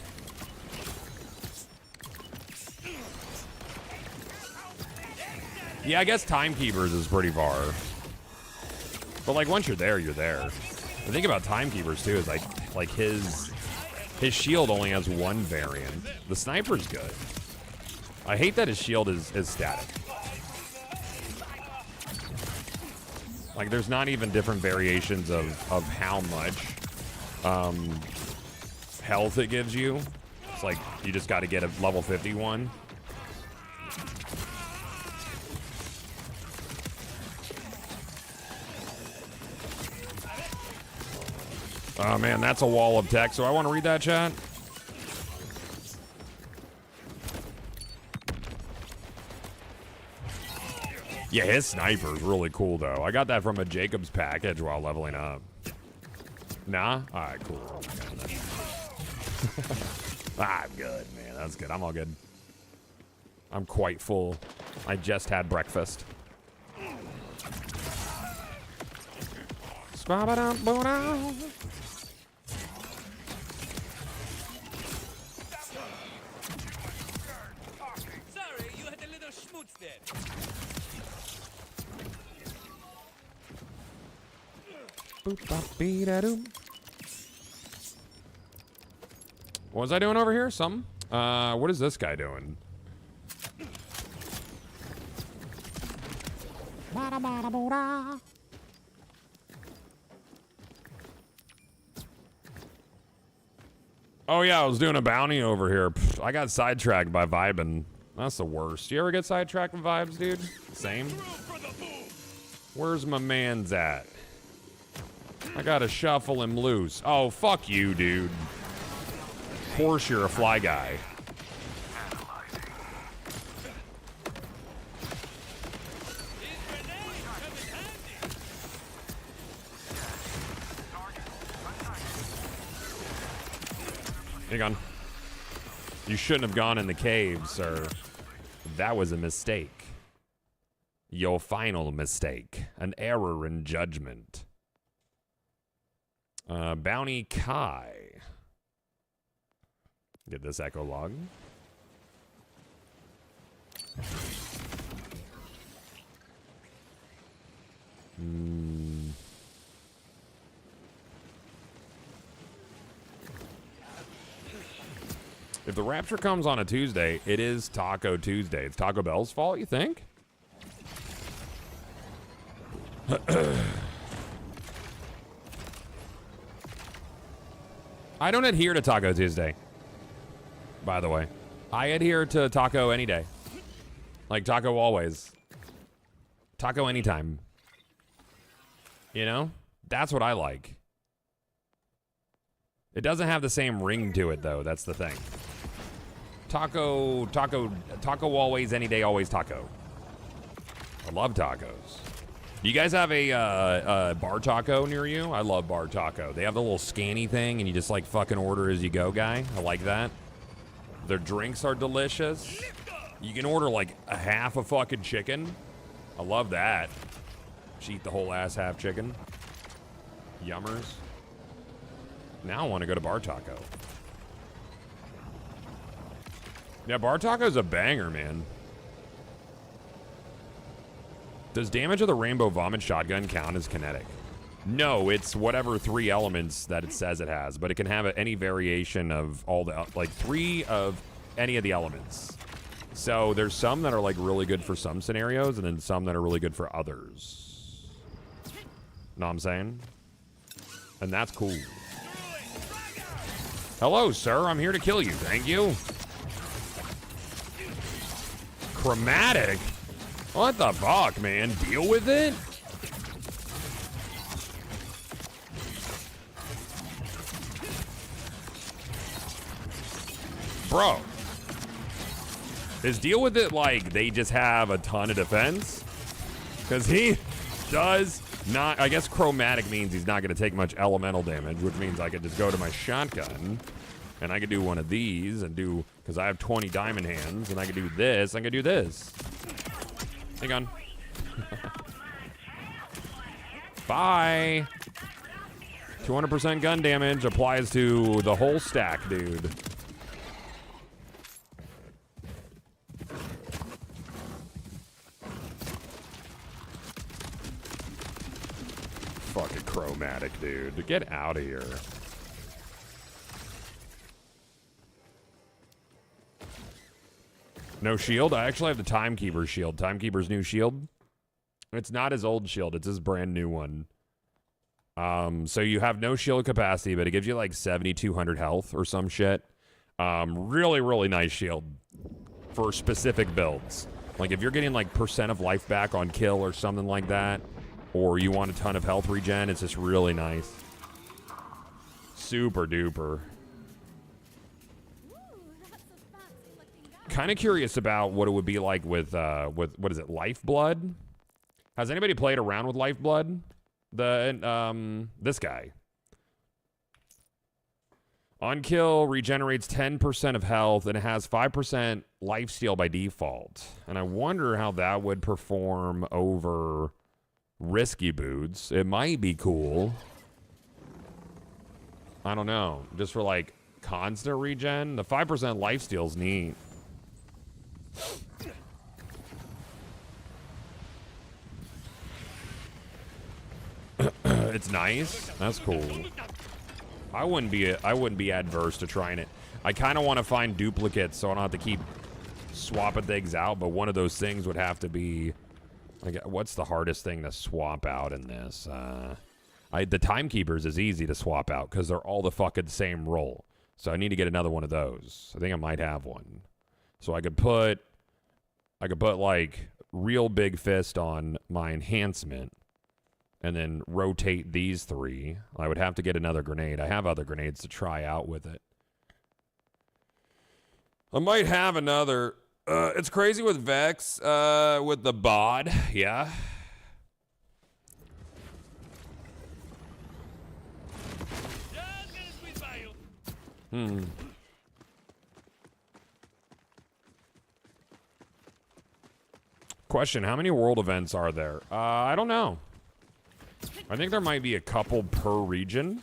S1: Yeah, I guess Timekeepers is pretty far. But like once you're there, you're there. The thing about Timekeepers too is like his shield only has one variant. The sniper's good. I hate that his shield is static. Like there's not even different variations of how much health it gives you. It's like you just got to get a level 51. Oh man, that's a wall of text. So I want to read that, chat. Yeah, his sniper's really cool though. I got that from a Jacobs package while leveling up. Nah? Alright, cool. I'm good, man. That's good. I'm all good. I'm quite full. I just had breakfast.
S2: Sorry, you had a little schmutz there.
S1: What was I doing over here? Something? What is this guy doing? Oh yeah, I was doing a bounty over here. Pfft, I got sidetracked by vibing. That's the worst. You ever get sidetracked with vibes, dude? Same? Where's my man's at? I gotta shuffle him loose. Oh, fuck you, dude. Of course you're a fly guy. Hang on. You shouldn't have gone in the cave, sir. That was a mistake. Your final mistake. An error in judgment. Bounty Kai. Get this echo log. If the rapture comes on a Tuesday, it is Taco Tuesday. It's Taco Bell's fault, you think? I don't adhere to Taco Tuesday, by the way. I adhere to taco any day. Like taco always. Taco anytime. You know? That's what I like. It doesn't have the same ring to it, though. That's the thing. Taco always, any day, always taco. I love tacos. Do you guys have a bar taco near you? I love bar taco. They have the little scanny thing, and you just, like, fucking order as you go, guy. I like that. Their drinks are delicious. You can order, like, a half a fucking chicken. I love that. Just eat the whole ass half chicken. Yummers. Now I want to go to Bar Taco. Yeah, Bar Taco's a banger, man. Does damage of the Rainbow Vomit Shotgun count as kinetic? No, it's whatever 3 elements that it says it has, but it can have any variation of all the, like 3 of any of the elements. So there's some that are like really good for some scenarios, and then some that are really good for others. Know what I'm saying? And that's cool. Hello, sir. I'm here to kill you. Thank you. Chromatic? What the fuck, man? Deal with it? Bro. Is deal with it like they just have a ton of defense? Because he does not... I guess chromatic means he's not going to take much elemental damage, which means I could just go to my shotgun, and I could do one of these and do... Because I have 20 diamond hands, and I could do this, I could do this. Hang on. Bye. 200% gun damage applies to the whole stack, dude. Fucking chromatic, dude. Get out of here. No shield? I actually have the Timekeeper's shield. Timekeeper's new shield. It's not his old shield. It's his brand new one. So you have no shield capacity, but it gives you like 7,200 health or some shit. Really, really nice shield for specific builds. Like if you're getting like % of life back on kill or something like that, or you want a ton of health regen, it's just really nice. Super duper. Kind of curious about what it would be like with what is it, Lifeblood? Has anybody played around with Lifeblood? This guy. On kill regenerates 10% of health and it has 5% lifesteal by default. And I wonder how that would perform over risky boots. It might be cool. I don't know. Just for like constant regen. The 5% lifesteal's neat. It's nice. That's cool. I wouldn't be adverse to trying it. I kind of want to find duplicates so I don't have to keep swapping things out, but one of those things would have to be like, what's the hardest thing to swap out in this? The Timekeepers is easy to swap out because they're all the fucking same roll. So I need to get another one of those. I think I might have one. So I could put like real big fist on my enhancement and then rotate these 3. I would have to get another grenade. I have other grenades to try out with it. I might have another. It's crazy with Vex, with the bod. Yeah. Question, how many world events are there? I don't know. I think there might be a couple per region.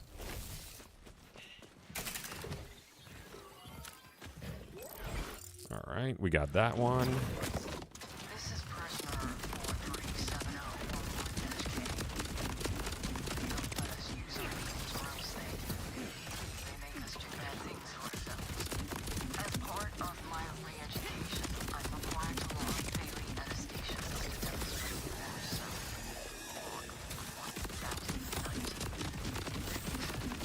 S1: All right, we got that one.
S8: This is prisoner 4370. Don't let us use our means or else they make us do bad things to ourselves. As part of my re-education, I'm required to log daily attestations to demonstrate that. So, log 1019.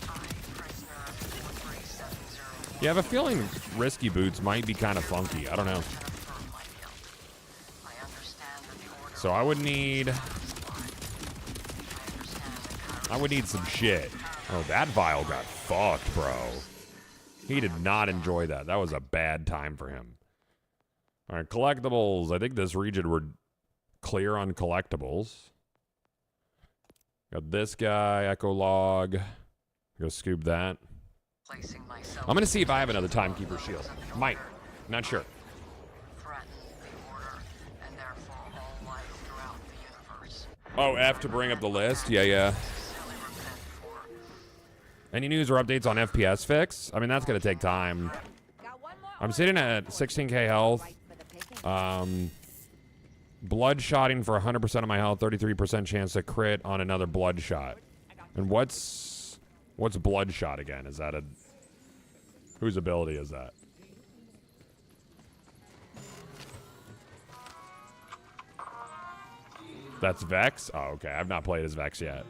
S8: I, prisoner 4370.
S1: Yeah, I have a feeling Risky Boots might be kind of funky. I don't know. So I would need some shit. Oh, that vial got fucked, bro. He did not enjoy that. That was a bad time for him. All right, collectibles. I think this region we're clear on collectibles. Got this guy, Echo Log. Go scoop that. I'm going to see if I have another Timekeeper shield. Might. Not sure. Oh, F to bring up the list? Yeah. Any news or updates on FPS fix? I mean, that's going to take time. I'm sitting at 16k health. Bloodshotting for 100% of my health. 33% chance to crit on another bloodshot. And what's Bloodshot again? Is that a... Whose ability is that? That's Vex? Oh, okay. I've not played as Vex yet.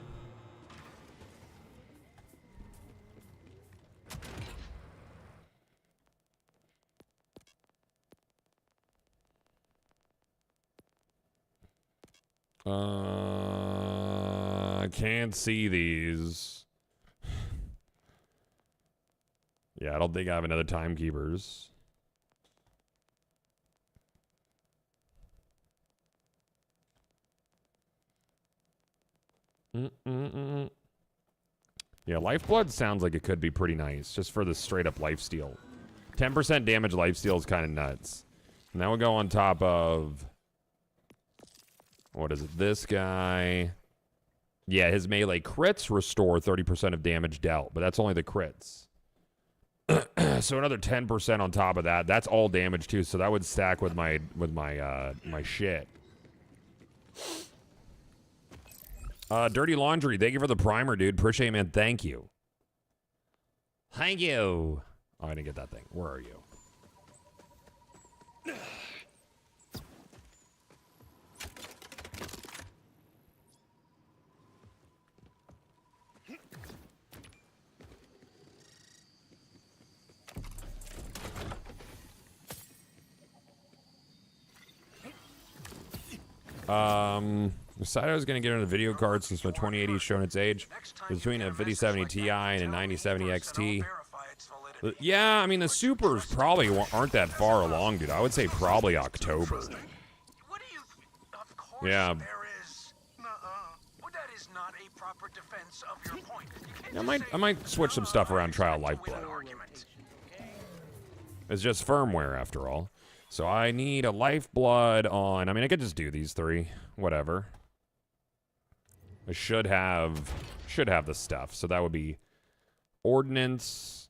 S1: I can't see these. Yeah, I don't think I have another Timekeepers. Yeah, Lifeblood sounds like it could be pretty nice, just for the straight-up lifesteal. 10% damage lifesteal is kind of nuts. And that would go on top of... What is it? This guy... Yeah, his melee crits restore 30% of damage dealt, but that's only the crits. So another 10% on top of that. That's all damage too, so that would stack with my my shit. Dirty Laundry, thank you for the primer, dude. Appreciate it, man. Thank you. Thank you. Oh, I didn't get that thing. Where are you? Decided I was going to get on a video card since my 2080 is showing its age. Between a 5070 Ti and a 9070 XT. Yeah, I mean, the Supers probably aren't that far along, dude. I would say probably October. Yeah. I might switch some stuff around, try out Lifeblood. It's just firmware, after all. So I need a Lifeblood on... I mean, I could just do these three. Whatever. I should have the stuff. So that would be Ordnance.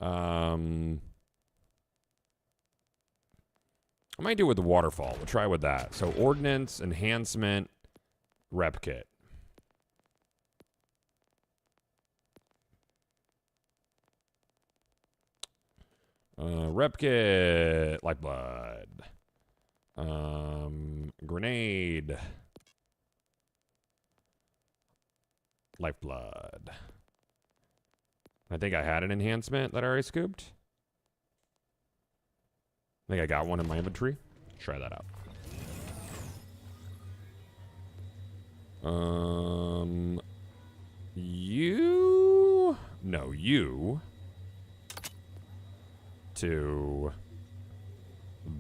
S1: I might do it with the Waterfall. We'll try with that. So Ordnance, Enhancement, Rep Kit. Rep Kit, Lifeblood. Grenade. Lifeblood. I think I had an enhancement that I already scooped. I think I got one in my inventory. Try that out. You... No, you... to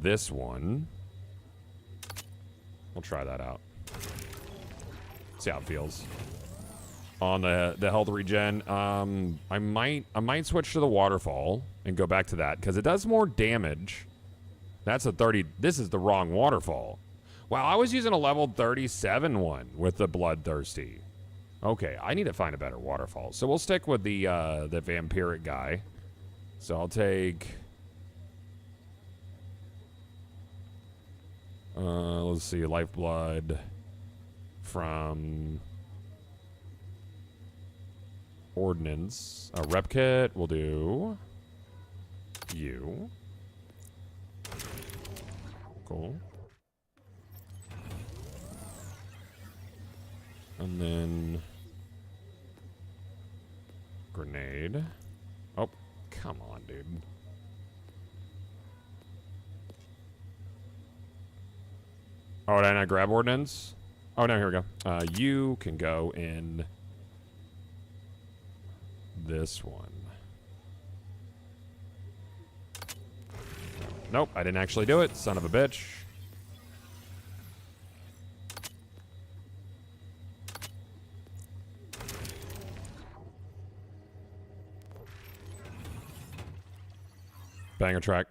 S1: this one. We'll try that out. See how it feels. On the health regen, I might switch to the Waterfall and go back to that because it does more damage. That's a 30. This is the wrong Waterfall. Wow, I was using a level 37 one with the Bloodthirsty. Okay, I need to find a better waterfall. So we'll stick with the vampiric guy. So I'll take... let's see, Lifeblood from Ordnance. Rep kit, we'll do you. Cool. And then grenade. Oh, come on, dude. Oh, did I not grab ordnance? Oh, no, here we go. You can go in this one. Nope, I didn't actually do it, son of a bitch. Banger track.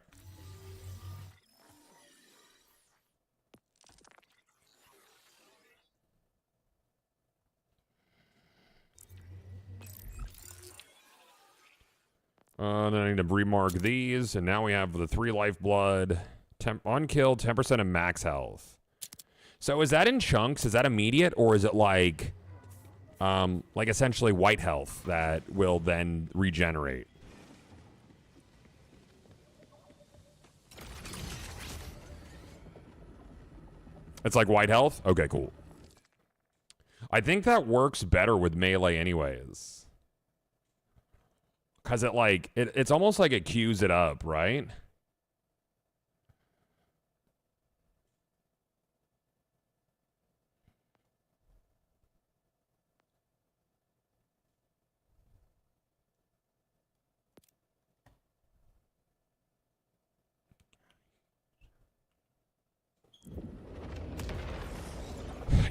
S1: Then I need to remark these, and now we have the 3 lifeblood, on kill, 10% of max health. So is that in chunks? Is that immediate, or is it like essentially white health that will then regenerate? It's like white health? Okay, cool. I think that works better with melee anyways. Because it's almost like it queues it up, right?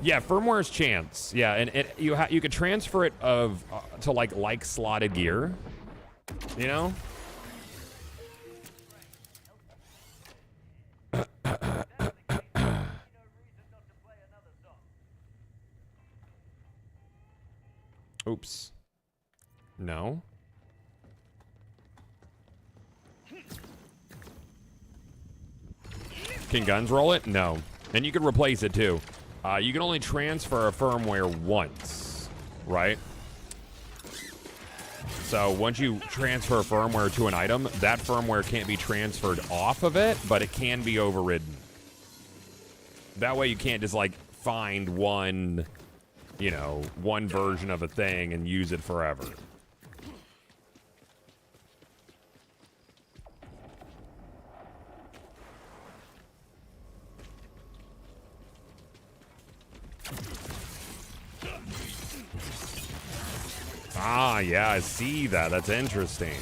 S1: Yeah, firmware's chance. Yeah, and you could transfer it to like slotted gear. You know? Oops. No. Can guns roll it? No. And you can replace it too. You can only transfer a firmware once, right? So once you transfer firmware to an item, that firmware can't be transferred off of it, but it can be overridden. That way you can't just like find one version of a thing and use it forever. Ah, yeah, I see that. That's interesting.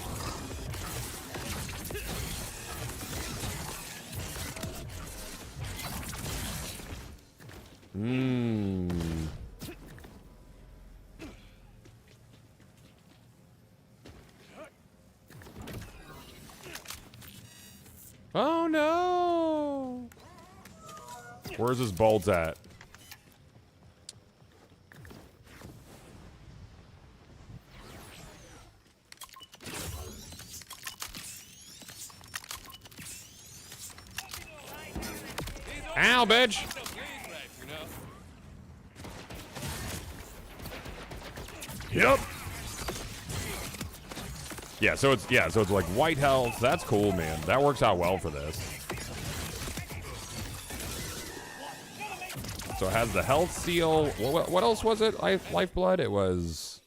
S1: Oh, no. Where's his bolt at? Ow, bitch! Yep. Yeah, so it's like white health. That's cool, man. That works out well for this. So it has the health seal. What else was it? Lifeblood? It was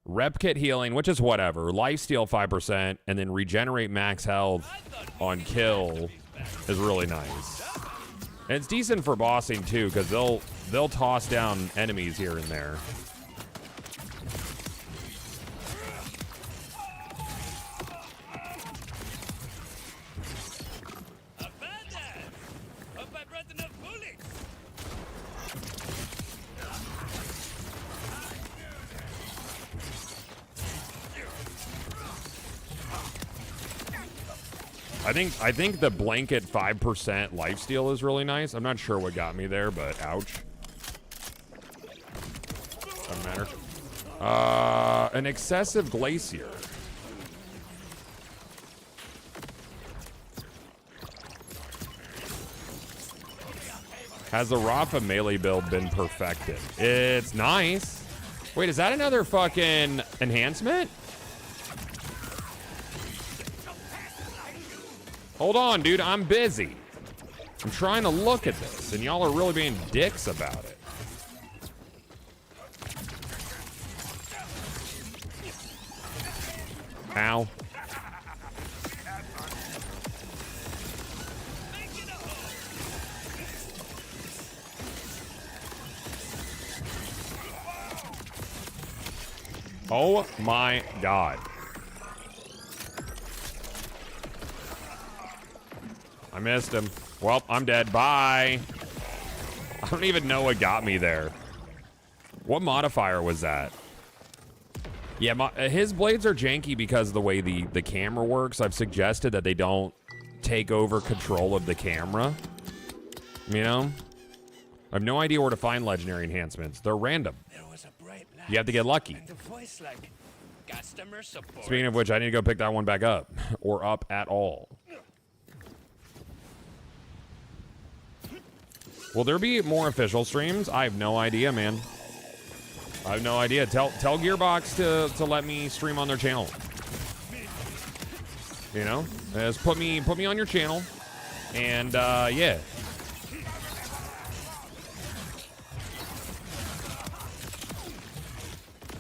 S1: rep kit healing, which is whatever. Life steal 5%, and then regenerate max health on kill is really nice. And it's decent for bossing too, because they'll toss down enemies here and there. I think the blanket 5% lifesteal is really nice. I'm not sure what got me there, but ouch. Doesn't matter. An excessive glacier. Has the Rafa melee build been perfected? It's nice. Wait, is that another fucking enhancement? Hold on, dude. I'm busy. I'm trying to look at this, and y'all are really being dicks about it. Ow. Oh my God. I missed him. Well, I'm dead. Bye. I don't even know what got me there. What modifier was that? Yeah, his blades are janky because of the way the camera works. I've suggested that they don't take over control of the camera. You know? I have no idea where to find legendary enhancements. They're random. You have to get lucky. Speaking of which, I need to go pick that one back up. Or up at all. Will there be more official streams? I have no idea, man. I have no idea. Tell Gearbox to let me stream on their channel. You know? Just put me on your channel. And, yeah.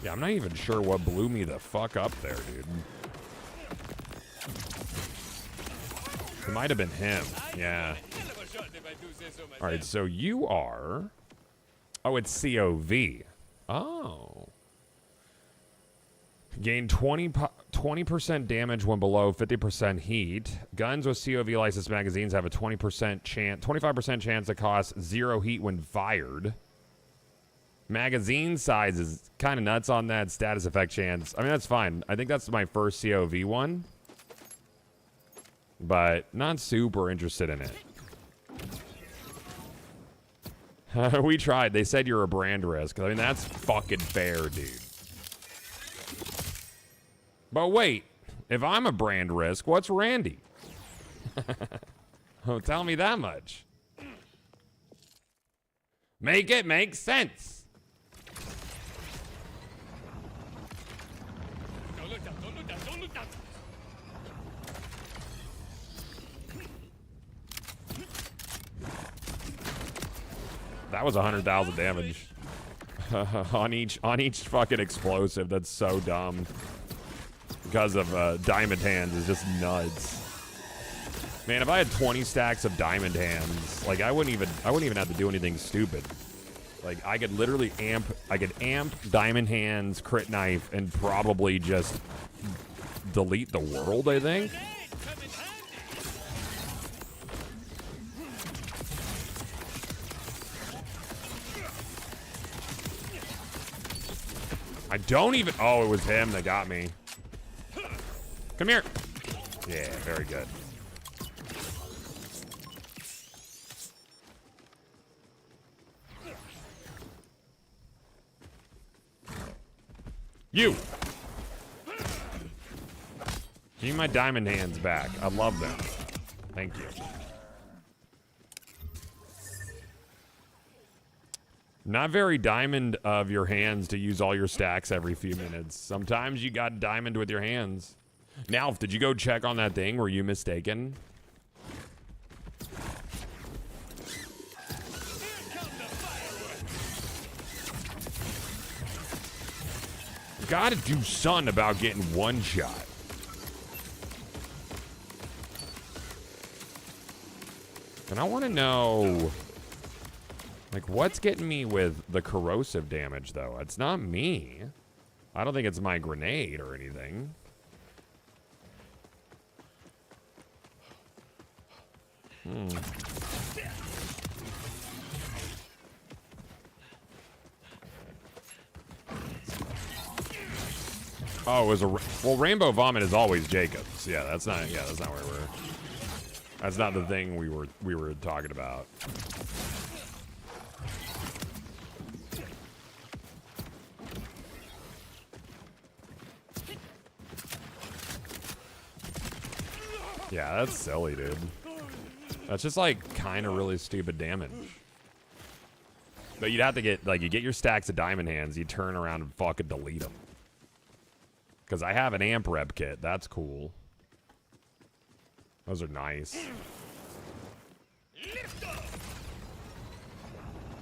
S1: Yeah, I'm not even sure what blew me the fuck up there, dude. It might have been him. Yeah. All right, so you are... Oh, it's COV. Oh. Gain 20% damage when below 50% heat. Guns with COV licensed magazines have a 25% chance to cost 0 heat when fired. Magazine size is kind of nuts on that status effect chance. I mean, that's fine. I think that's my first COV one. But not super interested in it. We tried. They said you're a brand risk. I mean, that's fucking fair, dude. But wait. If I'm a brand risk, what's Randy? Oh, tell me that much. Make it make sense. That was 100,000 damage on each fucking explosive. That's so dumb. Because of diamond hands is just nuts. Man, if I had 20 stacks of diamond hands, like I wouldn't even have to do anything stupid. Like I could literally amp diamond hands, crit knife, and probably just delete the world, I think. I don't even... Oh, it was him that got me. Come here. Yeah, very good. You! Give me my diamond hands back. I love them. Thank you. Not very diamond of your hands to use all your stacks every few minutes. Sometimes you got diamond with your hands. Now, did you go check on that thing? Were you mistaken? Gotta do something about getting one shot. And I want to know... Like, what's getting me with the corrosive damage, though? It's not me. I don't think it's my grenade or anything. Oh, it was a... Well, Rainbow Vomit is always Jacob's. Yeah, that's not where we're... That's not the thing we were talking about. Yeah, that's silly, dude. That's just like kind of really stupid damage. But you'd have to get, like, you get your stacks of diamond hands, you turn around and fucking delete them. Because I have an amp rep kit. That's cool. Those are nice.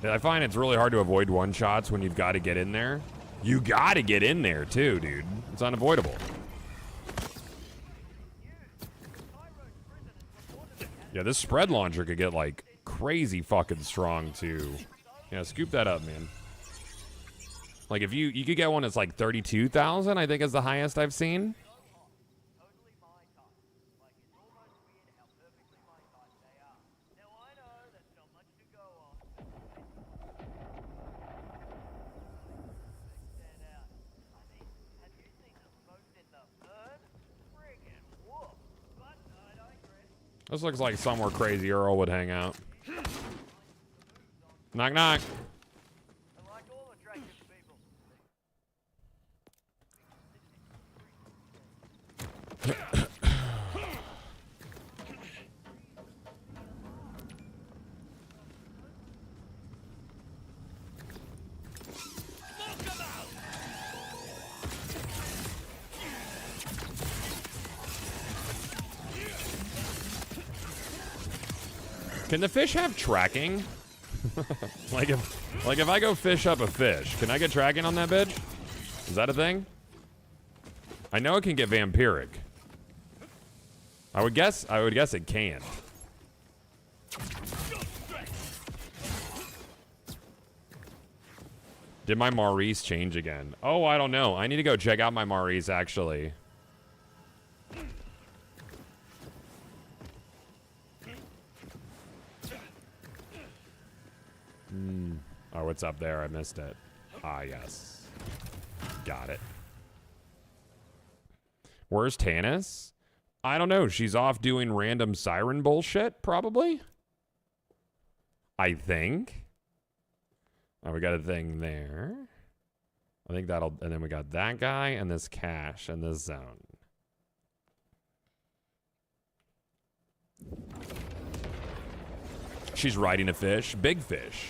S1: Yeah, I find it's really hard to avoid one-shots when you've got to get in there. You got to get in there, too, dude. It's unavoidable. Yeah, this spread launcher could get, like, crazy fucking strong, too. Yeah, scoop that up, man. Like, if you could get one that's, like, 32,000, I think is the highest I've seen. This looks like somewhere Crazy Earl would hang out. Knock, knock. Can the fish have tracking? like if I go fish up a fish, can I get tracking on that bitch? Is that a thing? I know it can get vampiric. I would guess it can. Did my Maurice change again? Oh, I don't know. I need to go check out my Maurice actually. Oh, it's up there. I missed it. Ah, yes. Got it. Where's Tannis? I don't know. She's off doing random siren bullshit, probably. I think. Oh, we got a thing there. I think that'll... And then we got that guy and this cache and this zone. She's riding a fish. Big fish.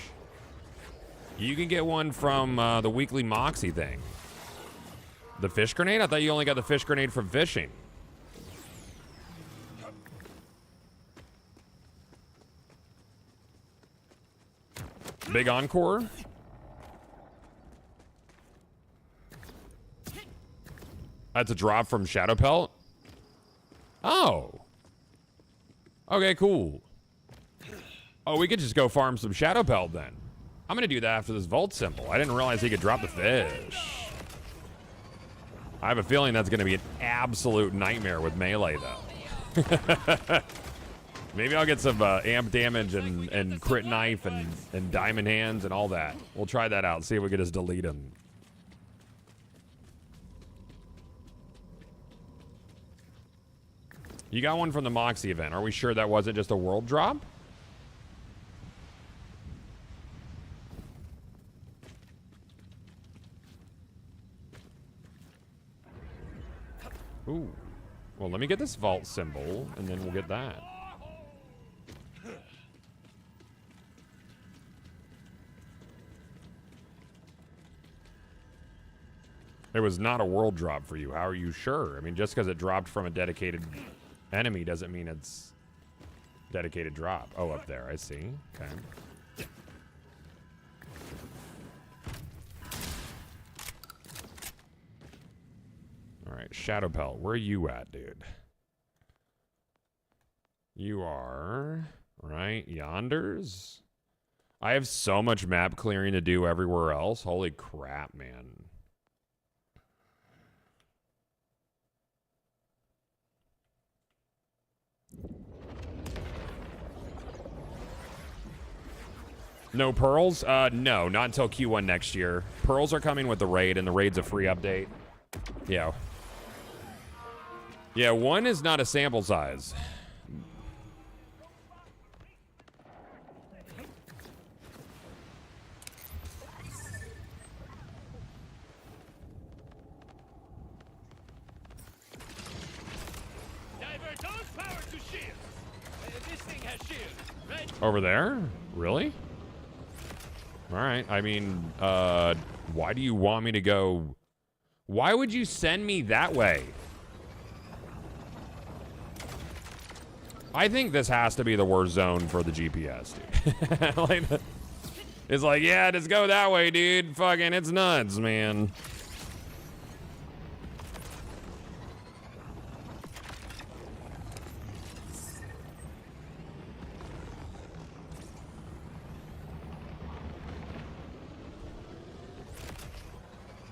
S1: You can get one from the weekly Moxie thing. The fish grenade? I thought you only got the fish grenade from fishing. Big encore? That's a drop from Shadow Pelt? Oh. Okay, cool. Oh, we could just go farm some Shadow Pelt then. I'm gonna do that after this vault symbol. I didn't realize he could drop the fish. I have a feeling that's gonna be an absolute nightmare with melee though. Maybe I'll get some amp damage and crit knife and diamond hands and all that. We'll try that out, see if we can just delete him. You got one from the Moxie event. Are we sure that wasn't just a world drop? Ooh. Well, let me get this vault symbol, and then we'll get that. It was not a world drop for you. How are you sure? I mean, just because it dropped from a dedicated enemy doesn't mean it's dedicated drop. Oh, up there. I see. Okay. All right, Shadow Pelt, where are you at, dude? You are right yonders. I have so much map clearing to do everywhere else. Holy crap, man. No pearls? No, not until Q1 next year. Pearls are coming with the raid, and the raid's a free update. Yeah. Yeah, one is not a sample size.
S2: cashier, right?
S1: Over there? Really? All right. I mean, why do you want me to go? Why would you send me that way? I think this has to be the worst zone for the GPS, dude. Like, it's like, yeah, just go that way, dude. Fucking, it's nuts, man.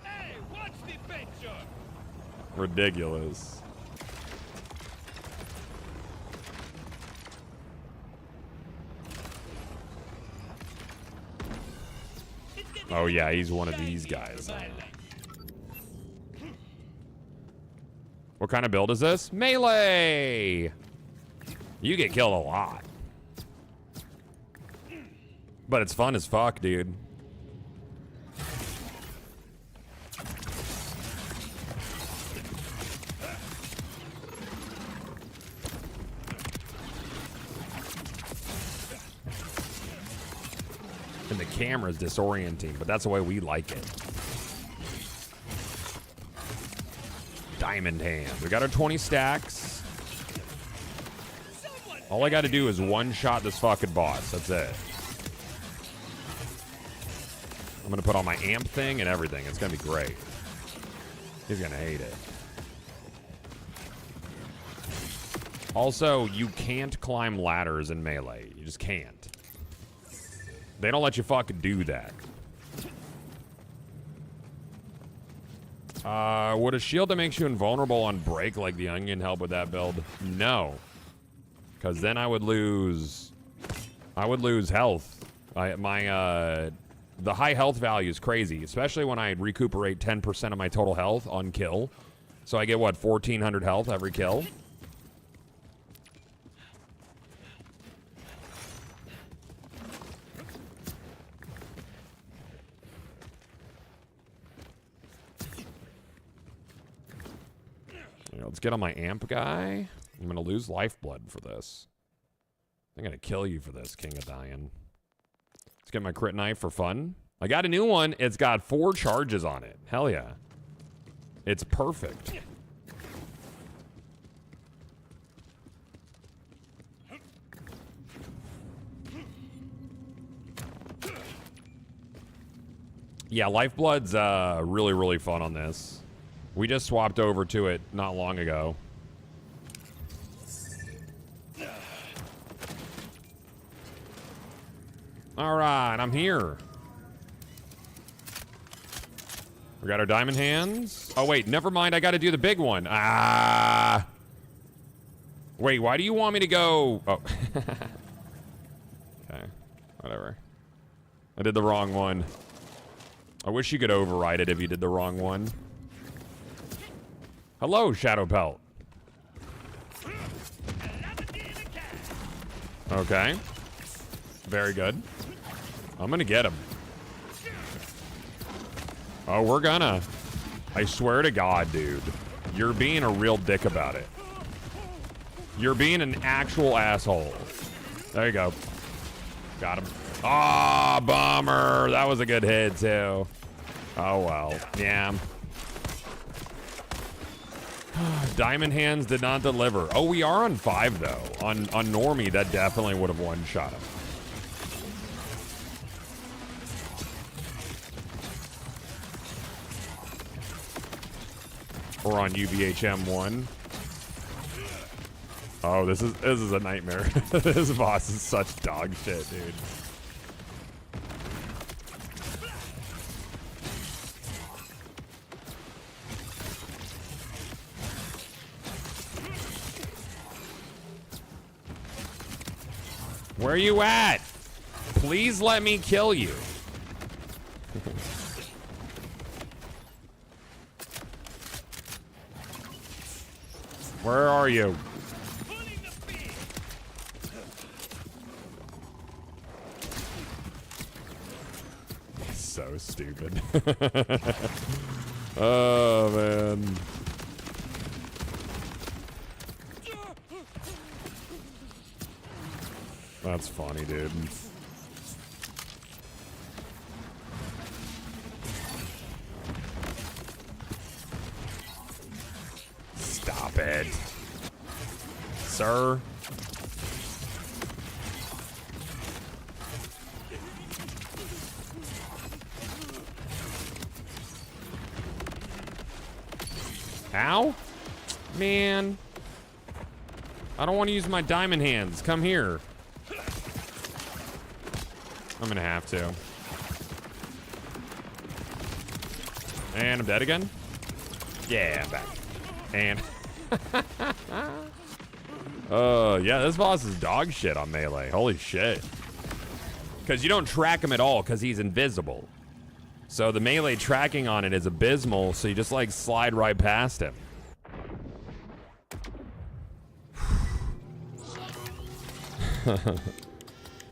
S2: Hey, watch the picture.
S1: Ridiculous. Oh yeah, he's one of these guys. What kind of build is this? Melee! You get killed a lot. But it's fun as fuck, dude. And the camera's disorienting, but that's the way we like it. Diamond hand. We got our 20 stacks. All I got to do is one-shot this fucking boss. That's it. I'm going to put on my amp thing and everything. It's going to be great. He's going to hate it. Also, you can't climb ladders in Melee. You just can't. They don't let you fucking do that. Would a shield that makes you invulnerable on break like the Onion help with that build? No. Because then I would lose health. The high health value is crazy, especially when I recuperate 10% of my total health on kill. So I get, what, 1,400 health every kill? Let's get on my amp guy. I'm going to lose lifeblood for this. I'm going to kill you for this, King of Dying. Let's get my crit knife for fun. I got a new one. It's got 4 charges on it. Hell yeah. It's perfect. Yeah, lifeblood's really, really fun on this. We just swapped over to it not long ago. All right, I'm here. We got our diamond hands. Oh, wait, never mind. I got to do the big one. Ah. Wait, why do you want me to go? Oh. Okay, whatever. I did the wrong one. I wish you could override it if you did the wrong one. Hello, Shadow Pelt. Okay. Very good. I'm gonna get him. Oh, we're gonna. I swear to God, dude. You're being a real dick about it. You're being an actual asshole. There you go. Got him. Ah, oh, bummer. That was a good hit, too. Oh, well. Yeah. Diamond hands did not deliver. Oh, we are on 5 though. On Normie, that definitely would have one-shot him. Or on UVHM 1. Oh, this is a nightmare. This boss is such dog shit, dude. Where are you at? Please let me kill you. Where are you? So stupid. Oh, man. That's funny, dude. Stop it. Sir. Ow? Man. I don't want to use my diamond hands. Come here. I'm gonna have to. And I'm dead again? Yeah, I'm back. And yeah, this boss is dog shit on melee. Holy shit. Because you don't track him at all because he's invisible. So the melee tracking on it is abysmal, so you just like slide right past him.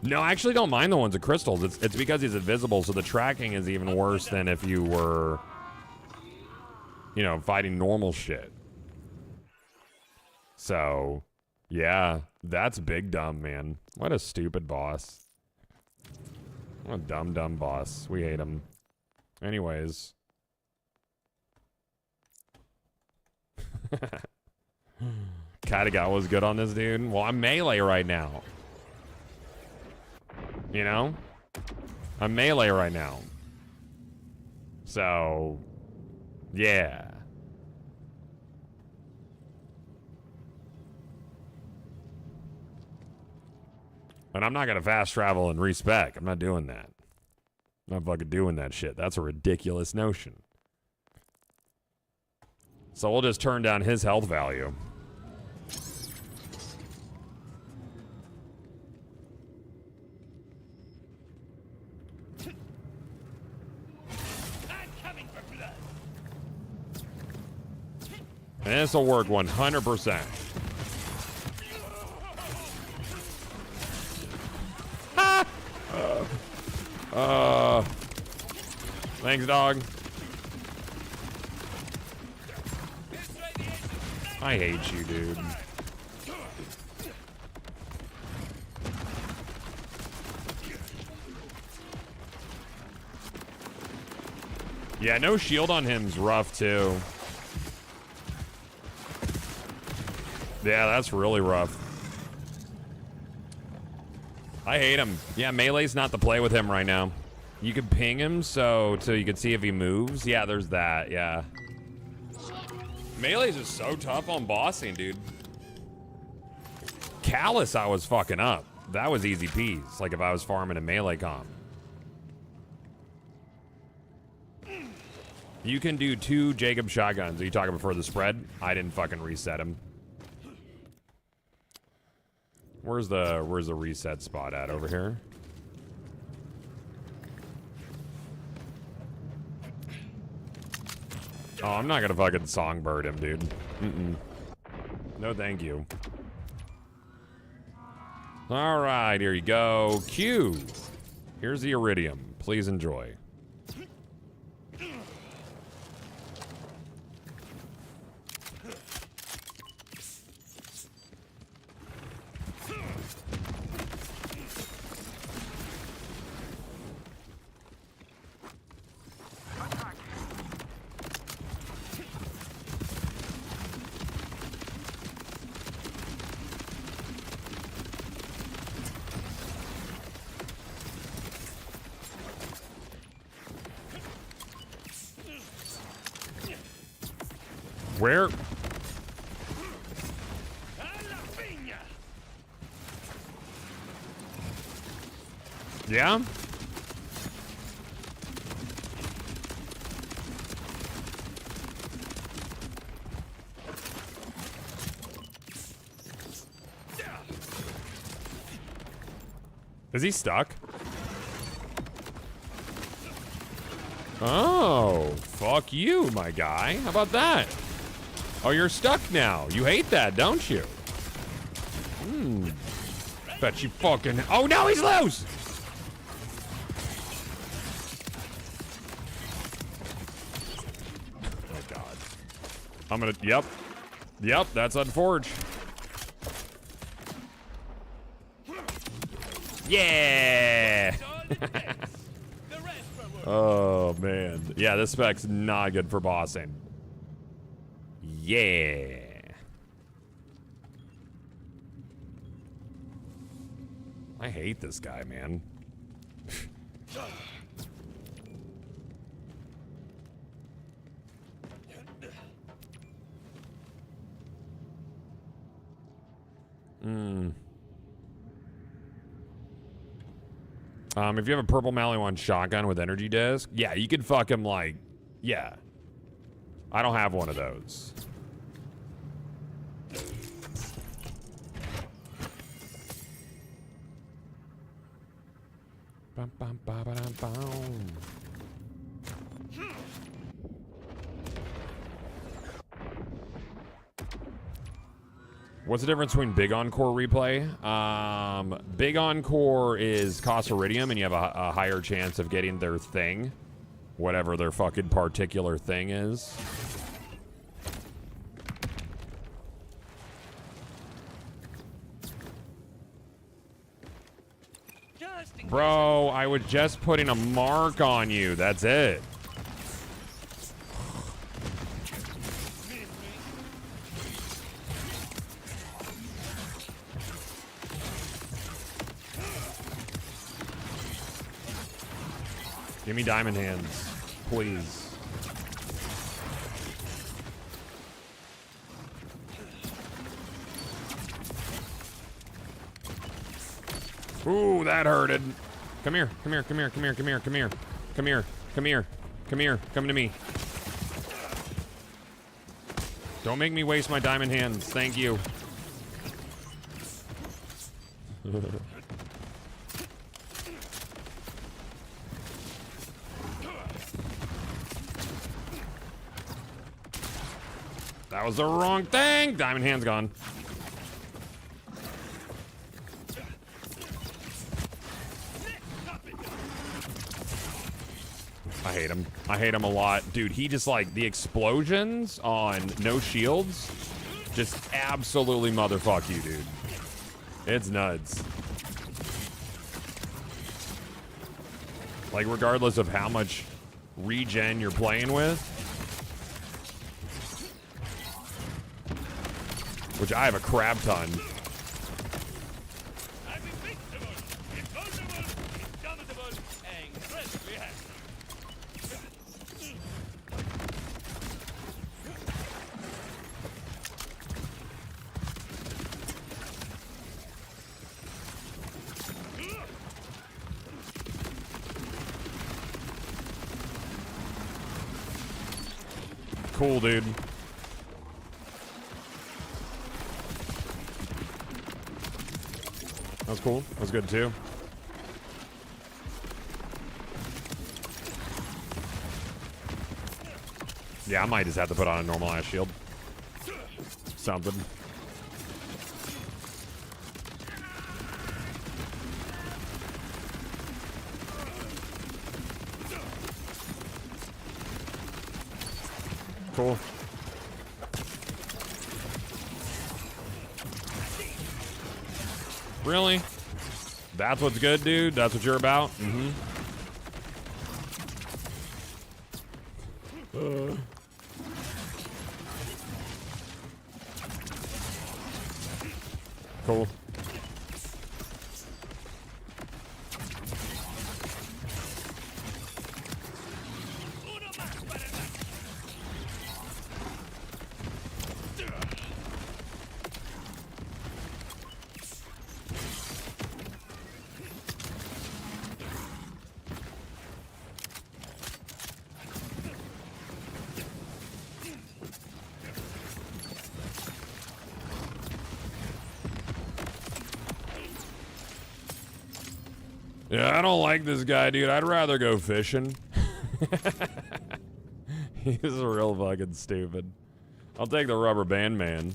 S1: No, I actually don't mind the ones with crystals. It's because he's invisible, so the tracking is even worse than if you were, you know, fighting normal shit. So, yeah, that's big dumb, man. What a stupid boss. What a dumb boss. We hate him. Anyways. Kattegat was good on this dude. Well, I'm melee right now. You know? I'm melee right now. So, yeah. And I'm not gonna fast travel and respec. I'm not doing that. I'm not fucking doing that shit. That's a ridiculous notion. So we'll just turn down his health value. And this will work 100%. Thanks, dog. I hate you, dude. Yeah, no shield on him's rough, too. Yeah, that's really rough. I hate him. Yeah, melee's not the play with him right now. You can ping him so you can see if he moves. Yeah, there's that, yeah. Melee's just so tough on bossing, dude. Callus I was fucking up. That was easy peas, like if I was farming a melee comp. You can do 2 Jacob shotguns. Are you talking before the spread? I didn't fucking reset him. Where's the reset spot at over here? Oh, I'm not gonna fucking songbird him, dude. No, thank you. All right, here you go. Q. Here's the iridium. Please enjoy. Where? Yeah? Is he stuck? Oh, fuck you, my guy. How about that? Oh, you're stuck now. You hate that, don't you? Bet you fucking... Oh, no, he's loose! Oh, God. I'm gonna... Yep. Yep, that's Unforge. Yeah!
S2: all it takes. The rest were worth.
S1: Oh, man. Yeah, this spec's not good for bossing. Yeah. I hate this guy, man. If you have a purple Maliwan shotgun with energy disc, yeah, you could fuck him like, yeah. I don't have one of those. Bum, bum, ba, ba, dum, bum. What's the difference between Big Encore replay? Big Encore is cost iridium, and you have a higher chance of getting their thing, whatever their fucking particular thing is. Bro, I was just putting a mark on you. That's it. Give me diamond hands, please. Ooh, that hurted. Come here, come here, come here, come here, come here, come here. Come here, come here, come here, come to me. Don't make me waste my diamond hands. Thank you. That was the wrong thing. Diamond hand's gone. I hate him. I hate him a lot. Dude, he just like the explosions on no shields just absolutely motherfuck you, dude. It's nuts. Like regardless of how much regen you're playing with. Which I have a crap ton.
S2: I'm invincible, invulnerable, indomitable, and incredibly happy.
S1: Cool, dude. That was cool. That was good too. Yeah, I might just have to put on a normal ass shield. Something. Cool. Really? That's what's good, dude? That's what you're about? Mm-hmm. Cool. Yeah, I don't like this guy, dude. I'd rather go fishing. He's real fucking stupid. I'll take the rubber band man.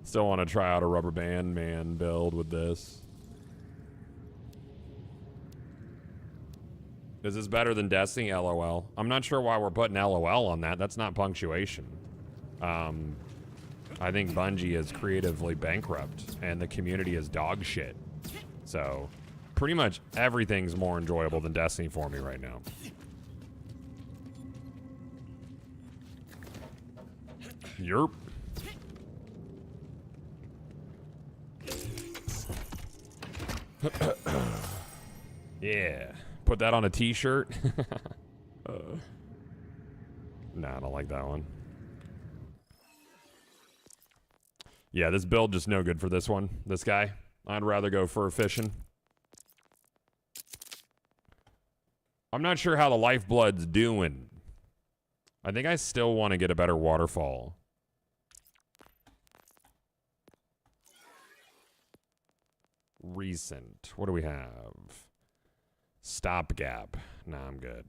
S1: Still want to try out a rubber band man build with this. Is this better than Destiny? LOL. I'm not sure why we're putting LOL on that. That's not punctuation. I think Bungie is creatively bankrupt and the community is dog shit. So, pretty much everything's more enjoyable than Destiny for me right now. Yerp. Yeah. Put that on a t-shirt. Nah, I don't like that one. Yeah, this build just no good for this one. This guy. I'd rather go fur fishing. I'm not sure how the lifeblood's doing. I think I still want to get a better waterfall. Recent. What do we have? Stopgap. Nah, I'm good.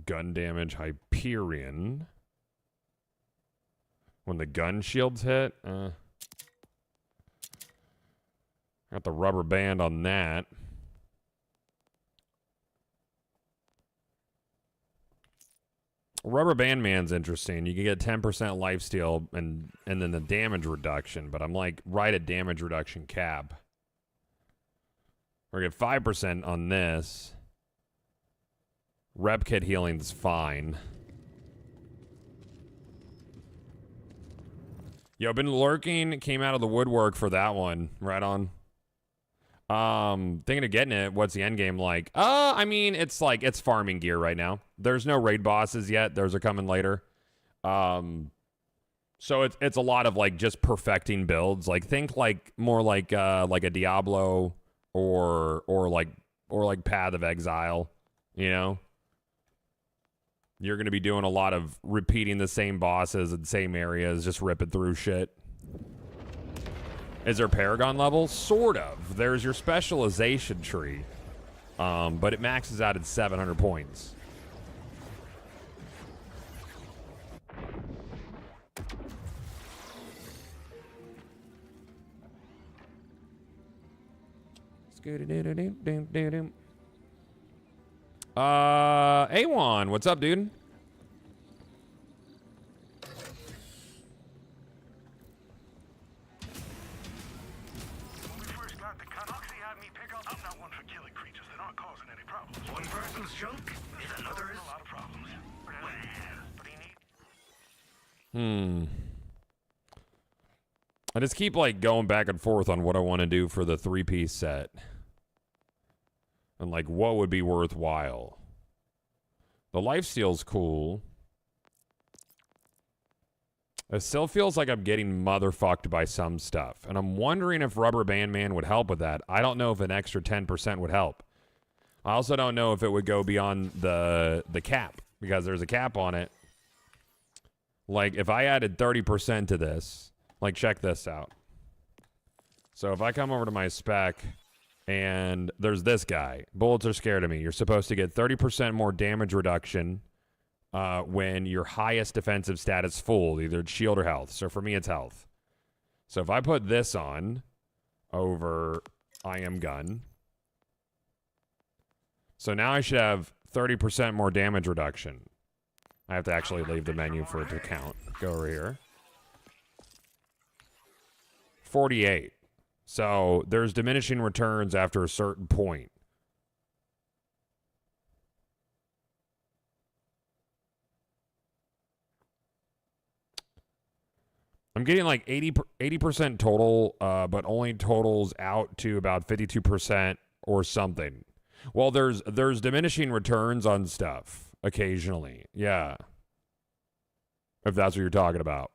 S1: Gun damage, Hyperion. When the gun shields hit, got the rubber band on that. Rubber band man's interesting. You can get 10% lifesteal and then the damage reduction, but I'm like right at damage reduction cap. Or get 5% on this. Rep kit healing's fine. Yo, been lurking, came out of the woodwork for that one. Right on. Thinking of getting it. What's the end game like? I mean, it's like, it's farming gear right now. There's no raid bosses yet. Those are coming later. So it's a lot of like just perfecting builds. Like think like more like a Diablo or like Path of Exile, you know? You're going to be doing a lot of repeating the same bosses and same areas, just ripping through shit. Is there Paragon level? Sort of. There's your specialization tree. But it maxes out at 700 points. A1, what's up, dude?
S10: When we first got the Canucks, he had me pick up. I'm not one for killing creatures. They're not causing any problems. One person's junk is another's. A lot of problems. But he needs.
S1: I just keep like going back and forth on what I want to do for the 3-piece set. And like what would be worthwhile. The lifesteal's cool. It still feels like I'm getting motherfucked by some stuff. And I'm wondering if Rubber Band Man would help with that. I don't know if an extra 10% would help. I also don't know if it would go beyond the cap. Because there's a cap on it. Like, if I added 30% to this. Like, check this out. So if I come over to my spec... and there's this guy. Bullets are scared of me. You're supposed to get 30% more damage reduction when your highest defensive stat is full, either it's shield or health. So for me, it's health. So if I put this on over I am gun. So now I should have 30% more damage reduction. I have to actually leave the menu for it to count. Go over here. 48. So there's diminishing returns after a certain point. I'm getting like 80% total, but only totals out to about 52% or something. Well, there's diminishing returns on stuff occasionally. Yeah. If that's what you're talking about.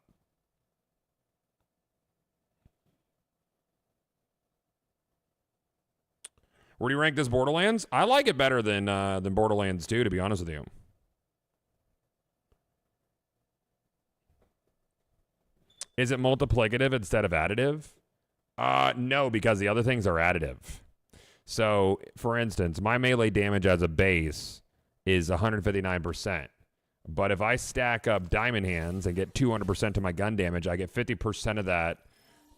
S1: Where do you rank this Borderlands? I like it better than Borderlands 2, to be honest with you. Is it multiplicative instead of additive? No, because the other things are additive. So, for instance, my melee damage as a base is 159%. But if I stack up Diamond Hands and get 200% to my gun damage, I get 50% of that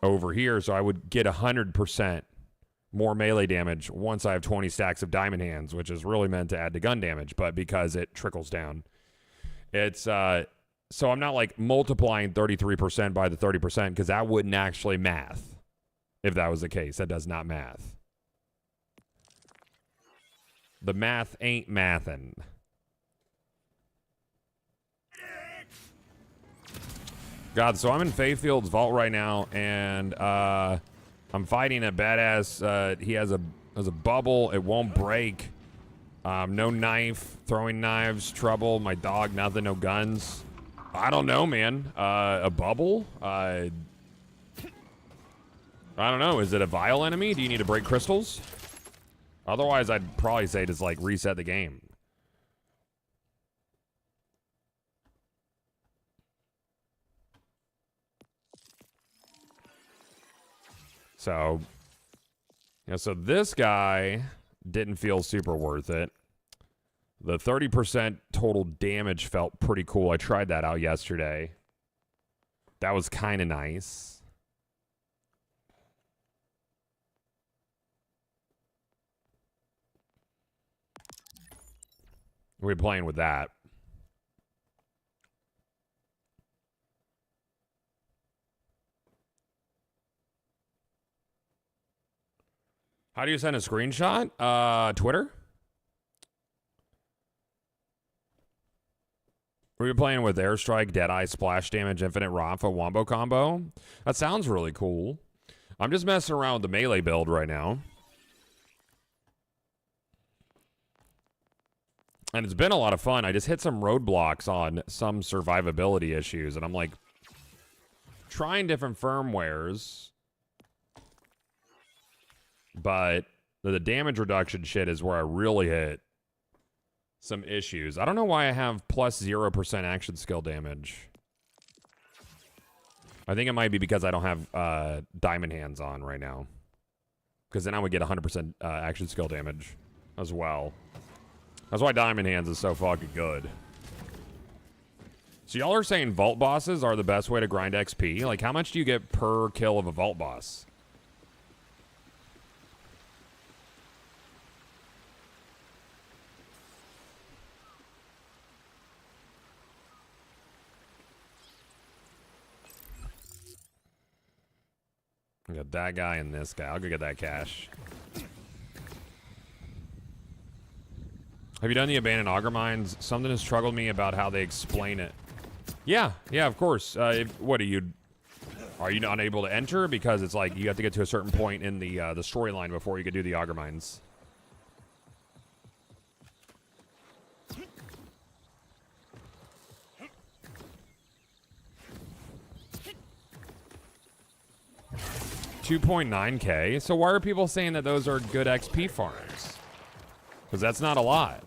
S1: over here. So I would get 100% more melee damage once I have 20 stacks of diamond hands, which is really meant to add to gun damage, but because it trickles down. It's, so I'm not like multiplying 33% by the 30% because that wouldn't actually math if that was the case. That does not math. The math ain't mathin'. God, so I'm in Fayfield's vault right now, and I'm fighting a badass. He has a bubble. It won't break. No knife. Throwing knives. Trouble. My dog. Nothing. No guns. I don't know, man. A bubble? I don't know. Is it a vile enemy? Do you need to break crystals? Otherwise, I'd probably say just like reset the game. So, yeah, so this guy didn't feel super worth it. The 30% total damage felt pretty cool. I tried that out yesterday. That was kind of nice. We're playing with that. How do you send a screenshot? Twitter? Were you playing with Airstrike, Deadeye, Splash Damage, Infinite Rafa, Wombo combo? That sounds really cool. I'm just messing around with the melee build right now. And it's been a lot of fun. I just hit some roadblocks on some survivability issues, and I'm like trying different firmwares. But the damage reduction shit is where I really hit some issues. I don't know why I have plus 0% action skill damage. I think it might be because I don't have diamond hands on right now. Because then I would get 100% action skill damage as well. That's why diamond hands is so fucking good. So y'all are saying vault bosses are the best way to grind XP? Like, how much do you get per kill of a vault boss? I got that guy and this guy. I'll go get that cash. Have you done the abandoned auger mines? Something has troubled me about how they explain it. Yeah, of course. What are you not able to enter? Because it's like you have to get to a certain point in the storyline before you can do the auger mines. $2.9K. So why are people saying that those are good XP farms? Because that's not a lot.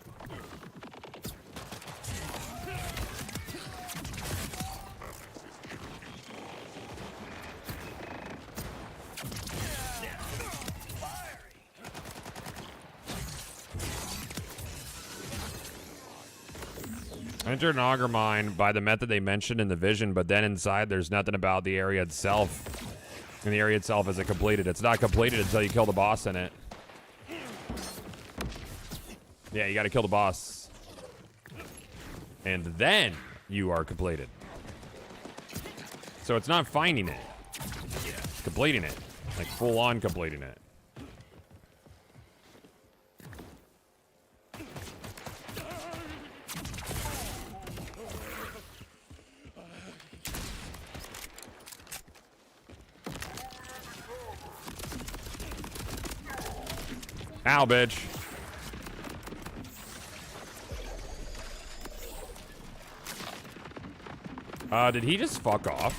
S1: Enter an auger mine by the method they mentioned in the vision, but then inside there's nothing about the area itself. And the area itself isn't completed. It's not completed until you kill the boss in it. Yeah, you gotta kill the boss. And then you are completed. So it's not finding it. It's completing it. Like full on completing it. Ow, bitch. Did he just fuck off?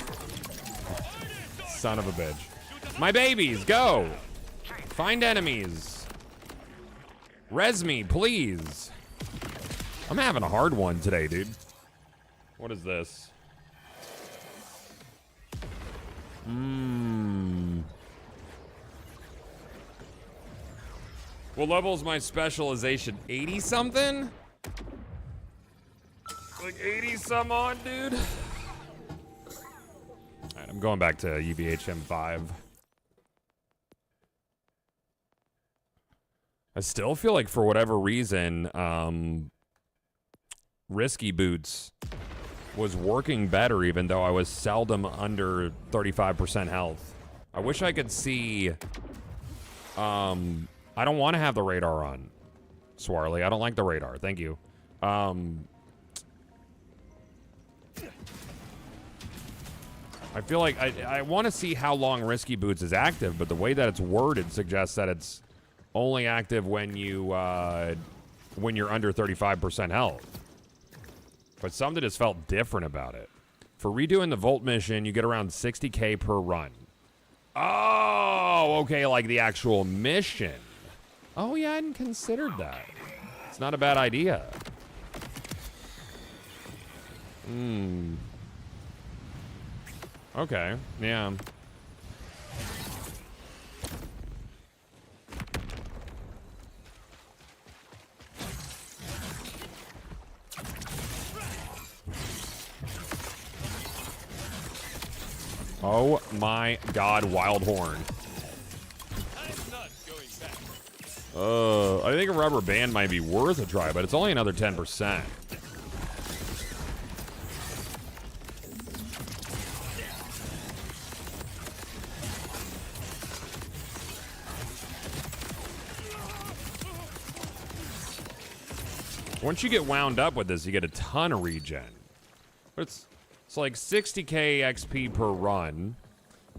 S1: Son of a bitch. My babies, go! Find enemies. Res me, please. I'm having a hard one today, dude. What is this? What level is my specialization? 80 something? Like 80 some odd, dude? Alright, I'm going back to UVHM 5. I still feel like for whatever reason, Risky Boots was working better even though I was seldom under 35% health. I wish I could see... I don't want to have the radar on, Swarley. I don't like the radar. Thank you. I feel like I want to see how long Risky Boots is active, but the way that it's worded suggests that it's only active when you're under 35% health. But something just felt different about it. For redoing the Volt mission, you get around 60k per run. Oh, okay, like the actual mission. Oh, yeah, I hadn't considered that. It's not a bad idea. Okay, yeah. Oh my god, Wild Horn.
S2: I'm not going back.
S1: I think a rubber band might be worth a try, but it's only another 10%. Once you get wound up with this, you get a ton of regen. But it's like 60k XP per run.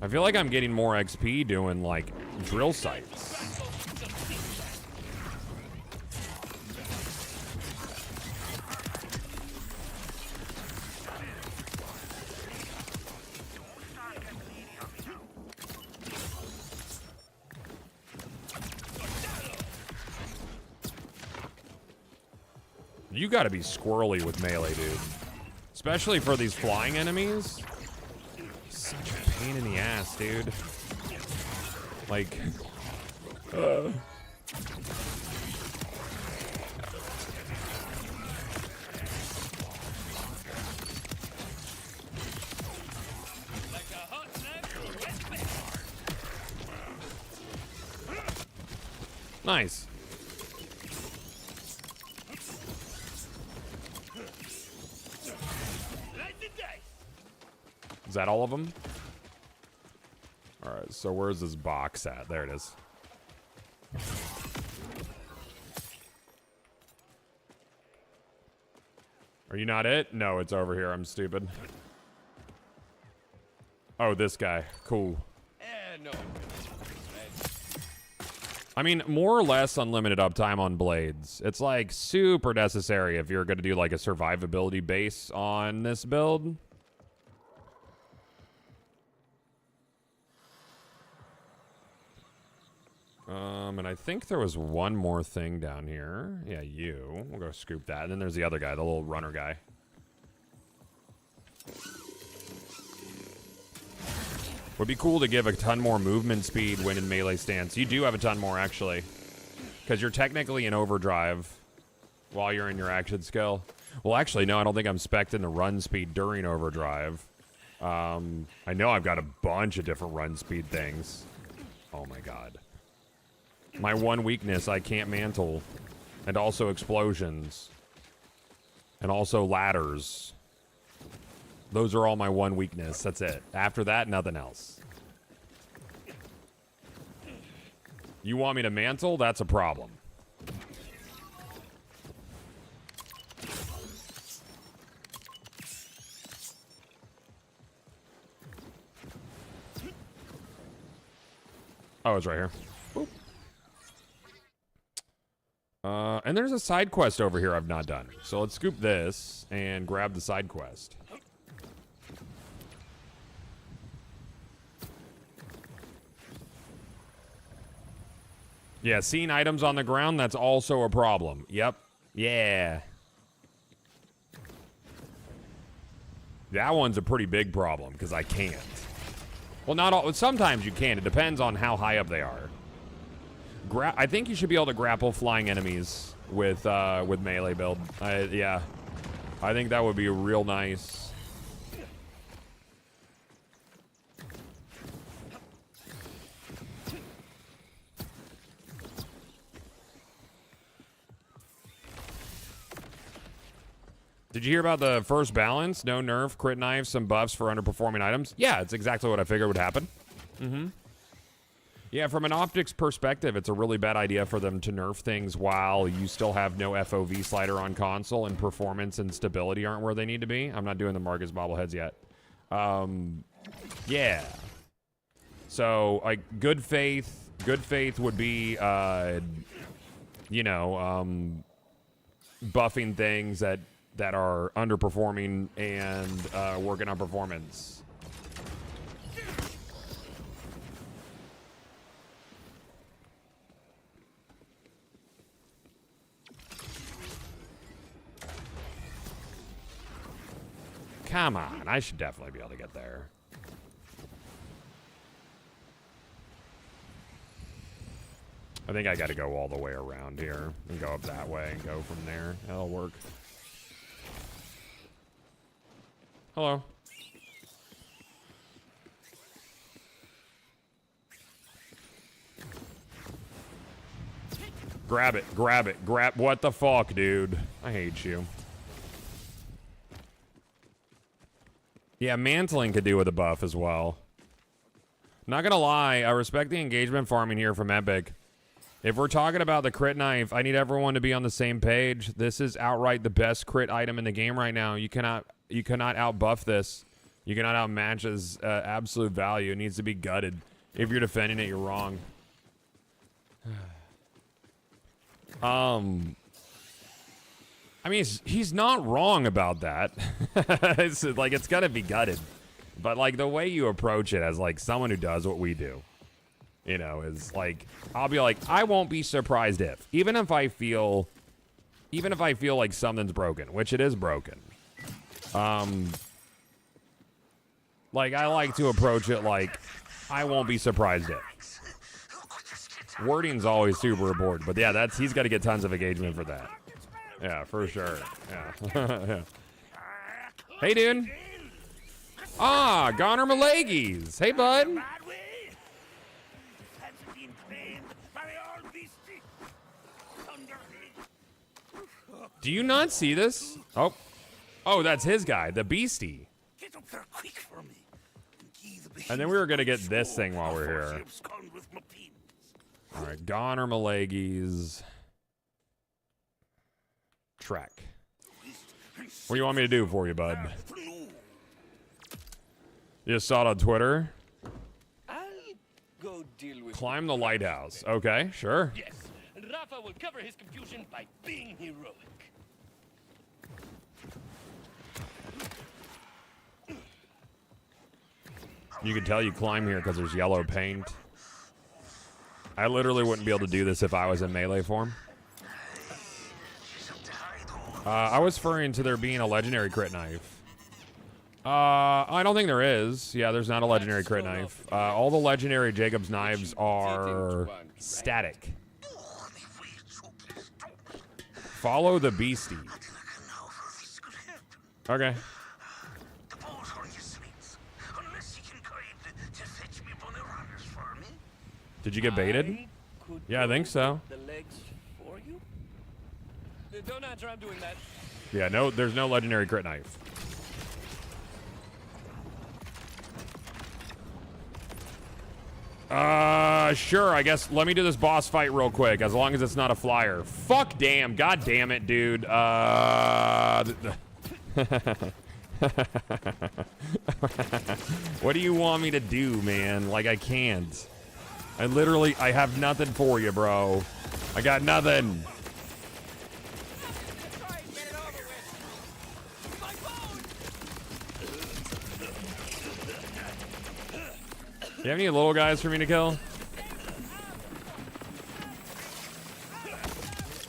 S1: I feel like I'm getting more XP doing like drill sites. You gotta be squirrely with melee, dude. Especially for these flying enemies. Such a pain in the ass, dude. Like... Nice. Is that all of them? All right, so where's this box at? There it is. Are you not it? No, it's over here. I'm stupid. Oh, this guy. Cool.
S2: No.
S1: I mean, more or less unlimited uptime on blades. It's like super necessary if you're going to do like a survivability base on this build. And I think there was one more thing down here. Yeah, you. We'll go scoop that. And then there's the other guy, the little runner guy. Would be cool to give a ton more movement speed when in melee stance. You do have a ton more, actually. Because you're technically in overdrive while you're in your action skill. Well, actually, no, I don't think I'm spec'd in the run speed during overdrive. I know I've got a bunch of different run speed things. Oh, my God. My one weakness, I can't mantle. And also explosions. And also ladders. Those are all my one weakness. That's it. After that, nothing else. You want me to mantle? That's a problem. Oh, it's right here. Boop. And there's a side quest over here I've not done. So let's scoop this and grab the side quest. Yeah, seeing items on the ground, that's also a problem. Yep. Yeah. That one's a pretty big problem, because I can't. Well, not all. Sometimes you can. It depends on how high up they are. I think you should be able to grapple flying enemies with melee build. Yeah. I think that would be real nice. Did you hear about the first balance? No nerf, crit knife, some buffs for underperforming items. Yeah, it's exactly what I figured would happen. Yeah, from an optics perspective, it's a really bad idea for them to nerf things while you still have no FOV slider on console and performance and stability aren't where they need to be. I'm not doing the Marcus bobbleheads yet. Yeah. So, like, good faith would be, you know, buffing things that are underperforming and working on performance. Come on, I should definitely be able to get there. I think I got to go all the way around here and go up that way and go from there. That'll work. Hello. Grab it, grab it, grab. What the fuck, dude? I hate you. Yeah, mantling could do with a buff as well. Not gonna lie, I respect the engagement farming here from Epic. If we're talking about the crit knife, I need everyone to be on the same page. This is outright the best crit item in the game right now. You cannot out buff this. You cannot outmatch its absolute value. It needs to be gutted. If you're defending it, you're wrong. I mean, he's not wrong about that. It's like, it's gotta be gutted. But like the way you approach it as like someone who does what we do, you know, is like, I'll be like, I won't be surprised if, even if I feel like something's broken, which it is broken. Like I like to approach it like, I won't be surprised if. Wording's always super important, but yeah, he's got to get tons of engagement for that. Yeah, for sure. Yeah. Yeah. Hey, dude. Ah, Goner Malagies. Hey, bud. Do you not see this? Oh. Oh, that's his guy, the Beastie. And then we were going to get this thing while we're here. All right, Goner Malagies. Track. What do you want me to do for you, bud? You just saw it on Twitter?
S4: I'll go deal with
S1: Climb the lighthouse. Okay, sure.
S2: Yes, and Rafa will cover his confusion by being heroic.
S1: You can tell you climb here because there's yellow paint. I literally wouldn't be able to do this if I was in melee form. I was referring to there being a legendary crit knife. I don't think there is. Yeah, there's not a legendary crit knife. All the legendary Jacob's knives are static. Follow the Beastie. Okay. Did you get baited? Yeah, I think so.
S2: The legs for you? Don't answer, I'm doing that.
S1: Yeah, no, there's no legendary crit knife. Sure, I guess. Let me do this boss fight real quick, as long as it's not a flyer. Fuck damn, god damn it, dude. What do you want me to do, man? Like, I can't. I have nothing for you, bro. I got nothing. Do you have any little guys for me to kill?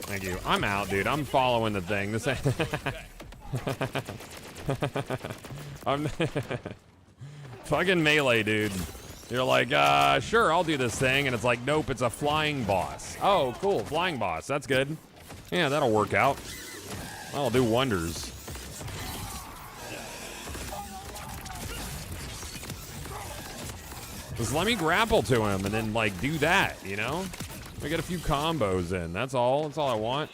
S1: Thank you. I'm out, dude. I'm following the thing. This ain't I'm fucking melee, dude. You're like, sure, I'll do this thing. And it's like, nope, it's a flying boss. Oh, cool. Flying boss. That's good. Yeah, that'll work out. That'll do wonders. Just let me grapple to him and then, like, do that, you know? I get a few combos in. That's all. That's all I want.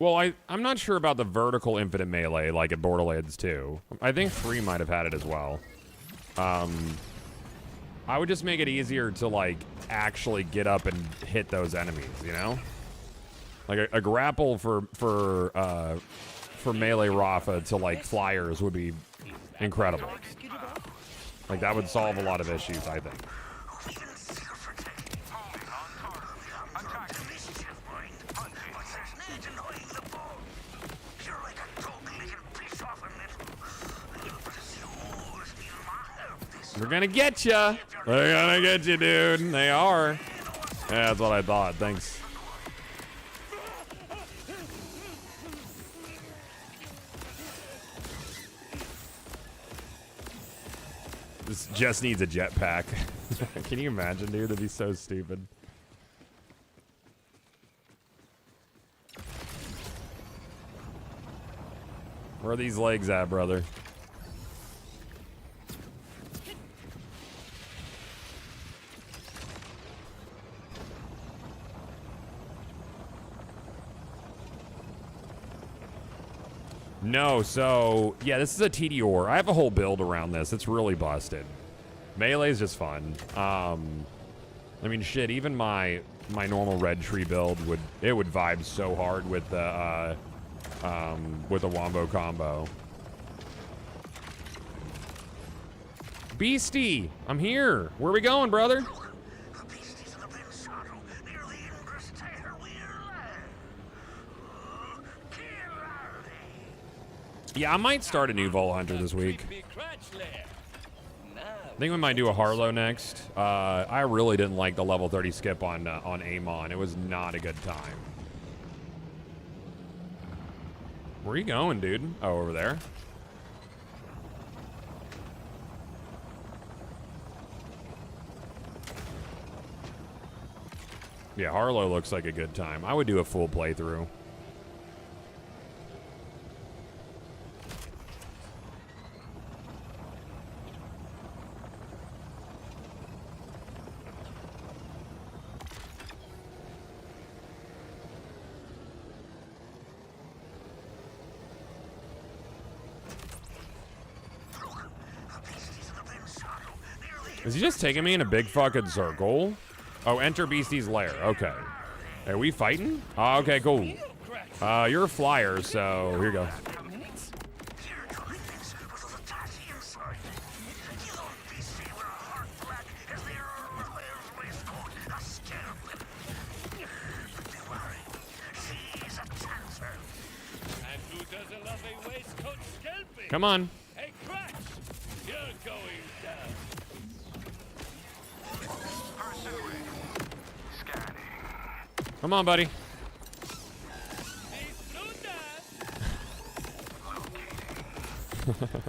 S1: Well, I'm not sure about the vertical infinite melee like at Borderlands 2. I think 3 might have had it as well. I would just make it easier to, like, actually get up and hit those enemies, you know? Like, a grapple for melee Rafa to, like, flyers would be incredible. Like, that would solve a lot of issues, I think. They're gonna get ya. They're gonna get you, dude. They are. Yeah, that's what I thought. Thanks. This just needs a jetpack. Can you imagine, dude? That'd be so stupid. Where are these legs at, brother? No, so, yeah, this is a TDR. I have a whole build around this. It's really busted. Melee is just fun. I mean, shit, even my normal red tree build would vibe so hard with the wombo combo. Beastie, I'm here. Where are we going, brother? Yeah, I might start a new Vol Hunter this week. I think we might do a Harlow next. I really didn't like the level 30 skip on Amon. It was not a good time. Where are you going, dude? Oh, over there. Yeah, Harlow looks like a good time. I would do a full playthrough. Is he just taking me in a big fucking circle? Oh, enter Beastie's lair. Okay. Are we fighting? Oh, okay, cool. You're a flyer, so here you go. Come on.
S2: Hey, Crash! You're going down.
S1: Come on, buddy.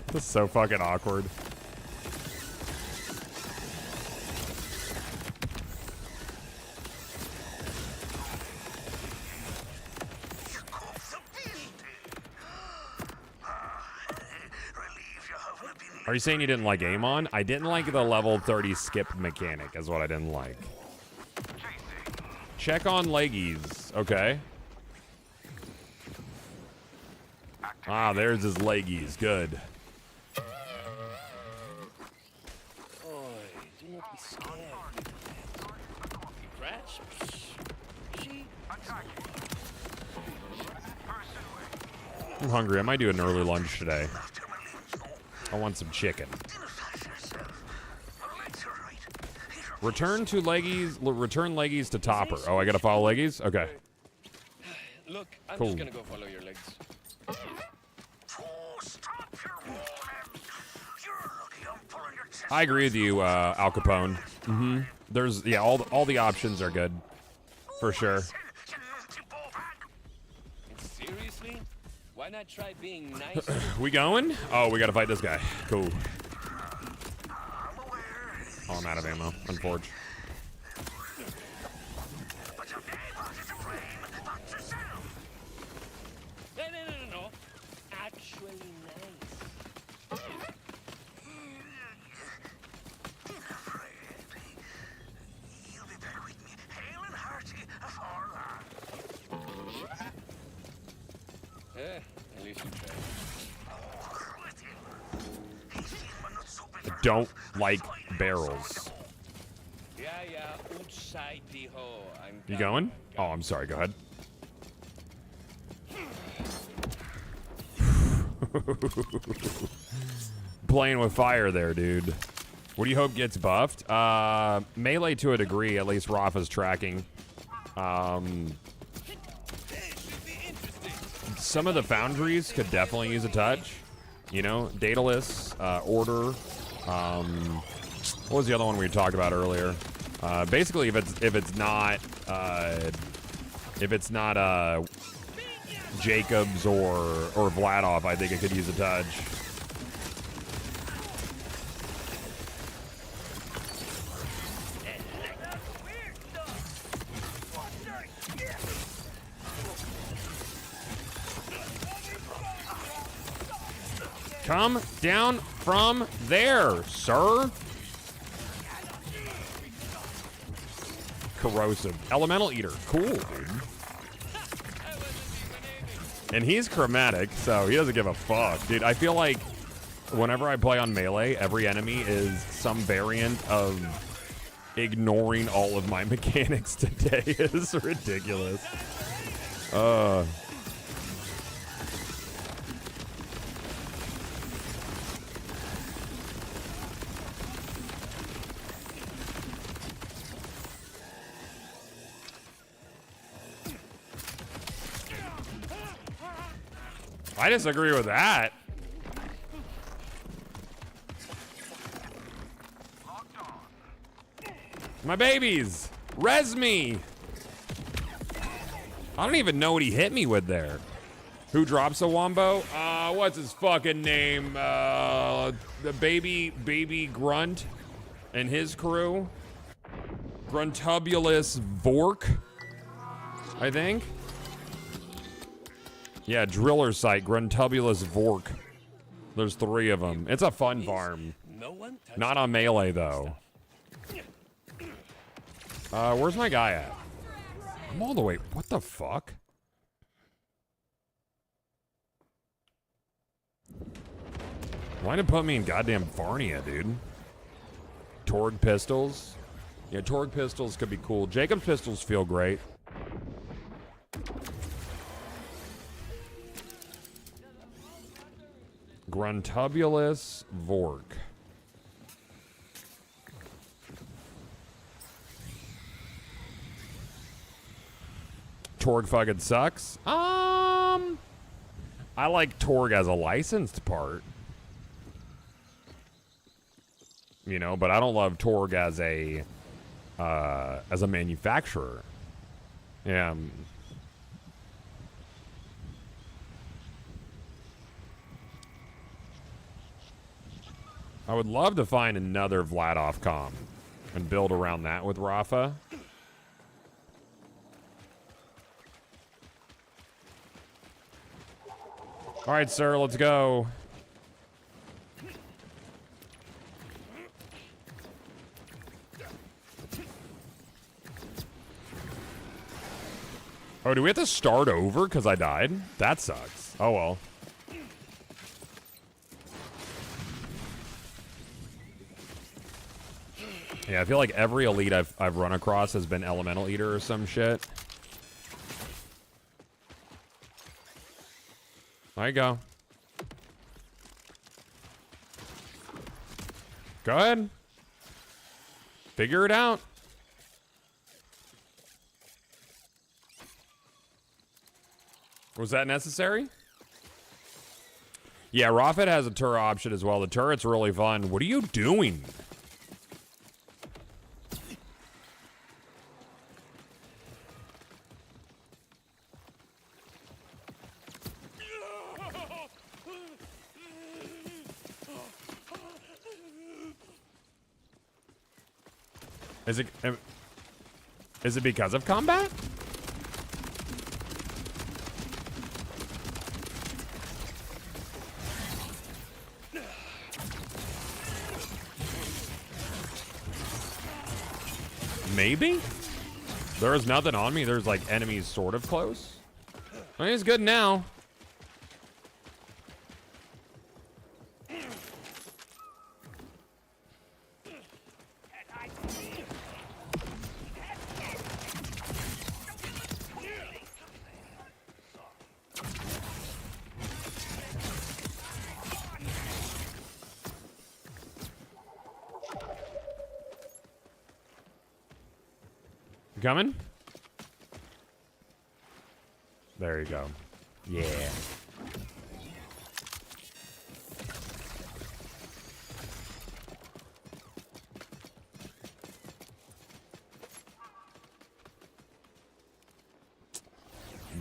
S1: This is so fucking awkward. Are you saying you didn't like Amon? I didn't like the level 30 skip mechanic is what I didn't like. Check on leggies. Okay. Ah, there's his leggies. Good. I'm hungry. I might do an early lunch today. I want some chicken. Return leggies to topper. Oh, I gotta follow leggies? Okay.
S4: Look, I'm
S1: Cool.
S4: just gonna go follow your legs.
S1: I agree with you, Al Capone. There's, yeah, all the options are good. For sure.
S4: Seriously? Why not try being nice?
S1: We going? Oh, we gotta fight this guy. Cool. Oh, I'm out of ammo. Unfortunately.
S2: No. Actually nice.
S7: You'll be back with me, hale and hearty afore long.
S1: don't like barrels.
S4: Yeah, outside the hole.
S1: You going? Oh, I'm sorry. Go ahead. Playing with fire there, dude. What do you hope gets buffed? Melee to a degree, at least Rafa's tracking. Some of the foundries could definitely use a touch. You know, Daedalus, Order. What was the other one we talked about earlier? Basically, if it's not Jacobs or Vladov, I think it could use a touch. Come down from there, sir. Corrosive. Elemental Eater. Cool, dude. And he's chromatic, so he doesn't give a fuck. Dude, I feel like whenever I play on Melee, every enemy is some variant of ignoring all of my mechanics today. It's ridiculous. I disagree with that. My babies! Res me! I don't even know what he hit me with there. Who drops a wombo? What's his fucking name? The baby grunt and his crew. Gruntubulus Vork, I think. Yeah, driller site, Gruntubulus Vork. There's 3 of them. It's a fun farm. Not on Melee, though. Where's my guy at? I'm all the way. What the fuck? Why did it put me in goddamn Varnia, dude? Torg pistols? Yeah, Torg pistols could be cool. Jacob's pistols feel great. Gruntubulus Vork. Torg fucking sucks. I like Torg as a licensed part. You know, but I don't love Torg as a manufacturer. Yeah. I would love to find another Vladov comm and build around that with Rafa. All right, sir, let's go. Oh, do we have to start over because I died? That sucks. Oh, well. Yeah, I feel like every elite I've run across has been Elemental Eater or some shit. There you go. Go ahead. Figure it out. Was that necessary? Yeah, Rafa has a turret option as well. The turret's really fun. What are you doing? Is it because of combat? Maybe? There is nothing on me. There's like enemies sort of close. I mean, it's good now. Coming? There you go. Yeah.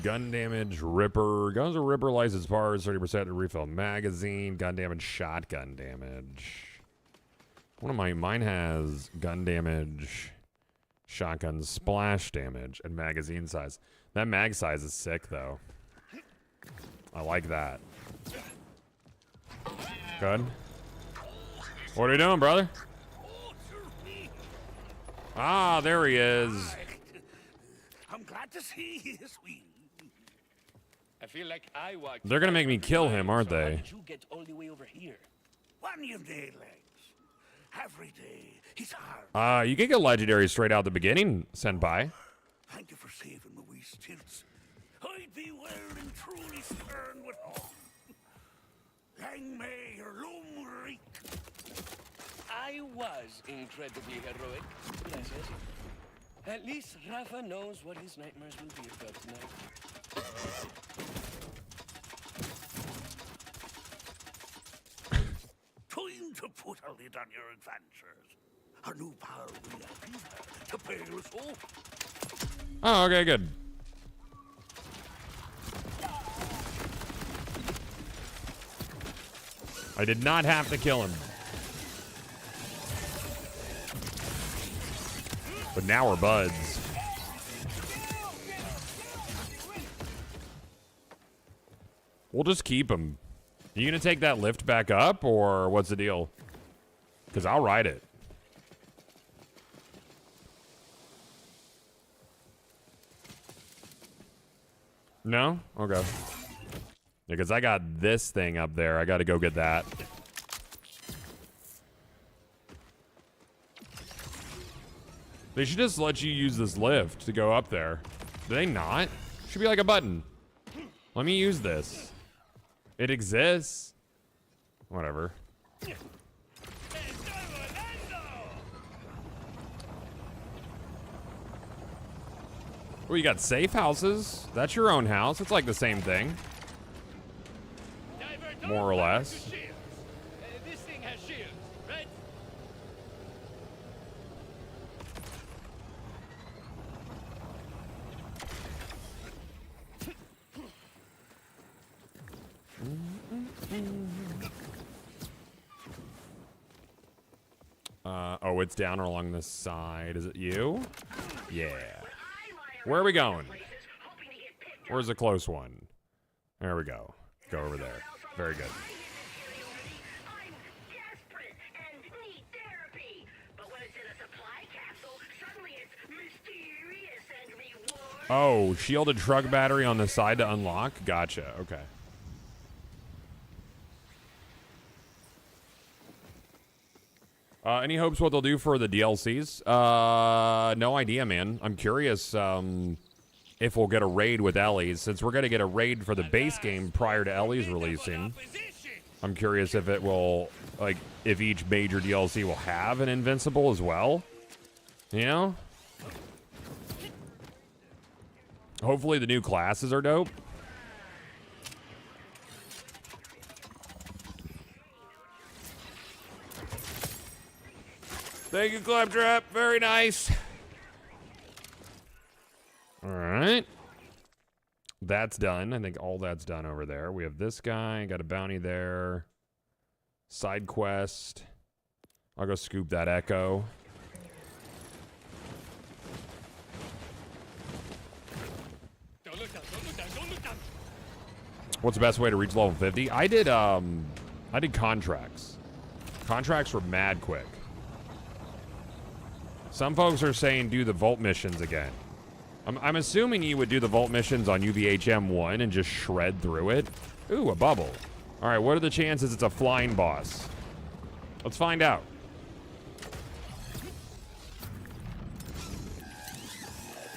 S1: Gun damage, Ripper. Guns with Ripper license parts, 30% to refill magazine. Gun damage, shotgun damage. Mine has gun damage, shotgun splash damage, and magazine size. That mag size is sick, though. I like that. Good. What are you doing, brother? Ah, there he is.
S10: I'm glad to see you, sweet.
S4: I feel like I walked.
S1: They're gonna make me kill him, aren't
S4: so how
S1: they?
S4: did you get all the way over here?
S10: One of day legs. Every day, he's hard.
S1: You can get legendary straight out the beginning, Senpai.
S10: Thank you for saving my wee stilts. I'd be wearing truly stern with all. Lang may your loom reek.
S4: I was incredibly heroic. Gracias. At least Rafa knows what his nightmares will be about tonight.
S10: Time to put a lid on your adventures. Our new pal will be here to bail us all.
S1: Oh, okay, good. I did not have to kill him. But now we're buds. We'll just keep him. You gonna take that lift back up, or what's the deal? Because I'll ride it. No? Okay. Because I got this thing up there. I got to go get that. They should just let you use this lift to go up there. Do they not? Should be like a button. Let me use this. It exists. Whatever. Well, you got safe houses. That's your own house. It's like the same thing. More or less.
S2: This thing has shields, right?
S1: Oh, it's down along the side. Is it you? Yeah. Where are we going? Where's the close one? There we go. Go over there. Very good.
S3: I'm desperate and need therapy. But when it's in a supply capsule, suddenly it's mysterious and rewarding.
S1: Oh, shielded truck battery on the side to unlock? Gotcha. Okay. Any hopes what they'll do for the DLCs? No idea, man. I'm curious if we'll get a raid with Ellie's. Since we're going to get a raid for the base game prior to Ellie's releasing, I'm curious if it will, like, if each major DLC will have an Invincible as well. You know? Hopefully the new classes are dope. Thank you, Claptrap. Very nice. All right. That's done. I think all that's done over there. We have this guy. Got a bounty there. Side quest. I'll go scoop that Echo.
S2: Don't look down, don't look down, don't look down.
S1: What's the best way to reach level 50? I did contracts. Contracts were mad quick. Some folks are saying do the vault missions again. I'm assuming you would do the vault missions on UVHM 1 and just shred through it. Ooh, a bubble. All right, what are the chances it's a flying boss? Let's find out.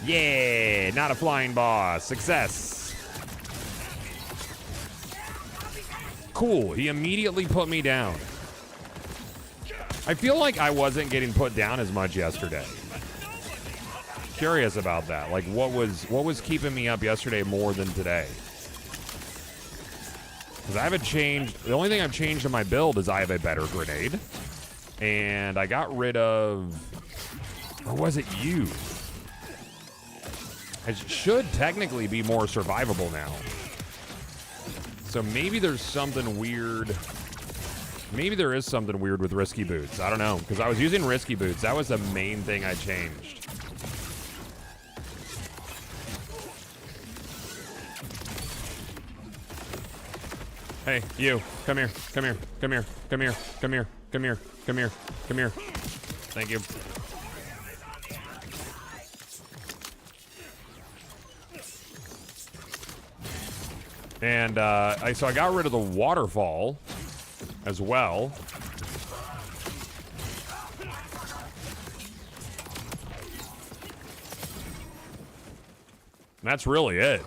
S1: Yeah, not a flying boss. Success. Cool, he immediately put me down. I feel like I wasn't getting put down as much yesterday. curious about that. Like, what was keeping me up yesterday more than today? Because I haven't changed. The only thing I've changed in my build is I have a better grenade. And I got rid of... Or was it you? It should technically be more survivable now. So maybe there's something weird. Maybe there is something weird with risky boots. I don't know. Because I was using risky boots. That was the main thing I changed. Hey, you. Come here. Come here. Come here. Come here. Come here. Come here. Come here. Come here. Thank you. And so I got rid of the waterfall as well. And that's really it.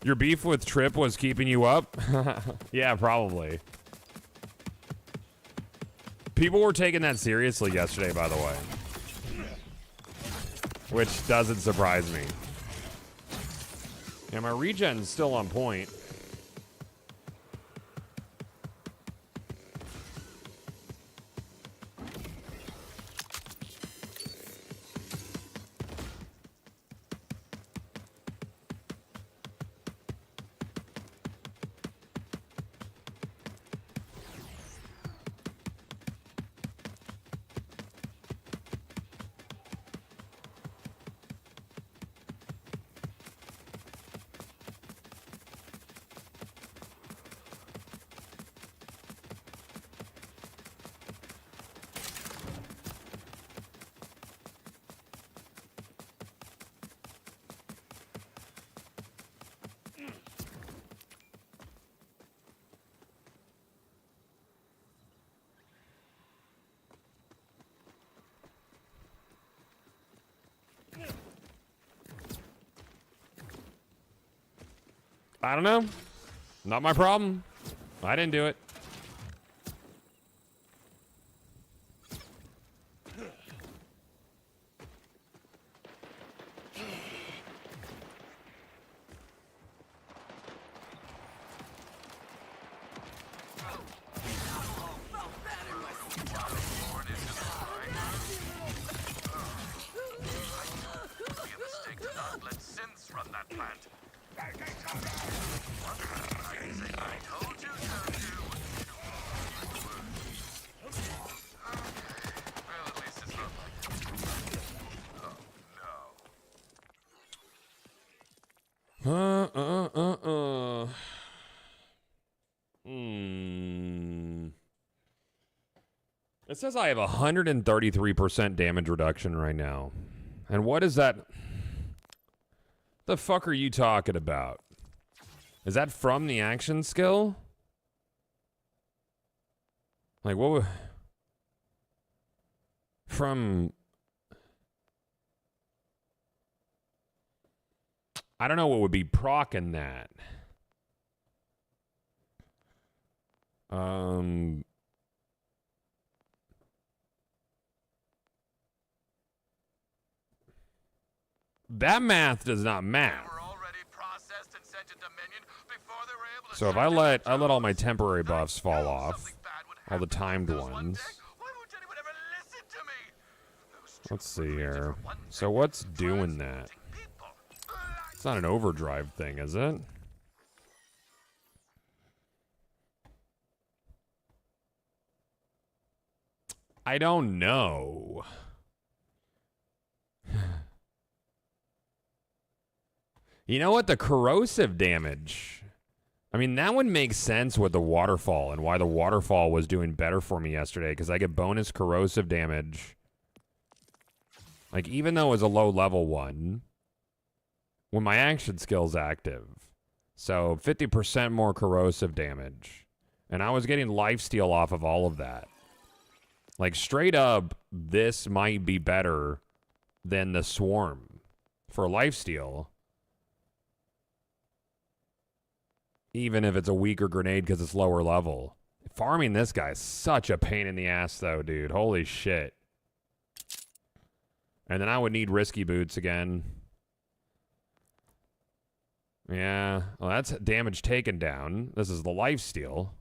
S1: Your beef with Trip was keeping you up? Yeah, probably. People were taking that seriously yesterday, by the way. Which doesn't surprise me. Yeah, my regen's still on point. I don't know. Not my problem. I didn't do it. It says I have 133% damage reduction right now. And what is that? The fuck are you talking about? Is that from the action skill? Like, what would... From... I don't know what would be procking that. That math does not math. So if I let all my temporary buffs fall off, all the timed ones. Let's see here. So what's doing that? It's not an overdrive thing, is it? I don't know. You know what? The corrosive damage. I mean, that would make sense with the waterfall and why the waterfall was doing better for me yesterday, because I get bonus corrosive damage. Like, even though it was a low level one, when my action skill's active. So 50% more corrosive damage. And I was getting lifesteal off of all of that. Like, straight up, this might be better than the Swarm for lifesteal. Even if it's a weaker grenade because it's lower level. Farming this guy is such a pain in the ass, though, dude. Holy shit. And then I would need risky boots again. Yeah. Well, that's damage taken down. This is the lifesteal.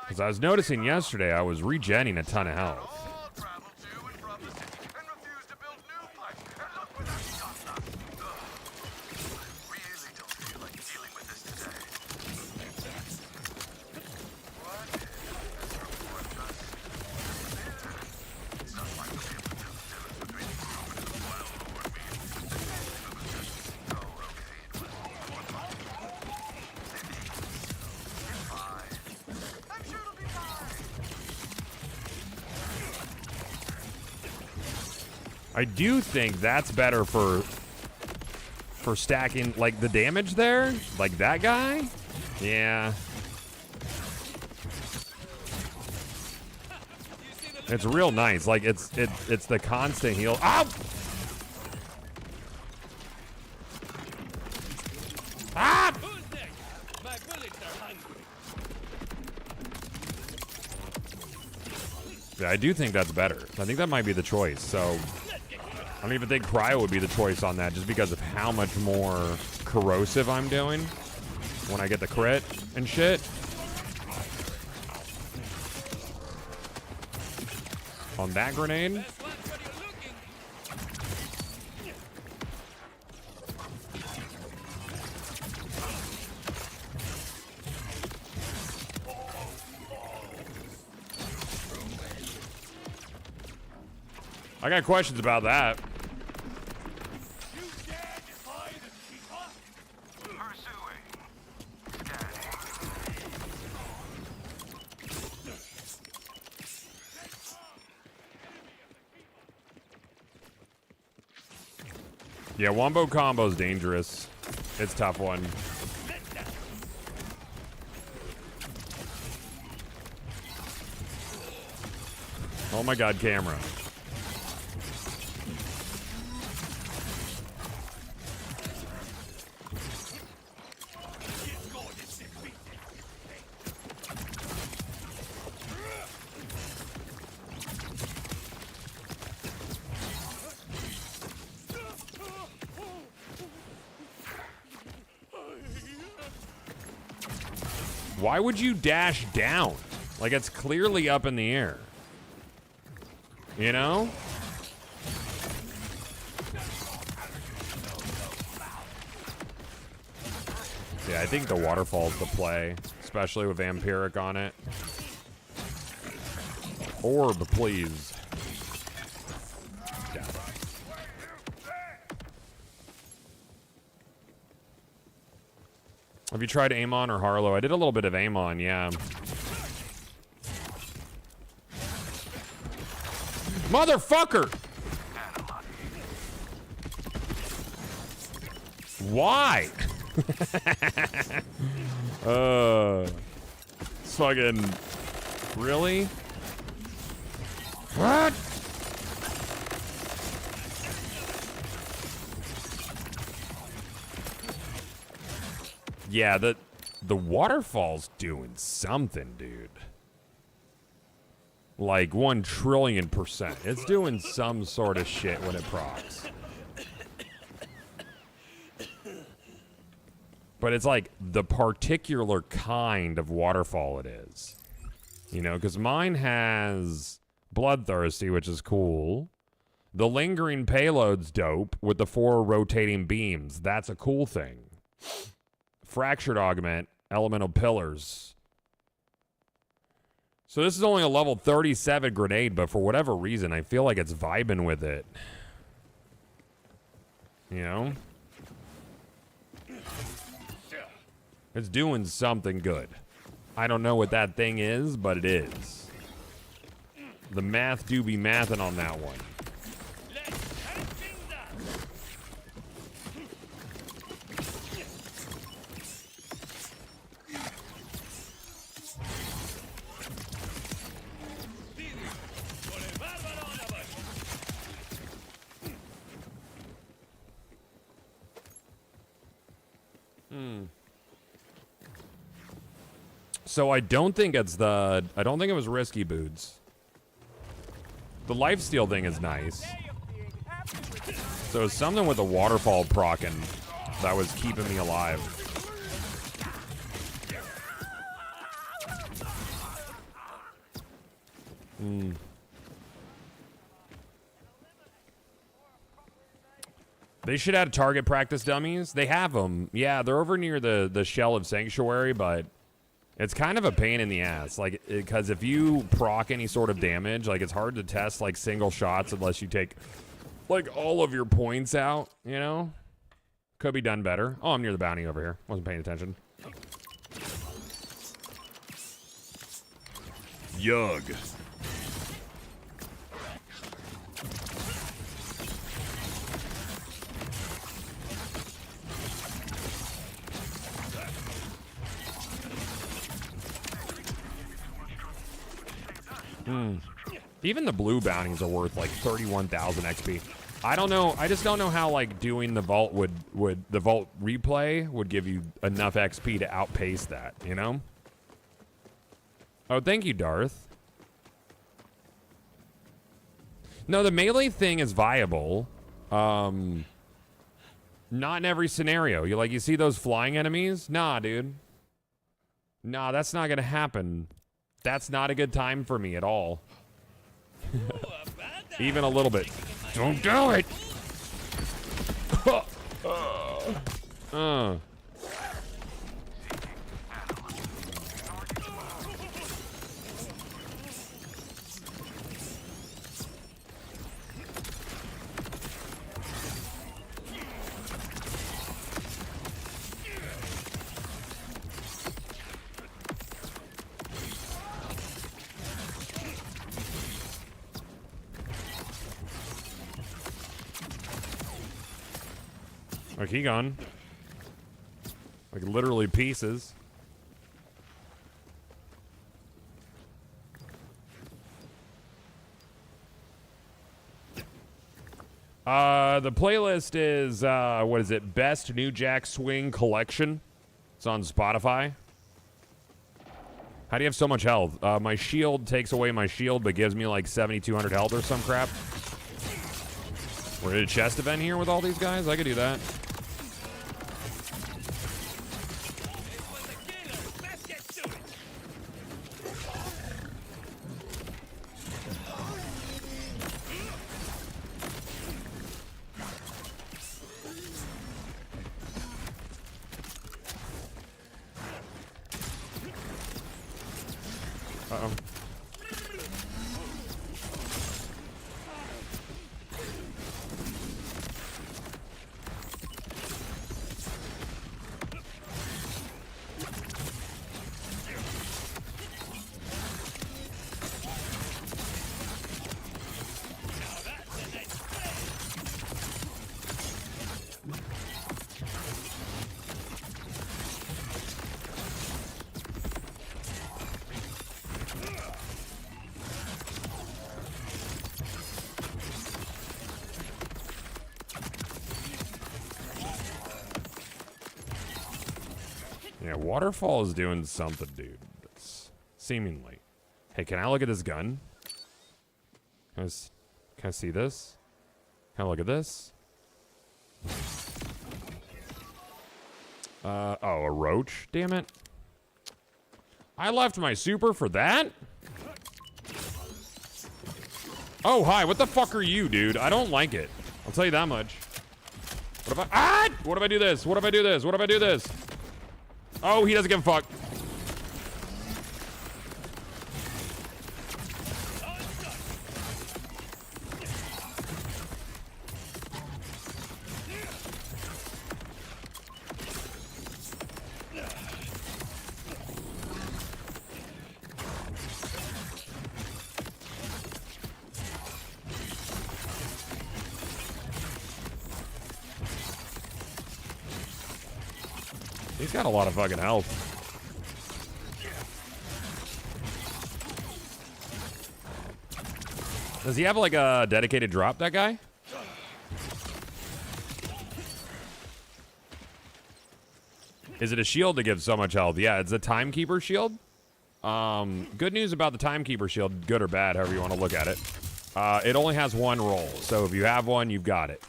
S1: Because I was noticing yesterday I was regenning a ton of health. I do think that's better for stacking, like, the damage there. Like that guy? Yeah. It's real nice. Like, it's the constant heal. Ow! Ah!
S2: Who's next? My bullets are hungry.
S1: Yeah, I do think that's better. I think that might be the choice. So I don't even think cryo would be the choice on that, just because of how much more corrosive I'm doing when I get the crit and shit. On that grenade. I got questions about that. Yeah, wombo combo's dangerous. It's a tough one. Oh my god, camera. Why would you dash down? Like, it's clearly up in the air. You know? Yeah, I think the waterfall's the play, especially with Vampiric on it. Orb, please. Yeah. Have you tried Amon or Harlow? I did a little bit of Amon, yeah. Motherfucker! Why? Fucking... Really? What? Yeah, the waterfall's doing something, dude. Like 1,000,000,000%. It's doing some sort of shit when it procs. But it's like the particular kind of waterfall it is. You know, because mine has Bloodthirsty, which is cool. The Lingering Payload's dope with the 4 rotating beams. That's a cool thing. Fractured Augment, Elemental Pillars. So this is only a level 37 grenade, but for whatever reason, I feel like it's vibing with it. You know? It's doing something good. I don't know what that thing is, but it is. The math do be mathin' on that one. So I don't think it was risky boots. The lifesteal thing is nice. So it's something with the waterfall procking that was keeping me alive. They should add target practice dummies. They have them. Yeah, they're over near the shell of Sanctuary, but it's kind of a pain in the ass. Like, because if you proc any sort of damage, like, it's hard to test, like, single shots unless you take, like, all of your points out, you know? Could be done better. Oh, I'm near the bounty over here. Wasn't paying attention. Yug. Even the blue bounties are worth like 31,000 XP. I don't know. I just don't know how like doing the vault the vault replay would give you enough XP to outpace that, you know? Oh, thank you, Darth. No, the melee thing is viable. Not in every scenario. You see those flying enemies? Nah, dude. Nah, that's not gonna happen. That's not a good time for me at all. Even a little bit. Don't do it! Like, he gone. Like, literally pieces. The playlist is, what is it? Best New Jack Swing Collection. It's on Spotify. How do you have so much health? My shield takes away my shield, but gives me like 7,200 health or some crap. We're in a chest event here with all these guys? I could do that. Uh-oh. Yeah, Waterfall is doing something, dude. Seemingly. Hey, can I look at this gun? Can I see this? Can I look at this? Oh, a roach? Damn it. I left my super for that? Oh, hi. What the fuck are you, dude? I don't like it. I'll tell you that much. What if I... Ah! What if I do this? What if I do this? What if I do this? Oh, he doesn't give a fuck. He's got a lot of fucking health. Does he have like a dedicated drop, that guy? Is it a shield that gives so much health? Yeah, it's a timekeeper shield. Good news about the timekeeper shield, good or bad, however you want to look at it. It only has one roll, so if you have one, you've got it.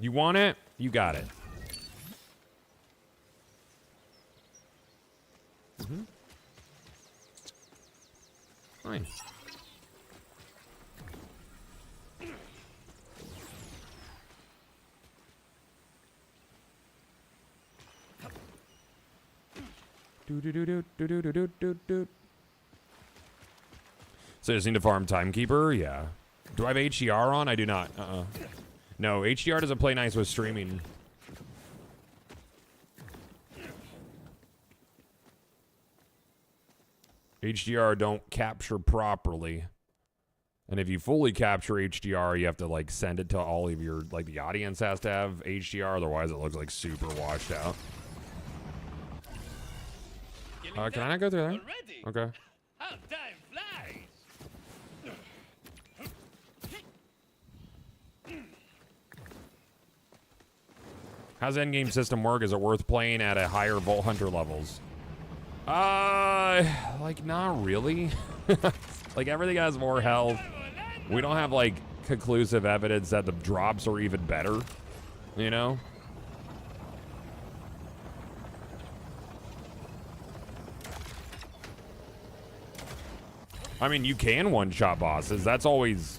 S1: You want it? You got it. Fine. So I just need to farm timekeeper? Yeah. Do I have HDR on? I do not. No, HDR doesn't play nice with streaming. HDR don't capture properly. And if you fully capture HDR, you have to like send it to all of your, like the audience has to have HDR, otherwise it looks like super washed out. Can I not go through there? Okay.
S2: How time flies.
S1: How's the endgame system work? Is it worth playing at a higher Vault Hunter levels? Like not really. Like everything has more health. We don't have like conclusive evidence that the drops are even better, you know? I mean, you can one-shot bosses. That's always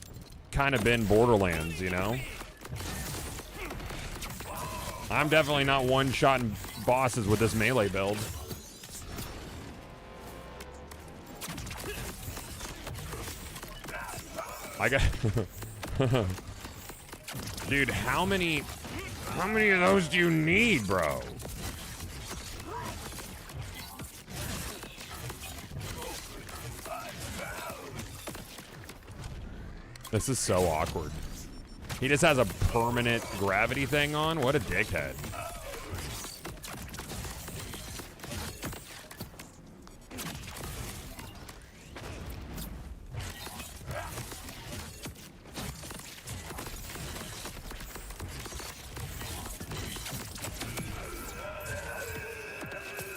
S1: kind of been Borderlands, you know? I'm definitely not one-shotting bosses with this melee build. I got... Dude, how many of those do you need, bro? This is so awkward. He just has a permanent gravity thing on? What a dickhead.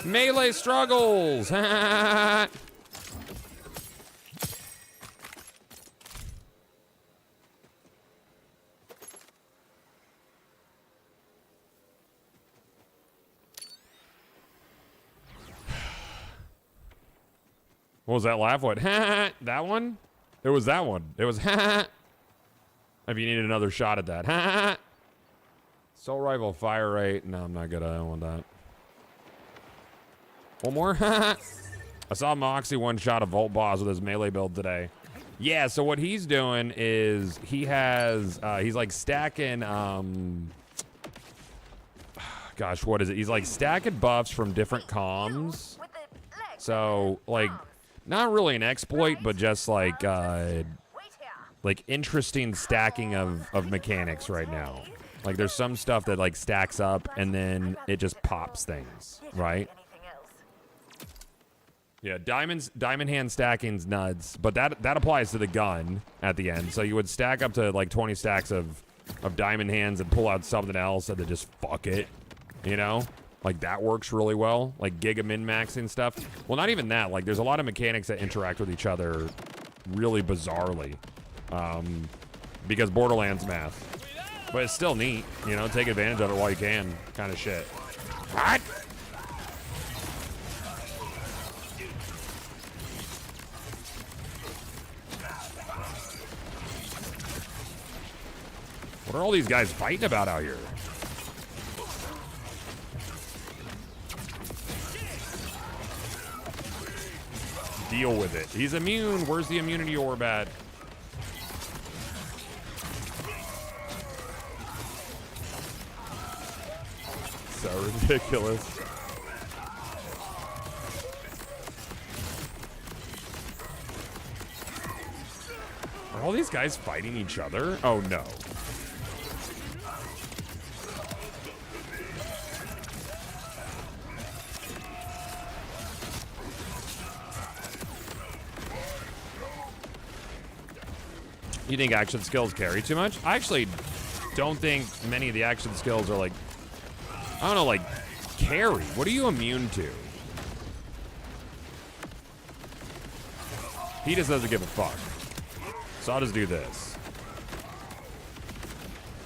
S1: Melee struggles! What was that laugh? What? That one? It was that one. It was if you needed another shot at that. Soul Rifle fire rate. No, I'm not good. I don't want that. One more. I saw Moxie one-shot a Volt boss with his melee build today. Yeah, so what he's doing is he has, he's like stacking, gosh, what is it? He's like stacking buffs from different comms. So, like, not really an exploit, but just like interesting stacking of mechanics right now. Like, there's some stuff that like stacks up and then it just pops things, right? Yeah, diamond hand stacking's nuts, but that applies to the gun at the end. So you would stack up to like 20 stacks of diamond hands and pull out something else and then just fuck it, you know? Like that works really well, like giga min-maxing stuff. Well, not even that, like there's a lot of mechanics that interact with each other really bizarrely because Borderlands math. But it's still neat, you know, take advantage of it while you can, kind of shit. What? What are all these guys fighting about out here? Deal with it. He's immune. Where's the immunity orb at? So ridiculous. Are all these guys fighting each other? Oh no. You think action skills carry too much? I actually don't think many of the action skills are like, I don't know, like carry. What are you immune to? He just doesn't give a fuck. So I'll just do this.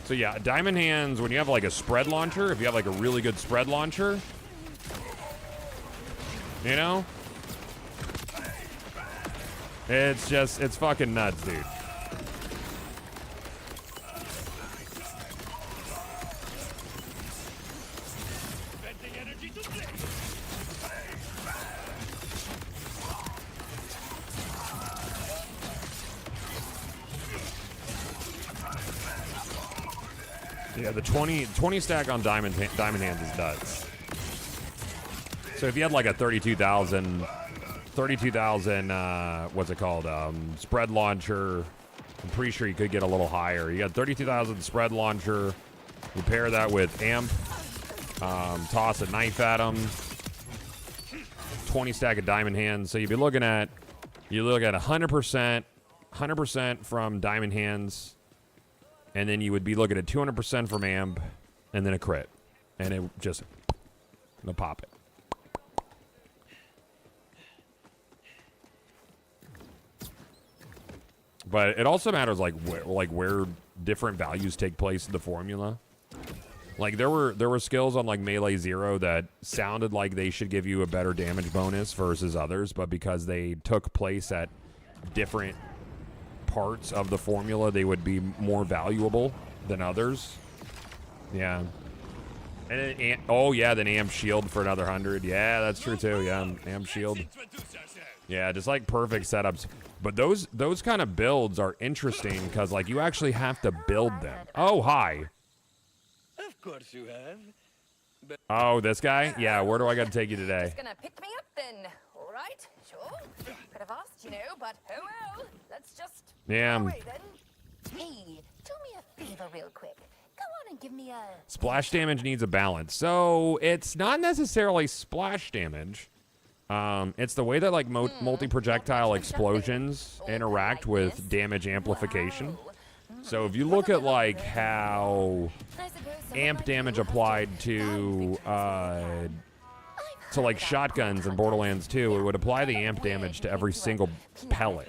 S1: So yeah, Diamond Hands, when you have like a spread launcher, if you have like a really good spread launcher, you know? It's just, it's fucking nuts, dude. Yeah, the 20 stack on Diamond Hands is nuts. So if you had like a 32,000, what's it called? Spread launcher. I'm pretty sure you could get a little higher. You got 32,000 spread launcher. You pair that with amp. Toss a knife at them. 20 stack of Diamond Hands. So you'd be looking at, 100% from Diamond Hands. And then you would be looking at 200% from amp, and then a crit. And it just, it'll pop it. But it also matters where different values take place in the formula. Like there were skills on like Melee 0 that sounded like they should give you a better damage bonus versus others, but because they took place at different parts of the formula, they would be more valuable than others. Yeah. And then, oh yeah, then amp shield for another 100. Yeah, that's true too. Yeah, amp shield. Yeah, just like perfect setups. But those kind of builds are interesting because like you actually have to build them. Oh, hi.
S2: Of course you have.
S1: Oh, this guy? Yeah, where do I got to take you today?
S5: Just gonna pick me up then. All right, sure. Could have asked, you know, but oh well. Let's just
S1: Yeah.
S5: go away then. Hey, do me a favor real quick. Go on and give me a...
S1: Splash damage needs a balance. So it's not necessarily splash damage. It's the way that like multi-projectile explosions interact with damage amplification. So if you look at like how amp damage applied to like shotguns in Borderlands 2, it would apply the amp damage to every single pellet.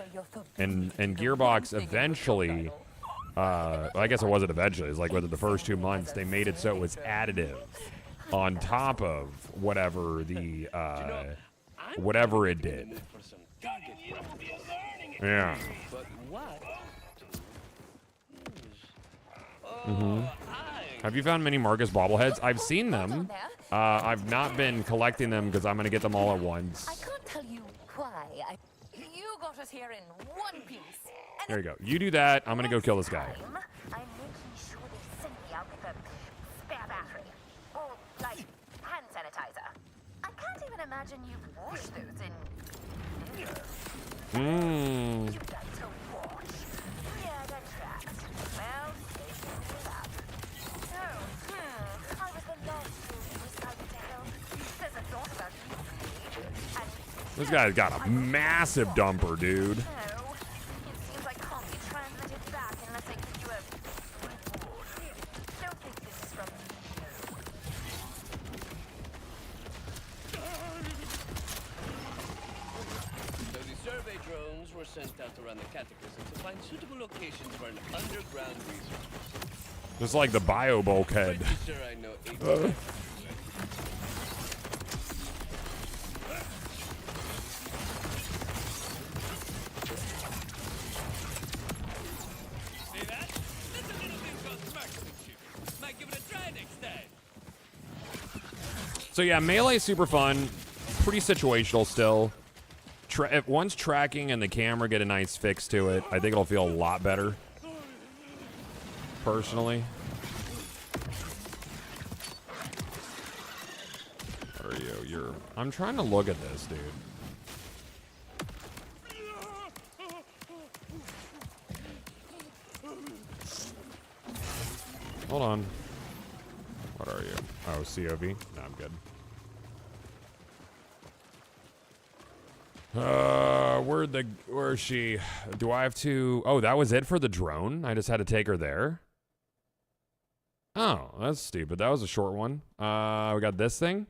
S1: And Gearbox eventually, I guess it wasn't eventually, it's like within the first 2 months, they made it so it was additive on top of whatever the, whatever it did. Yeah. Have you found many Marcus bobbleheads? I've seen them. I've not been collecting them because I'm going to get them all at once.
S5: I can't tell you why. You got us here in one piece.
S1: There you go. You do that. I'm going to go kill this guy.
S3: I'm making sure they send me out with a spare battery. Or, like, hand sanitizer. I can't even imagine you've washed those in years.
S1: Mmm.
S3: You got to wash. Yeah, that tracks. Well, taking it up. So, I was the last fool you decided to help. There's a thought about you for ages. And
S1: This guy's got a massive dumper, dude.
S3: no, it seems like can't be transmitted back unless I give you a reward. Don't think this is from me.
S2: So the survey drones were sent out around the cataclysm to find suitable locations for an underground research.
S1: Just like the bio bulkhead.
S2: Pretty sure I know 8 See that? That's a little thing called marksmanship. Might give it a try next time.
S1: So yeah, Melee is super fun. Pretty situational still. Once tracking and the camera get a nice fix to it, I think it'll feel a lot better. Personally. What are you? I'm trying to look at this, dude. Hold on. What are you? Oh, COV? No, I'm good. Where is she? Do I have to? Oh, that was it for the drone? I just had to take her there? Oh, that's stupid. That was a short one. We got this thing.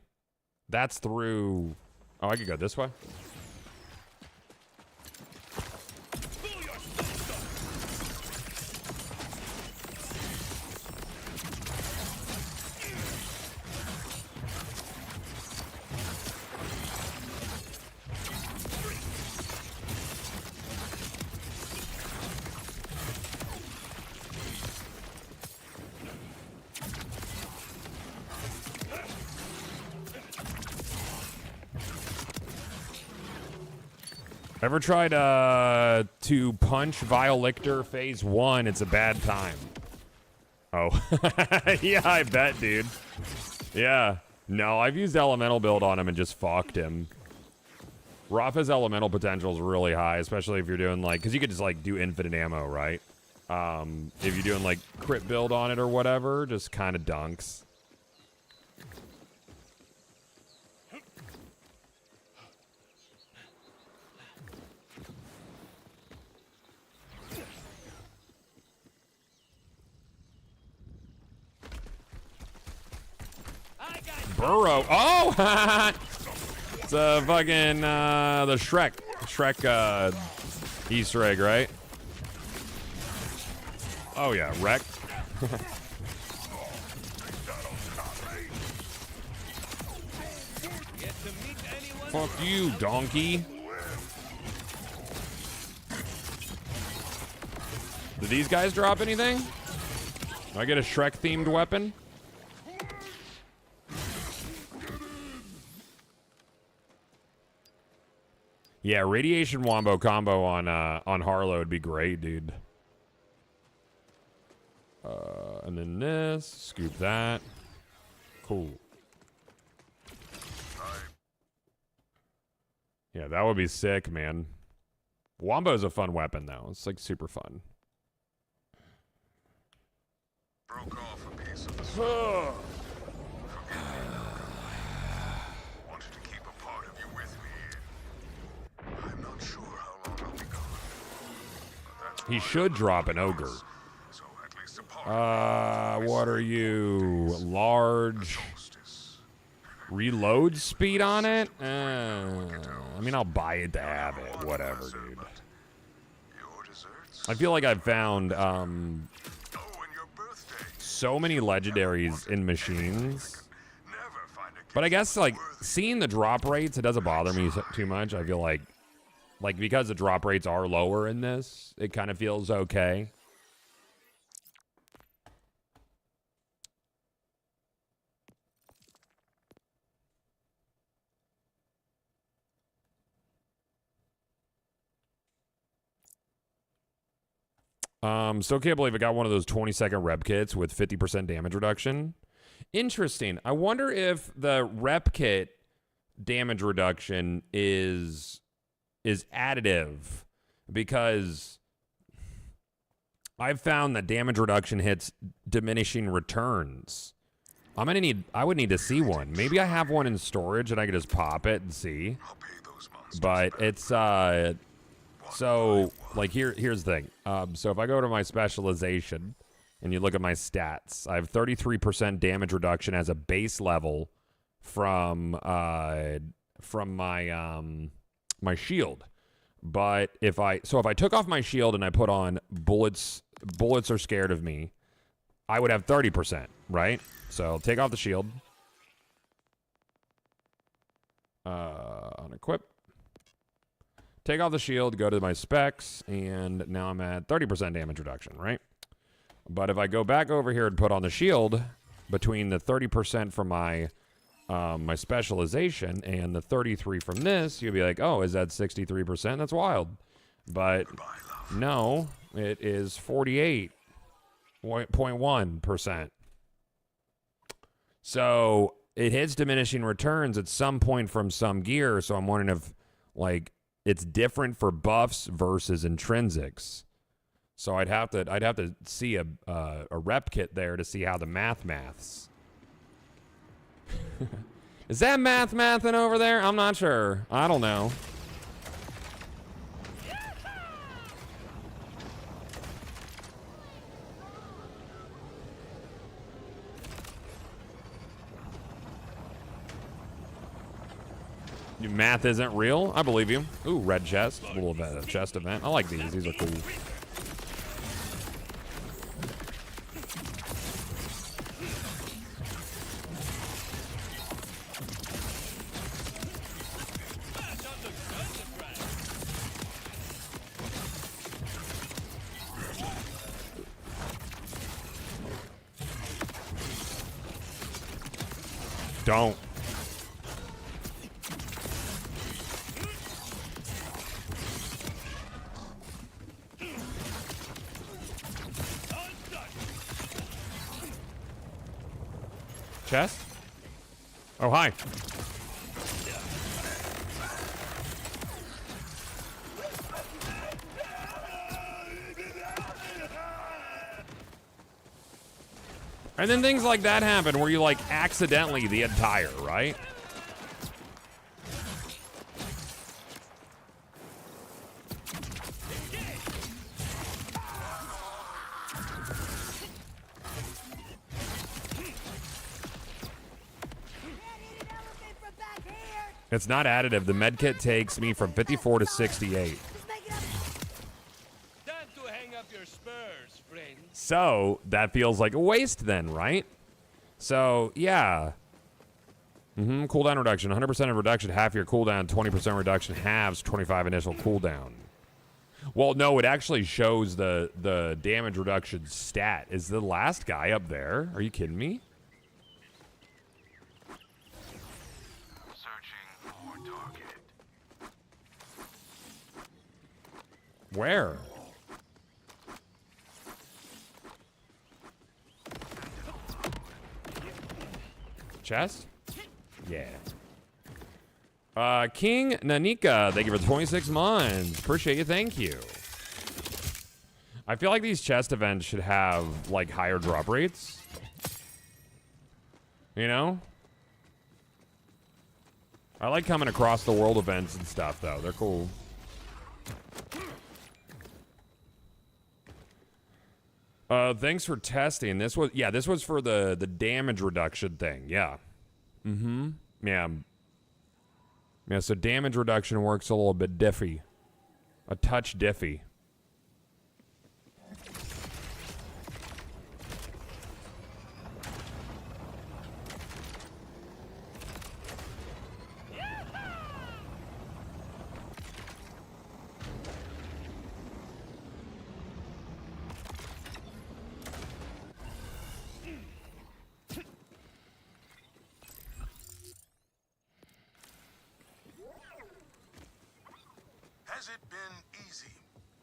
S1: That's through... Oh, I could go this way? Ever tried to punch Vile Lictor Phase 1? It's a bad time. Oh. Yeah, I bet, dude. Yeah. No, I've used Elemental build on him and just fucked him. Rafa's elemental potential is really high, especially if you're doing like... Because you could just like do infinite ammo, right? If you're doing like crit build on it or whatever, just kind of dunks. Burrow. Oh! It's a fucking, the Shrek Easter egg, right? Oh, yeah, wreck. Fuck you, donkey. Did these guys drop anything? Do I get a Shrek-themed weapon? Yeah, radiation wombo combo on Harlow would be great, dude. And then this, scoop that. Cool. Yeah, that would be sick, man. Wombo's a fun weapon, though. It's like super fun.
S10: Broke off a piece of the soul. Wanted to keep a part of you with me. I'm not sure how long I'll be gone.
S1: He should drop an ogre.
S10: So at least a part
S1: What are you? Large reload speed on it? I mean, I'll buy it to have it. Whatever, dude. I feel like I've found so many legendaries in machines. But I guess, like, seeing the drop rates, it doesn't bother me too much. I feel like because the drop rates are lower in this, it kind of feels okay. Still can't believe I got one of those 20-second rep kits with 50% damage reduction. Interesting. I wonder if the rep kit damage reduction is additive, because I've found that damage reduction hits diminishing returns. I would need to see one. Maybe I have one in storage and I could just pop it and see. But it's so, like, here's the thing. So if I go to my specialization and you look at my stats, I have 33% damage reduction as a base level from my my shield. But if I took off my shield and I put on bullets are scared of me, I would have 30%, right? So take off the shield. Unequip. Take off the shield, go to my specs, and now I'm at 30% damage reduction, right? But if I go back over here and put on the shield, between the 30% from my my specialization and the 33 from this, you'll be like, oh, is that 63%? That's wild. But no, it is 48.1%. So it hits diminishing returns at some point from some gear, so I'm wondering if, like, it's different for buffs versus intrinsics. So I'd have to see a rep kit there to see how the maths. Is that mathin' over there? I'm not sure. I don't know. Math isn't real? I believe you. Ooh, red chest. A little bit of chest event. I like these. These are cool. Don't. Chest? Oh, hi. And then things like that happen where you like accidentally the entire, right? It's not additive. The medkit takes me from 54 to 68.
S2: Time to hang up your spurs, friend.
S1: So that feels like a waste then, right? So yeah. Cooldown reduction. 100% of reduction, half your cooldown. 20% reduction, halves 25 initial cooldown. Well, no, it actually shows the damage reduction stat. Is the last guy up there? Are you kidding me? Where? Chest? Yeah. King Nanika, thank you for 26 months. Appreciate you, thank you. I feel like these chest events should have, like, higher drop rates. You know? I like coming across the world events and stuff, though. They're cool. Thanks for testing. This was for the damage reduction thing. Yeah. Yeah. Yeah, so damage reduction works a little bit diffy. A touch diffy.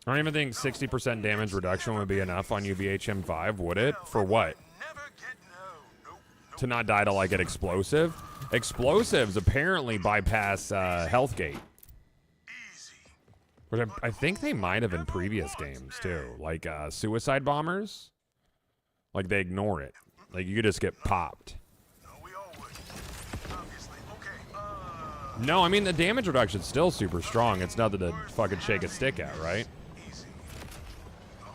S1: I don't even think 60% damage reduction would be enough on UVHM5, would it? For what? To not die to, like, an explosive? Explosives apparently bypass health gate. Which I think they might have in previous games, too. Like, suicide bombers? Like, they ignore it. Like, you could just get popped. No, I mean, the damage reduction's still super strong. It's nothing to fucking shake a stick at, right?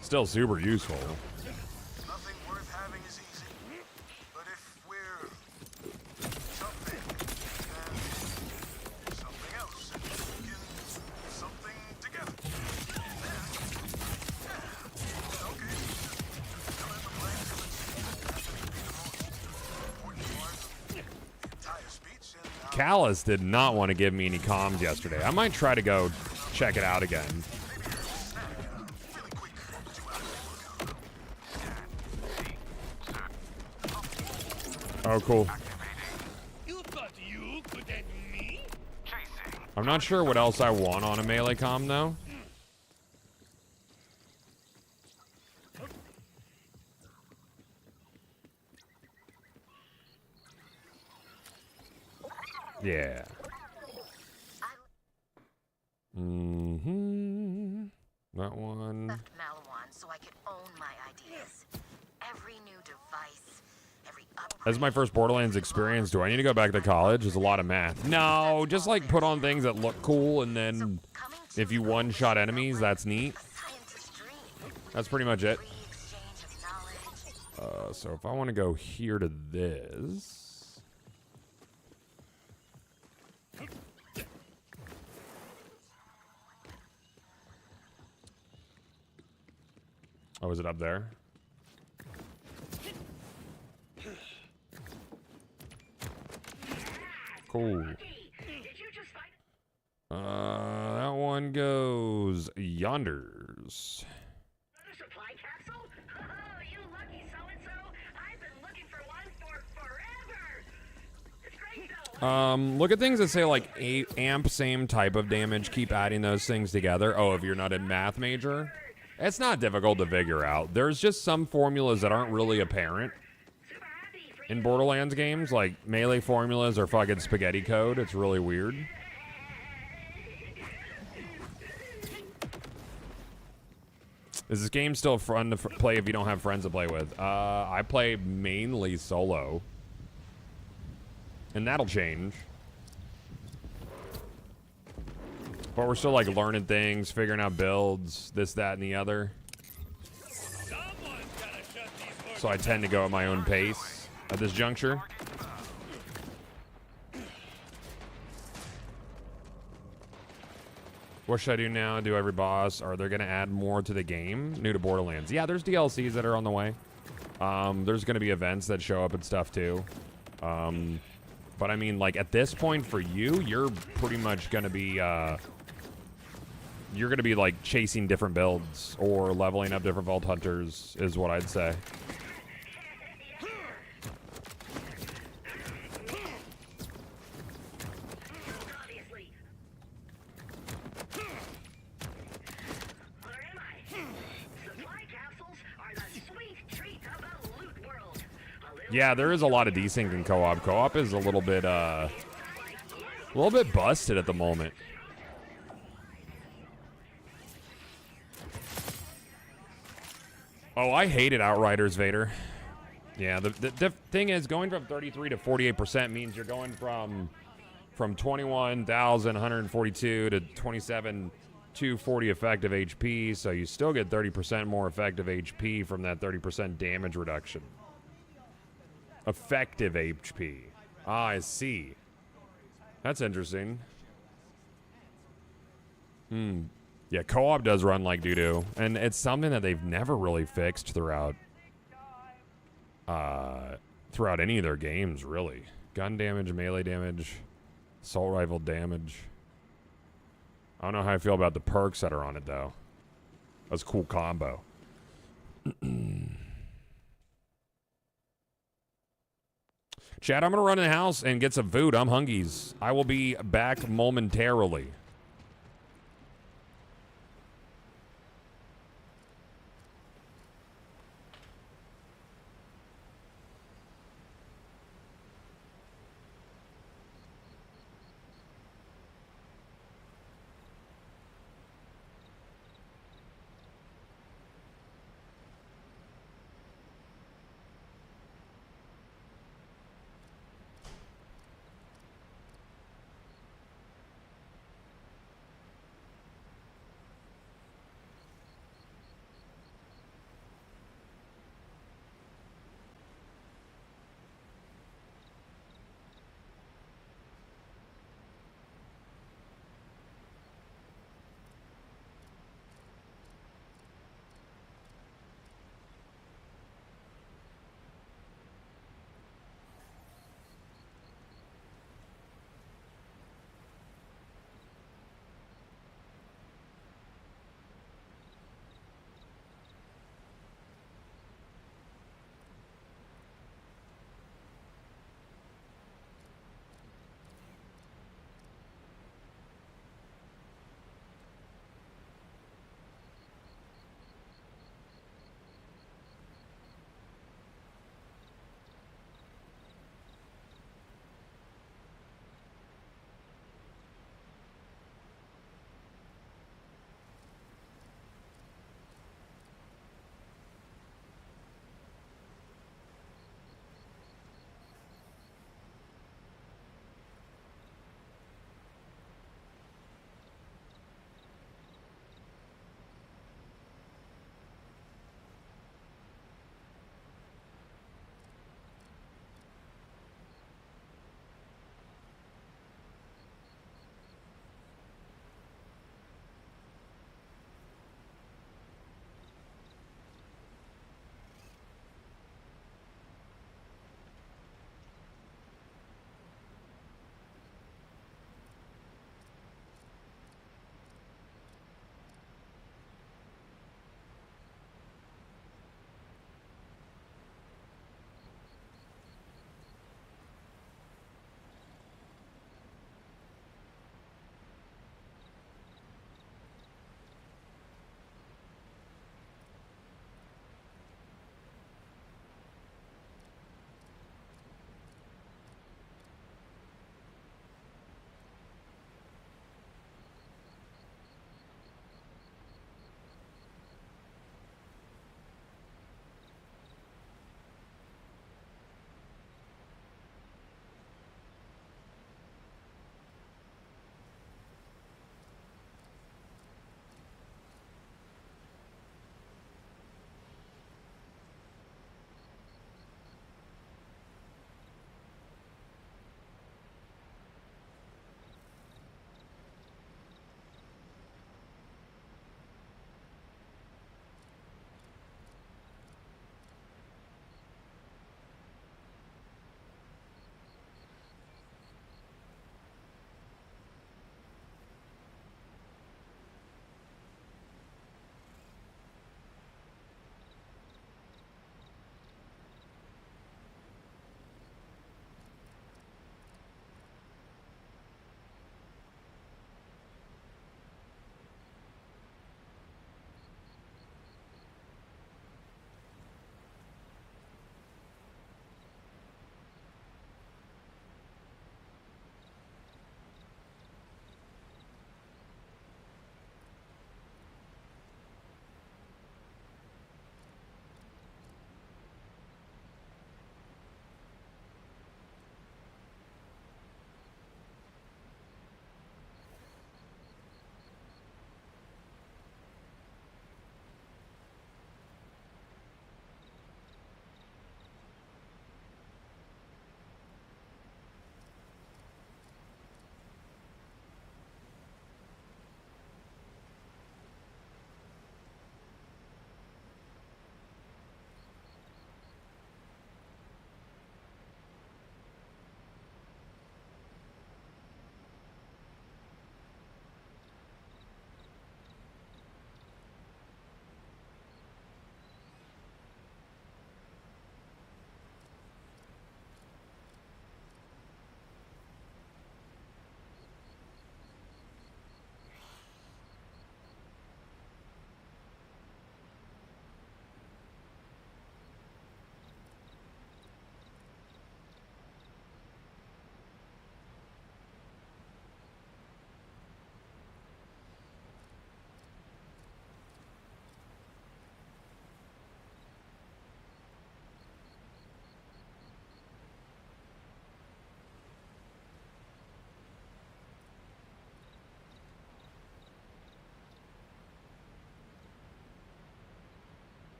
S1: Still super useful.
S10: Nothing worth having is easy. But if we're something, then something else. We can do something together. Then, okay. Fill in the blanks and let's see. That's going to be the most important part of the entire speech. And
S1: Callus did not want to give me any comms yesterday. I might try to go check it out again. Oh, cool.
S2: You thought you could end me?
S1: I'm not sure what else I want on a melee comm, though. Yeah. That one.
S8: Left Malawan so I could own my ideas. Every new device, every upgrade.
S1: This is my first Borderlands experience. Do I need to go back to college? There's a lot of math. No, just like put on things that look cool, and then if you one-shot enemies, that's neat. That's pretty much it. So if I want to go here to this. Oh, is it up there? Cool. That one goes yonders.
S10: Supply capsule? Oh, you lucky so-and-so. I've been looking for one for forever. It's great though.
S1: Look at things that say like amp, same type of damage. Keep adding those things together. Oh, if you're not a math major, it's not difficult to figure out. There's just some formulas that aren't really apparent in Borderlands games. Like melee formulas are fucking spaghetti code. It's really weird. Is this game still fun to play if you don't have friends to play with? I play mainly solo. And that'll change. But we're still like learning things, figuring out builds, this, that, and the other. So I tend to go at my own pace at this juncture. What should I do now? Do every boss? Are they going to add more to the game? New to Borderlands. Yeah, there's DLCs that are on the way. There's going to be events that show up and stuff too. But I mean, like at this point for you, you're pretty much going to be, you're going to be like chasing different builds or leveling up different Vault Hunters is what I'd say. Yeah, there is a lot of desync in co-op. Co-op is a little bit busted at the moment. Oh, I hated Outriders, Vader. Yeah, the thing is, going from 33 to 48% means you're going from 21,142 to 27,240 effective HP, so you still get 30% more effective HP from that 30% damage reduction. Effective HP. Ah, I see. That's interesting. Yeah, co-op does run like doo-doo. And it's something that they've never really fixed throughout any of their games, really. Gun damage, melee damage, assault rifle damage. I don't know how I feel about the perks that are on it, though. That's a cool combo. Chad, I'm going to run in the house and get some food. I'm hungies. I will be back momentarily.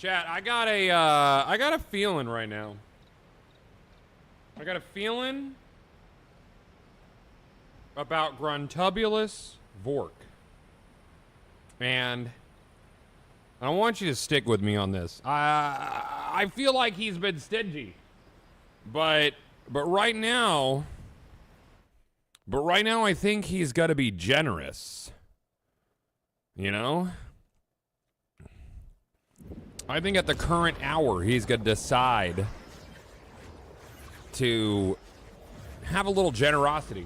S1: Chat, I got a feeling right now. I got a feeling about Gruntubulus Vork. And I want you to stick with me on this. I feel like he's been stingy. But right now I think he's got to be generous. You know? I think at the current hour, he's going to decide to have a little generosity.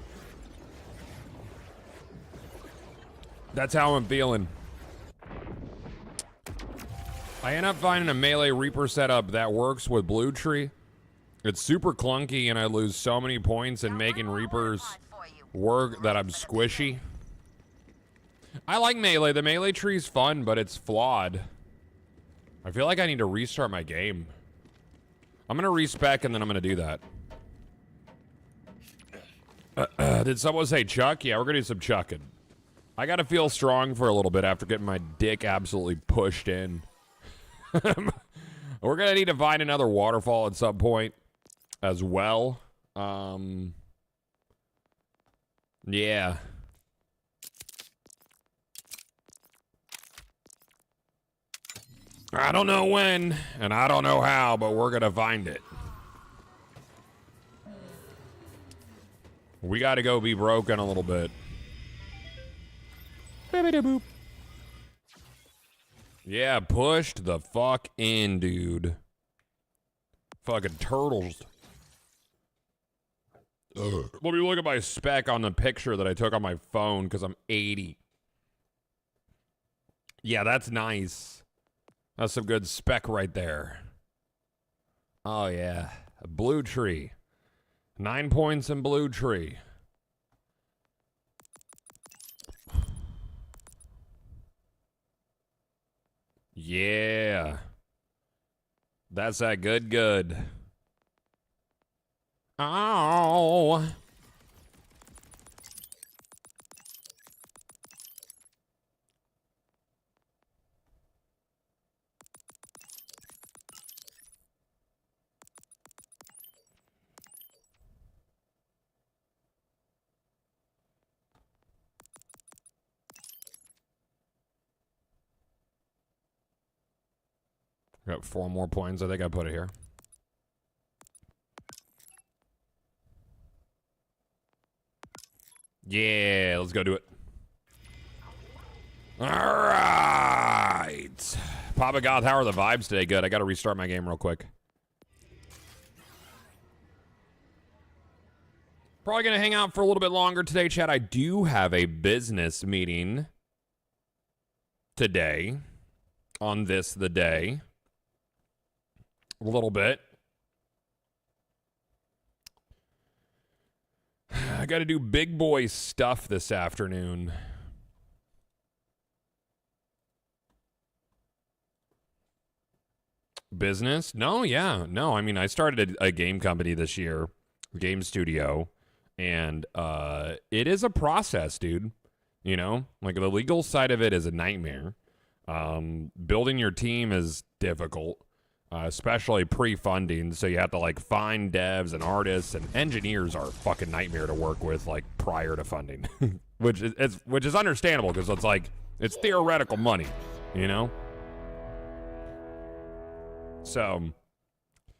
S1: That's how I'm feeling. I end up finding a melee Reaper setup that works with Blue Tree. It's super clunky, and I lose so many points in making Reapers work that I'm squishy. I like melee. The melee tree's fun, but it's flawed. I feel like I need to restart my game. I'm gonna respec and then I'm gonna do that. Did someone say chuck? Yeah, we're gonna do some chucking. I gotta feel strong for a little bit after getting my dick absolutely pushed in. We're gonna need to find another waterfall at some point as well. Yeah. I don't know when, and I don't know how, but we're gonna find it. We gotta go be broken a little bit. Boop. Yeah, pushed the fuck in, dude. Fucking turtles. Ugh. Let me look at my spec on the picture that I took on my phone because I'm 80. Yeah, that's nice. That's some good spec right there. Oh, yeah. A Blue Tree. 9 points in Blue Tree. Yeah. That's that good. Oh. Got 4 more points. I think I put it here. Yeah, let's go do it. All right. Papa Goth, how are the vibes today? Good. I got to restart my game real quick. Probably going to hang out for a little bit longer today, chat. I do have a business meeting today on this, the day. A little bit. I got to do big boy stuff this afternoon. Business? No, yeah. No, I mean, I started a game company this year, game studio, and it is a process, dude. You know, like the legal side of it is a nightmare. Building your team is difficult. Especially pre-funding, so you have to like find devs and artists, and engineers are a fucking nightmare to work with like prior to funding, which is understandable because it's like it's theoretical money, you know. So,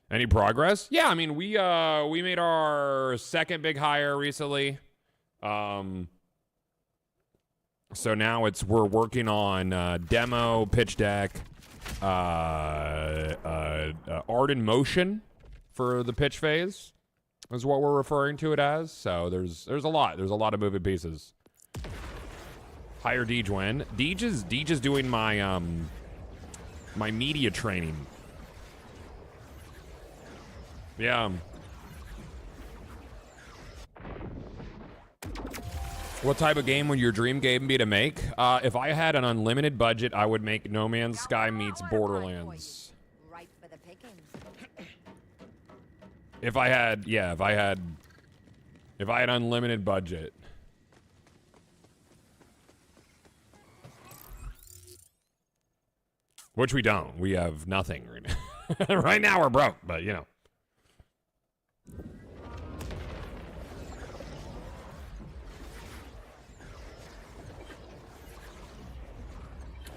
S1: any progress? Yeah, I mean we made our second big hire recently. So now we're working on demo, pitch deck. Art in motion for the pitch phase is what we're referring to it as. So there's a lot of moving pieces. Hire Deej when Deej is doing my my media training. Yeah. What type of game would your dream game be to make? If I had an unlimited budget, I would make No Man's Sky meets Borderlands.
S5: Right for the pickings.
S1: If I had unlimited budget. Which we don't. We have nothing right now. Right now we're broke, but you know.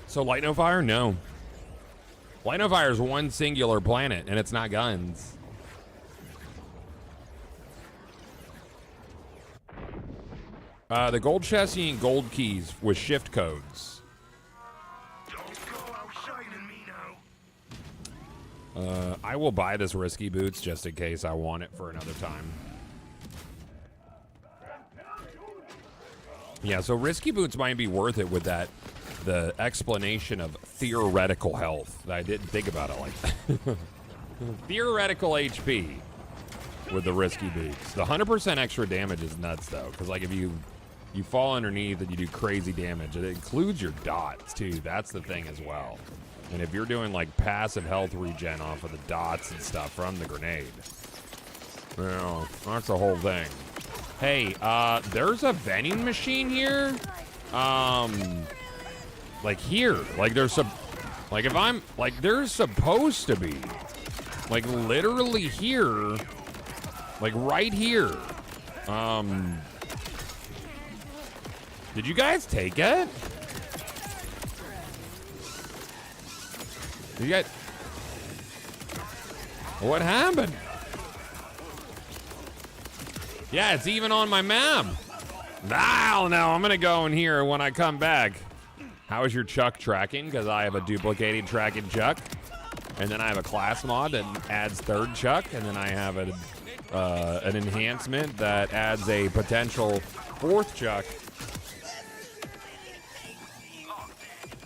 S1: So Light No Fire? No. Light No Fire is one singular planet, and it's not guns. The gold chest, you need gold keys with shift codes.
S10: Don't go outshining me now.
S1: I will buy this Risky Boots just in case I want it for another time. Yeah, so Risky Boots might be worth it with that, the explanation of theoretical health. I didn't think about it like that. Theoretical HP with the Risky Boots. The 100% extra damage is nuts, though, because, like, if you fall underneath and you do crazy damage, it includes your dots, too. That's the thing as well. And if you're doing, like, passive health regen off of the dots and stuff from the grenade, you know, that's the whole thing. Hey, there's a vending machine here. Like here, like there's some, like if I'm, like there's supposed to be, like literally here, like right here. Did you guys take it? You got, what happened? Yeah, it's even on my map. I don't know, I'm gonna go in here when I come back. How is your Chuck tracking? Because I have a duplicated tracking Chuck. And then I have a class mod that adds third Chuck. And then I have an enhancement that adds a potential fourth Chuck.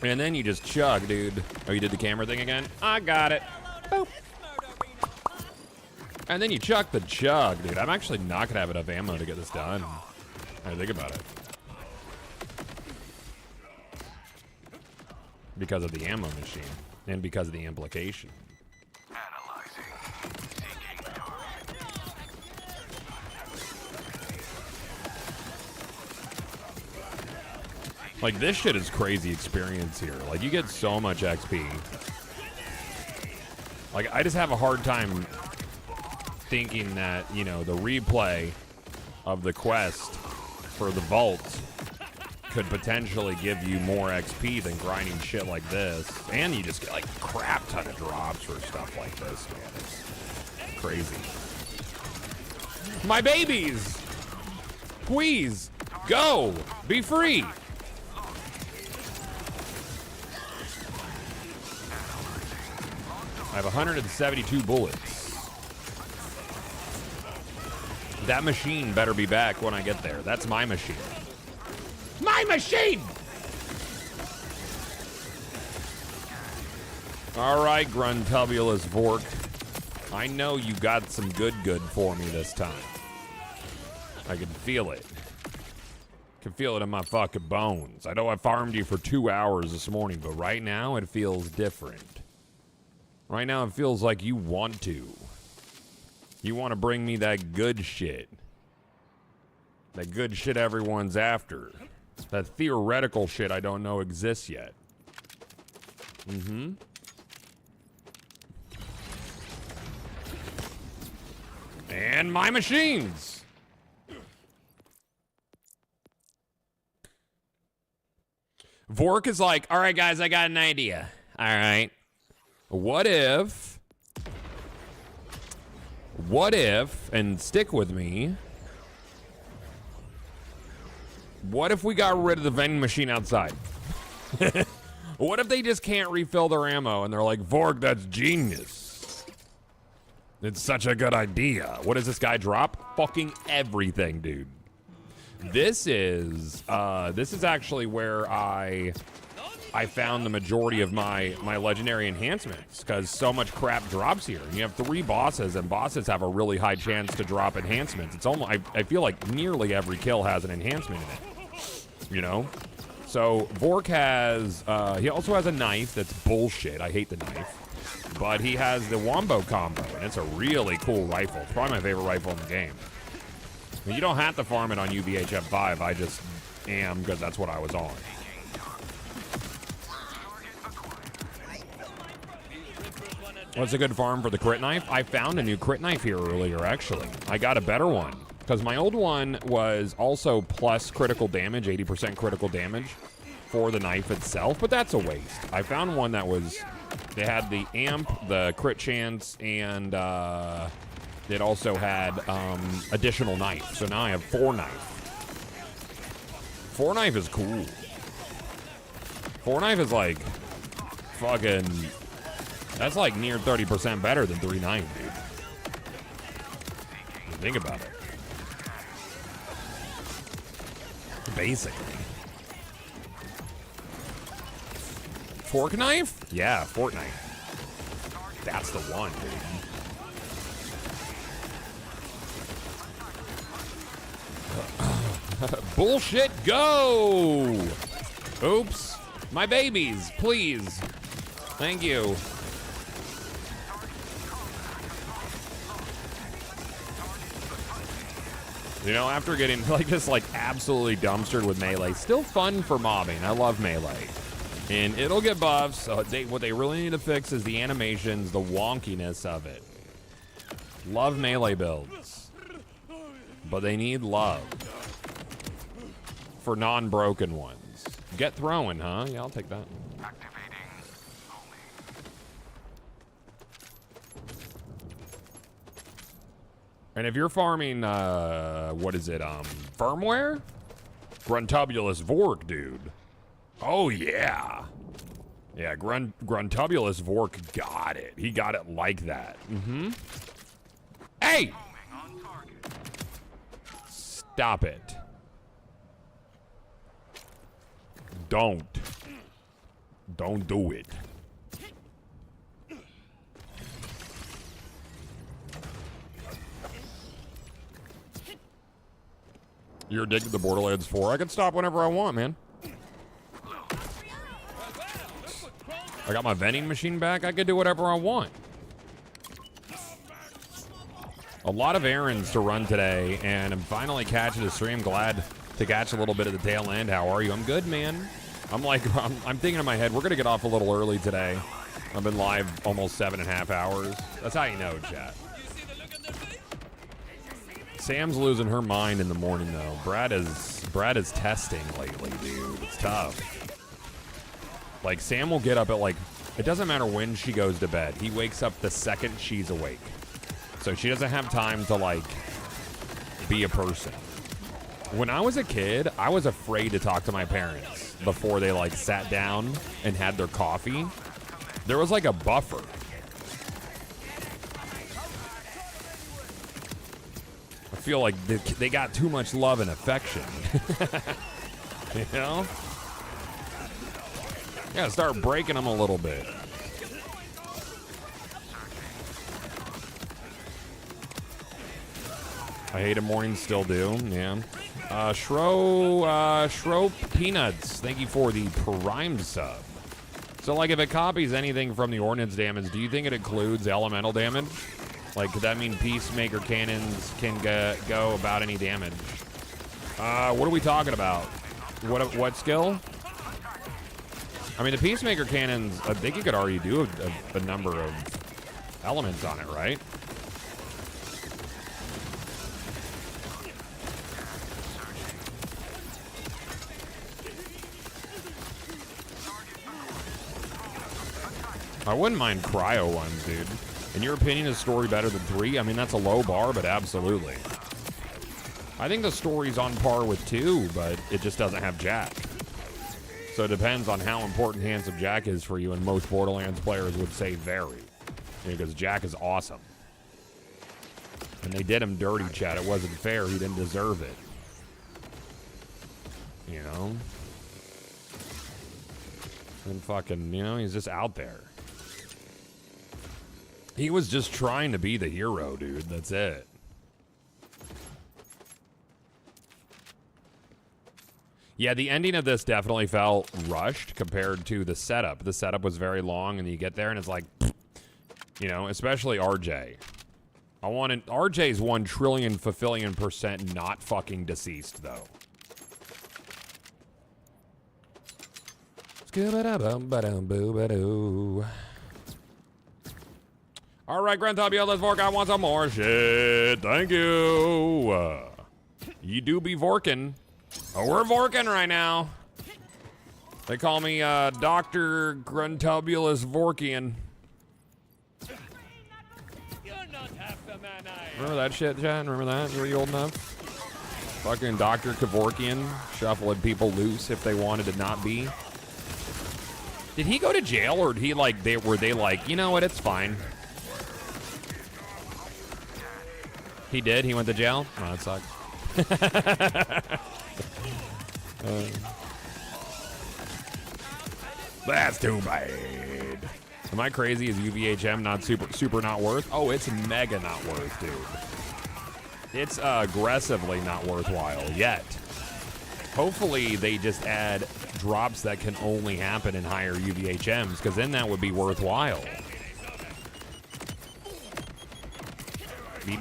S1: And then you just chug, dude. Oh, you did the camera thing again? I got it. Boop. And then you chuck the chug, dude. I'm actually not going to have enough ammo to get this done. I think about it. Because of the ammo machine and because of the implication. Like, this shit is crazy experience here. Like, you get so much XP. Like, I just have a hard time thinking that, you know, the replay of the quest for the vault could potentially give you more XP than grinding shit like this. And you just get, like, a crap ton of drops for stuff like this, man. It's crazy. My babies! Please, go! Be free! I have 172 bullets. That machine better be back when I get there. That's my machine. My machine! All right, Gruntubulous Vork. I know you got some good for me this time. I can feel it. Can feel it in my fucking bones. I know I farmed you for 2 hours this morning, but right now it feels different. Right now it feels like you want to. You want to bring me that good shit. That good shit everyone's after. That theoretical shit I don't know exists yet. Mm-hmm. And my machines! Vork is like, all right, guys, I got an idea. All right. What if, and stick with me, what if we got rid of the vending machine outside? What if they just can't refill their ammo and they're like, Vork, that's genius. It's such a good idea. What does this guy drop? Fucking everything, dude. This is actually where I found the majority of my legendary enhancements, because so much crap drops here. And you have 3 bosses, and bosses have a really high chance to drop enhancements. It's almost, I feel like nearly every kill has an enhancement in it, you know? So Vork has, he also has a knife that's bullshit. I hate the knife. But he has the Wombo combo, and it's a really cool rifle. It's probably my favorite rifle in the game. I mean, you don't have to farm it on UVHF5. I just am, because that's what I was on. What's a good farm for the crit knife? I found a new crit knife here earlier, actually. I got a better one. Because my old one was also plus critical damage, 80% critical damage for the knife itself, but that's a waste. I found one that was, they had the amp, the crit chance, and it also had additional knife. So now I have 4 knife. 4 knife is cool. 4 knife is like fucking, that's like near 30% better than 3 knife, dude. Think about it. Basically. Fork knife? Yeah, fork knife. That's the one, dude. Bullshit, go! Oops. My babies, please. Thank you. You know, after getting like just like absolutely dumpstered with melee, still fun for mobbing. I love melee. And it'll get buffs. So what they really need to fix is the animations, the wonkiness of it. Love melee builds. But they need love. For non-broken ones. Get throwing, huh? Yeah, I'll take that. And if you're farming, what is it, firmware? Gruntubulus Vork, dude. Oh, yeah. Yeah, Gruntubulus Vork got it. He got it like that. Mm-hmm. Hey! Stop it. Don't do it. You're addicted to Borderlands 4. I can stop whenever I want, man. I got my vending machine back. I can do whatever I want. A lot of errands to run today, and I'm finally catching a stream. Glad to catch a little bit of the tail end. How are you? I'm good, man. I'm thinking in my head, we're going to get off a little early today. I've been live almost 7.5 hours. That's how you know, chat. Sam's losing her mind in the morning, though. Brad is testing lately, dude. It's tough. Like, Sam will get up at, like, it doesn't matter when she goes to bed. He wakes up the second she's awake. So she doesn't have time to, like, be a person. When I was a kid, I was afraid to talk to my parents before they, like, sat down and had their coffee. There was, like, a buffer. I feel like they got too much love and affection. You know? Yeah, start breaking them a little bit. I hate it mornings, still do, yeah. Shro Peanuts, thank you for the primed sub. So, like, if it copies anything from the ordnance damage, do you think it includes elemental damage? Like, could that mean Peacemaker cannons can go about any damage? What are we talking about? What skill? I mean, the Peacemaker cannons, I think you could already do a number of elements on it, right? I wouldn't mind cryo ones, dude. In your opinion, is story better than 3? I mean, that's a low bar, but absolutely. I think the story's on par with 2, but it just doesn't have Jack. So it depends on how important Handsome Jack is for you, and most Borderlands players would say very. Because Jack is awesome. And they did him dirty, chat. It wasn't fair. He didn't deserve it. You know? And fucking, you know, he's just out there. He was just trying to be the hero, dude. That's it. Yeah, the ending of this definitely felt rushed compared to the setup. The setup was very long, and you get there, and it's like, you know, especially RJ. RJ's 1 trillion fulfillion% not fucking deceased, though. All right, Grand Tabio, let's Vork. I want some more shit. Thank you. You do be Vorkin. Oh, we're Vorkin right now. They call me Dr. Gruntubulus Vorkian.
S2: You're not half the man I am.
S1: Remember that shit, Chad? Remember that? Were you old enough? Fucking Dr. Kevorkian shuffling people loose if they wanted to not be. Did he go to jail, or did he were they like, you know what, it's fine? He did? He went to jail? Oh, that sucks. That's too bad. Am I crazy? Is UVHM not super not worth? Oh, it's mega not worth, dude. It's aggressively not worthwhile yet. Hopefully they just add drops that can only happen in higher UVHMs, because then that would be worthwhile. They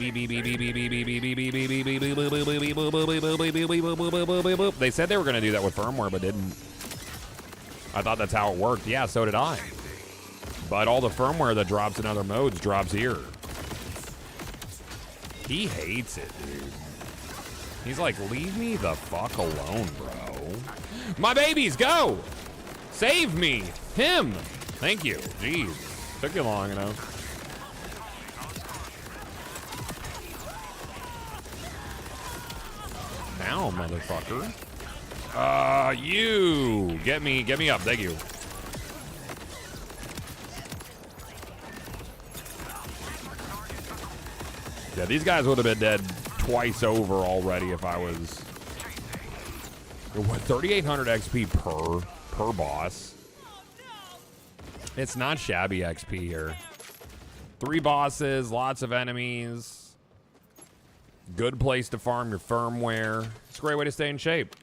S1: said they were going to do that with firmware, but didn't. I thought that's how it worked. Yeah, so did I. But all the firmware that drops in other modes drops here. He hates it, dude. He's like, leave me the fuck alone, bro. My babies, go! Save me! Him! Thank you. Jeez. Took you long enough. Now, motherfucker. You! Get me up. Thank you. Yeah, these guys would have been dead twice over already if I was... What, 3,800 XP per boss? It's not shabby XP here. 3 bosses, lots of enemies. Good place to farm your firmware. It's a great way to stay in shape.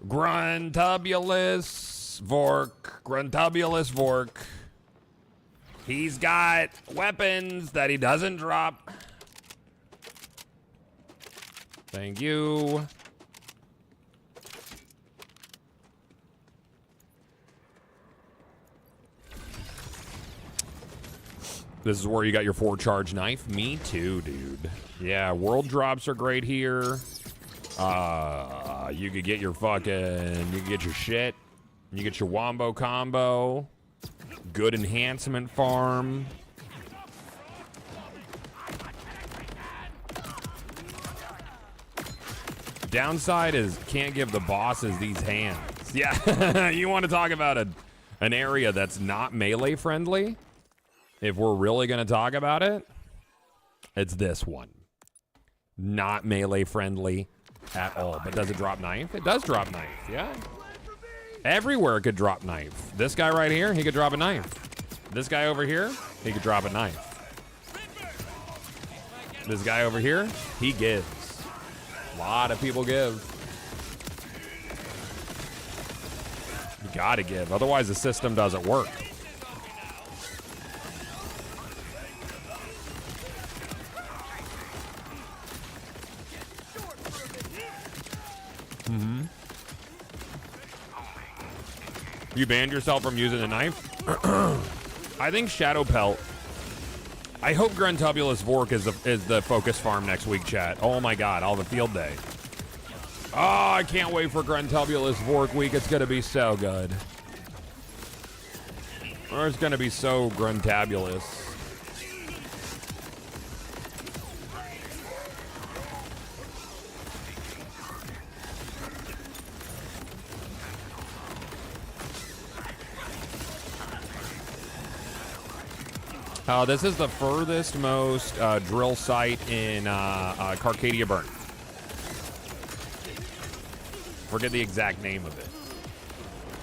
S1: Gruntubulus Vork. He's got weapons that he doesn't drop. Thank you. This is where you got your 4-charge knife. Me too, dude. Yeah, world drops are great here. You could get your fucking, you could get your shit. You get your wombo combo. Good enhancement farm. Downside is can't give the bosses these hands. Yeah, you want to talk about an area that's not melee friendly? If we're really going to talk about it, it's this one. Not melee friendly at all. But does it drop knife? It does drop knife, yeah. Everywhere it could drop knife. This guy right here, he could drop a knife. This guy over here, he could drop a knife. This guy over here, he gives. A lot of people give. You gotta give, otherwise the system doesn't work. Mm-hmm. You banned yourself from using a knife? I think Shadow Pelt. I hope Gruntubulus Vork is the focus farm next week, chat. Oh my god, I'll have a field day. Oh, I can't wait for Gruntubulus Vork week. It's gonna be so good. Or it's gonna be so gruntabulous. This is the furthest most drill site in Carcadia Burn. Forget the exact name of it.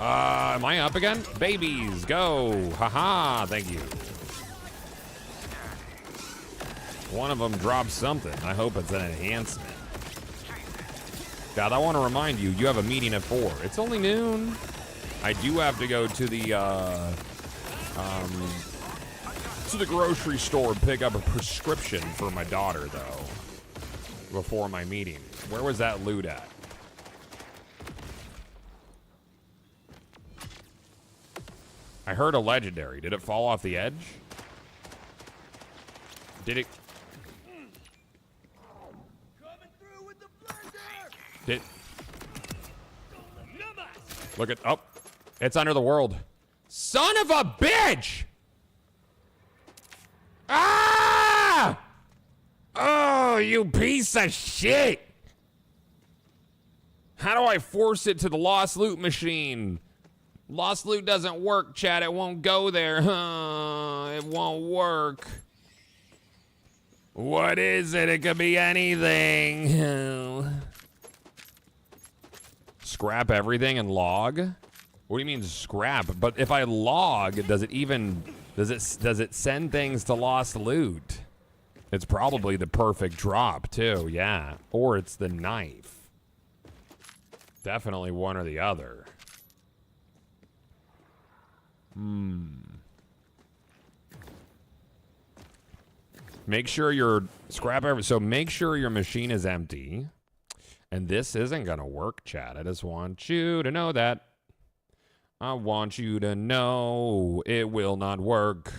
S1: Am I up again? Babies, go. Haha, thank you. One of them dropped something. I hope it's an enhancement. God, I want to remind you, you have a meeting at 4. It's only noon. I do have to go to the grocery store and pick up a prescription for my daughter, though, before my meeting. Where was that loot at? I heard a legendary. Did it fall off the edge? Did it? Did? Look at, oh, it's under the world. Son of a bitch! Ah! Oh, you piece of shit! How do I force it to the lost loot machine? Lost loot doesn't work, chat. It won't go there. It won't work. What is it? It could be anything. Scrap everything and log? What do you mean scrap? But if I log, does it send things to lost loot? It's probably the perfect drop too, yeah. Or it's the knife. Definitely one or the other. Make sure your so make sure your machine is empty. And this isn't gonna work, chat. I just want you to know that. I want you to know it will not work.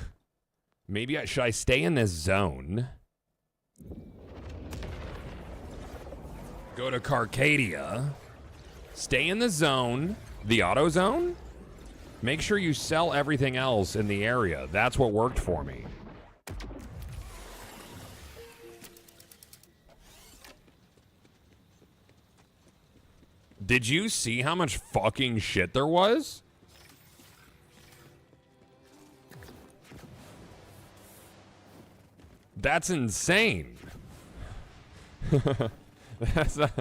S1: Maybe should I stay in this zone? Go to Carcadia. Stay in the zone, the auto zone. Make sure you sell everything else in the area. That's what worked for me. Did you see how much fucking shit there was? That's insane. That's not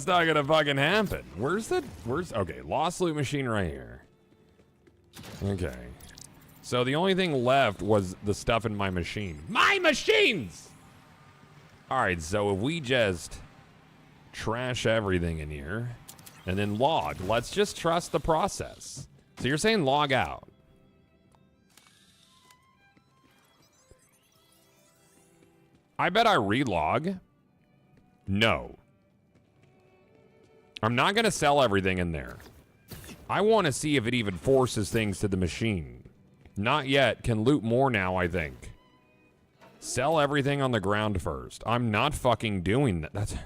S1: gonna fucking happen. Where's okay, lost loot machine right here. Okay. So the only thing left was the stuff in my machine. My machines! Alright, so if we just trash everything in here and then log, let's just trust the process. So you're saying log out. I bet I relog. No. I'm not going to sell everything in there. I want to see if it even forces things to the machine. Not yet. Can loot more now, I think. Sell everything on the ground first. I'm not fucking doing that.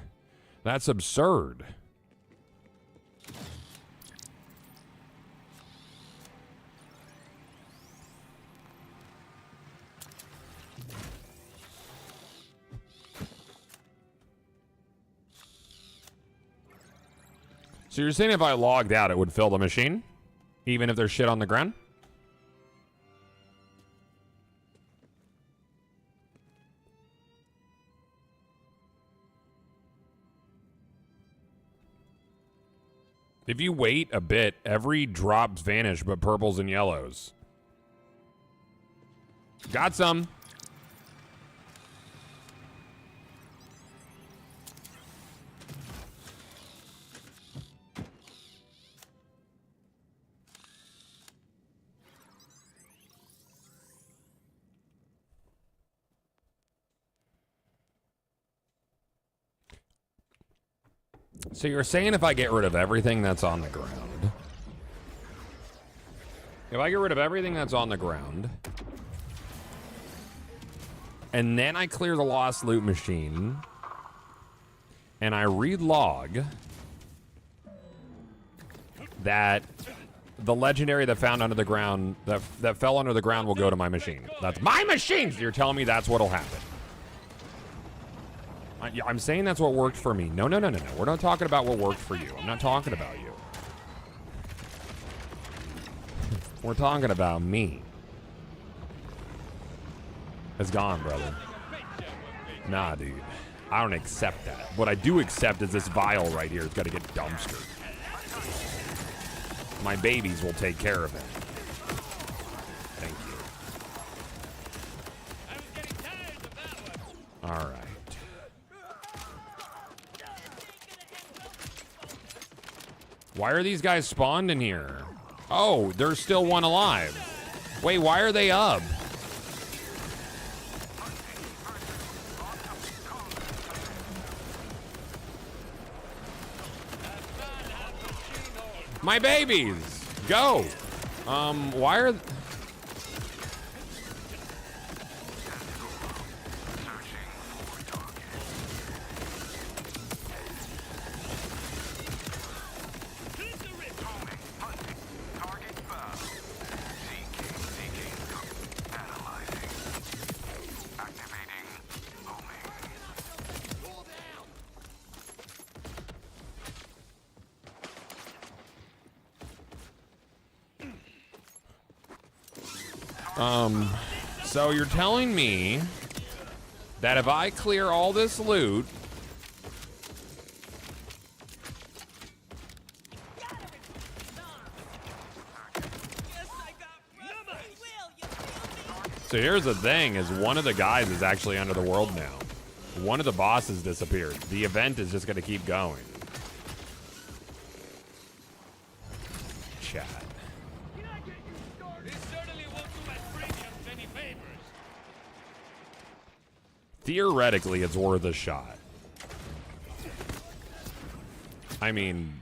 S1: That's absurd. So you're saying if I logged out, it would fill the machine? Even if there's shit on the ground? If you wait a bit, every drops vanish but purples and yellows. Got some. So you're saying if I get rid of everything that's on the ground, if I get rid of everything that's on the ground, and then I clear the lost loot machine, and I relog, that the legendary that found under the ground, that fell under the ground will go to my machine. That's my machine! You're telling me that's what'll happen. I'm saying that's what worked for me. No. We're not talking about what worked for you. I'm not talking about you. We're talking about me. It's gone, brother. Nah, dude. I don't accept that. What I do accept is this vial right here. It's got to get dumpstered. My babies will take care of it. Thank you. All right. Why are these guys spawned in here? Oh, there's still one alive. Wait, why are they up? My babies! Go! Why are... So you're telling me that if I clear all this loot, so here's the thing, is one of the guys is actually under the world now. One of the bosses disappeared. The event is just going to keep going. Chat. Theoretically, it's worth a shot. I mean...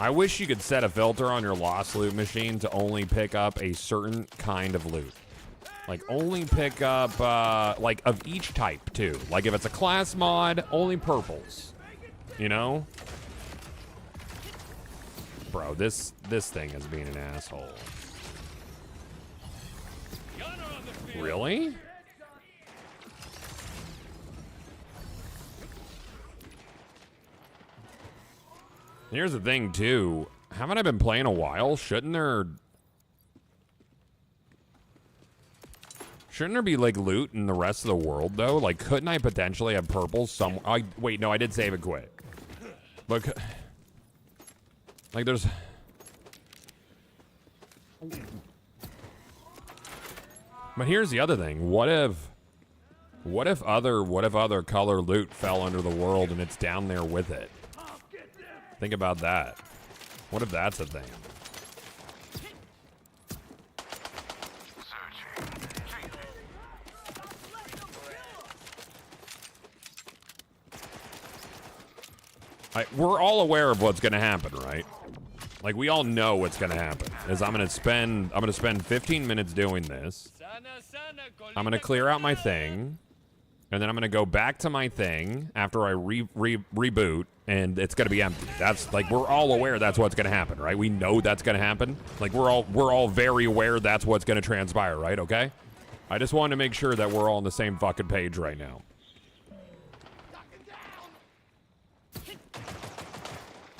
S1: I wish you could set a filter on your lost loot machine to only pick up a certain kind of loot. Like, only pick up, like, of each type, too. Like, if it's a class mod, only purples. You know? Bro, this thing is being an asshole. Really? Here's the thing, too. Haven't I been playing a while? Shouldn't there be, like, loot in the rest of the world, though? Like, couldn't I potentially have purple somewhere? Wait, no, I did save and quit. Look. Like, there's... But here's the other thing. What if other color loot fell under the world and it's down there with it? Think about that. What if that's a thing? We're all aware of what's going to happen, right? Like, we all know what's going to happen. Is I'm going to spend 15 minutes doing this. I'm going to clear out my thing. And then I'm going to go back to my thing after I reboot, and it's going to be empty. That's, like, we're all aware that's what's going to happen, right? We know that's going to happen. Like, we're all very aware that's what's going to transpire, right? Okay? I just wanted to make sure that we're all on the same fucking page right now.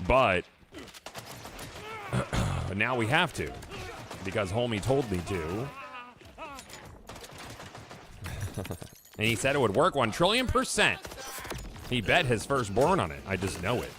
S1: But now we have to, because homie told me to. And he said it would work 1,000,000,000,000%. He bet his firstborn on it. I just know it.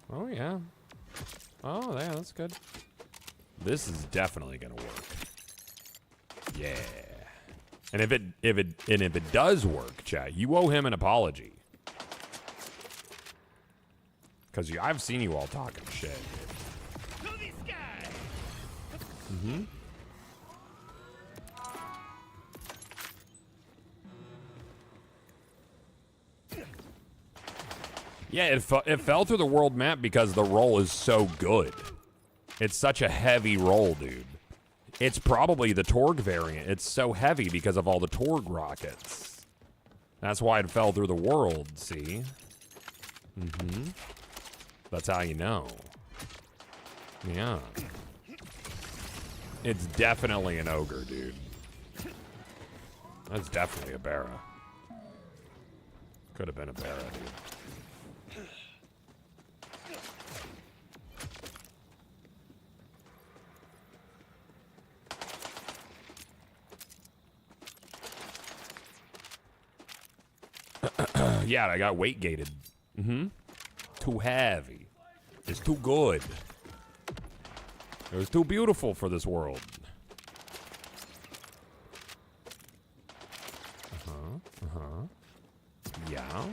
S1: Oh, yeah. Oh, yeah, that's good. This is definitely gonna work. Yeah. And if it does work, chat, you owe him an apology. Because I've seen you all talking shit. Mm-hmm. Yeah, it fell through the world map because the roll is so good. It's such a heavy roll, dude. It's probably the Torg variant. It's so heavy because of all the Torg rockets. That's why it fell through the world, see? Mm-hmm. That's how you know. Yeah. It's definitely an ogre, dude. That's definitely a Barra. Could have been a Barra, dude. Yeah, I got weight gated. Mm-hmm. Too heavy. It's too good. It was too beautiful for this world. Yeah.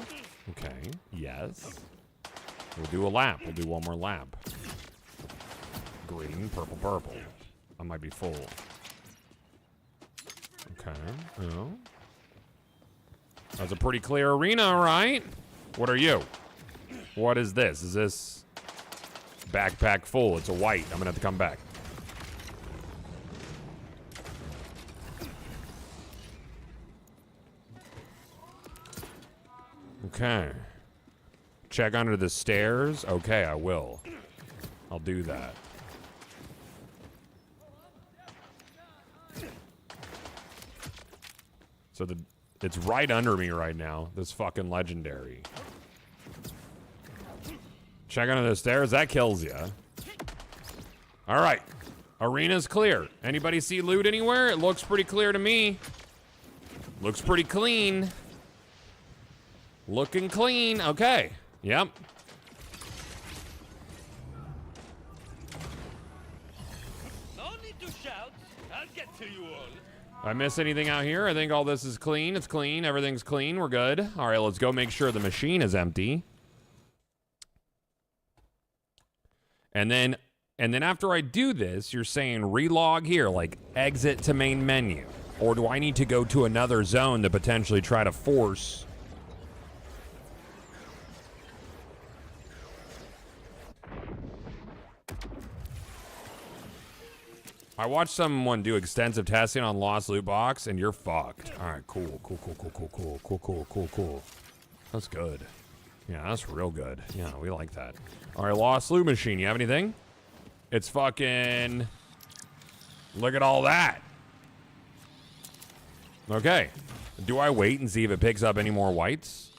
S1: Okay. Yes. We'll do a lap. We'll do one more lap. Green, purple, purple. I might be full. Okay. Oh. That's a pretty clear arena, right? What are you? What is this? Is this backpack full? It's a white. I'm gonna have to come back. Okay. Check under the stairs. Okay, I will. I'll do that. So it's right under me right now. This fucking legendary. Check under the stairs. That kills you. All right. Arena's clear. Anybody see loot anywhere? It looks pretty clear to me. Looks pretty clean. Looking clean. Okay. Yep.
S2: No need to shout. I'll get to you all.
S1: I miss anything out here? I think all this is clean. It's clean. Everything's clean. We're good. All right, let's go make sure the machine is empty. And then after I do this, you're saying relog here, like exit to main menu. Or do I need to go to another zone to potentially try to force... I watched someone do extensive testing on Lost Loot Box, and you're fucked. All right, cool. That's good. Yeah, that's real good. Yeah, we like that. All right, Lost Loot Machine, you have anything? It's fucking... Look at all that. Okay. Do I wait and see if it picks up any more whites?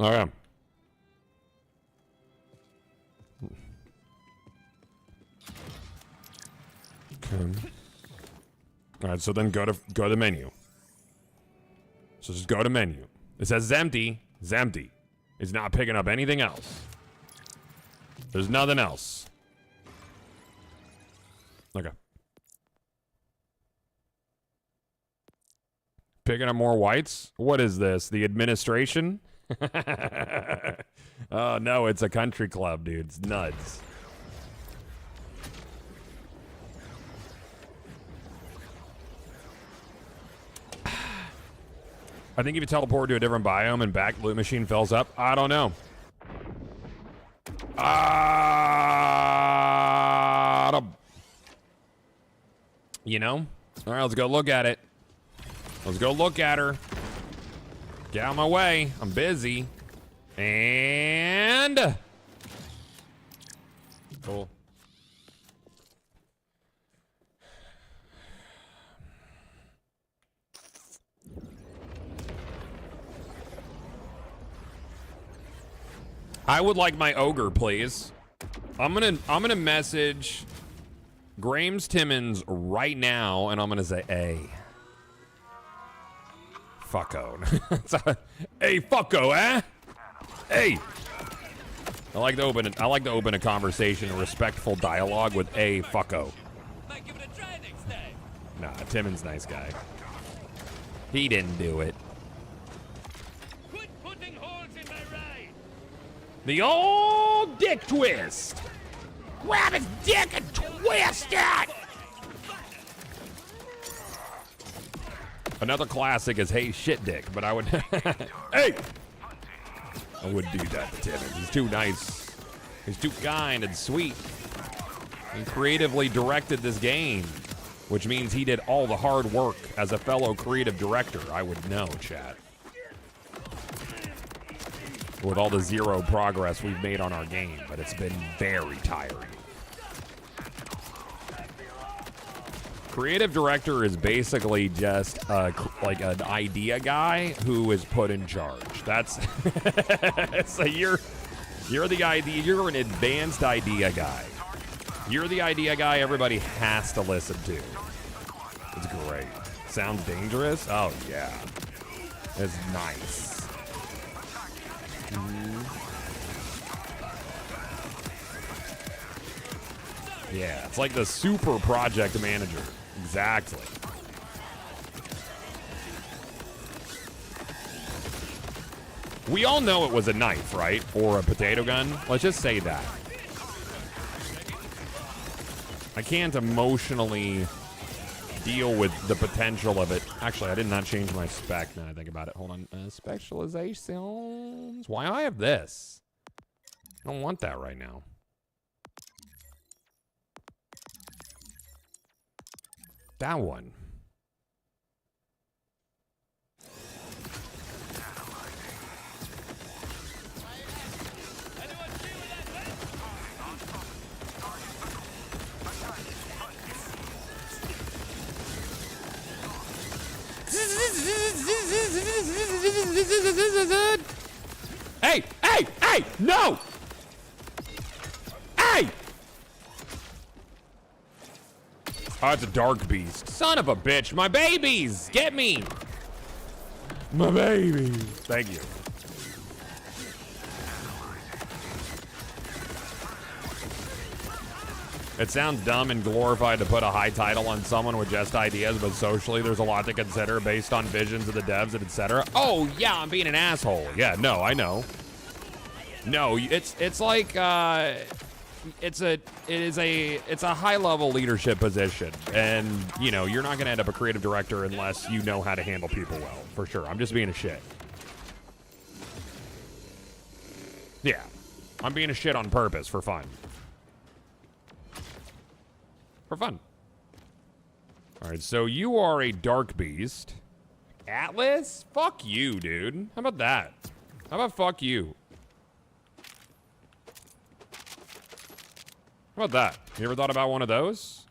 S1: Oh, yeah. Okay. All right, so then go to the menu. So just go to menu. It says it's empty. It's empty. It's not picking up anything else. There's nothing else. Okay. Picking up more whites? What is this? The administration? Oh, no, it's a country club, dude. It's nuts. I think if you teleport to a different biome and back, loot machine fills up. I don't know. You know? All right, let's go look at it. Let's go look at her. Get out of my way. I'm busy. And... Cool. I would like my ogre, please. I'm gonna message Grames Timmons right now, and I'm gonna say, "Hey, fucko, hey, fucko, eh? Hey." I like to open a conversation, a respectful dialogue with a fucko.
S2: Might give it a try next time.
S1: Nah, Timmons nice guy. He didn't do it.
S2: Quit putting holes in my ride.
S1: The old dick twist. Grab his dick and twist it. Another classic is "Hey shit dick," but I would. Hey. I wouldn't do that to Timmons. He's too nice. He's too kind and sweet. He creatively directed this game, which means he did all the hard work as a fellow creative director. I would know, chat. With all the zero progress we've made on our game, but it's been very tiring. Creative director is basically just like an idea guy who is put in charge. That's so you're the idea. You're an advanced idea guy. You're the idea guy everybody has to listen to. It's great. Sounds dangerous? Oh yeah, it's nice. Yeah, it's like the super project manager. Exactly. We all know it was a knife, right? Or a potato gun. Let's just say that. I can't emotionally deal with the potential of it. Actually, I did not change my spec now I think about it. Hold on. Specializations. Why I have this? I don't want that right now. That one. Hey, hey, hey, no! Hey! Oh, it's a dark beast. Son of a bitch. My babies! Get me! My babies. Thank you. It sounds dumb and glorified to put a high title on someone with just ideas, but socially there's a lot to consider based on visions of the devs and etc. Oh, yeah, I'm being an asshole. Yeah, no, I know. No, it's like it's a high level leadership position, and you know you're not going to end up a creative director unless you know how to handle people well, for sure. I'm just being a shit. Yeah, I'm being a shit on purpose for fun. For fun. All right, so you are a dark beast. Atlas? Fuck you, dude. How about that? How about fuck you? How about that? You ever thought about one of those?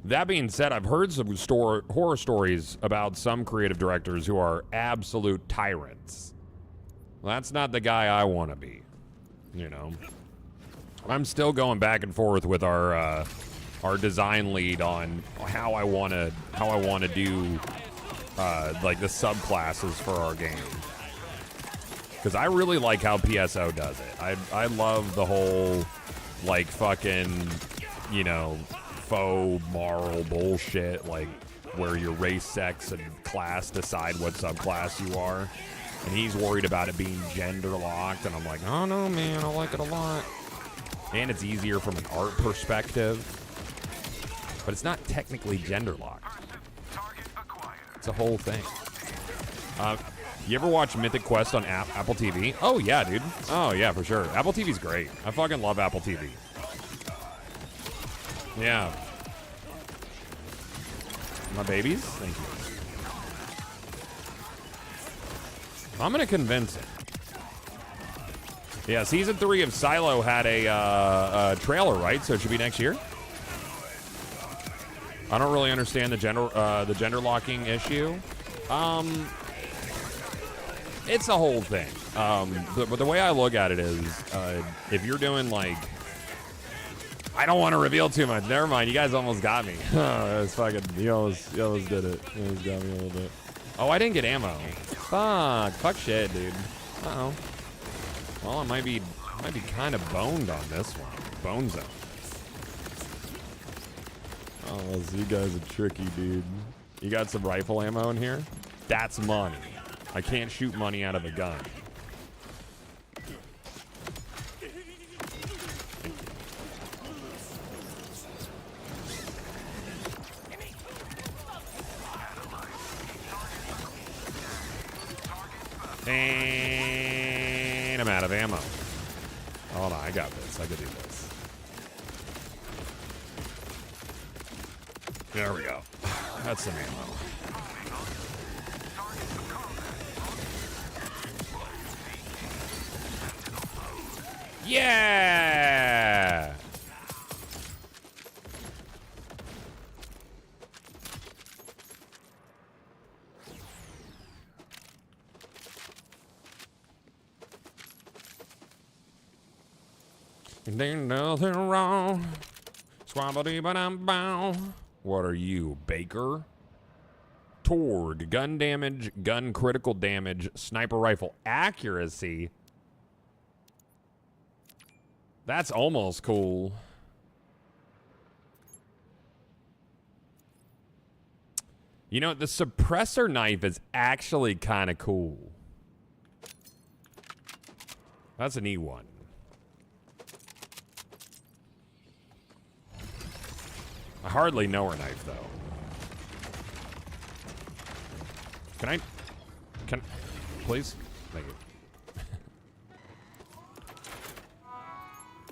S1: That being said, I've heard some horror stories about some creative directors who are absolute tyrants. Well, that's not the guy I want to be, you know. I'm still going back and forth with our design lead on how I want to do like the subclasses for our game. Because I really like how PSO does it. I love the whole like fucking, you know, faux moral bullshit, like where your race, sex, and class decide what subclass you are. And he's worried about it being gender locked, and I'm like, oh no, man, I like it a lot. And it's easier from an art perspective, but it's not technically gender locked. It's a whole thing. You ever watch Mythic Quest on Apple TV? Oh yeah, dude. Oh yeah, for sure. Apple TV's great. I fucking love Apple TV. Yeah. My babies? Thank you. I'm gonna convince him. Yeah, season 3 of Silo had a trailer, right? So it should be next year. I don't really understand the gender locking issue. It's a whole thing. But the way I look at it is, if you're doing like, I don't want to reveal too much. Never mind. You guys almost got me. That's fucking. You almost did it. You almost got me a little bit. Oh, I didn't get ammo. Fuck shit, dude. Uh-oh. Well, I might be kind of boned on this one. Bone zone. Oh, so you guys are tricky, dude. You got some rifle ammo in here? That's money. I can't shoot money out of a gun. And I'm out of ammo. Hold on, I got this. I can do this. There we go. That's some ammo. Yeah! There's nothing wrong. Squabba-dee-ba-dum-bow. What are you, Baker? Tord, gun damage, gun critical damage, sniper rifle accuracy. That's almost cool. You know, the suppressor knife is actually kind of cool. That's an E1. I hardly know her knife, though. Can, please? Thank you.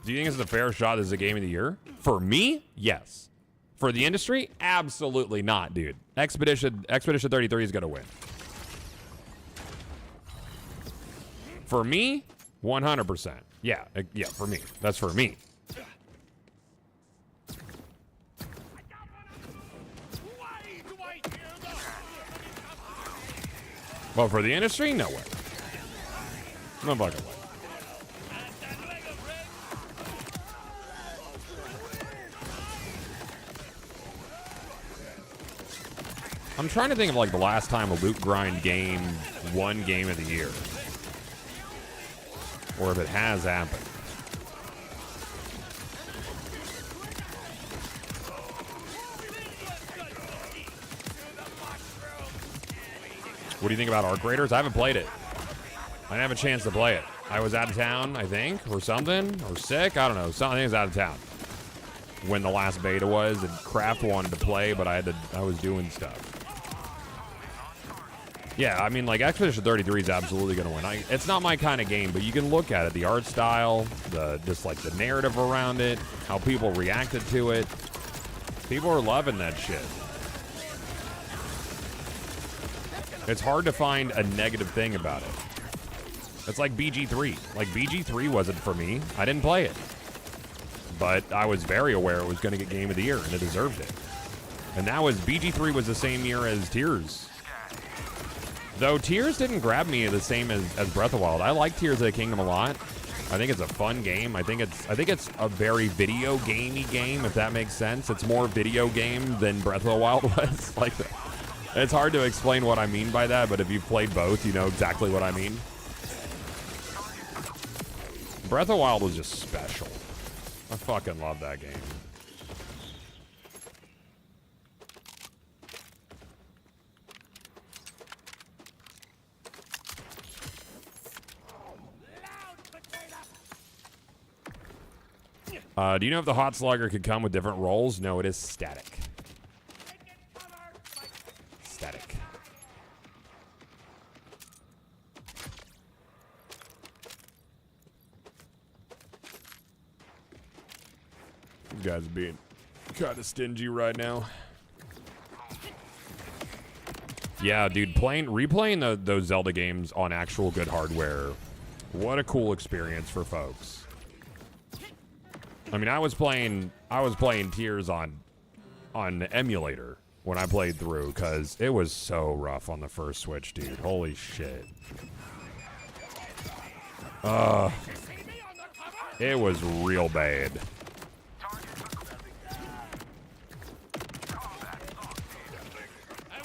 S1: Do you think this is a fair shot? This is a game of the year? For me, yes. For the industry, absolutely not, dude. Expedition 33 is gonna win. For me, 100%. Yeah, yeah, for me. That's for me. Well, for the industry, no way. No fucking way. I'm trying to think of like the last time a loot grind game won game of the year. Or if it has happened. What do you think about Arc Raiders? I haven't played it. I didn't have a chance to play it. I was out of town, I think, or something, or sick. I don't know. I think I was out of town when the last beta was, and Kraft wanted to play, but I was doing stuff. Yeah, I mean, like, Expedition 33 is absolutely going to win. It's not my kind of game, but you can look at it. The art style, just like the narrative around it, how people reacted to it. People are loving that shit. It's hard to find a negative thing about it. It's like BG3. Like, BG3 wasn't for me. I didn't play it. But I was very aware it was going to get Game of the Year, and it deserved it. And that was, BG3 was the same year as Tears. Though Tears didn't grab me the same as Breath of the Wild. I like Tears of the Kingdom a lot. I think it's a fun game. I think it's a very video gamey game, if that makes sense. It's more video game than Breath of the Wild was. Like, it's hard to explain what I mean by that, but if you've played both, you know exactly what I mean. Breath of the Wild was just special. I fucking love that game. Do you know if the Hot Slugger could come with different rolls? No, it is static. Static. You guys are being kind of stingy right now. Yeah, dude, replaying those Zelda games on actual good hardware, what a cool experience for folks. I mean, I was playing Tears on the emulator when I played through, because it was so rough on the first Switch, dude. Holy shit. It was real bad.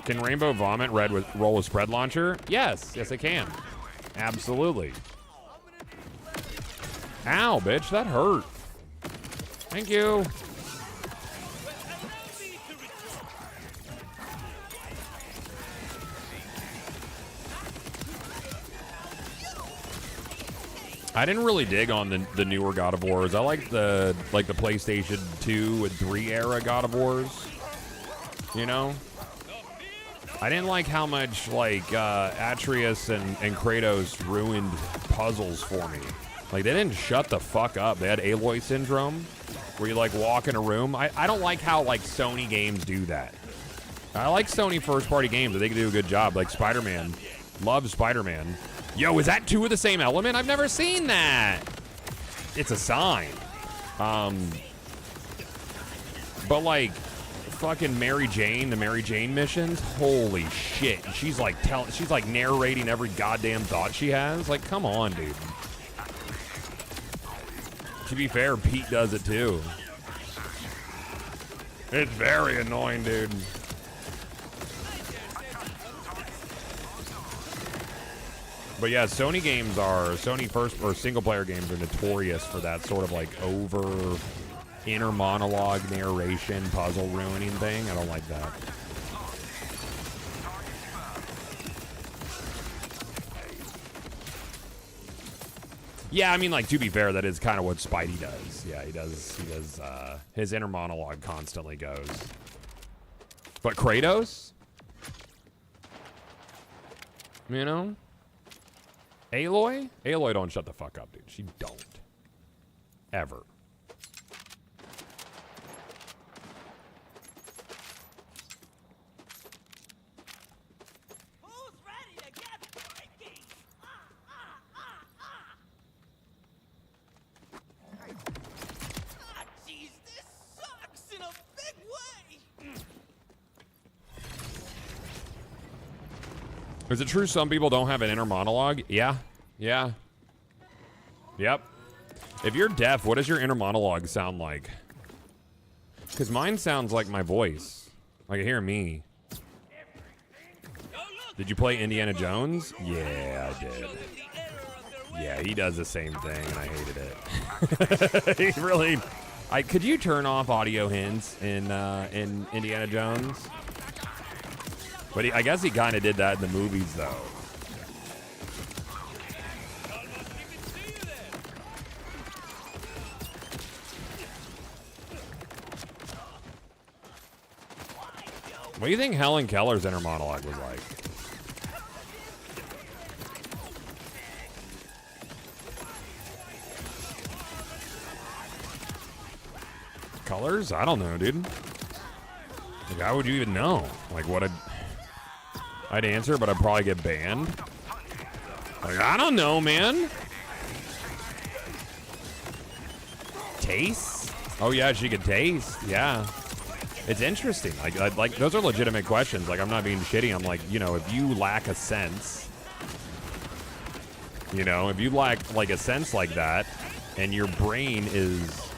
S1: Can Rainbow Vomit roll with spread launcher? Yes, it can. Absolutely. Ow, bitch, that hurt. Thank you. I didn't really dig on the newer God of Wars. I like the PlayStation 2 and 3 era God of Wars. You know? I didn't like how much Atreus and Kratos ruined puzzles for me. Like, they didn't shut the fuck up. They had Aloy syndrome, where you walk in a room. I don't like how Sony games do that. I like Sony first-party games. I think they do a good job. Like Spider-Man. Love Spider-Man. Yo, is that two of the same element? I've never seen that. It's a sign. But fucking Mary Jane, the Mary Jane missions, holy shit. She's narrating every goddamn thought she has. Like, come on, dude. To be fair, Pete does it too. It's very annoying, dude. But yeah, Sony first or single player games are notorious for that sort of over inner monologue narration puzzle ruining thing. I don't like that. Yeah, I mean, to be fair, that is kind of what Spidey does. Yeah, he does, his inner monologue constantly goes. But Kratos? You know? Aloy? Aloy don't shut the fuck up, dude. She don't. Ever.
S11: Who's ready to get freaky? Jeez, this sucks in a big way.
S1: Is it true some people don't have an inner monologue? Yeah. Yeah. Yep. If you're deaf, what does your inner monologue sound like? Because mine sounds like my voice. I can hear me. Did you play Indiana Jones? Yeah, I did. Yeah, he does the same thing, and I hated it. He really... could you turn off audio hints in Indiana Jones? But I guess he kind of did that in the movies, though. What do you think Helen Keller's inner monologue was like? Colors? I don't know, dude. How would you even know? I'd answer, but I'd probably get banned. I don't know, man. Taste? Oh, yeah, she could taste. Yeah. It's interesting. Those are legitimate questions. I'm not being shitty. I'm if you lack a sense, if you lack, a sense like that, and your brain is,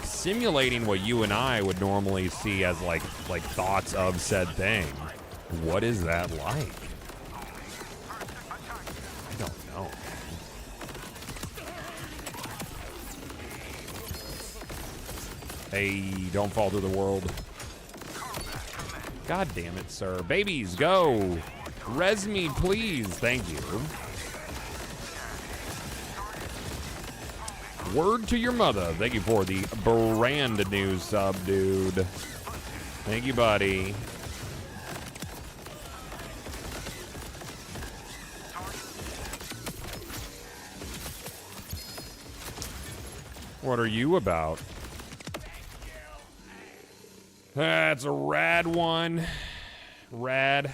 S1: simulating what you and I would normally see as, thoughts of said thing, what is that like? I don't know. Hey, don't fall to the world. God damn it, sir. Babies, go. Res me, please. Thank you. Word to your mother. Thank you for the brand new sub, dude. Thank you, buddy. What are you about? That's a rad one. Rad.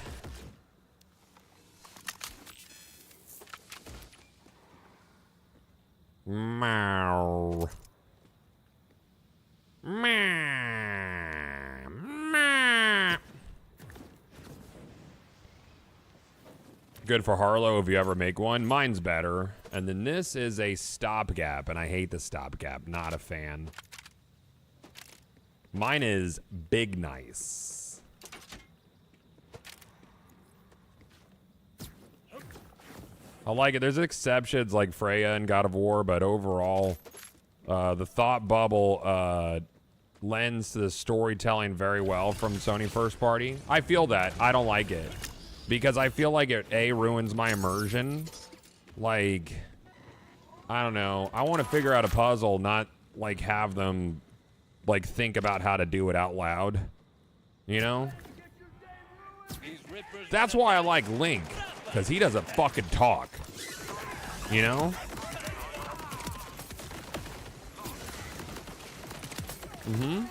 S1: Meow. Meow. Meow. Good for Harlow if you ever make one. Mine's better. And then this is a stopgap, and I hate the stopgap. Not a fan. Mine is big nice. I like it. There's exceptions like Freya and God of War, but overall, the thought bubble lends to the storytelling very well from Sony first party. I feel that. I don't like it. Because I feel like it, A, ruins my immersion. I don't know. I want to figure out a puzzle, not like have them like think about how to do it out loud. You know? That's why I like Link, because he doesn't fucking talk. You know? Mm-hmm.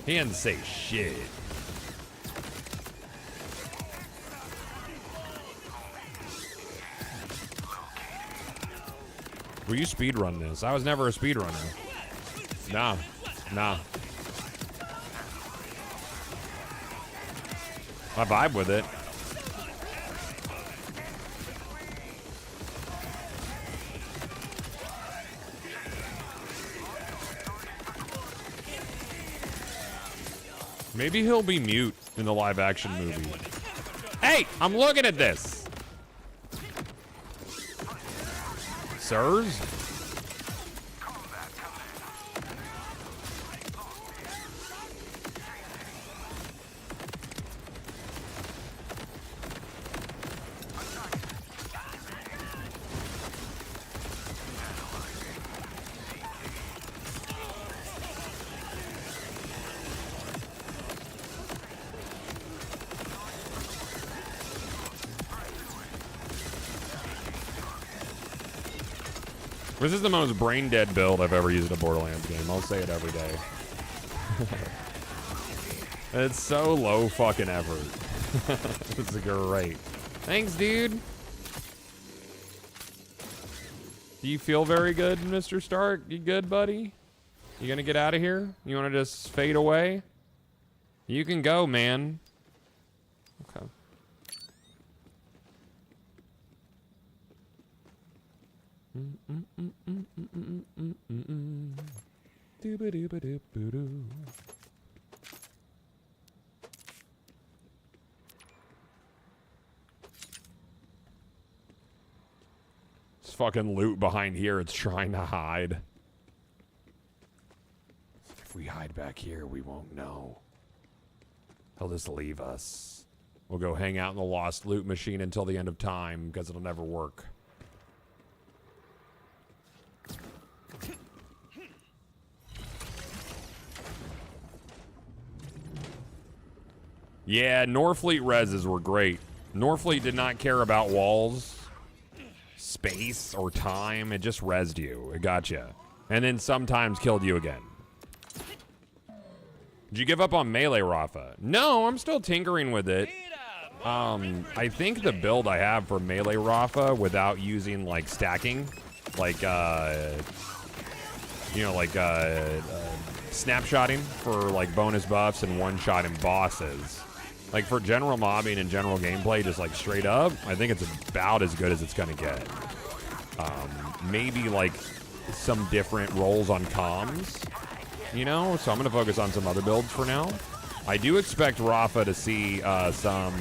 S1: He didn't say shit. Will you speedrun this? I was never a speedrunner. Nah. Nah. I vibe with it. Maybe he'll be mute in the live action movie. Hey, I'm looking at this. Sirs? This is the most brain-dead build I've ever used in a Borderlands game. I'll say it every day. It's so low fucking effort. It's great. Thanks, dude. Do you feel very good, Mr. Stark? You good, buddy? You gonna get out of here? You wanna just fade away? You can go, man. Okay. This fucking loot behind here, it's trying to hide. If we hide back here, we won't know. He'll just leave us. We'll go hang out in the lost loot machine until the end of time, because it'll never work. Yeah, Norfleet reses were great. Norfleet did not care about walls, space, or time. It just resed you. It got you. And then sometimes killed you again. Did you give up on melee, Rafa? No, I'm still tinkering with it. I think the build I have for melee Rafa without using, like, stacking, like, you know, like, snapshotting for, like, bonus buffs and one-shotting bosses. Like, for general mobbing and general gameplay, just, like, straight up, I think it's about as good as it's gonna get. Maybe, like, some different roles on comms, you know? So I'm gonna focus on some other builds for now. I do expect Rafa to see some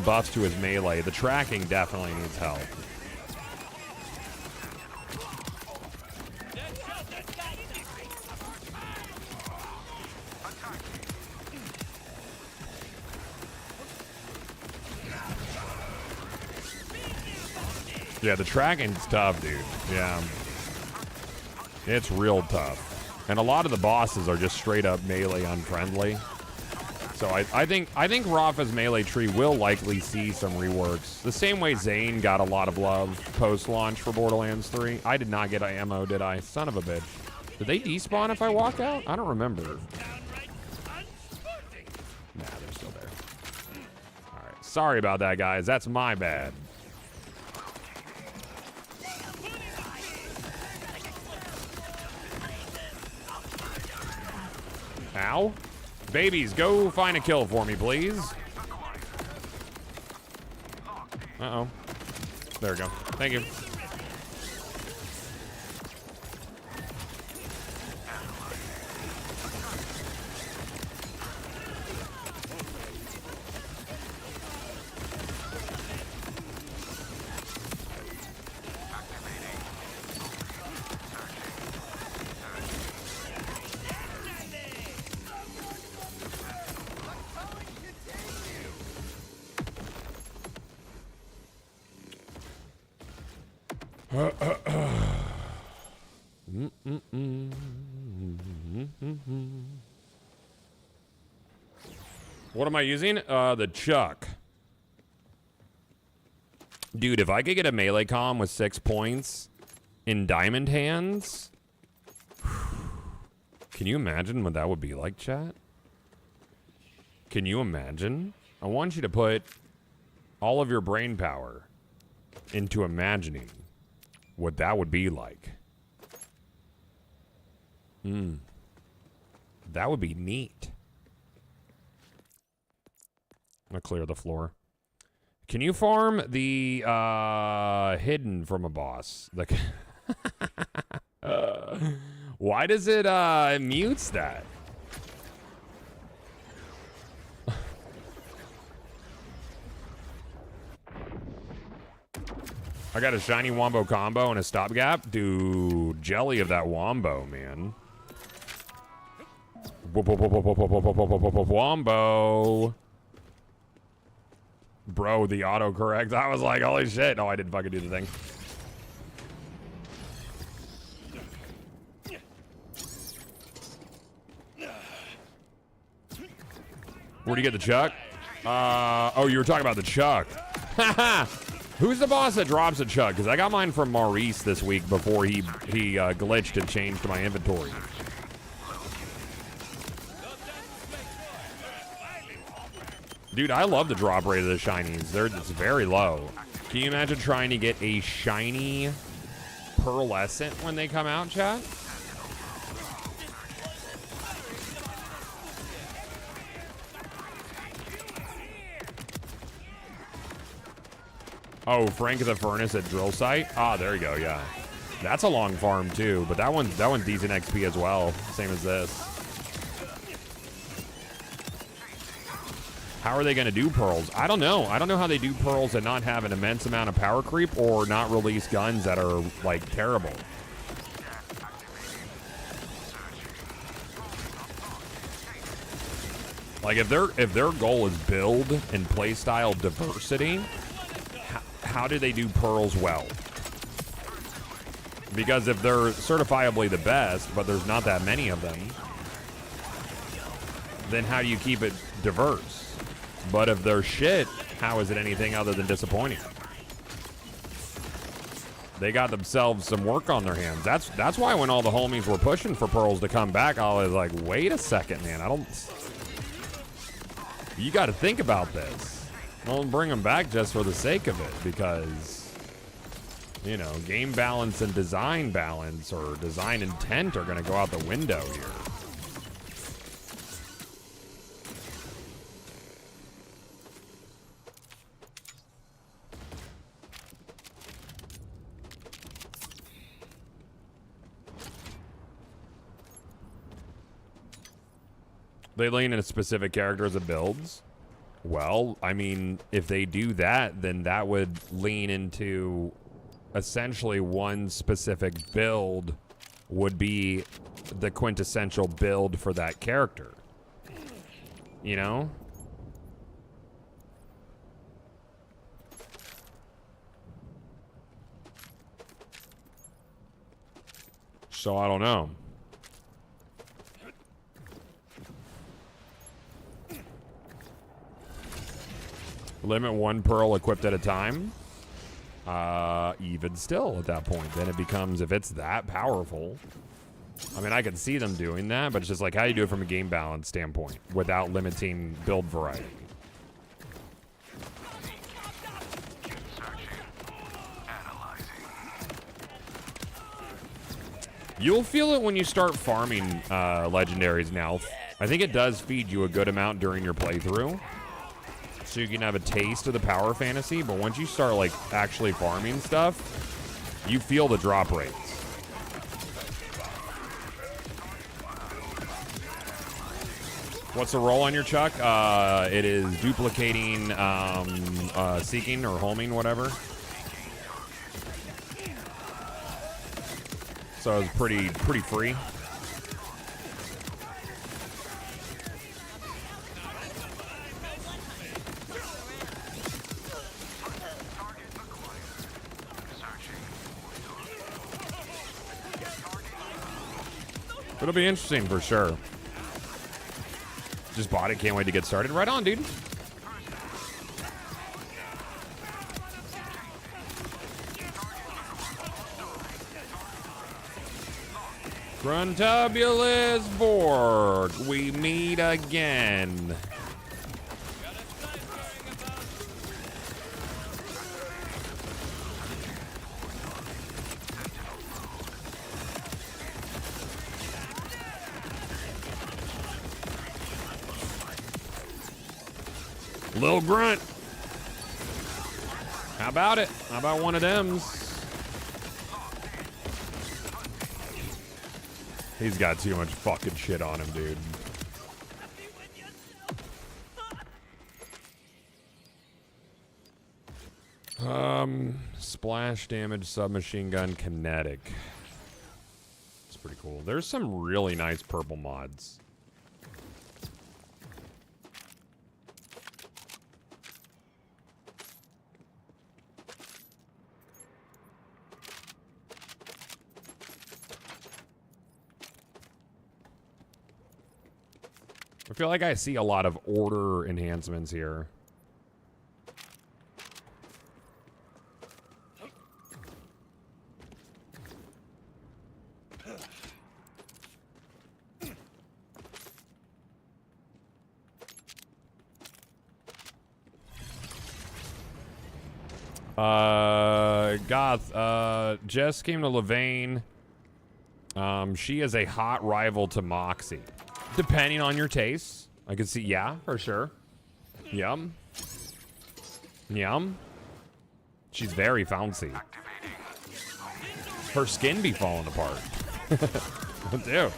S1: buffs to his melee. The tracking definitely needs help. Yeah, the tracking's tough, dude. Yeah. It's real tough. And a lot of the bosses are just straight up melee unfriendly. So I think Rafa's melee tree will likely see some reworks. The same way Zane got a lot of love post-launch for Borderlands 3. I did not get ammo, did I? Son of a bitch. Did they despawn if I walk out? I don't remember. Nah, they're still there. Alright, sorry about that, guys. That's my bad. Ow. Babies, go find a kill for me, please. Uh-oh. There we go. Thank you. What am I using? The Chuck. Dude, if I could get a melee comm with 6 points in Diamond Hands, can you imagine what that would be like, chat? Can you imagine? I want you to put all of your brain power into imagining what that would be like. That would be neat. I'm gonna clear the floor. Can you farm the hidden from a boss? Like, why does it mutes that? I got a shiny wombo combo and a stopgap. Dude, jelly of that wombo, man. Wombo. Bro, the autocorrect. I was like, holy shit. No, I didn't fucking do the thing. Where'd you get the Chuck? Oh, you were talking about the Chuck. Haha. Who's the boss that drops a Chuck? Because I got mine from Maurice this week before he glitched and changed my inventory. Dude, I love the drop rate of the shinies. It's very low. Can you imagine trying to get a shiny pearlescent when they come out, chat? Oh, Frank the Furnace at Drill Site? Ah, there you go, yeah. That's a long farm too, but that one's decent XP as well, same as this. How are they going to do pearls? I don't know. I don't know how they do pearls and not have an immense amount of power creep or not release guns that are, like, terrible. Like, if their goal is build and playstyle diversity, how do they do pearls well? Because if they're certifiably the best, but there's not that many of them, then how do you keep it diverse? But if they're shit, how is it anything other than disappointing? They got themselves some work on their hands. That's why when all the homies were pushing for pearls to come back, I was like, wait a second, man. You got to think about this. Don't bring them back just for the sake of it, because, you know, game balance and design balance or design intent are going to go out the window here. They lean into specific characters and builds. Well, I mean, if they do that, then that would lean into essentially one specific build would be the quintessential build for that character. You know? So I don't know. Limit one pearl equipped at a time. Even still at that point, then it becomes, if it's that powerful, I mean, I can see them doing that, but it's just like, how do you do it from a game balance standpoint without limiting build variety? You'll feel it when you start farming legendaries now. I think it does feed you a good amount during your playthrough, so you can have a taste of the power fantasy, but once you start, like, actually farming stuff, you feel the drop rates. What's the roll on your Chuck? It is duplicating, seeking or homing, whatever. So it's pretty free. It'll be interesting for sure. Just bought it. Can't wait to get started. Right on, dude. Gruntubulus Borg, we meet again. Lil Grunt. How about it? How about one of them's? He's got too much fucking shit on him, dude. Splash damage, submachine gun, kinetic. It's pretty cool. There's some really nice purple mods. I feel like I see a lot of order enhancements here. Goth, Jess came to Levain. She is a hot rival to Moxie. Depending on your tastes. I could see, yeah, for sure. Yum. Yum. She's very fancy. Her skin be falling apart. Dude.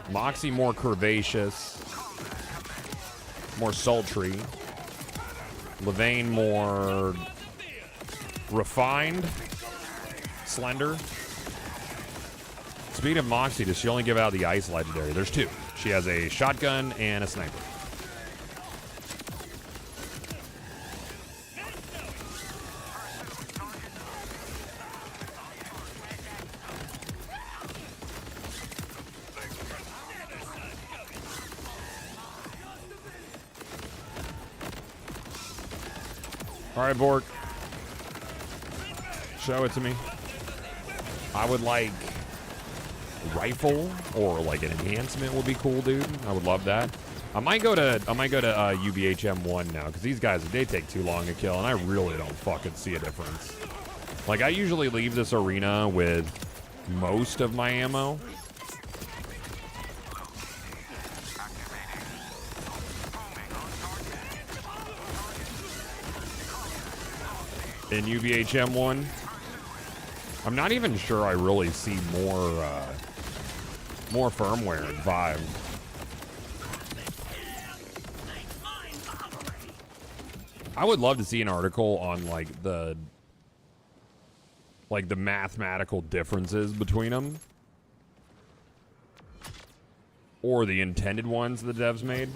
S1: Moxie more curvaceous. More sultry. Levain more refined. Slender. Speed of Moxie, does she only give out the ice legendary? There's two. She has a shotgun and a sniper. All right, Bork. Show it to me. I would like rifle or like an enhancement would be cool, dude. I would love that. I might go to UBHM1 now because these guys, they take too long to kill, and I really don't fucking see a difference. Like, I usually leave this arena with most of my ammo. In UBHM1. I'm not even sure I really see more firmware in 5. I would love to see an article on like the mathematical differences between them, or the intended ones the devs made.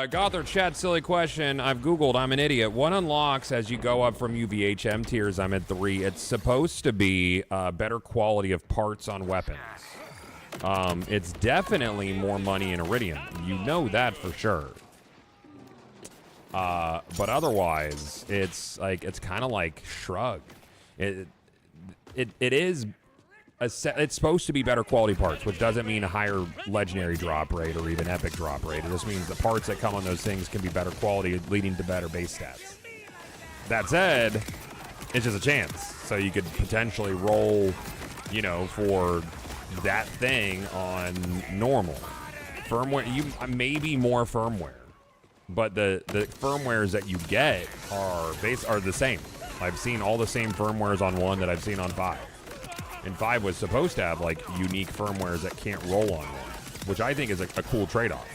S1: Goth or chat, silly question. I've Googled, I'm an idiot. What unlocks as you go up from UVHM tiers? I'm at 3. It's supposed to be better quality of parts on weapons. It's definitely more money in Iridium. You know that for sure. But otherwise, it's kind of like Shrug. It is. It's supposed to be better quality parts, which doesn't mean a higher legendary drop rate or even epic drop rate. It just means the parts that come on those things can be better quality, leading to better base stats. That said, it's just a chance. So you could potentially roll, you know, for that thing on normal. Firmware, maybe more firmware. But the firmwares that you get are the same. I've seen all the same firmwares on 1 that I've seen on 5. And 5 was supposed to have, like, unique firmwares that can't roll on 1, which I think is a cool trade-off.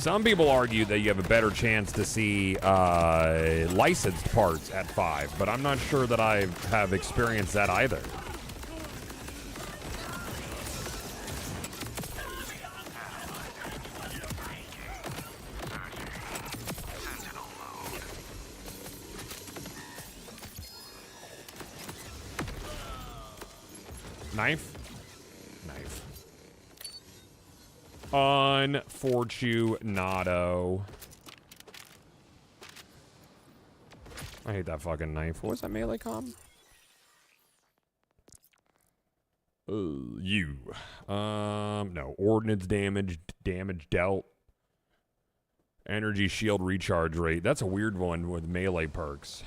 S1: Some people argue that you have a better chance to see licensed parts at 5, but I'm not sure that I have experienced that either. Knife? Knife. Unfortunato. I hate that fucking knife. What was that melee com? You. No. Ordnance damage dealt. Energy shield recharge rate. That's a weird one with melee perks.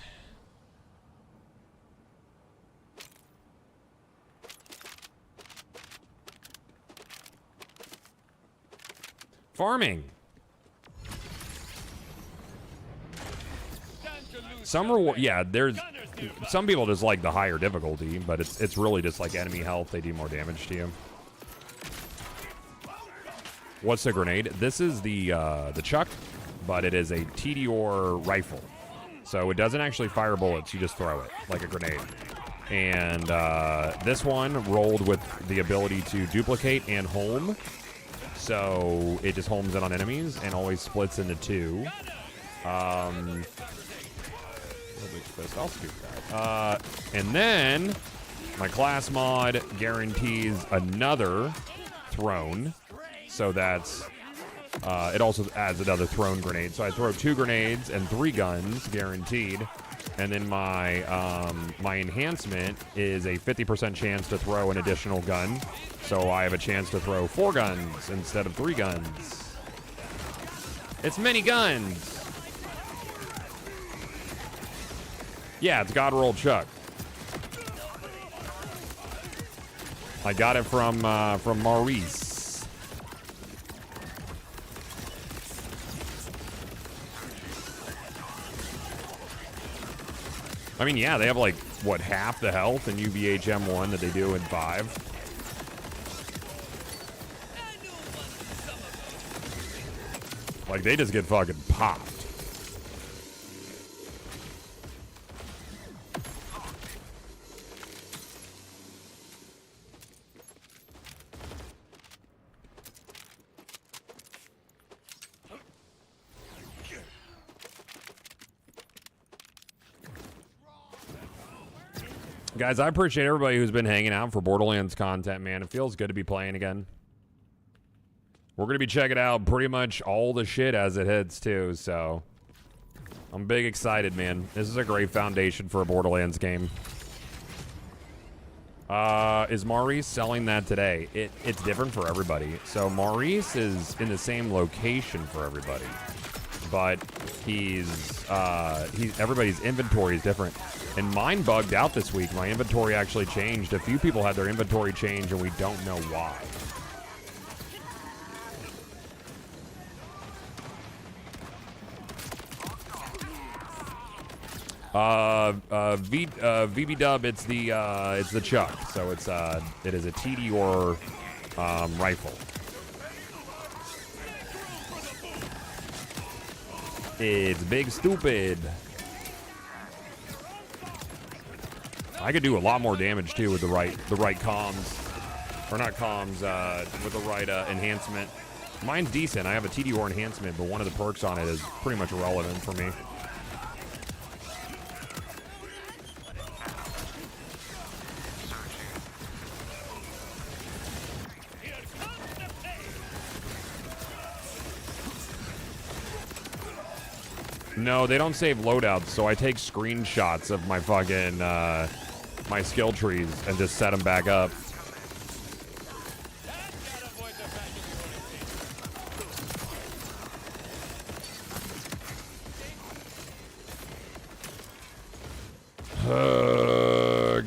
S1: Farming. Some reward, yeah. There's some people just like the higher difficulty, but it's really just like enemy health. They do more damage to you. What's the grenade? This is the chuck, but it is a TDR rifle, so it doesn't actually fire bullets. You just throw it like a grenade. And this one rolled with the ability to duplicate and home. So it just homes in on enemies and always splits into 2. I'll scoop that. And then my class mod guarantees another throne. So that's it also adds another thrown grenade. So I throw 2 grenades and 3 guns guaranteed. And then my my enhancement is a 50% chance to throw an additional gun. So I have a chance to throw 4 guns instead of 3 guns. It's many guns. Yeah, it's God Roll Chuck. I got it from Maurice. I mean, yeah, they have like, what, half the health in UVHM1 that they do in 5. Like, they just get fucking popped. Guys, I appreciate everybody who's been hanging out for Borderlands content, man. It feels good to be playing again. We're going to be checking out pretty much all the shit as it hits, too, so I'm big excited, man. This is a great foundation for a Borderlands game. Is Maurice selling that today? It's different for everybody. So Maurice is in the same location for everybody, but everybody's inventory is different. And mine bugged out this week. My inventory actually changed. A few people had their inventory change, and we don't know why. VB Dub, it's the Chuck. So it is a TDR rifle. It's big stupid. I could do a lot more damage too with the right comms, or not comms, with the right enhancement. Mine's decent. I have a TDR enhancement, but one of the perks on it is pretty much irrelevant for me. No, they don't save loadouts, so I take screenshots of my fucking, my skill trees and just set them back up.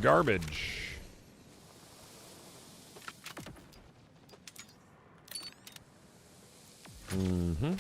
S1: Garbage. Mm-hmm.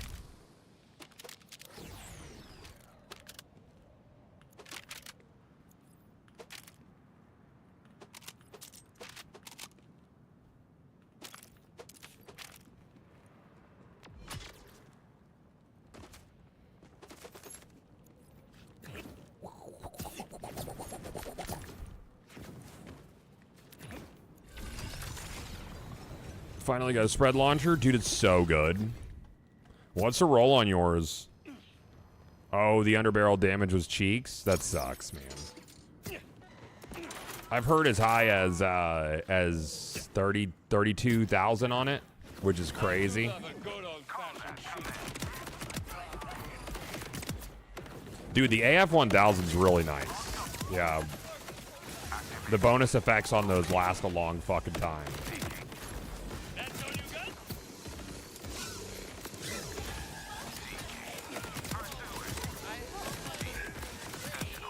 S1: Finally got a spread launcher. Dude, it's so good. What's the roll on yours? Oh, the underbarrel damage was cheeks? That sucks, man. I've heard as high as 32,000 on it, which is crazy. Dude, the AF-1000 is really nice. Yeah. The bonus effects on those last a long fucking time.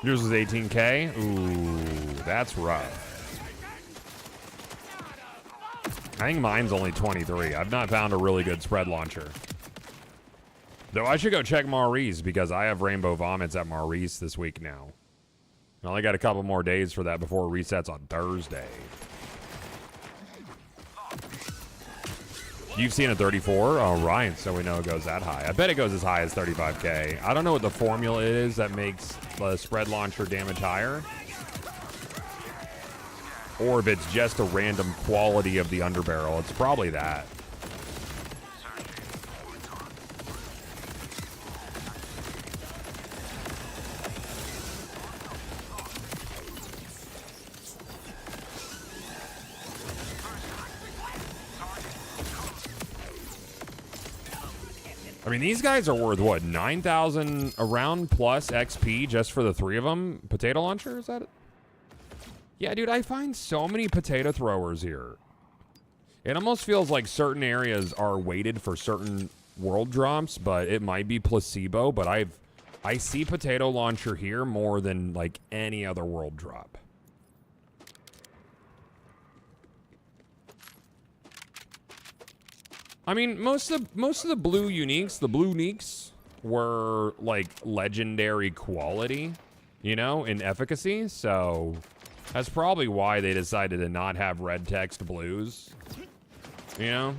S1: Yours was 18K? Ooh, that's rough. I think mine's only 23. I've not found a really good spread launcher. Though I should go check Maurice because I have Rainbow Vomits at Maurice this week now. I only got a couple more days for that before it resets on Thursday. You've seen a 34? Oh, right. So we know it goes that high. I bet it goes as high as 35K. I don't know what the formula is that makes the spread launcher damage higher. Or if it's just a random quality of the underbarrel. It's probably that. I mean, these guys are worth, what, 9,000 around plus XP just for the three of them? Potato launcher, is that it? Yeah, dude, I find so many potato throwers here. It almost feels like certain areas are weighted for certain world drops, but it might be placebo, but I see potato launcher here more than, like, any other world drop. I mean, most of the blue uniques, the blue uniques were like legendary quality, you know, in efficacy. So that's probably why they decided to not have red text blues, you know.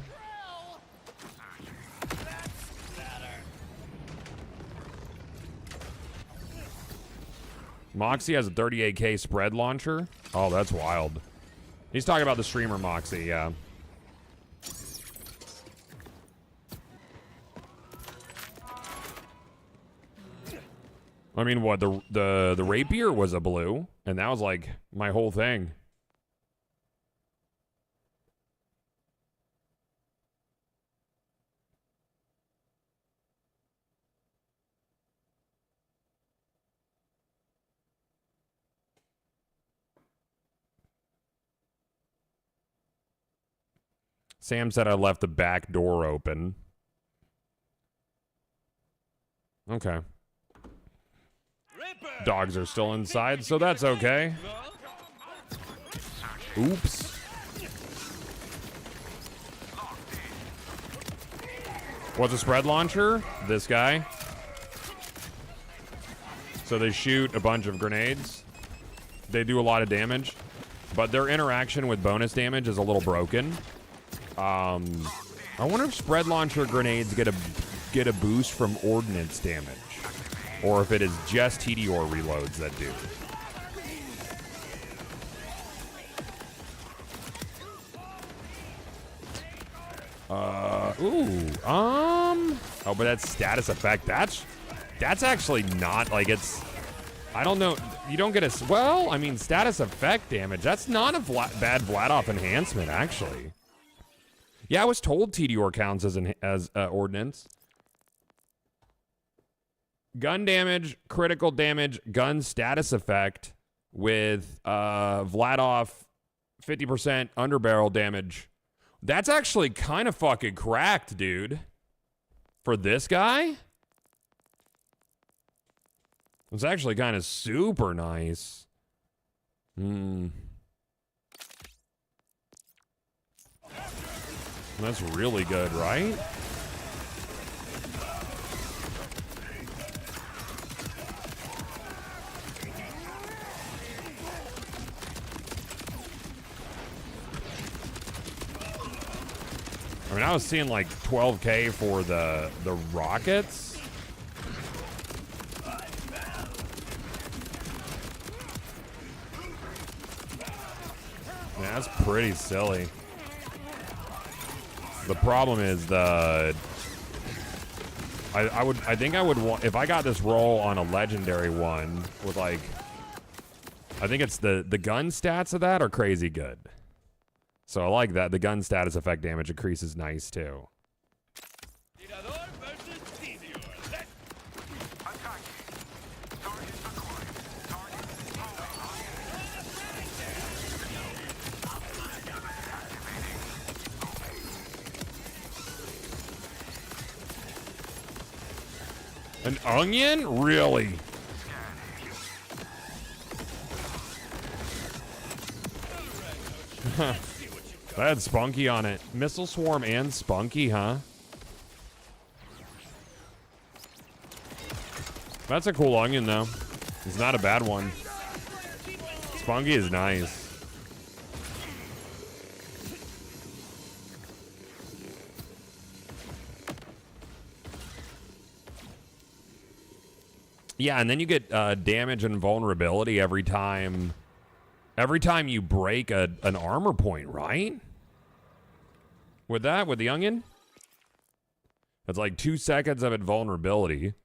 S1: Moxie has a 38K spread launcher. Oh, that's wild. He's talking about the streamer Moxie, yeah. I mean, what, the rapier was a blue, and that was like my whole thing. Sam said I left the back door open. Okay. Dogs are still inside, so that's okay. Oops. What's a spread launcher? This guy. So they shoot a bunch of grenades. They do a lot of damage, but their interaction with bonus damage is a little broken. I wonder if spread launcher grenades get a boost from ordnance damage, or if it is just TDR reloads that do. Oh, but that's status effect. That's actually not, like, it's, I don't know, you don't get a, well, I mean, status effect damage, that's not a bad Vladoff enhancement, actually. Yeah, I was told TDR counts as ordnance. Gun damage, critical damage, gun status effect with Vladoff 50% underbarrel damage. That's actually kind of fucking cracked, dude. For this guy? It's actually kind of super nice. That's really good, right? I mean, I was seeing like 12K for the rockets. Yeah, that's pretty silly. The problem is I think I would want, if I got this roll on a legendary one with like, I think it's the gun stats of that are crazy good. So I like that. The gun status effect damage increase is nice too. An onion? Really? That had Spunky on it. Missile Swarm and Spunky, huh? That's a cool onion, though. It's not a bad one. Spunky is nice. Yeah, and then you get damage and vulnerability every time you break an armor point, right? With the onion? It's like 2 seconds of invulnerability.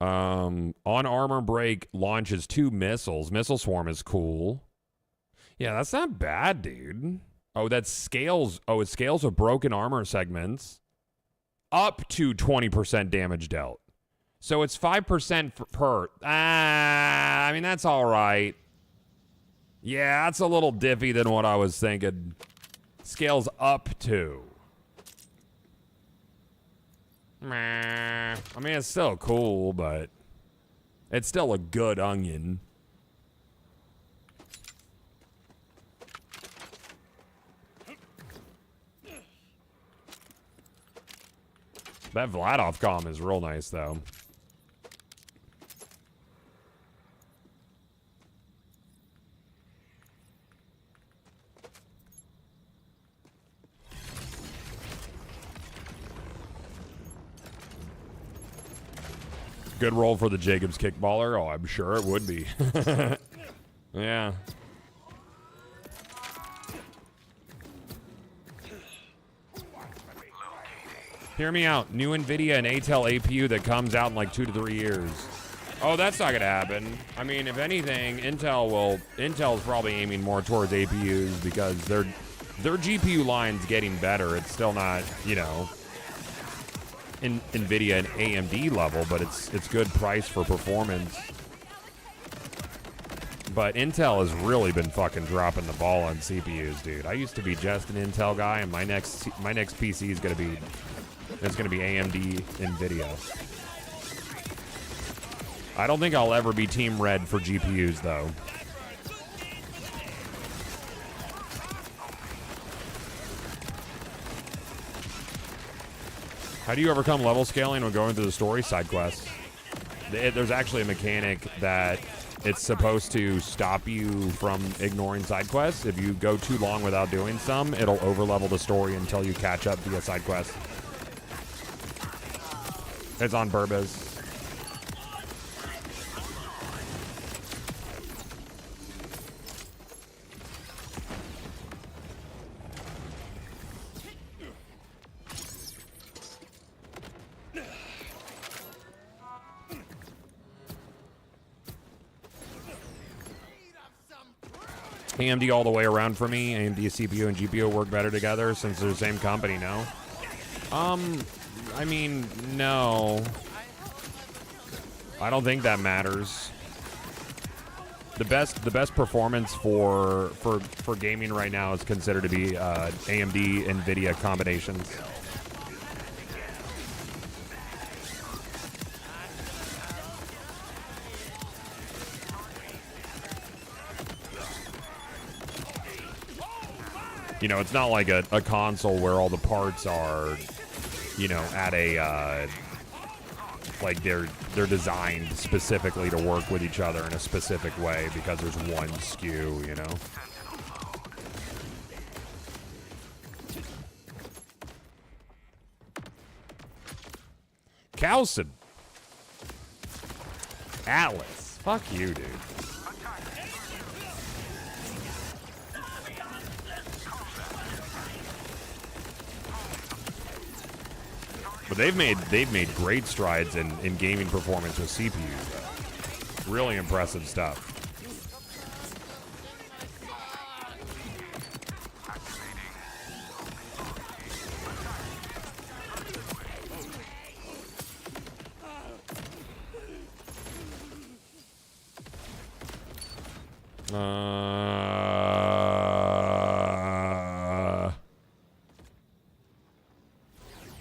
S1: On armor break launches 2 missiles. Missile Swarm is cool. Yeah, that's not bad, dude. Oh, that scales. Oh, it scales with broken armor segments up to 20% damage dealt. So it's 5% per. I mean, that's all right. Yeah, that's a little diffy than what I was thinking. Scales up to. I mean, it's still cool, but it's still a good onion. That Vladov comm is real nice, though. Good roll for the Jacobs kickballer. Oh, I'm sure it would be. Yeah. Hear me out. New NVIDIA and Intel APU that comes out in like 2 to 3 years. Oh, that's not gonna happen. I mean, if anything, Intel's probably aiming more towards APUs because their GPU line's getting better. It's still not, you know, NVIDIA and AMD level, but it's good price for performance. But Intel has really been fucking dropping the ball on CPUs, dude. I used to be just an Intel guy, and my next PC is gonna be AMD NVIDIA. I don't think I'll ever be Team Red for GPUs though. How do you overcome level scaling when going through the story side quests? There's actually a mechanic that it's supposed to stop you from ignoring side quests. If you go too long without doing some, it'll overlevel the story until you catch up via side quests. It's on Burbas. AMD all the way around for me. AMD CPU and GPU work better together since they're the same company, no? I mean, no. I don't think that matters. The best performance for gaming right now is considered to be AMD NVIDIA combinations. You know, it's not like a console where all the parts are, you know, at a, like they're designed specifically to work with each other in a specific way because there's one SKU, you know? Calcid. Atlas. Fuck you, dude. But they've made great strides in gaming performance with CPUs, though. Really impressive stuff.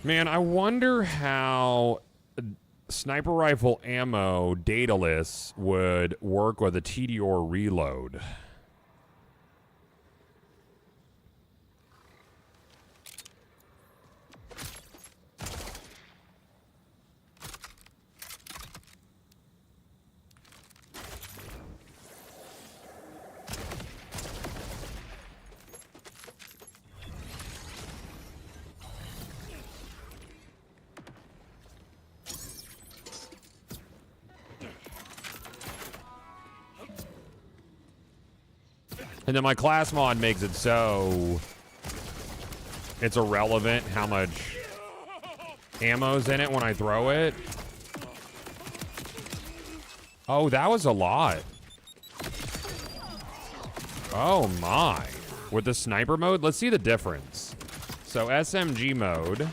S1: Man, I wonder how sniper rifle ammo dataless would work with a TDR reload. And then my class mod makes it so it's irrelevant how much ammo's in it when I throw it. Oh, that was a lot. Oh my. With the sniper mode, let's see the difference. So SMG mode.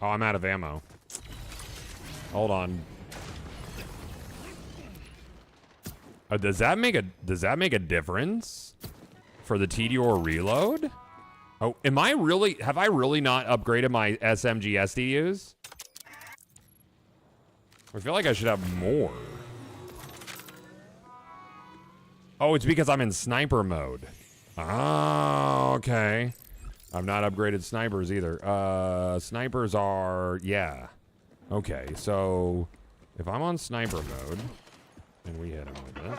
S1: Oh, I'm out of ammo. Hold on. Does that make a difference for the TDR reload? Oh, have I really not upgraded my SMG SDUs? I feel like I should have more. Oh, it's because I'm in sniper mode. Oh, okay. I've not upgraded snipers either. Snipers are, yeah. Okay, so if I'm on sniper mode, and we hit him with it.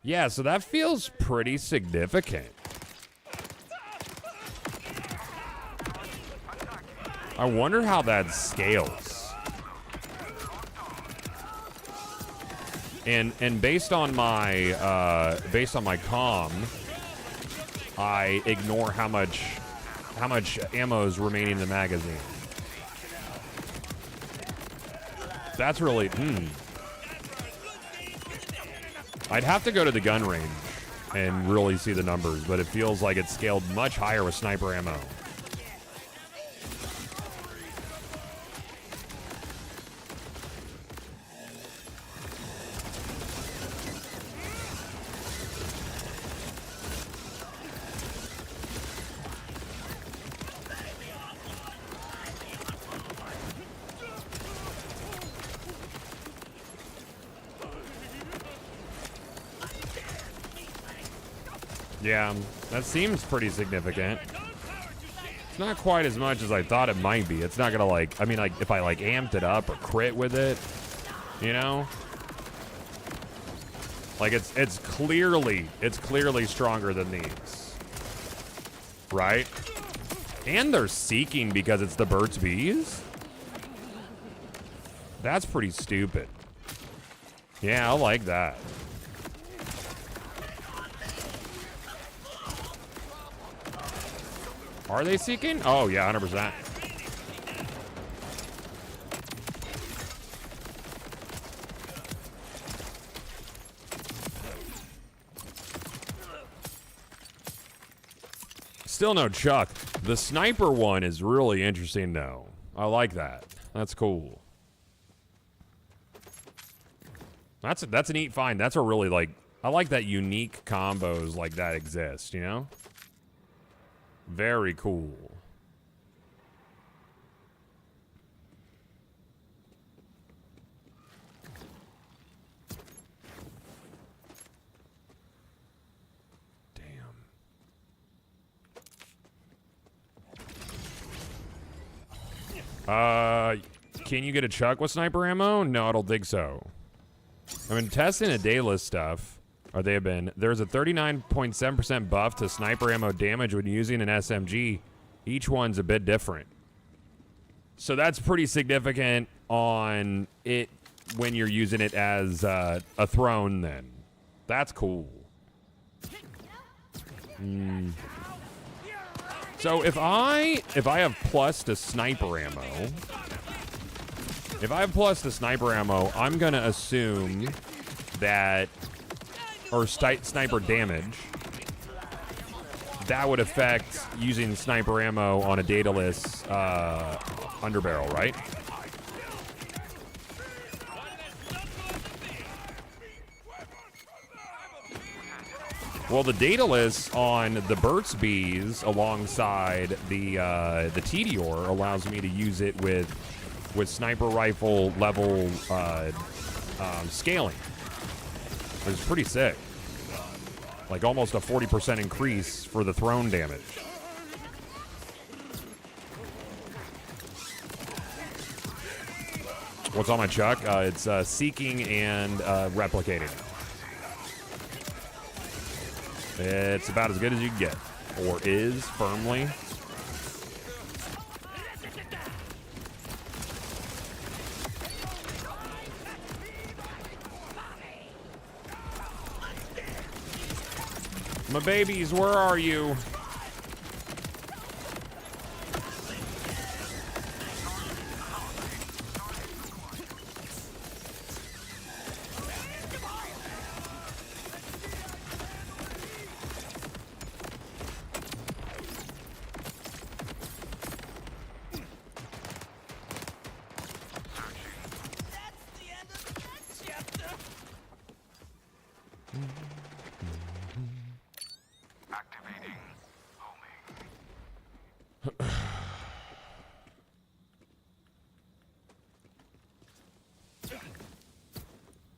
S1: Yeah, so that feels pretty significant. I wonder how that scales. And based on my comm, I ignore how much ammo is remaining in the magazine. That's really I'd have to go to the gun range and really see the numbers, but it feels like it's scaled much higher with sniper ammo. Yeah, that seems pretty significant. It's not quite as much as I thought it might be. It's not gonna I mean, like, if I like amped it up or crit with it, you know? Like it's clearly stronger than these. Right? And they're seeking because it's the Burt's Bees? That's pretty stupid. Yeah, I like that. Are they seeking? Oh, yeah, 100%. Still no Chuck. The sniper one is really interesting, though. I like that. That's cool. That's a neat find. That's a really, like, I like that unique combos like that exist, you know? Very cool. Damn. Can you get a Chuck with sniper ammo? No, I don't think so. I've been testing the dayless stuff. Or they have been. There's a 39.7% buff to sniper ammo damage when using an SMG. Each one's a bit different. So that's pretty significant on it when you're using it as a throne then. That's cool. So if I have plus to sniper ammo, I'm going to assume that, or sniper damage, that would affect using sniper ammo on a dataless underbarrel, right? Well, the dataless on the Burt's Bees alongside the Tediore allows me to use it with sniper rifle level scaling. It's pretty sick. Like almost a 40% increase for the thrown damage. What's on my Chuck? It's seeking and replicating. It's about as good as you can get, or is firmly. My babies, where are you?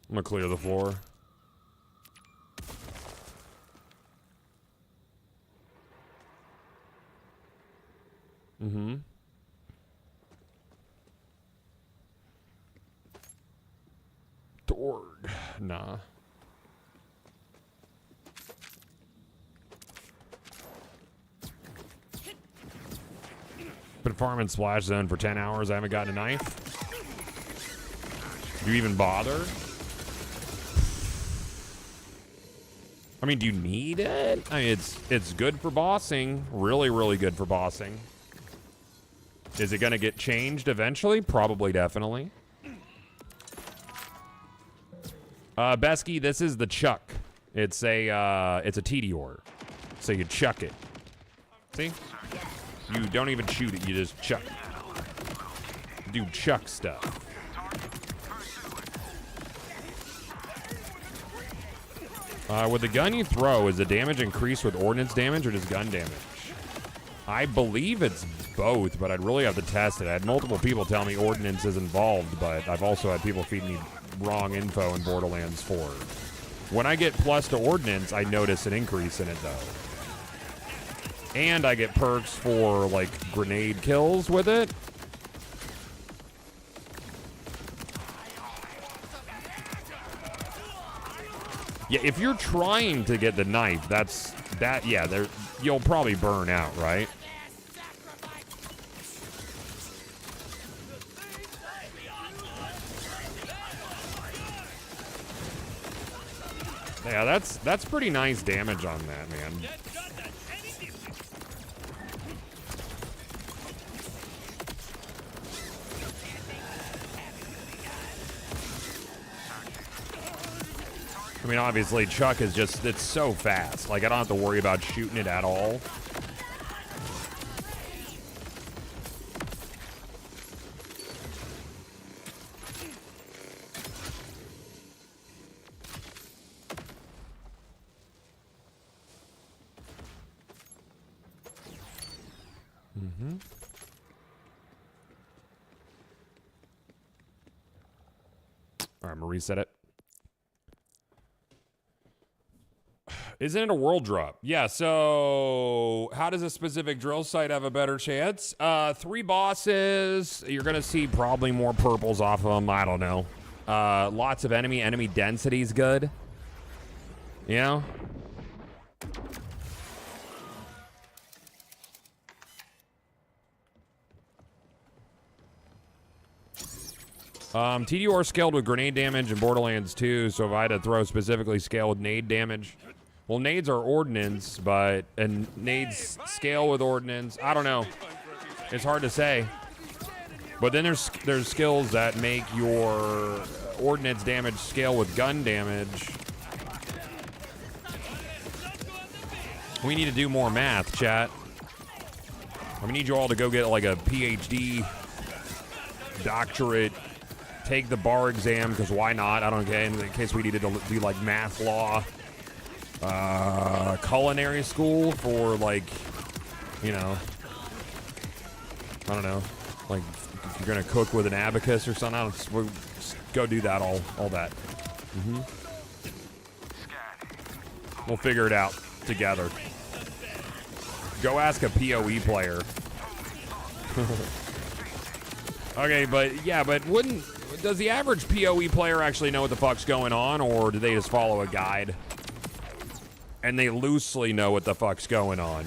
S1: I'm gonna clear the floor. Dorg. Nah. Been farming Splash Zone for 10 hours. I haven't gotten a knife. Do you even bother? I mean, do you need it? I mean, it's good for bossing. Really, really good for bossing. Is it gonna get changed eventually? Probably, definitely. Besky, this is the Chuck. It's a Tediore. So you chuck it. See? You don't even shoot it, you just chuck. Do Chuck stuff. With the gun you throw, is the damage increased with ordnance damage or just gun damage? I believe it's both, but I'd really have to test it. I had multiple people tell me ordnance is involved, but I've also had people feed me wrong info in Borderlands 4. When I get plus to ordnance, I notice an increase in it, though. And I get perks for, like, grenade kills with it. Yeah, if you're trying to get the knife, you'll probably burn out, right? Yeah, that's pretty nice damage on that, man. I mean, obviously, Chuck is just, it's so fast. Like, I don't have to worry about shooting it at all. All right, I'm gonna reset it. Isn't it a world drop? Yeah, so how does a specific drill site have a better chance? 3 bosses. You're going to see probably more purples off of them. I don't know. Lots of enemy density's good. You know? TDR scaled with grenade damage in Borderlands 2, so if I had to throw specifically scale with nade damage. Well, nades are ordnance, and nades scale with ordnance. I don't know. It's hard to say. But then there's skills that make your ordnance damage scale with gun damage. We need to do more math, chat. I need you all to go get like a PhD, doctorate, take the bar exam, because why not? I don't care, in case we needed to do like math law, culinary school for like, you know, I don't know, like if you're gonna cook with an abacus or something, we'll just go do that, all that. We'll figure it out together. Go ask a PoE player. Okay, but does the average PoE player actually know what the fuck's going on, or do they just follow a guide? And they loosely know what the fuck's going on.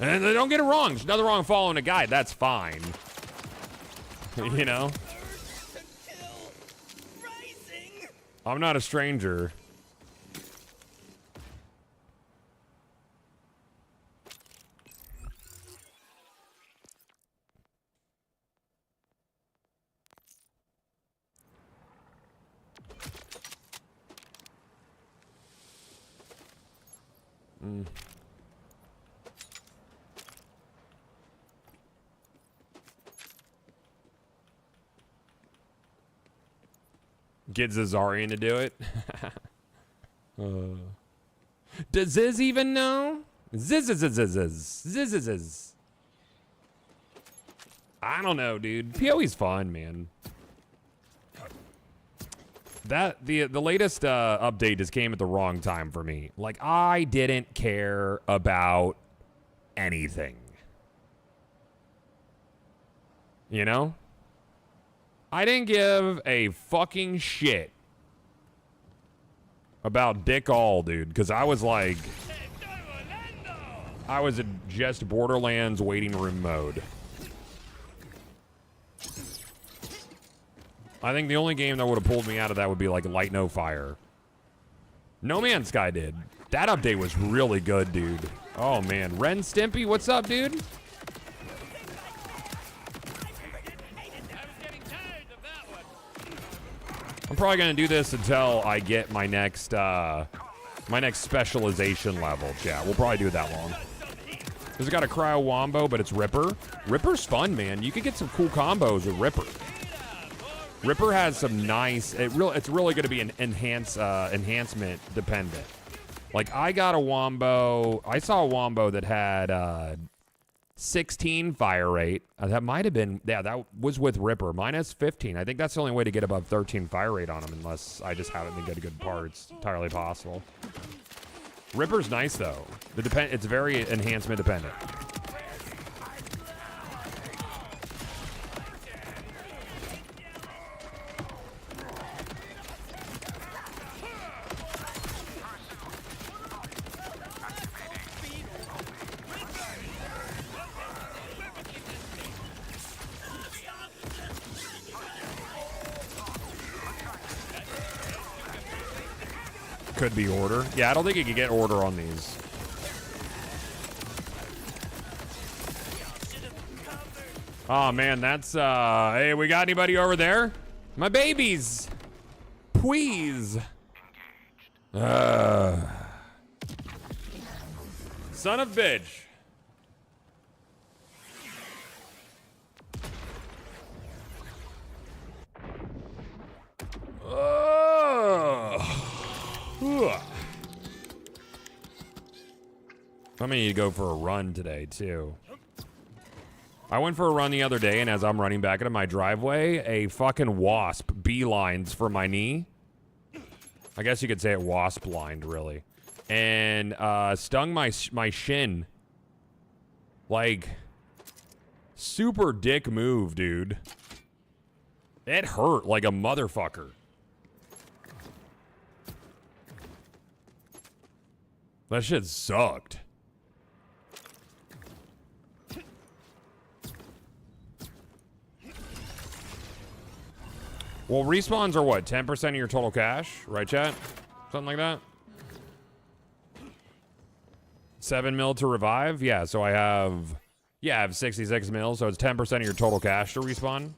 S1: And don't get it wrong, there's nothing wrong with following a guide, that's fine. You know? I'm not a stranger. Get Zazarian to do it. Does Ziz even know? Ziz. I don't know, dude. PoE's fun, man. The latest update just came at the wrong time for me. Like, I didn't care about anything. You know? I didn't give a fucking shit about Dick All, dude, because I was like, I was in just Borderlands waiting room mode. I think the only game that would have pulled me out of that would be like Light No Fire. No Man's Sky did. That update was really good, dude. Oh man, Ren Stimpy, what's up, dude? I'm probably gonna do this until I get my next specialization level. Yeah, we'll probably do it that long. This has got a Cryo Wombo, but it's Ripper. Ripper's fun, man. You could get some cool combos with Ripper. Ripper has some nice. It's really going to be an enhancement dependent. Like I got a Wombo. I saw a Wombo that had 16 fire rate. That might have been, yeah, that was with Ripper. Mine has 15. I think that's the only way to get above 13 fire rate on them, unless I just haven't been getting good parts. Entirely possible. Ripper's nice though. It's very enhancement dependent. Could be order. Yeah, I don't think you can get order on these. Oh man, that's hey, we got anybody over there? My babies. Please. Son of bitch. I'm gonna need to go for a run today, too. I went for a run the other day, and as I'm running back into my driveway, a fucking wasp beelines for my knee. I guess you could say it wasp-lined, really. And stung my shin. Like, super dick move, dude. It hurt like a motherfucker. That shit sucked. Well, respawns are what? 10% of your total cash, right, chat? Something like that. 7 mil to revive. Yeah, so I have 66 mil, so it's 10% of your total cash to respawn.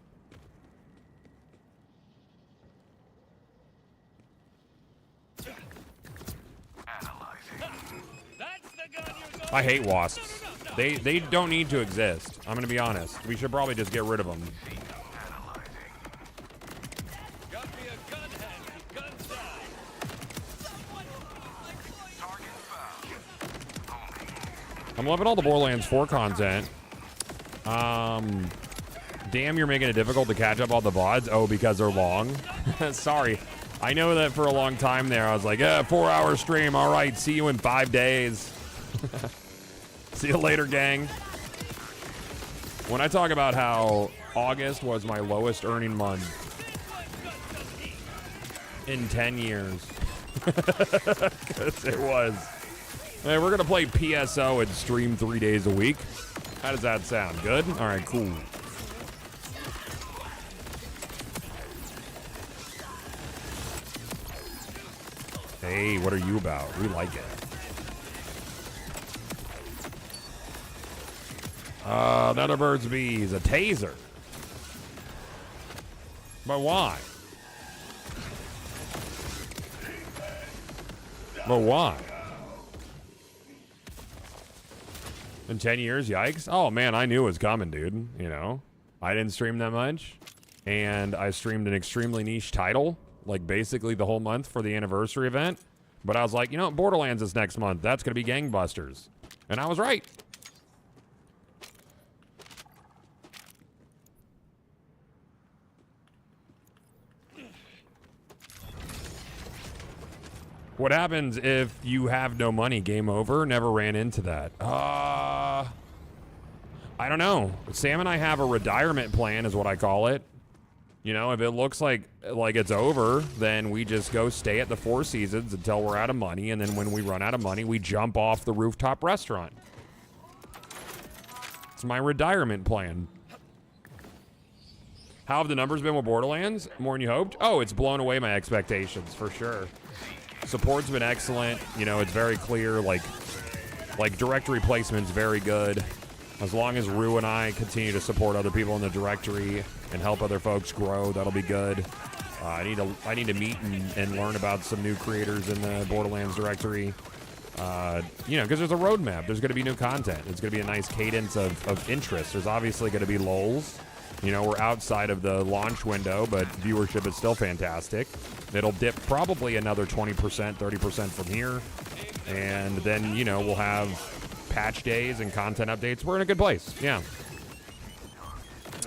S1: I hate wasps. They don't need to exist. I'm gonna be honest. We should probably just get rid of them. I'm loving all the Borderlands 4 content. Damn, you're making it difficult to catch up all the VODs. Oh, because they're long. Sorry. I know that for a long time there, I was like, 4-hour stream. All right, see you in 5 days. See you later, gang. When I talk about how August was my lowest earning month in 10 years. Because it was. Hey, we're going to play PSO and stream 3 days a week. How does that sound? Good? All right, cool. Hey, what are you about? We like it. Another bird's bees. A taser. But why? But why? In 10 years, yikes. Oh, man, I knew it was coming, dude. You know? I didn't stream that much. And I streamed an extremely niche title. Like, basically the whole month for the anniversary event. But I was like, you know, Borderlands is next month. That's going to be gangbusters. And I was right. What happens if you have no money? Game over? Never ran into that. I don't know. Sam and I have a retirement plan is what I call it. You know, if it looks like it's over, then we just go stay at the Four Seasons until we're out of money. And then when we run out of money, we jump off the rooftop restaurant. It's my retirement plan. How have the numbers been with Borderlands? More than you hoped? Oh, it's blown away my expectations, for sure. Support's been excellent. You know, it's very clear. Like directory placement's very good. As long as Rue and I continue to support other people in the directory and help other folks grow, that'll be good. I need to meet and learn about some new creators in the Borderlands directory. You know, because there's a roadmap. There's going to be new content. It's going to be a nice cadence of interest. There's obviously going to be lulls. You know, we're outside of the launch window, but viewership is still fantastic. It'll dip probably another 20%, 30% from here. And then, you know, we'll have patch days and content updates. We're in a good place. Yeah.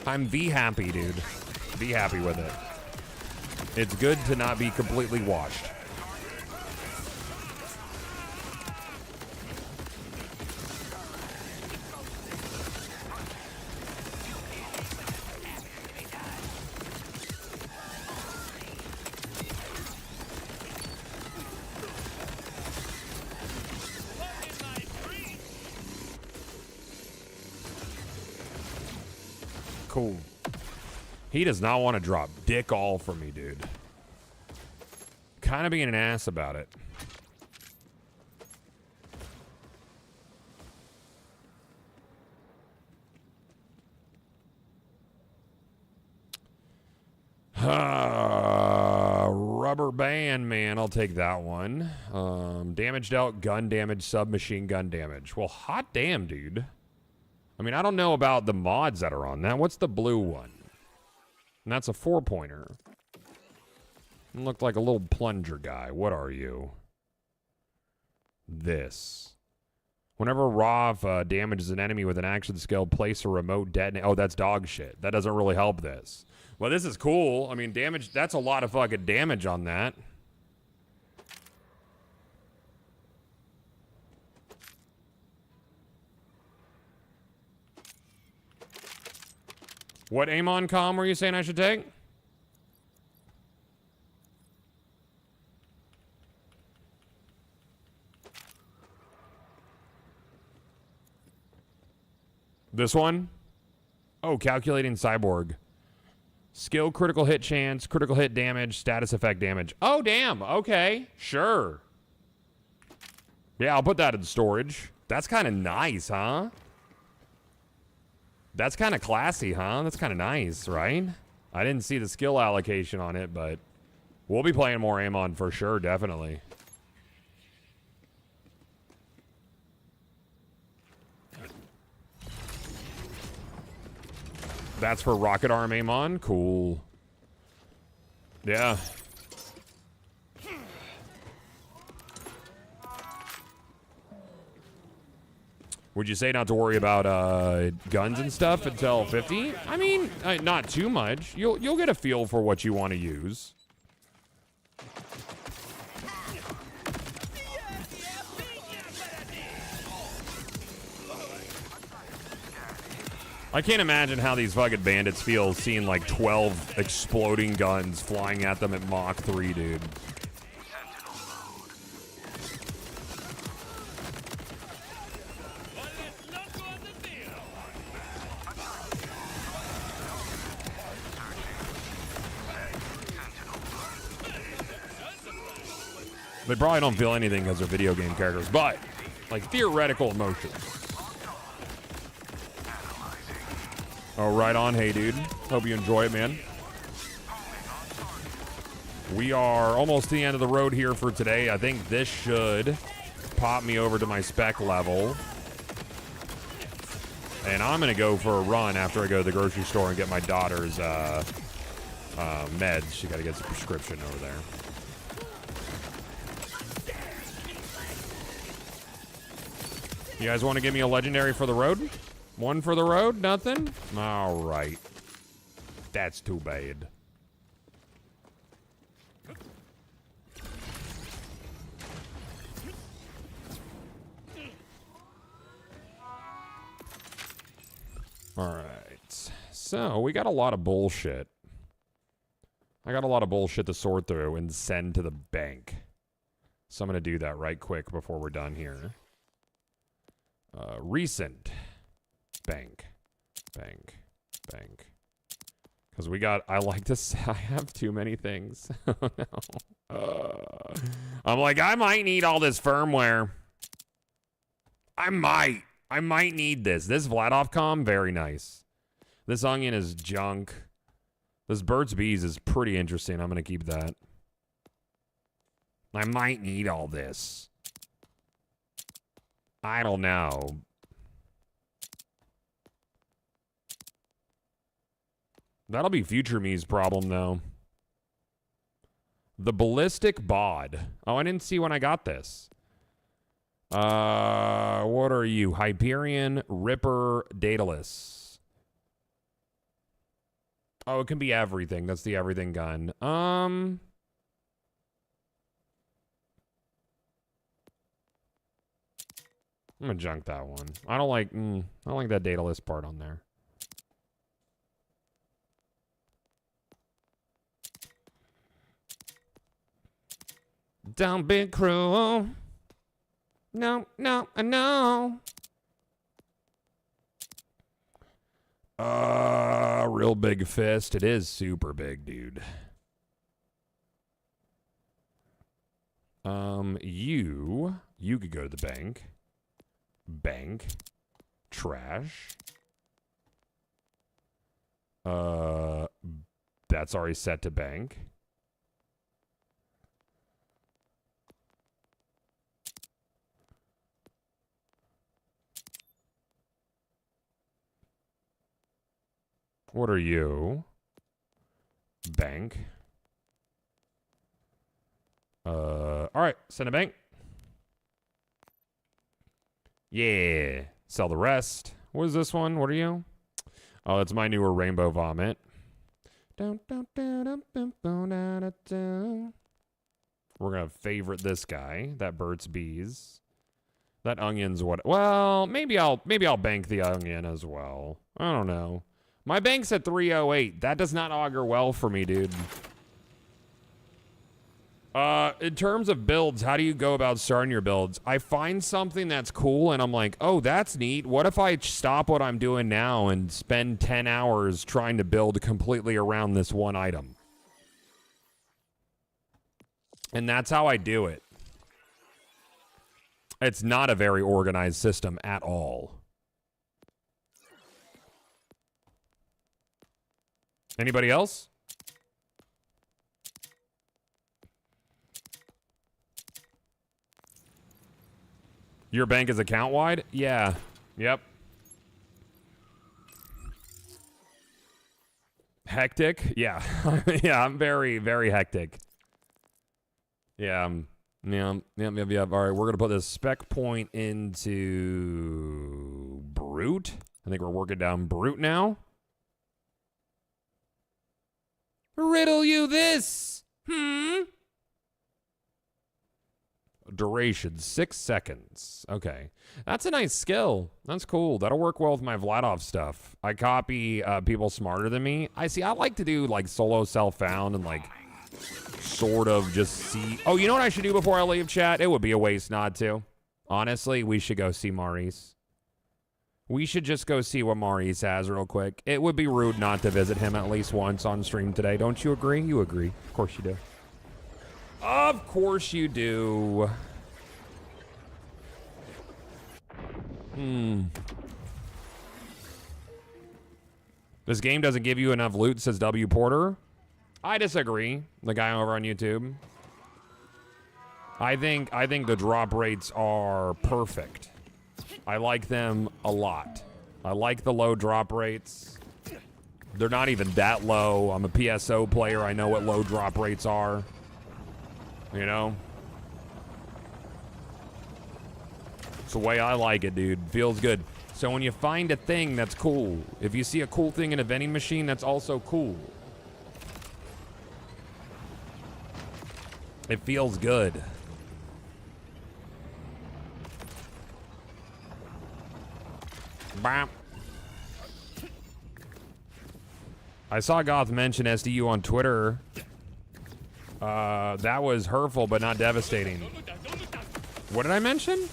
S1: I'm happy, dude. Be happy with it. It's good to not be completely washed. Cool. He does not want to drop dick all for me, dude. Kind of being an ass about it. Rubber band, man. I'll take that one. Damage dealt, gun damage, submachine gun damage. Well, hot damn, dude. I mean, I don't know about the mods that are on that. What's the blue one? And that's a 4-pointer. You look like a little plunger guy. What are you? This. Whenever Rav damages an enemy with an action skill, place a remote detonate. Oh, that's dog shit. That doesn't really help this. Well, this is cool. I mean, damage. That's a lot of fucking damage on that. What Amon comm were you saying I should take? This one? Oh, calculating cyborg. Skill, critical hit chance, critical hit damage, status effect damage. Oh, damn. Okay. Sure. Yeah, I'll put that in storage. That's kind of nice, huh? That's kind of classy, huh? That's kind of nice, right? I didn't see the skill allocation on it, but we'll be playing more Amon for sure, definitely. That's for Rocket Arm Amon? Cool. Yeah. Would you say not to worry about guns and stuff until 50? I mean, not too much. You'll get a feel for what you want to use. I can't imagine how these fucking bandits feel seeing like 12 exploding guns flying at them at Mach 3, dude. They probably don't feel anything because they're video game characters, but like theoretical emotions. Oh, right on. Hey, dude. Hope you enjoy it, man. We are almost to the end of the road here for today. I think this should pop me over to my spec level. And I'm going to go for a run after I go to the grocery store and get my daughter's meds. She got to get some prescription over there. You guys want to give me a legendary for the road? One for the road? Nothing? All right. That's too bad. All right. So, we got a lot of bullshit. I got a lot of bullshit to sort through and send to the bank. So I'm going to do that right quick before we're done here. Recent. Bank. Because we got, I like to say, I have too many things. Oh, no. I'm like, I might need all this firmware. I might need this. This Vladov comm, very nice. This onion is junk. This Burt's Bees is pretty interesting. I'm going to keep that. I might need all this. I don't know. That'll be future me's problem, though. The Ballistic Bod. Oh, I didn't see when I got this. What are you? Hyperion, Ripper, Daedalus. Oh, it can be everything. That's the everything gun. I'm gonna junk that one. I don't like that Daedalus part on there. Don't be cruel. No. Real big fist. It is super big, dude. You could go to the bank. Bank. Trash. That's already set to bank. What are you? Bank. All right, send a bank. Yeah. Sell the rest. What is this one? What are you? Oh, that's my newer Rainbow Vomit. We're gonna favorite this guy. That Burt's Bees. That onion's what? Well, maybe I'll bank the onion as well. I don't know. My bank's at 308. That does not augur well for me, dude. In terms of builds, how do you go about starting your builds? I find something that's cool and I'm like, oh, that's neat. What if I stop what I'm doing now and spend 10 hours trying to build completely around this one item? And that's how I do it. It's not a very organized system at all. Anybody else? Your bank is account wide? Yeah. Yep. Hectic? Yeah. Yeah, I'm very, very hectic. Yeah. Yeah. All right, we're going to put this spec point into Brute. I think we're working down Brute now. Riddle you this. Duration, 6 seconds. Okay. That's a nice skill. That's cool. That'll work well with my Vladov stuff. I copy people smarter than me. I like to do like solo self-found and like sort of just see. Oh, you know what I should do before I leave, chat? It would be a waste not to. Honestly, we should go see Maurice. We should just go see what Maurice has real quick. It would be rude not to visit him at least once on stream today. Don't you agree? You agree. Of course you do. Of course you do. This game doesn't give you enough loot, says W. Porter. I disagree. The guy over on YouTube. I think the drop rates are perfect. I like them a lot. I like the low drop rates. They're not even that low. I'm a PSO player. I know what low drop rates are. You know? It's the way I like it, dude. Feels good. So when you find a thing that's cool, if you see a cool thing in a vending machine, that's also cool. It feels good. Bam. I saw Goth mention SDU on Twitter. That was hurtful, but not devastating. What did I mention?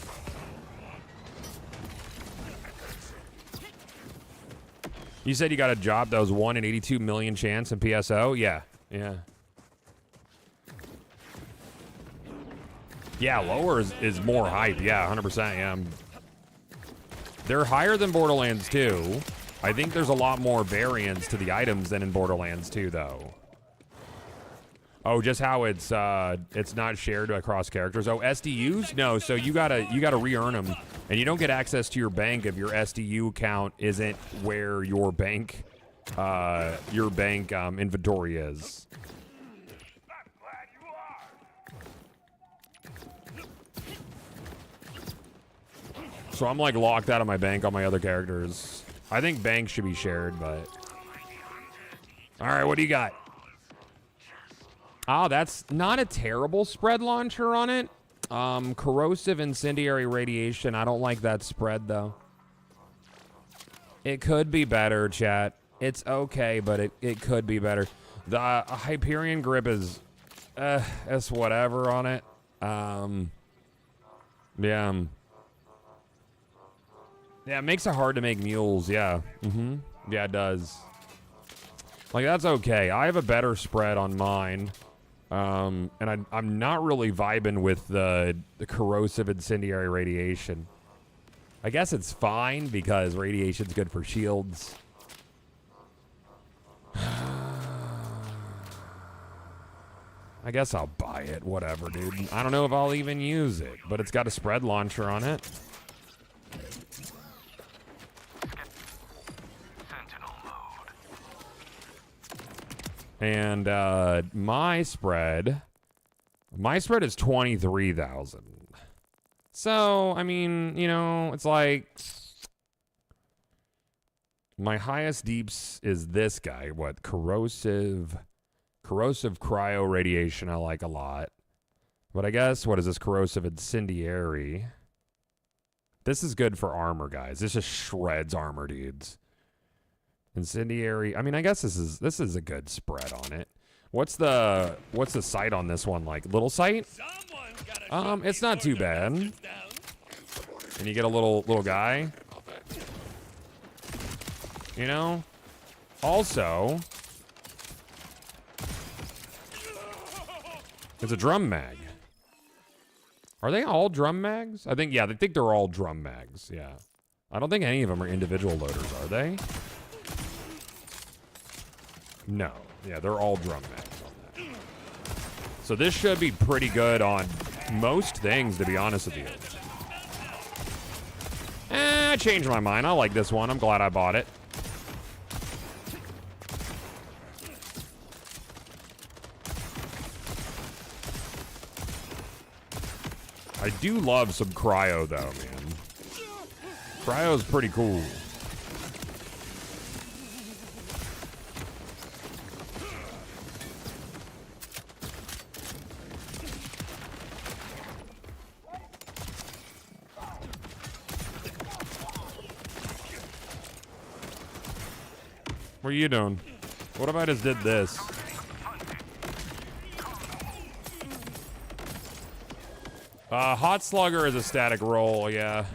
S1: You said you got a job that was 1 in 82 million chance in PSO? Yeah. Yeah. Yeah, lower is more hype. Yeah, 100%. Yeah. They're higher than Borderlands 2. I think there's a lot more variance to the items than in Borderlands 2, though. Oh, just how it's not shared across characters. Oh, SDUs? No, so you gotta re-earn them, and you don't get access to your bank if your SDU count isn't where your bank inventory is. So I'm like locked out of my bank on my other characters. I think banks should be shared, but... Alright, what do you got? Oh, that's not a terrible spread launcher on it. Corrosive incendiary radiation. I don't like that spread, though. It could be better, chat. It's okay, but it could be better. The Hyperion grip is... it's whatever on it. Yeah. Yeah, it makes it hard to make mules, yeah. Yeah, it does. Like, that's okay. I have a better spread on mine. And I'm not really vibing with the corrosive incendiary radiation. I guess it's fine because radiation's good for shields. I guess I'll buy it, whatever, dude. I don't know if I'll even use it, but it's got a spread launcher on it. And my spread is 23,000. So, I mean, you know, it's like my highest deeps is this guy. What? Corrosive cryo radiation I like a lot. But I guess, what is this? Corrosive incendiary. This is good for armor, guys. This just shreds armor, dudes. Incendiary. I mean, I guess this is a good spread on it. What's the sight on this one like? Little sight? It's not too bad. And you get a little guy. You know? Also, it's a drum mag. Are they all drum mags? I think they're all drum mags, yeah. I don't think any of them are individual loaders, are they? No. Yeah, they're all drum mags on that. So this should be pretty good on most things, to be honest with you. I changed my mind. I like this one. I'm glad I bought it. I do love some cryo, though, man. Cryo's pretty cool. What are you doing? What if I just did this? Hot Slugger is a static roll, yeah.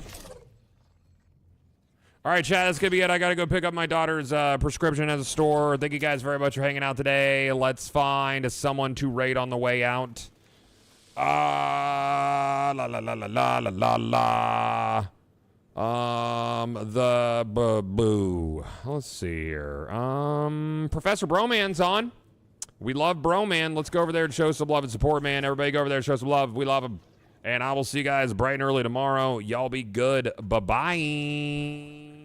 S1: All right, chat, that's going to be it. I got to go pick up my daughter's prescription at the store. Thank you guys very much for hanging out today. Let's find someone to raid on the way out. La la la la la la la la. The boo. Let's see here. Professor Broman's on. We love Broman. Let's go over there and show some love and support, man. Everybody go over there and show some love. We love him. And I will see you guys bright and early tomorrow. Y'all be good. Bye-bye.